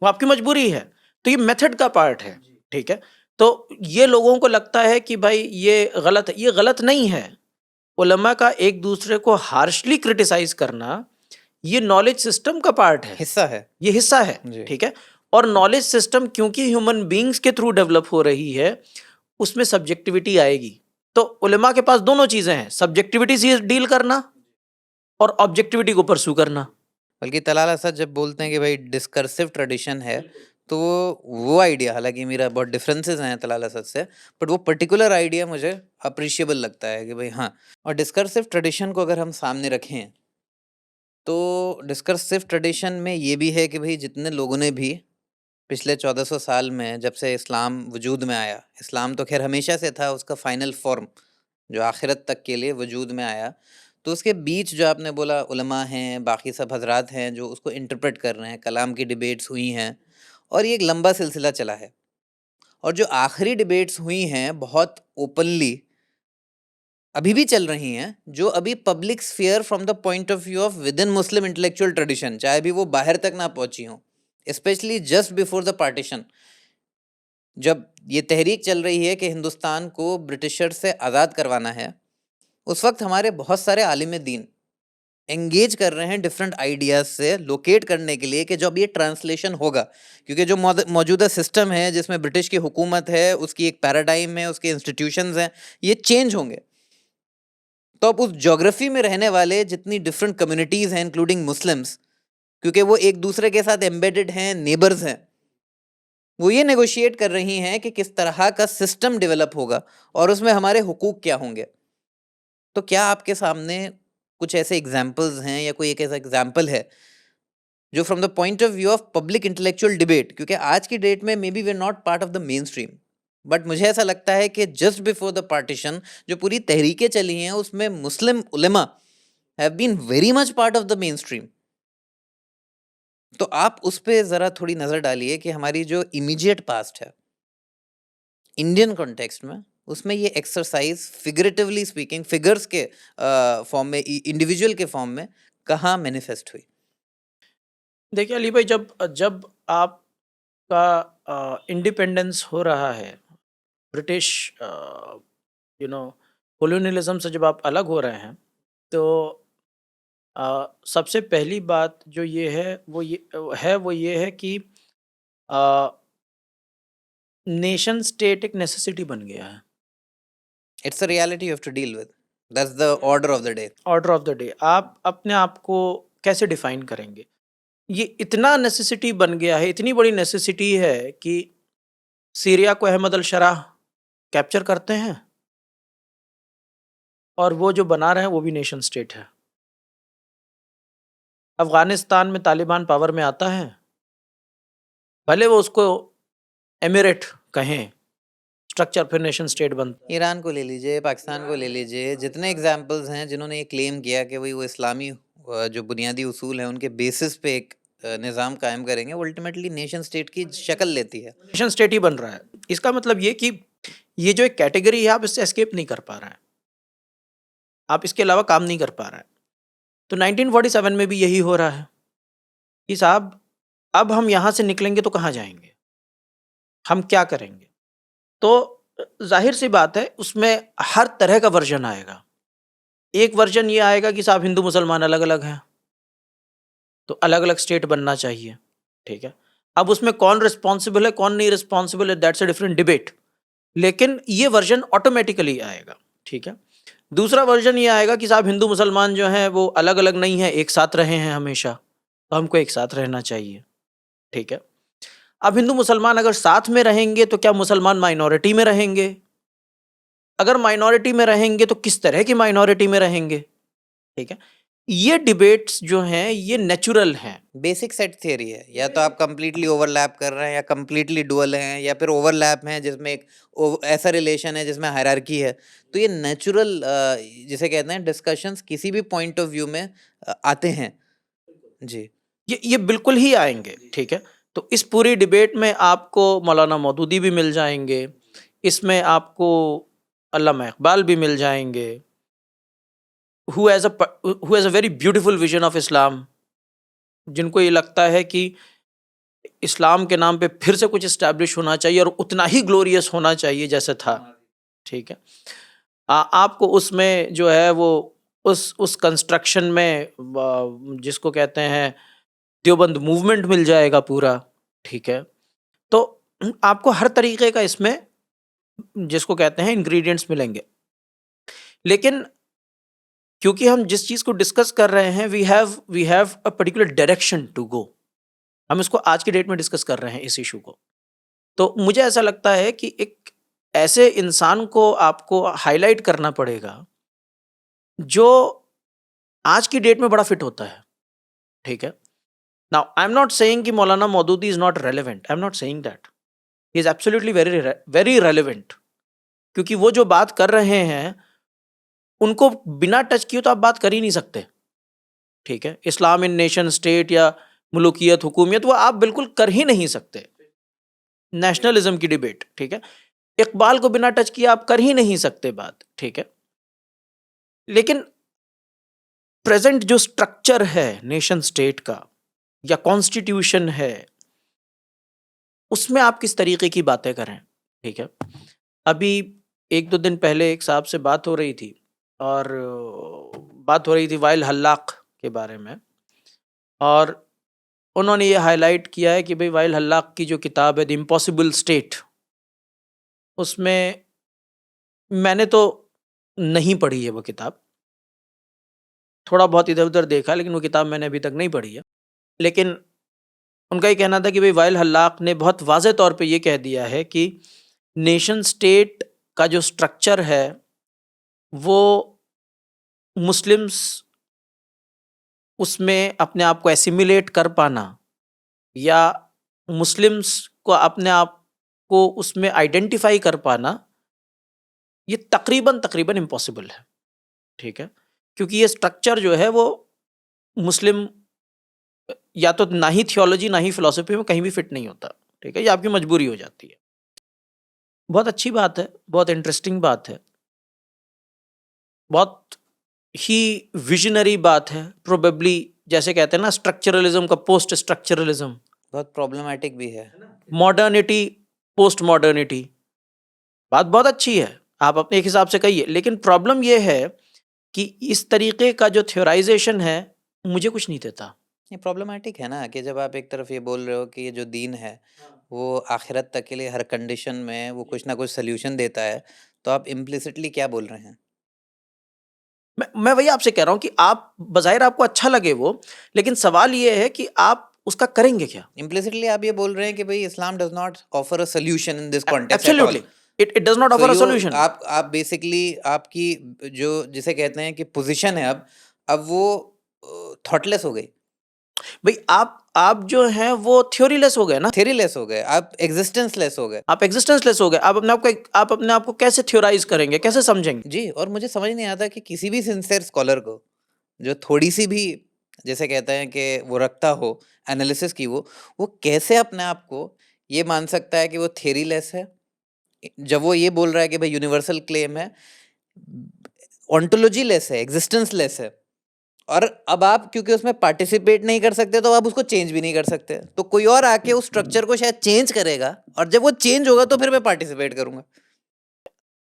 वो आपकी मजबूरी है, तो ये मेथड का पार्ट है। ठीक है, तो ये लोगों को लगता है कि भाई ये गलत है, ये गलत नहीं है। उलमा का एक दूसरे को हार्शली क्रिटिसाइज करना ये नॉलेज सिस्टम का पार्ट है, हिस्सा है। ये हिस्सा है। जी। ठीक है, और नॉलेज सिस्टम क्योंकि ह्यूमन बीइंग्स के थ्रू डेवलप हो रही है, उसमें सब्जेक्टिविटी आएगी। तो उलमा के पास दोनों चीजें हैं, सब्जेक्टिविटी से डील करना और ऑब्जेक्टिविटी को परस्यू करना। बल्कि तलाल असद जब बोलते हैं कि भाई डिस्कर्सिव ट्रेडिशन है, तो वो आइडिया, हालांकि मेरा बहुत डिफरेंसेस हैं तलाल असद से, बट वो पर्टिकुलर आइडिया मुझे अप्रिशिएबल लगता है कि भाई हाँ। और डिस्कर्सिव ट्रेडिशन को अगर हम सामने रखें तो डिस्कर्सिव ट्रेडिशन में ये भी है कि भाई जितने लोगों ने भी पिछले 1400 साल में जब से इस्लाम वजूद में आया, इस्लाम तो खैर हमेशा से था, उसका फाइनल फॉर्म जो आखिरत तक के लिए वजूद में आया, तो उसके बीच जो आपने बोला उलमा हैं, बाकी सब हजरात हैं जो उसको इंटरप्रेट कर रहे हैं, कलाम की डिबेट्स हुई हैं, और ये एक लंबा सिलसिला चला है। और जो आखिरी डिबेट्स हुई हैं बहुत ओपनली अभी भी चल रही हैं, जो अभी public sphere from the point of view of with in Muslim intellectual tradition, चाहे भी वो बाहर तक ना पहुंची हों, specially just before the partition, जब ये तहरीक चल रही है कि हिंदुस्तान को ब्रिटिशर से आज़ाद करवाना है, उस वक्त हमारे बहुत सारे आलिम दीन एंगेज कर रहे हैं डिफरेंट आइडियाज़ से लोकेट करने के लिए कि जब ये ट्रांसलेशन होगा, क्योंकि जो मौजूदा सिस्टम है जिसमें ब्रिटिश की हुकूमत है, उसकी एक पैराडाइम है, उसके इंस्टीट्यूशंस हैं, ये चेंज होंगे। तो अब उस ज्योग्राफी में रहने वाले जितनी डिफरेंट कम्युनिटीज़ हैं इंक्लूडिंग मुस्लिम्स, क्योंकि वो एक दूसरे के साथ एम्बेडेड हैं, नेबर्स हैं, वो ये नेगोशिएट कर रही हैं कि किस तरह का सिस्टम डेवलप होगा और उसमें हमारे हुकूक क्या होंगे। तो क्या आपके सामने कुछ ऐसे एग्जाम्पल्स हैं या कोई एक ऐसा एग्जाम्पल है जो from the point of view of public intellectual debate, क्योंकि आज की डेट में may be we are not part of the main stream, but मुझे ऐसा लगता है कि जस्ट बिफोर द पार्टीशन जो पूरी तहरीकें चली हैं उसमें मुस्लिम उलेमा have been very much part of the main stream. तो आप उस पे ज़रा थोड़ी नज़र डालिए कि हमारी जो इमीडिएट पास्ट है इंडियन कॉन्टेक्स्ट में, उसमें ये एक्सरसाइज फिगरेटिवली स्पीकिंग फिगर्स के फॉर्म में, इंडिविजुअल के फॉर्म में कहाँ मैनिफेस्ट हुई। देखिए अली भाई, जब जब आपका इंडिपेंडेंस हो रहा है, ब्रिटिश कोलोनियलिज्म से जब आप अलग हो रहे हैं, तो सबसे पहली बात जो ये है वो ये है कि नेशन स्टेट एक नेसेसिटी बन गया है। It's a reality you have to deal with, that's the order of the day. Order of the day, आप अपने आप को कैसे डिफाइन करेंगे? ये इतना नेसेसिटी बन गया है, इतनी बड़ी नेसेसिटी है कि सीरिया को अहमद अल शराह कैप्चर करते हैं और वो जो बना रहे हैं वो भी नेशन स्टेट है। अफगानिस्तान में तालिबान पावर में आता है, भले वो उसको एमिरेट कहें, स्ट्रक्चर फिर नेशन स्टेट बनता है। ईरान को ले लीजिए, पाकिस्तान को ले लीजिए, जितने एग्जाम्पल्स हैं जिन्होंने ये क्लेम किया कि भाई वो इस्लामी जो बुनियादी उसूल हैं उनके बेसिस पे एक निज़ाम कायम करेंगे, अल्टीमेटली नेशन स्टेट की शक्ल लेती है। नेशन स्टेट ही बन रहा है। इसका मतलब ये कि ये जो एक कैटेगरी है आप इससे एस्केप नहीं कर पा रहे हैं, आप इसके अलावा काम नहीं कर पा रहे हैं। तो 1947 में भी यही हो रहा है कि साहब अब हम यहाँ से निकलेंगे तो कहाँ जाएंगे, हम क्या करेंगे। तो जाहिर सी बात है उसमें हर तरह का वर्जन आएगा। एक वर्जन ये आएगा कि साहब हिंदू मुसलमान अलग अलग हैं तो अलग अलग स्टेट बनना चाहिए, ठीक है। अब उसमें कौन रिस्पॉन्सिबल है कौन नहीं रिस्पॉन्सिबल है, दैट्स अ डिफरेंट डिबेट, लेकिन ये वर्जन ऑटोमेटिकली आएगा, ठीक है। दूसरा वर्जन ये आएगा कि साहब हिंदू मुसलमान जो हैं वो अलग अलग नहीं है, एक साथ रहे हैं हमेशा, तो हमको एक साथ रहना चाहिए, ठीक है। अब हिंदू मुसलमान अगर साथ में रहेंगे तो क्या मुसलमान माइनॉरिटी में रहेंगे, अगर माइनॉरिटी में रहेंगे तो किस तरह की माइनॉरिटी में रहेंगे, ठीक है। ये डिबेट्स जो हैं ये नेचुरल हैं। बेसिक सेट थियरी है, या तो आप कंप्लीटली ओवरलैप कर रहे हैं या कंप्लीटली डुअल हैं, या फिर ओवरलैप हैं जिसमें एक ऐसा रिलेशन है जिसमें हायरार्की है। तो ये नेचुरल जिसे कहते हैं डिस्कशंस किसी भी पॉइंट ऑफ व्यू में आते हैं जी। ये बिल्कुल ही आएंगे, ठीक है। तो इस पूरी डिबेट में आपको मौलाना मौदूदी भी मिल जाएंगे, इसमें आपको अल्लामा इकबाल भी मिल जाएंगे, who has a very beautiful vision of Islam, जिनको ये लगता है कि इस्लाम के नाम पे फिर से कुछ इस्टेब्लिश होना चाहिए और उतना ही ग्लोरियस होना चाहिए जैसे था, ठीक है। आपको उसमें जो है वो उस कंस्ट्रक्शन में जिसको कहते हैं देवबंद मूवमेंट मिल जाएगा पूरा, ठीक है। तो आपको हर तरीके का इसमें जिसको कहते हैं इंग्रेडिएंट्स मिलेंगे, लेकिन क्योंकि हम जिस चीज़ को डिस्कस कर रहे हैं we have a particular direction to go, हम इसको आज की डेट में डिस्कस कर रहे हैं इस इशू को। तो मुझे ऐसा लगता है कि एक ऐसे इंसान को आपको हाईलाइट करना पड़ेगा जो आज की डेट में बड़ा फिट होता है, ठीक है। Now I am not saying कि मौलाना Maududi is not relevant, I am not saying that, he is absolutely very relevant, क्योंकि वो जो बात कर रहे हैं उनको बिना टच किए तो आप बात कर ही नहीं सकते, ठीक है। इस्लाम इन नेशन स्टेट या मुल्कियत हुकूमियत वो आप बिल्कुल कर ही नहीं सकते, नेशनलिज्म की डिबेट, ठीक है। इकबाल को बिना टच किए आप कर ही नहीं सकते बात, ठीक है। लेकिन प्रेजेंट जो स्ट्रक्चर है नेशन स्टेट का या कॉन्स्टिट्यूशन है उसमें आप किस तरीके की बातें करें, ठीक है। अभी 1-2 दिन पहले एक साहब से बात हो रही थी और बात हो रही थी वाइल हल्लाक के बारे में, और उन्होंने ये हाईलाइट किया है कि भाई वाइल हल्लाक की जो किताब है द इम्पॉसिबल स्टेट, उसमें मैंने तो नहीं पढ़ी है वो किताब, थोड़ा बहुत इधर उधर देखा, लेकिन वो किताब मैंने अभी तक नहीं पढ़ी है। लेकिन उनका ये कहना था कि भाई वाइल हल्लाक ने बहुत वाज़ेह तौर पे ये कह दिया है कि नेशन स्टेट का जो स्ट्रक्चर है वो मुस्लिम्स उसमें अपने आप को एसिमिलेट कर पाना या मुस्लिम्स को अपने आप को उसमें आइडेंटिफाई कर पाना ये तकरीबन इम्पॉसिबल है, ठीक है। क्योंकि ये स्ट्रक्चर जो है वो मुस्लिम या तो ना ही थियोलॉजी ना ही फिलॉसफी में कहीं भी फिट नहीं होता, ठीक है। ये आपकी मजबूरी हो जाती है। बहुत अच्छी बात है, बहुत इंटरेस्टिंग बात है, बहुत ही विजनरी बात है, प्रोबेबली जैसे कहते हैं ना स्ट्रक्चरलिज्म का पोस्ट स्ट्रक्चरलिज्म, बहुत प्रॉब्लमेटिक भी है। मॉडर्निटी पोस्ट मॉडर्निटी, बात बहुत अच्छी है, आप अपने एक हिसाब से कहिए, लेकिन प्रॉब्लम ये है कि इस तरीके का जो थ्योराइजेशन है मुझे कुछ नहीं देता। ये प्रॉब्लमेटिक है ना कि जब आप एक तरफ ये बोल रहे हो कि ये जो दीन है वो आखिरत तक के लिए हर कंडीशन में वो कुछ ना कुछ सोल्यूशन देता है, तो आप इम्प्लिसिटली क्या बोल रहे हैं? मैं वही आपसे कह रहा हूँ कि आप बज़ाहिर आपको अच्छा लगे वो, लेकिन सवाल ये है कि आप उसका करेंगे क्या? Implicitly आप ये बोल रहे हैं कि भाई इस्लाम does not offer a solution in this context at all. Absolutely. It does not So offer a you solution. आप बेसिकली आपकी जो जिसे कहते हैं कि पोजीशन है अब वो थॉटलेस हो गई, भाई आप जो हैं वो थ्योरीलेस हो गए ना, थ्योरी लेस हो गए, आप एग्जिस्टेंस लेस हो गए। आप एग्जिस्टेंसलेस हो गए। आप अपने आप को कैसे थ्योराइज करेंगे, कैसे समझेंगे? जी, और मुझे समझ नहीं आता कि किसी भी सिंसियर स्कॉलर को जो थोड़ी सी भी जैसे कहते हैं कि वो रखता हो एनालिसिस की, वो कैसे अपने आप को ये मान सकता है कि वो थ्योरी लेस है, जब वो ये बोल रहा है कि भाई यूनिवर्सल क्लेम है, ऑन्टोलॉजी लेस है, एग्जिस्टेंस लेस है। और अब आप क्योंकि उसमें पार्टिसिपेट नहीं कर सकते तो आप उसको चेंज भी नहीं कर सकते, तो कोई और आके उस स्ट्रक्चर को शायद चेंज करेगा, और जब वो चेंज होगा तो फिर मैं पार्टिसिपेट करूंगा।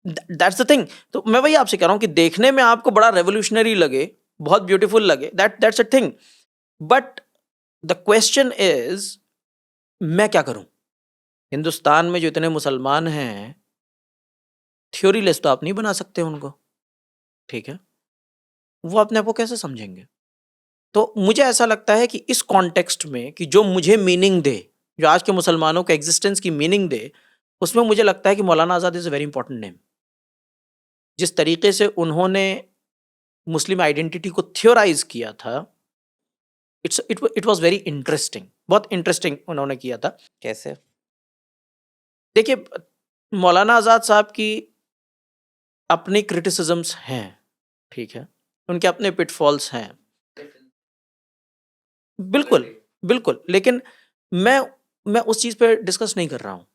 That's the thing. तो मैं वही आपसे कह रहा हूं कि देखने में आपको बड़ा रेवोल्यूशनरी लगे, बहुत ब्यूटीफुल लगे, that's a thing, but the question is मैं क्या करूं? हिंदुस्तान में जो इतने मुसलमान हैं, थ्योरी लेस तो आप नहीं बना सकते उनको, ठीक है? वो अपने आप को कैसे समझेंगे? तो मुझे ऐसा लगता है कि इस कॉन्टेक्स्ट में कि जो मुझे मीनिंग दे, जो आज के मुसलमानों के एग्जिस्टेंस की मीनिंग दे, उसमें मुझे लगता है कि Maulana Azad is a very important name. जिस तरीके से उन्होंने मुस्लिम आइडेंटिटी को थ्योराइज किया था, इट वाज वेरी इंटरेस्टिंग, बहुत इंटरेस्टिंग उन्होंने किया था। कैसे? देखिए, मौलाना आज़ाद साहब की अपनी क्रिटिसिज्म्स हैं, ठीक है, उनके अपने पिटफॉल्स हैं, बिल्कुल बिल्कुल, लेकिन मैं उस चीज़ पे डिस्कस नहीं कर रहा हूँ।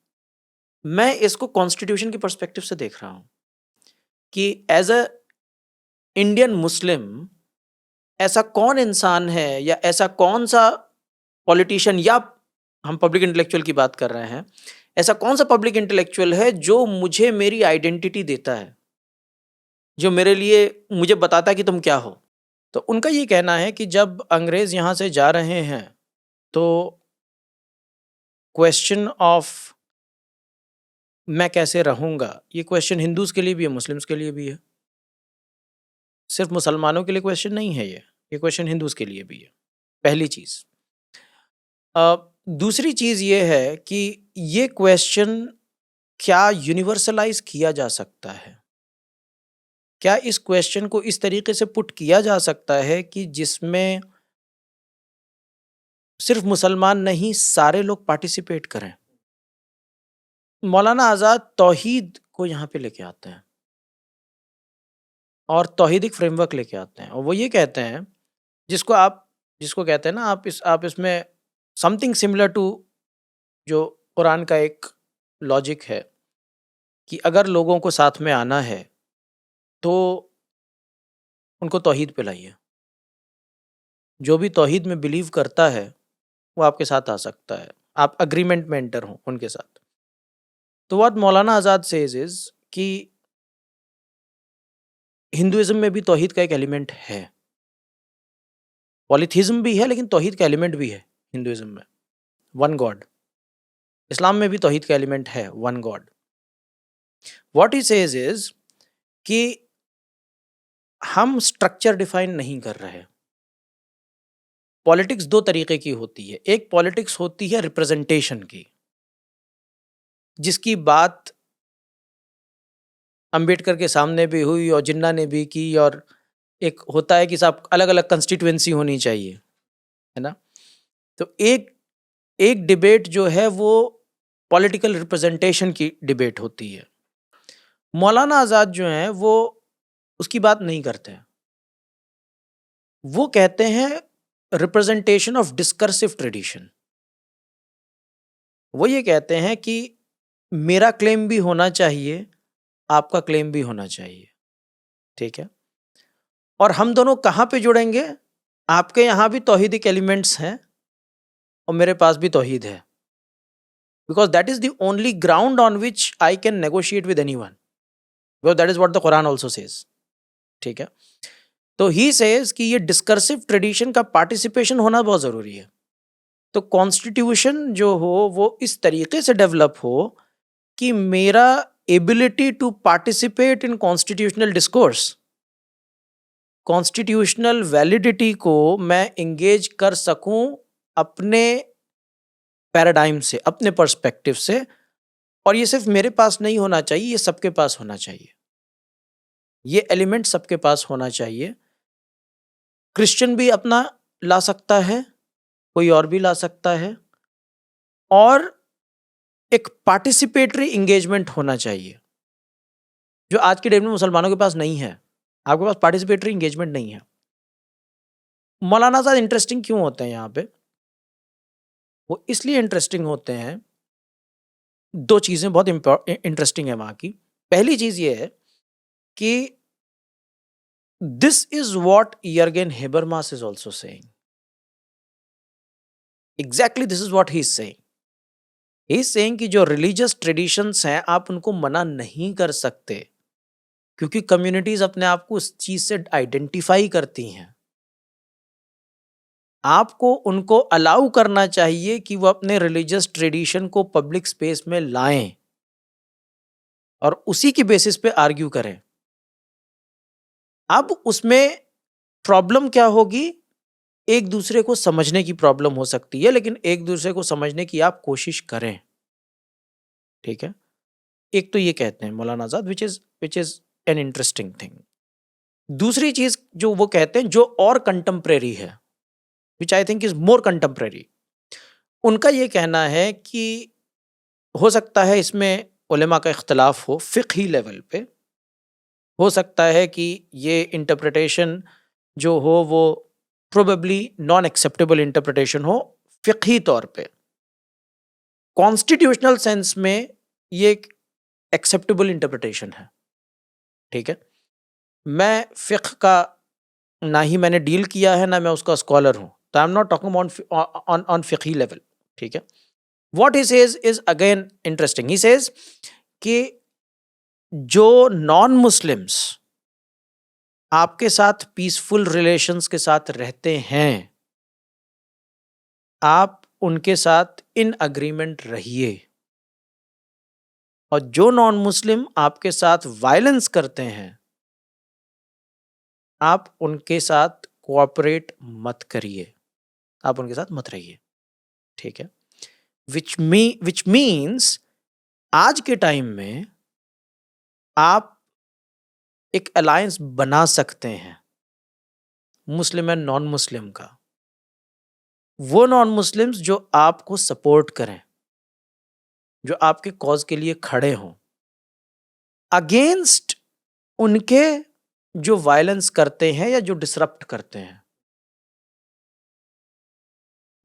मैं इसको कॉन्स्टिट्यूशन के पर्सपेक्टिव से देख रहा हूँ कि एज अ इंडियन मुस्लिम ऐसा कौन इंसान है या ऐसा कौन सा पॉलिटिशियन, या हम पब्लिक इंटेलेक्चुअल की बात कर रहे हैं, ऐसा कौन सा पब्लिक इंटेलेक्चुअल है जो मुझे मेरी आइडेंटिटी देता है, जो मेरे लिए मुझे बताता है कि तुम क्या हो? तो उनका ये कहना है कि जब अंग्रेज यहाँ से जा रहे हैं तो क्वेश्चन ऑफ मैं कैसे रहूँगा, ये क्वेश्चन हिंदूज के लिए भी है, मुस्लिम्स के लिए भी है। सिर्फ मुसलमानों के लिए क्वेश्चन नहीं है ये क्वेश्चन हिंदूज के लिए भी है, पहली चीज़। दूसरी चीज़ ये है कि ये क्वेश्चन क्या यूनिवर्सलाइज किया जा सकता है? क्या इस क्वेश्चन को इस तरीके से पुट किया जा सकता है कि जिसमें सिर्फ मुसलमान नहीं, सारे लोग पार्टिसिपेट करें? मौलाना आज़ाद तौहीद को यहाँ पे लेके आते हैं और तौहीदिक फ्रेमवर्क लेके आते हैं, और वो ये कहते हैं जिसको कहते हैं ना, आप इसमें समथिंग सिमिलर टू जो कुरान का एक लॉजिक है कि अगर लोगों को साथ में आना है तो उनको तौहीद पे लाइए। जो भी तौहीद में बिलीव करता है वो आपके साथ आ सकता है, आप अग्रीमेंट में एंटर हों उनके साथ। तो what Maulana Azad says is कि हिंदुइज्म में भी तौहीद का एक एलिमेंट है, पॉलीथीज्म भी है, लेकिन तौहीद का एलिमेंट भी है हिंदुइज्म में, वन गॉड। इस्लाम में भी तौहीद का एलिमेंट है, one God. What he says is कि हम स्ट्रक्चर डिफाइन नहीं कर रहे। पॉलिटिक्स दो तरीके की होती है, एक पॉलिटिक्स होती है रिप्रेजेंटेशन की, जिसकी बात अंबेडकर के सामने भी हुई और जिन्ना ने भी की, और एक होता है कि साहब अलग अलग कंस्टिट्यूएंसी होनी चाहिए, है ना? तो एक डिबेट जो है वो पॉलिटिकल रिप्रेजेंटेशन की डिबेट होती है। मौलाना आज़ाद जो हैं वो उसकी बात नहीं करते हैं, वो कहते हैं रिप्रेजेंटेशन ऑफ डिस्कर्सिव ट्रेडिशन। वो ये कहते हैं कि मेरा क्लेम भी होना चाहिए, आपका क्लेम भी होना चाहिए, ठीक है? और हम दोनों कहाँ पे जुड़ेंगे? आपके यहाँ भी तौहीदिक एलिमेंट्स हैं और मेरे पास भी तौहीद है, because that is the only ground on which I can negotiate with anyone, because that is what the Quran also says, ठीक है? तो ही सेज कि ये डिस्कर्सिव ट्रेडिशन का पार्टिसिपेशन होना बहुत ज़रूरी है। तो कॉन्स्टिट्यूशन जो हो वो इस तरीके से डेवलप हो कि मेरा ability to participate in constitutional discourse, constitutional validity को मैं इंगेज कर सकूं अपने पैराडाइम से, अपने पर्सपेक्टिव से, और ये सिर्फ मेरे पास नहीं होना चाहिए, ये सबके पास होना चाहिए। ये एलिमेंट सबके पास होना चाहिए। क्रिश्चियन भी अपना ला सकता है, कोई और भी ला सकता है, और एक पार्टिसिपेटरी एंगेजमेंट होना चाहिए, जो आज के डेट में मुसलमानों के पास नहीं है। आपके पास पार्टिसिपेटरी एंगेजमेंट नहीं है। मौलाना साहब इंटरेस्टिंग क्यों होते हैं यहाँ पे? वो इसलिए इंटरेस्टिंग होते हैं, दो चीजें बहुत इंटरेस्टिंग है वहां की। पहली चीज ये है कि this is what Jürgen Habermas is also saying. Exactly this is what he is saying. He is saying कि जो रिलीजियस ट्रेडिशंस हैं आप उनको मना नहीं कर सकते, क्योंकि कम्युनिटीज अपने आप को उस चीज से आइडेंटिफाई करती हैं। आपको उनको अलाउ करना चाहिए कि वो अपने रिलीजियस ट्रेडिशन को पब्लिक स्पेस में लाएं और उसी की बेसिस पे आर्ग्यू करें। अब उसमें प्रॉब्लम क्या होगी? एक दूसरे को समझने की प्रॉब्लम हो सकती है, लेकिन एक दूसरे को समझने की आप कोशिश करें। ठीक है, एक तो ये कहते हैं Maulana Azad, which is an interesting thing. दूसरी चीज जो वो कहते हैं, जो और कंटेम्प्रेरी है, which I think is more contemporary, उनका ये कहना है कि हो सकता है इसमें उलेमा का इख्तलाफ हो फ़िक़ही लेवल पे, हो सकता है कि ये इंटरप्रिटेशन जो हो वो प्रोबेबली नॉन एक्सेप्टेबल इंटरप्रिटेशन हो फ़िक़ही तौर पे। कॉन्स्टिट्यूशनल सेंस में ये एक एक्सेप्टेबल इंटरप्रिटेशन है। ठीक है, मैं फ़िक़्ह का ना ही मैंने डील किया है, ना मैं उसका स्कॉलर हूँ, तो I am not talking on फ़िक़्ही लेवल। ठीक है, what he says is again interesting. He says कि जो नॉन मुस्लिम्स आपके साथ पीसफुल रिलेशंस के साथ रहते हैं, आप उनके साथ इन अग्रीमेंट रहिए, और जो नॉन मुस्लिम आपके साथ वायलेंस करते हैं, आप उनके साथ कोऑपरेट मत करिए, आप उनके साथ मत रहिए। ठीक है, विच मीन्स आज के टाइम में आप एक अलायंस बना सकते हैं मुस्लिम एंड नॉन मुस्लिम का। वो नॉन मुस्लिम्स जो आपको सपोर्ट करें, जो आपके कॉज के लिए खड़े हों, अगेंस्ट उनके जो वायलेंस करते हैं या जो डिसरप्ट करते हैं।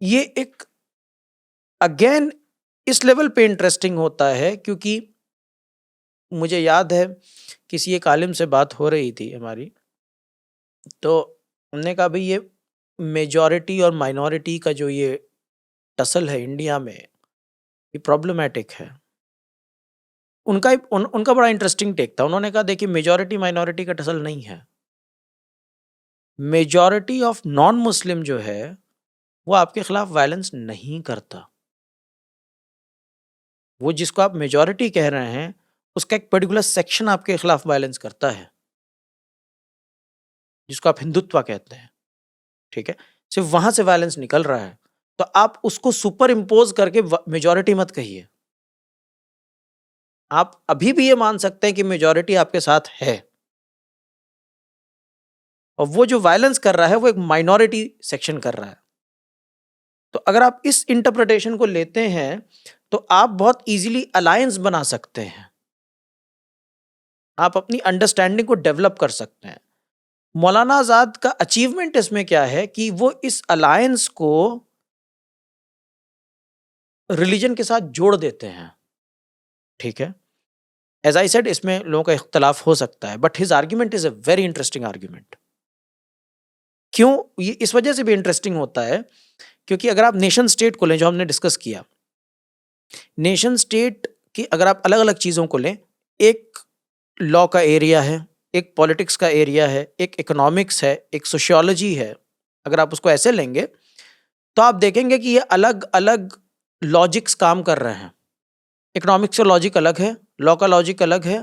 ये एक अगेन इस लेवल पे इंटरेस्टिंग होता है, क्योंकि मुझे याद है किसी एक आलिम से बात हो रही थी हमारी, तो हमने कहा भाई ये मेजॉरिटी और माइनॉरिटी का जो ये टसल है इंडिया में, ये प्रॉब्लमेटिक है। उनका बड़ा इंटरेस्टिंग टेक था। उन्होंने कहा देखिए मेजॉरिटी माइनॉरिटी का टसल नहीं है, मेजॉरिटी ऑफ नॉन मुस्लिम जो है वो आपके खिलाफ वायलेंस नहीं करता। वो जिसको आप मेजॉरिटी कह रहे हैं उसका एक पर्टिकुलर सेक्शन आपके खिलाफ वायलेंस करता है, जिसको आप हिंदुत्व कहते हैं। ठीक है, सिर्फ वहां से वायलेंस निकल रहा है, तो आप उसको सुपर इम्पोज करके मेजॉरिटी मत कहिए। आप अभी भी ये मान सकते हैं कि मेजॉरिटी आपके साथ है, और वो जो वायलेंस कर रहा है वो एक माइनॉरिटी सेक्शन कर रहा है। तो अगर आप इस इंटरप्रिटेशन को लेते हैं तो आप बहुत इजीली अलायंस बना सकते हैं, आप अपनी अंडरस्टैंडिंग को डेवलप कर सकते हैं। मौलाना आजाद का अचीवमेंट इसमें क्या है कि वो इस अलायंस को रिलीजन के साथ जोड़ देते हैं। ठीक है, एज आई सेड इसमें लोगों का इख्तलाफ हो सकता है, but his argument is a very interesting argument. क्यों ये इस वजह से भी इंटरेस्टिंग होता है, क्योंकि अगर आप नेशन स्टेट को लें, जो हमने डिस्कस किया, नेशन स्टेट की अगर आप अलग अलग चीज़ों को लें, एक लॉ का एरिया है, एक पॉलिटिक्स का एरिया है, एक इकोनॉमिक्स है, एक सोशियोलॉजी है, अगर आप उसको ऐसे लेंगे तो आप देखेंगे कि ये अलग अलग लॉजिक्स काम कर रहे हैं। इकोनॉमिक्स का लॉजिक अलग है, लॉ का लॉजिक अलग है,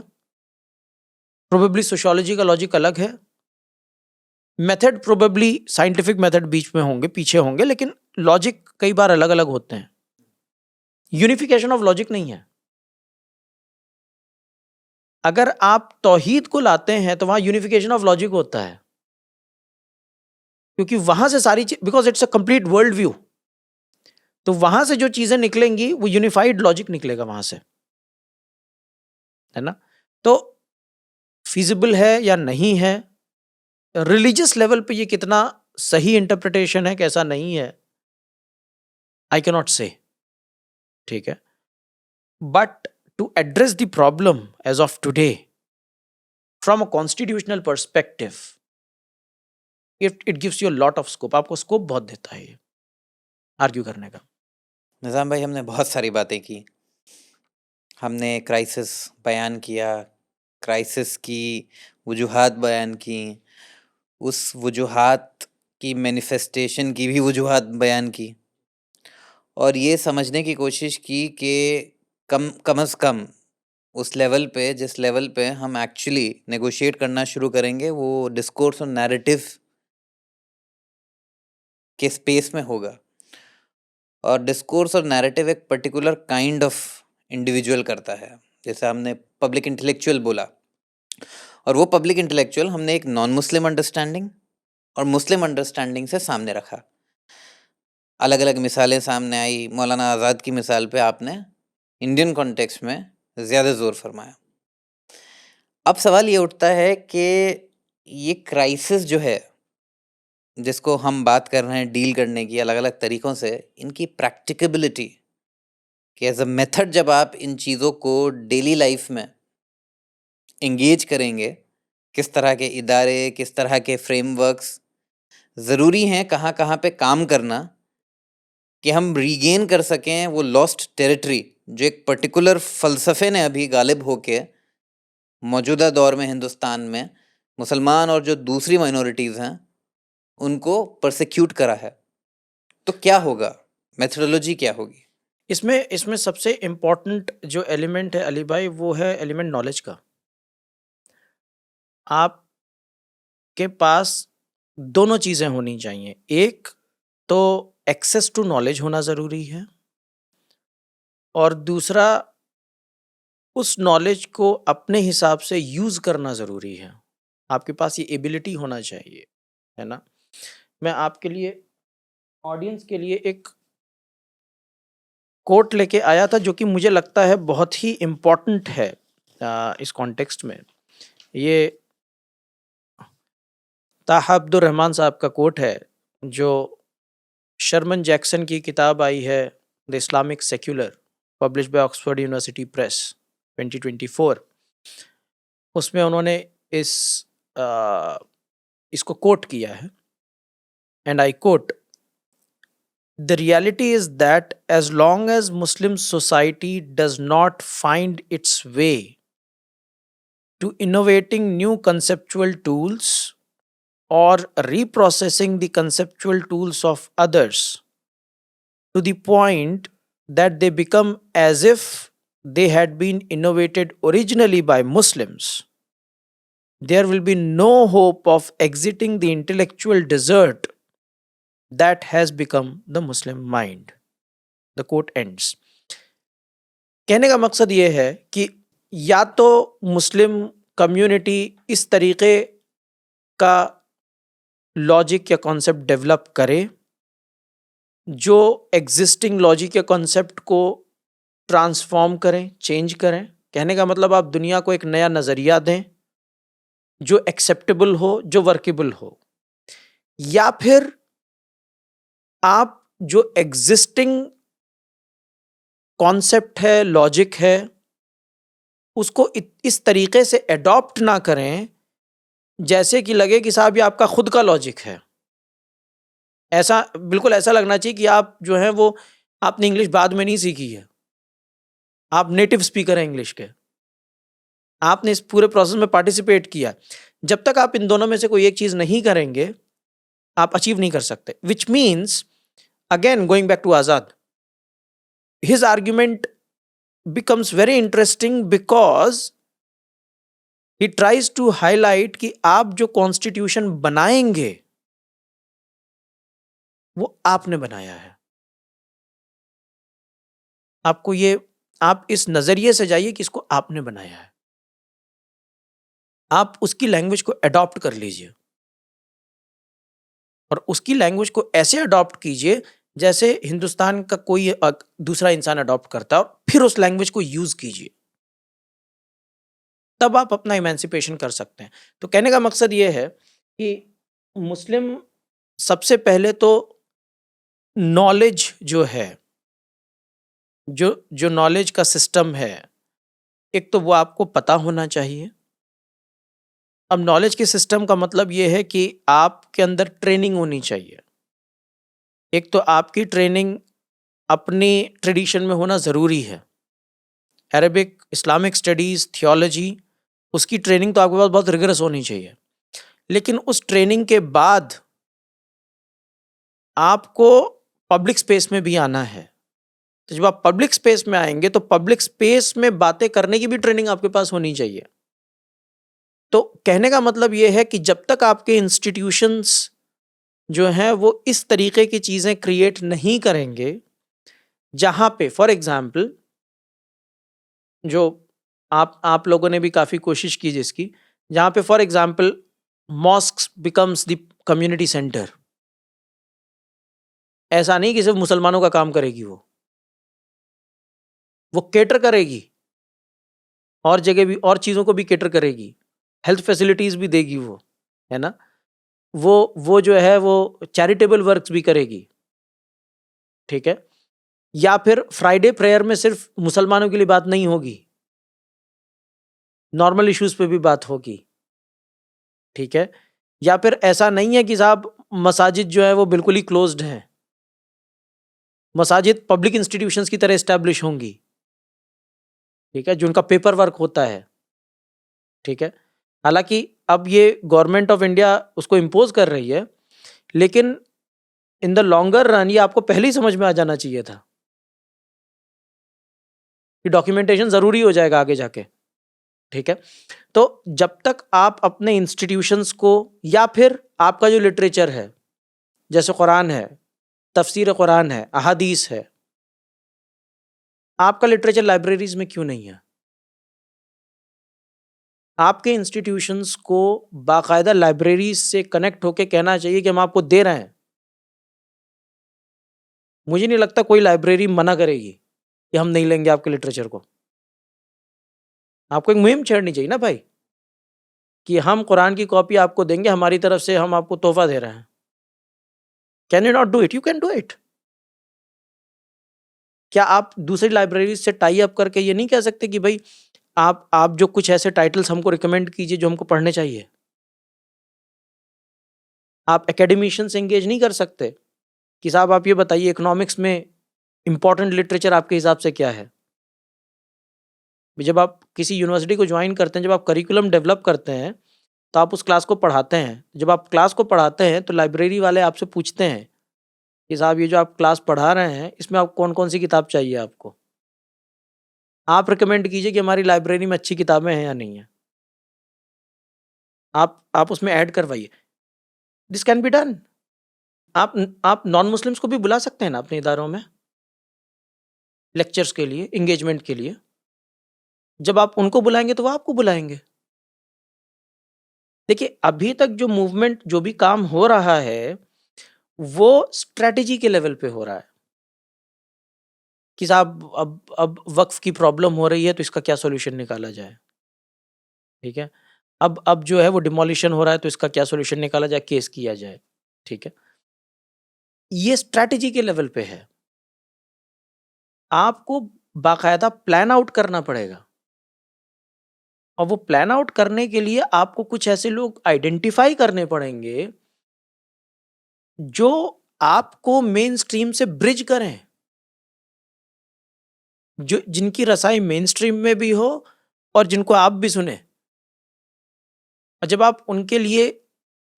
प्रोबेबली सोशियोलॉजी का लॉजिक अलग है, मेथड प्रोबेबली साइंटिफिक मेथड बीच में होंगे, पीछे होंगे, लेकिन लॉजिक कई बार अलग अलग होते हैं। यूनिफिकेशन ऑफ लॉजिक नहीं है। अगर आप तौहीद को लाते हैं तो वहां यूनिफिकेशन ऑफ लॉजिक होता है, क्योंकि वहां से सारी चीज, because it's a complete world view, तो वहां से जो चीजें निकलेंगी वो यूनिफाइड लॉजिक निकलेगा वहां से, है ना। तो फिजिबल है या नहीं है, रिलीजियस लेवल पे ये कितना सही इंटरप्रिटेशन है, कैसा नहीं है, आई कैन नॉट से, ठीक है। But to address the problem as of today from a constitutional perspective, it gives you a lot of scope, आपको स्कोप बहुत देता है ये आर्ग्यू करने का। निज़ाम भाई, हमने बहुत सारी बातें की। हमने क्राइसिस बयान किया, क्राइसिस की वजूहात बयान की, उस वजूहात की मैनिफेस्टेशन की भी वजूहात बयान की, और ये समझने की कोशिश की कि कम से कम उस लेवल पे, जिस लेवल पे हम एक्चुअली नेगोशिएट करना शुरू करेंगे, वो डिस्कोर्स और नैरेटिव के स्पेस में होगा। और डिस्कोर्स और नैरेटिव एक पर्टिकुलर काइंड ऑफ इंडिविजुअल करता है। जैसे हमने पब्लिक इंटेलेक्चुअल बोला, और वो पब्लिक इंटेलेक्चुअल हमने एक नॉन मुस्लिम अंडरस्टैंडिंग और मुस्लिम अंडरस्टैंडिंग से सामने रखा। अलग अलग मिसालें सामने आई। मौलाना आज़ाद की मिसाल पे आपने इंडियन कॉन्टेक्स्ट में ज़्यादा ज़ोर फरमाया। अब सवाल ये उठता है कि ये क्राइसिस जो है, जिसको हम बात कर रहे हैं डील करने की अलग अलग तरीक़ों से, इनकी प्रैक्टिकेबिलिटी कि एज अ मेथड जब आप इन चीज़ों को डेली लाइफ में एंगेज करेंगे, किस तरह के इदारे, किस तरह के फ्रेमवर्क्स ज़रूरी हैं कहाँ कहाँ पे काम करना, कि हम रीगेन कर सकें वो लॉस्ट टेरिटरी जो एक पर्टिकुलर फ़लसफ़े ने अभी गालिब होके मौजूदा दौर में हिंदुस्तान में मुसलमान और जो दूसरी माइनॉरिटीज़ हैं उनको परसिक्यूट करा है। तो क्या होगा, मेथोडोलॉजी क्या होगी? इसमें इसमें सबसे इम्पोर्टेंट जो एलिमेंट है अली भाई, वो है एलिमेंट नॉलेज का। आपके पास दोनों चीज़ें होनी चाहिए। एक तो एक्सेस टू नॉलेज होना ज़रूरी है, और दूसरा उस नॉलेज को अपने हिसाब से यूज़ करना ज़रूरी है। आपके पास ये एबिलिटी होना चाहिए, है ना। मैं आपके लिए, ऑडियंस के लिए एक कोट लेके आया था जो कि मुझे लगता है बहुत ही इम्पोर्टेंट है इस कॉन्टेक्स्ट में। ये ताहा अब्दुर रहमान साहब का कोट है, जो शर्मन जैक्सन की किताब आई है the Islamic secular, publish by Oxford university press 2024। उसमें उन्होंने इसको कोट किया है, and I quote, The reality is that as long as Muslim society does not find its way to innovating new conceptual tools or reprocessing the conceptual tools of others to the point that they become as if they had been innovated originally by Muslims, there will be no hope of exiting the intellectual desert that has become the Muslim mind. The quote ends. कहने का मकसद ये है कि या तो Muslim community इस तरीके का लॉजिक या कॉन्सेप्ट डेवलप करे जो एग्जिस्टिंग लॉजिक या कॉन्सेप्ट को ट्रांसफॉर्म करें, चेंज करें। कहने का मतलब आप दुनिया को एक नया नज़रिया दें जो एक्सेप्टेबल हो, जो वर्केबल हो, या फिर आप जो एग्जिस्टिंग कॉन्सेप्ट है, लॉजिक है, उसको इस तरीके से एडॉप्ट ना करें जैसे कि लगे कि साहब ये आपका खुद का लॉजिक है। ऐसा बिल्कुल ऐसा लगना चाहिए कि आप जो है वो आपने इंग्लिश बाद में नहीं सीखी है, आप नेटिव स्पीकर हैं इंग्लिश के, आपने इस पूरे प्रोसेस में पार्टिसिपेट किया। जब तक आप इन दोनों में से कोई एक चीज़ नहीं करेंगे आप अचीव नहीं कर सकते। Which means, again going back to Azad, his argument becomes very interesting because he tries to highlight कि आप जो कॉन्स्टिट्यूशन बनाएंगे वो आपने बनाया है। आपको ये, आप इस नजरिए से जाइए कि इसको आपने बनाया है, आप उसकी लैंग्वेज को अडॉप्ट कर लीजिए और उसकी लैंग्वेज को ऐसे अडॉप्ट कीजिए जैसे हिंदुस्तान का कोई दूसरा इंसान अडॉप्ट करता है, और फिर उस लैंग्वेज को यूज कीजिए, तब आप अपना इमेंसिपेशन कर सकते हैं। तो कहने का मकसद ये है कि मुस्लिम सबसे पहले तो नॉलेज जो है, जो जो नॉलेज का सिस्टम है, एक तो वो आपको पता होना चाहिए। अब नॉलेज के सिस्टम का मतलब ये है कि आपके अंदर ट्रेनिंग होनी चाहिए। एक तो आपकी ट्रेनिंग अपनी ट्रेडिशन में होना ज़रूरी है। अरबिक, इस्लामिक स्टडीज़, थियोलॉजी, उसकी ट्रेनिंग तो आपके पास बहुत रिगरस होनी चाहिए। लेकिन उस ट्रेनिंग के बाद आपको पब्लिक स्पेस में भी आना है। तो जब आप पब्लिक स्पेस में आएंगे तो पब्लिक स्पेस में बातें करने की भी ट्रेनिंग आपके पास होनी चाहिए। तो कहने का मतलब ये है कि जब तक आपके इंस्टीट्यूशंस जो हैं वो इस तरीके की चीज़ें क्रिएट नहीं करेंगे, जहाँ पे फॉर एग्जाम्पल जो आप लोगों ने भी काफ़ी कोशिश की जिसकी, जहाँ पे for example mosques becomes the community centre. ऐसा नहीं कि सिर्फ मुसलमानों का काम करेगी वो केटर करेगी, और जगह भी और चीज़ों को भी केटर करेगी, हेल्थ फैसिलिटीज़ भी देगी वो, है ना? वो जो है वो चैरिटेबल वर्क्स भी करेगी, ठीक है? या फिर फ्राइडे प्रेयर में सिर्फ मुसलमानों के लिए बात नहीं होगी, नॉर्मल इश्यूज़ पे भी बात होगी, ठीक है? या फिर ऐसा नहीं है कि साहब मसाजिद जो है वो बिल्कुल ही क्लोज्ड हैं। मसाजिद पब्लिक इंस्टीट्यूशंस की तरह एस्टैब्लिश होंगी, ठीक है? जो उनका पेपर वर्क होता है, ठीक है? हालाँकि अब ये गवर्नमेंट ऑफ इंडिया उसको इम्पोज़ कर रही है, लेकिन इन द लॉन्गर रन ये आपको पहले ही समझ में आ जाना चाहिए था कि डॉक्यूमेंटेशन ज़रूरी हो जाएगा आगे जाके, ठीक है? तो जब तक आप अपने इंस्टीट्यूशंस को, या फिर आपका जो लिटरेचर है, जैसे कुरान है, तफसीर कुरान है, अहादीस है, आपका लिटरेचर लाइब्रेरीज में क्यों नहीं है? आपके इंस्टीट्यूशंस को बाकायदा लाइब्रेरीज से कनेक्ट होके कहना चाहिए कि हम आपको दे रहे हैं। मुझे नहीं लगता कोई लाइब्रेरी मना करेगी कि हम नहीं लेंगे आपके लिटरेचर को। आपको एक मुहिम छेड़नी चाहिए ना भाई, कि हम कुरान की कॉपी आपको देंगे, हमारी तरफ से हम आपको तोहफा दे रहे हैं। Can you not do it? You can do it. क्या आप दूसरी लाइब्रेरीज से टाई अप करके ये नहीं कह सकते कि भाई आप जो कुछ ऐसे टाइटल्स हमको रिकमेंड कीजिए जो हमको पढ़ने चाहिए? आप एकेडमिशियन से एंगेज नहीं कर सकते कि साहब आप ये बताइए इकोनॉमिक्स में इंपॉर्टेंट लिटरेचर आपके हिसाब से क्या है? जब आप किसी यूनिवर्सिटी को ज्वाइन करते हैं, जब आप करिकुलम डेवलप करते हैं, तो आप उस क्लास को पढ़ाते हैं। जब आप क्लास को पढ़ाते हैं तो लाइब्रेरी वाले आपसे पूछते हैं कि साहब ये जो आप क्लास पढ़ा रहे हैं इसमें आप कौन-कौन सी किताब चाहिए आपको? आप रिकमेंड कीजिए कि हमारी लाइब्रेरी में अच्छी किताबें हैं या नहीं है। आप उसमें ऐड करवाइए। This can be done. आप नॉन मुस्लिम्स को भी बुला सकते हैं ना अपने इदारों में, लेक्चर्स के लिए, एंगेजमेंट के लिए। जब आप उनको बुलाएँगे तो वो आपको बुलाएँगे। देखिए, अभी तक जो मूवमेंट, जो भी काम हो रहा है, वो स्ट्रैटेजी के लेवल पे हो रहा है कि साहब अब वक़्फ़ की प्रॉब्लम हो रही है तो इसका क्या सॉल्यूशन निकाला जाए, ठीक है? अब जो है वो डिमोलिशन हो रहा है तो इसका क्या सॉल्यूशन निकाला जाए, केस किया जाए, ठीक है? ये स्ट्रैटेजी के लेवल पे है। आपको बाकायदा प्लान आउट करना पड़ेगा, और वो प्लान आउट करने के लिए आपको कुछ ऐसे लोग आइडेंटिफ़ाई करने पड़ेंगे, जो आपको मेन स्ट्रीम से ब्रिज करें। जो जिनकी रसाई मेन स्ट्रीम में भी हो और जिनको आप भी सुने। और जब आप उनके लिए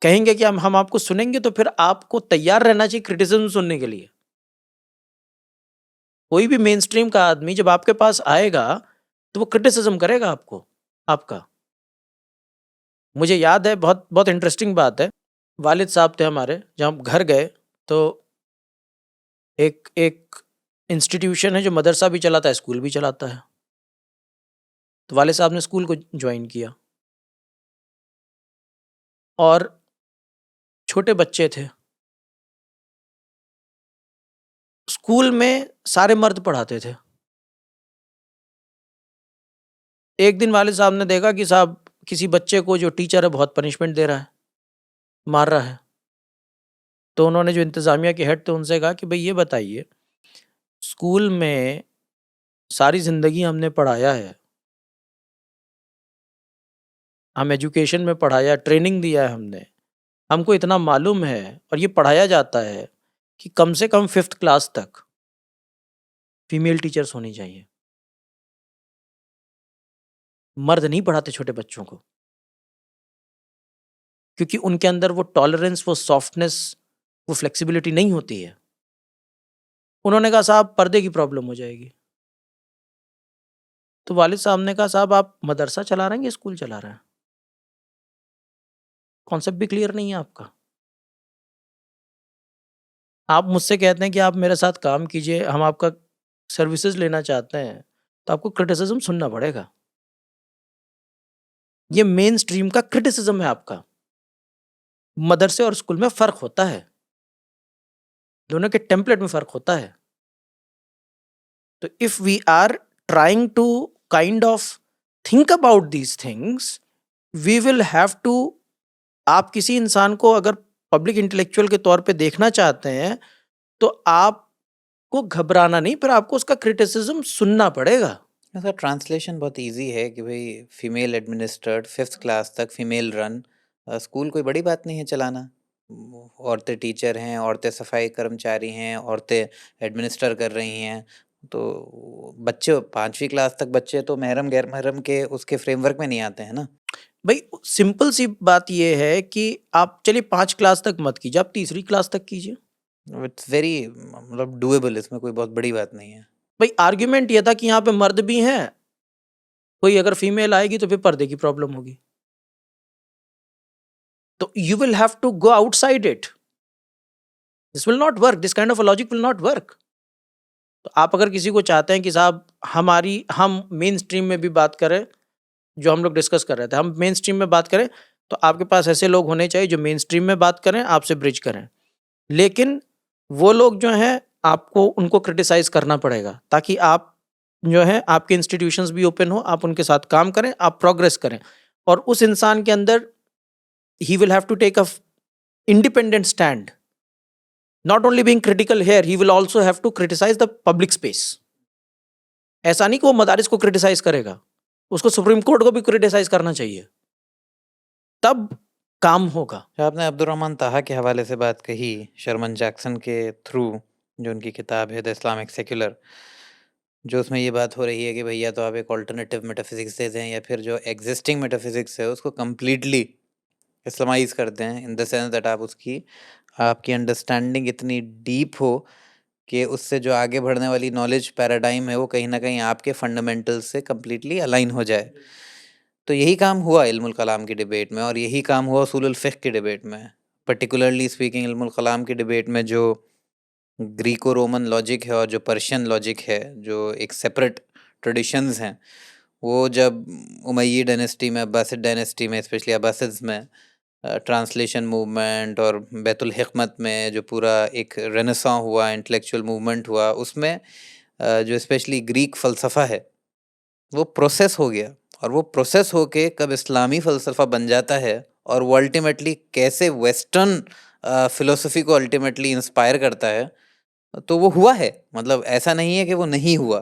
कहेंगे कि हम आपको सुनेंगे, तो फिर आपको तैयार रहना चाहिए क्रिटिसिज्म सुनने के लिए। कोई भी मेन स्ट्रीम का आदमी जब आपके पास आएगा तो वो क्रिटिसिज्म करेगा आपको, आपका। मुझे याद है, बहुत बहुत इंटरेस्टिंग बात है, वालिद साहब थे हमारे, जब हम घर गए तो एक एक इंस्टीट्यूशन है जो मदरसा भी चलाता है, स्कूल भी चलाता है। तो वालिद साहब ने स्कूल को ज्वाइन किया और छोटे बच्चे थे। स्कूल में सारे मर्द पढ़ाते थे। एक दिन वालिद साहब ने देखा कि साहब किसी बच्चे को जो टीचर है बहुत पनिशमेंट दे रहा है, मार रहा है। तो उन्होंने जो इंतज़ामिया के हेड थे उनसे कहा कि भाई ये बताइए, स्कूल में सारी ज़िंदगी हमने पढ़ाया है, हम एजुकेशन में पढ़ाया, ट्रेनिंग दिया है हमने, हमको इतना मालूम है और ये पढ़ाया जाता है कि कम से कम 5th क्लास तक फीमेल टीचर्स होनी चाहिए। मर्द नहीं पढ़ाते छोटे बच्चों को, क्योंकि उनके अंदर वो टॉलरेंस, वो सॉफ्टनेस, वो फ्लेक्सिबिलिटी नहीं होती है। उन्होंने कहा साहब पर्दे की प्रॉब्लम हो जाएगी। तो वालिद साहब ने कहा साहब आप मदरसा चला रहे हैं कि स्कूल चला रहे हैं? कॉन्सेप्ट भी क्लियर नहीं है आपका। आप मुझसे कहते हैं कि आप मेरे साथ काम कीजिए, हम आपका सर्विसेज लेना चाहते हैं, तो आपको क्रिटिसिज्म सुनना पड़ेगा। ये मेन स्ट्रीम का क्रिटिसिज्म है आपका। मदरसे और स्कूल में फ़र्क होता है। दोनों के टेम्पलेट में फ़र्क होता है। तो if we are trying to kind of think about these things, we will have to, आप किसी इंसान को अगर पब्लिक इंटेलेक्चुअल के तौर पे देखना चाहते हैं, तो आपको घबराना नहीं, पर आपको उसका क्रिटिसिज्म सुनना पड़ेगा। ऐसा ट्रांसलेशन बहुत इजी है कि भाई फीमेल एडमिनिस्ट्रेड 5th क्लास तक फीमेल रन स्कूल कोई बड़ी बात नहीं है चलाना। औरतें टीचर हैं, औरतें सफाई कर्मचारी हैं, औरतें एडमिनिस्टर कर रही हैं। तो बच्चे 5वीं क्लास तक बच्चे तो महरम गैर महरम के उसके फ्रेमवर्क में नहीं आते हैं ना। भाई सिंपल सी बात ये है कि आप चलिए 5 क्लास तक मत कीजिए, आप तीसरी क्लास तक कीजिए। इट्स वेरी मतलब डूएबल, इसमें कोई बहुत बड़ी बात नहीं है। भाई आर्ग्यूमेंट ये था कि यहाँ पे मर्द भी हैं, कोई अगर फीमेल आएगी तो फिर पर्दे की प्रॉब्लम होगी। तो you will have to go outside it. This will not work, this kind of logic will not work. तो आप अगर किसी को चाहते हैं कि साहब हम मेन स्ट्रीम में भी बात करें, जो हम लोग डिस्कस कर रहे थे, हम मेन स्ट्रीम में बात करें, तो आपके पास ऐसे लोग होने चाहिए जो मेन स्ट्रीम में बात करें, आपसे ब्रिज करें। लेकिन वो लोग जो हैं, आपको उनको क्रिटिसाइज करना पड़ेगा, ताकि आप जो है आपके इंस्टीट्यूशंस भी ओपन हो, आप उनके साथ काम करें, आप प्रोग्रेस करें। और उस इंसान के अंदर he will have to take a independent stand, not only being critical here, he will also have to criticise the public space. ऐसा नहीं कि वो मदारिस को क्रिटिसाइज करेगा, उसको सुप्रीम कोर्ट को भी क्रिटिसाइज करना चाहिए, तब काम होगा। आपने अब्दुर्रहमान ताहा के हवाले से बात कही, शर्मन जैक्सन के थ्रू, जो उनकी किताब है द इस्लामिक सेक्युलर, जो उसमें ये बात हो रही है कि भैया तो आप एक ऑल्टरनेटिव मेटाफिजिक्स दे दें या फिर जो एग्जिस्टिंग मेटाफिजिक्स है उसको कम्प्लीटली इस्लामाइज कर दें, इन द सेंस दैट आप उसकी आपकी अंडरस्टैंडिंग इतनी डीप हो कि उससे जो आगे बढ़ने वाली नॉलेज पैराडाइम है वो कहीं ना कहीं आपके फंडामेंटल से कम्प्लीटली अलाइन हो जाए। तो यही काम हुआ इल्मुल कलाम की डिबेट में, और यही काम हुआ उसूलुल फ़िक़्ह की डिबेट में। पर्टिकुलरली स्पीकिंग इल्मुल कलाम की डिबेट में जो ग्रीको रोमन लॉजिक है और जो पर्शियन लॉजिक है, जो एक सेपरेट ट्रेडिशंस हैं, वो जब उमय्यद डायनेस्टी में, अब्बासिड डायनेस्टी में, स्पेशली अब्बासिड्स में ट्रांसलेशन मूवमेंट और बैतुल हिकमत में जो पूरा एक रेनेसां हुआ, इंटेलेक्चुअल मूवमेंट हुआ, उसमें जो स्पेशली ग्रीक फ़लसफ़ा है वो प्रोसेस हो गया, और वो प्रोसेस होके कब इस्लामी फ़लसफ़ा बन जाता है और वो अल्टीमेटली कैसे वेस्टर्न फ़िलॉसफ़ी को अल्टीमेटली इंस्पायर करता है, तो वो हुआ है। मतलब ऐसा नहीं है कि वो नहीं हुआ।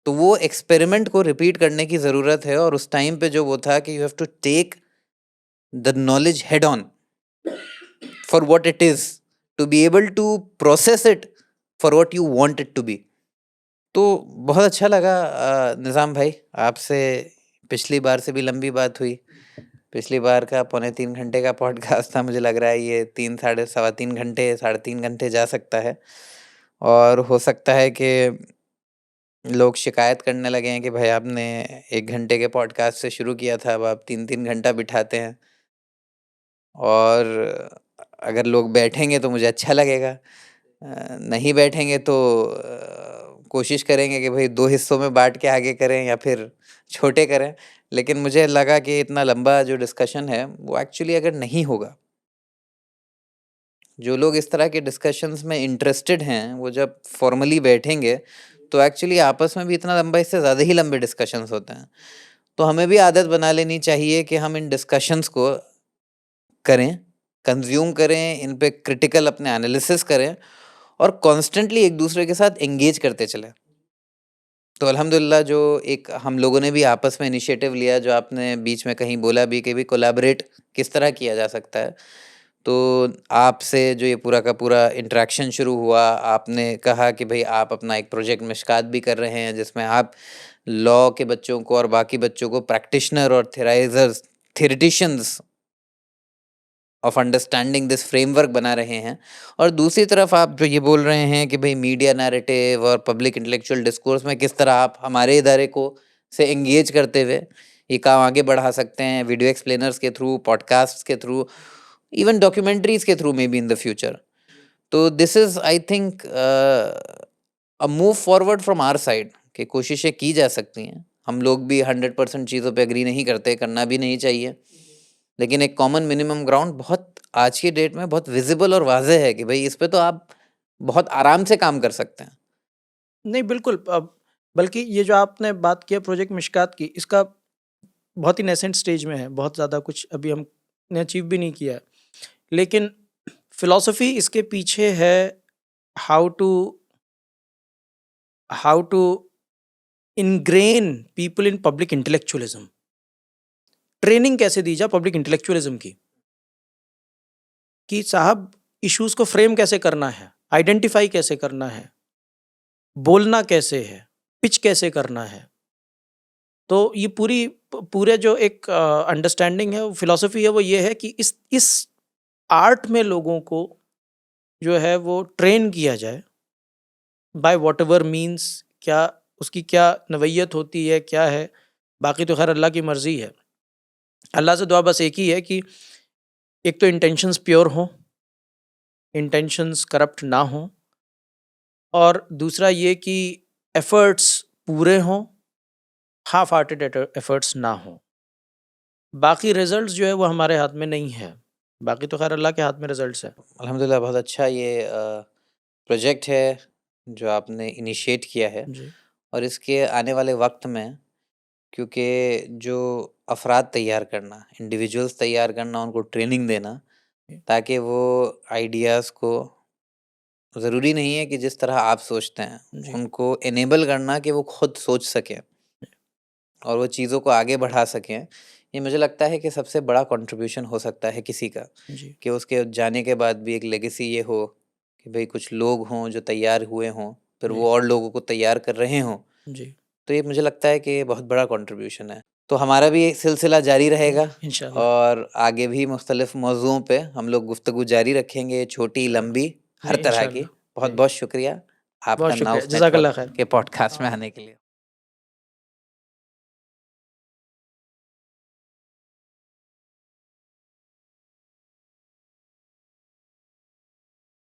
तो वो एक्सपेरिमेंट को रिपीट करने की ज़रूरत है, और उस टाइम पे जो वो था कि you have to take the knowledge head on for what it is, to be able to process it for what you want it to be. तो बहुत अच्छा लगा निज़ाम भाई, आपसे पिछली बार से भी लंबी बात हुई। पिछली बार का 3.25 घंटे का पॉडकास्ट था, मुझे लग रहा है ये 3 साढ़े सवा 3 घंटे, 3.5 घंटे जा सकता है, और हो सकता है कि लोग शिकायत करने लगे हैं कि भाई आपने 1 घंटे के पॉडकास्ट से शुरू किया था, अब आप 3-3 घंटा बिठाते हैं। और अगर लोग बैठेंगे तो मुझे अच्छा लगेगा, नहीं बैठेंगे तो कोशिश करेंगे कि भाई 2 हिस्सों में बाँट के आगे करें या फिर छोटे करें। लेकिन मुझे लगा कि इतना लंबा जो डिस्कशन है, वो एक्चुअली अगर नहीं होगा, जो लोग इस तरह के डिस्कशंस में इंटरेस्टेड हैं, वो जब फॉर्मली बैठेंगे, तो एक्चुअली आपस में भी इतना लंबा, इससे ज़्यादा ही लंबे डिस्कशंस होते हैं। तो हमें भी आदत बना लेनी चाहिए कि हम इन डिस्कशंस को करें, कंज़्यूम करें, इन पे क्रिटिकल अपने एनालिसिस करें और कॉन्स्टेंटली एक-दूसरे के साथ एंगेज करते चलें। तो अल्हम्दुलिल्लाह जो एक हम लोगों ने भी आपस में इनिशिएटिव लिया, जो आपने बीच में कहीं बोला भी कि कोलैबोरेट किस तरह किया जा सकता है। तो आपसे जो ये पूरा का पूरा इंटरेक्शन शुरू हुआ, आपने कहा कि भई आप अपना एक प्रोजेक्ट मिशकात भी कर रहे हैं, जिसमें आप लॉ के बच्चों को और बाकी बच्चों को प्रैक्टिशनर और थ्योरेटिशियंस ऑफ अंडरस्टैंडिंग दिस फ्रेमवर्क बना रहे हैं। और दूसरी तरफ आप जो ये बोल रहे हैं कि भाई मीडिया नैरेटिव और पब्लिक इंटेलेक्चुअल डिस्कोर्स में किस तरह आप हमारे इदारे को से एंगेज करते हुए ये काम आगे बढ़ा सकते हैं, वीडियो एक्सप्लेनर्स के थ्रू, पॉडकास्ट के थ्रू, इवन डॉक्यूमेंट्रीज के through maybe in the future. तो this is I think a move forward from our side, कि कोशिशें की जा सकती हैं। हम लोग भी 100% चीज़ों पे एग्री नहीं करते, करना भी नहीं चाहिए, लेकिन एक कॉमन मिनिमम ग्राउंड बहुत आज की डेट में बहुत विजिबल और वाज़ेह है कि भाई इस पे तो आप बहुत आराम से काम कर सकते हैं। नहीं, बिल्कुल। बल्कि ये जो आपने बात किया प्रोजेक्ट मिशकात की, इसका बहुत ही नेसेंट स्टेज में है, बहुत ज़्यादा कुछ अभी हमने अचीव भी नहीं किया है। लेकिन फ़िलॉसफ़ी इसके पीछे है how to how to ingrain people in public intellectualism. Training कैसे दी जाए पब्लिक इंटेलेक्चुअलिज़्म की, कि साहब इश्यूज़ को फ्रेम कैसे करना है, आइडेंटिफ़ाई कैसे करना है, बोलना कैसे है, पिच कैसे करना है। तो ये पूरे जो एक अंडरस्टैंडिंग है, फ़िलॉसफ़ी है, वो ये है कि इस आर्ट में लोगों को जो है वो ट्रेन किया जाए बाय व्हाटएवर मीन्स। क्या उसकी क्या नवैयत होती है, क्या है, बाकी तो खैर अल्लाह की मर्ज़ी है। अल्लाह से दुआ बस एक ही है कि एक तो इंटेंशंस प्योर हों, इंटेंशंस करप्ट ना हों, और दूसरा ये कि एफ़र्ट्स पूरे हों, हाफ़ हार्टेड एफ़र्ट्स ना हों। बाकी रिज़ल्ट्स जो है वो हमारे हाथ में नहीं है। बाकी तो खैर अल्लाह के हाथ में रिज़ल्ट्स हैं। अल्हम्दुलिल्लाह बहुत अच्छा ये प्रोजेक्ट है जो आपने इनिशिएट किया है। जी। और इसके आने वाले वक्त में, क्योंकि जो अफराद तैयार करना, इंडिविजुअल्स तैयार करना, उनको ट्रेनिंग देना, ताकि वो आइडियाज़ को, ज़रूरी नहीं है कि जिस तरह आप सोचते हैं, जी। उनको इनेबल करना कि वो खुद सोच सकें और वो चीज़ों को आगे बढ़ा सकें। ये मुझे लगता है कि सबसे बड़ा कंट्रीब्यूशन हो सकता है किसी का, जी। कि उसके जाने के बाद भी एक लेगेसी ये हो कि भई कुछ लोग हों जो तैयार हुए हों, फिर जी। वो और लोगों को तैयार कर रहे हों। जी। तो ये मुझे लगता है कि ये बहुत बड़ा कंट्रीब्यूशन है। तो हमारा भी ये सिलसिला जारी रहेगा इंशाल्लाह। और आगे भी मुख्तलिफ मौज़ूओं पे हम लोग गुफ्तगू जारी रखेंगे, छोटी, इंशाल्लाह। लंबी, हर नहीं, तरह की। इंशाल्लाह। जी। बहुत-बहुत शुक्रिया बहुत आपका नाउस शुक्रिया। नेटवर्क जज़ाकल्लाह खैर। के पॉडकास्ट में आने के लिए।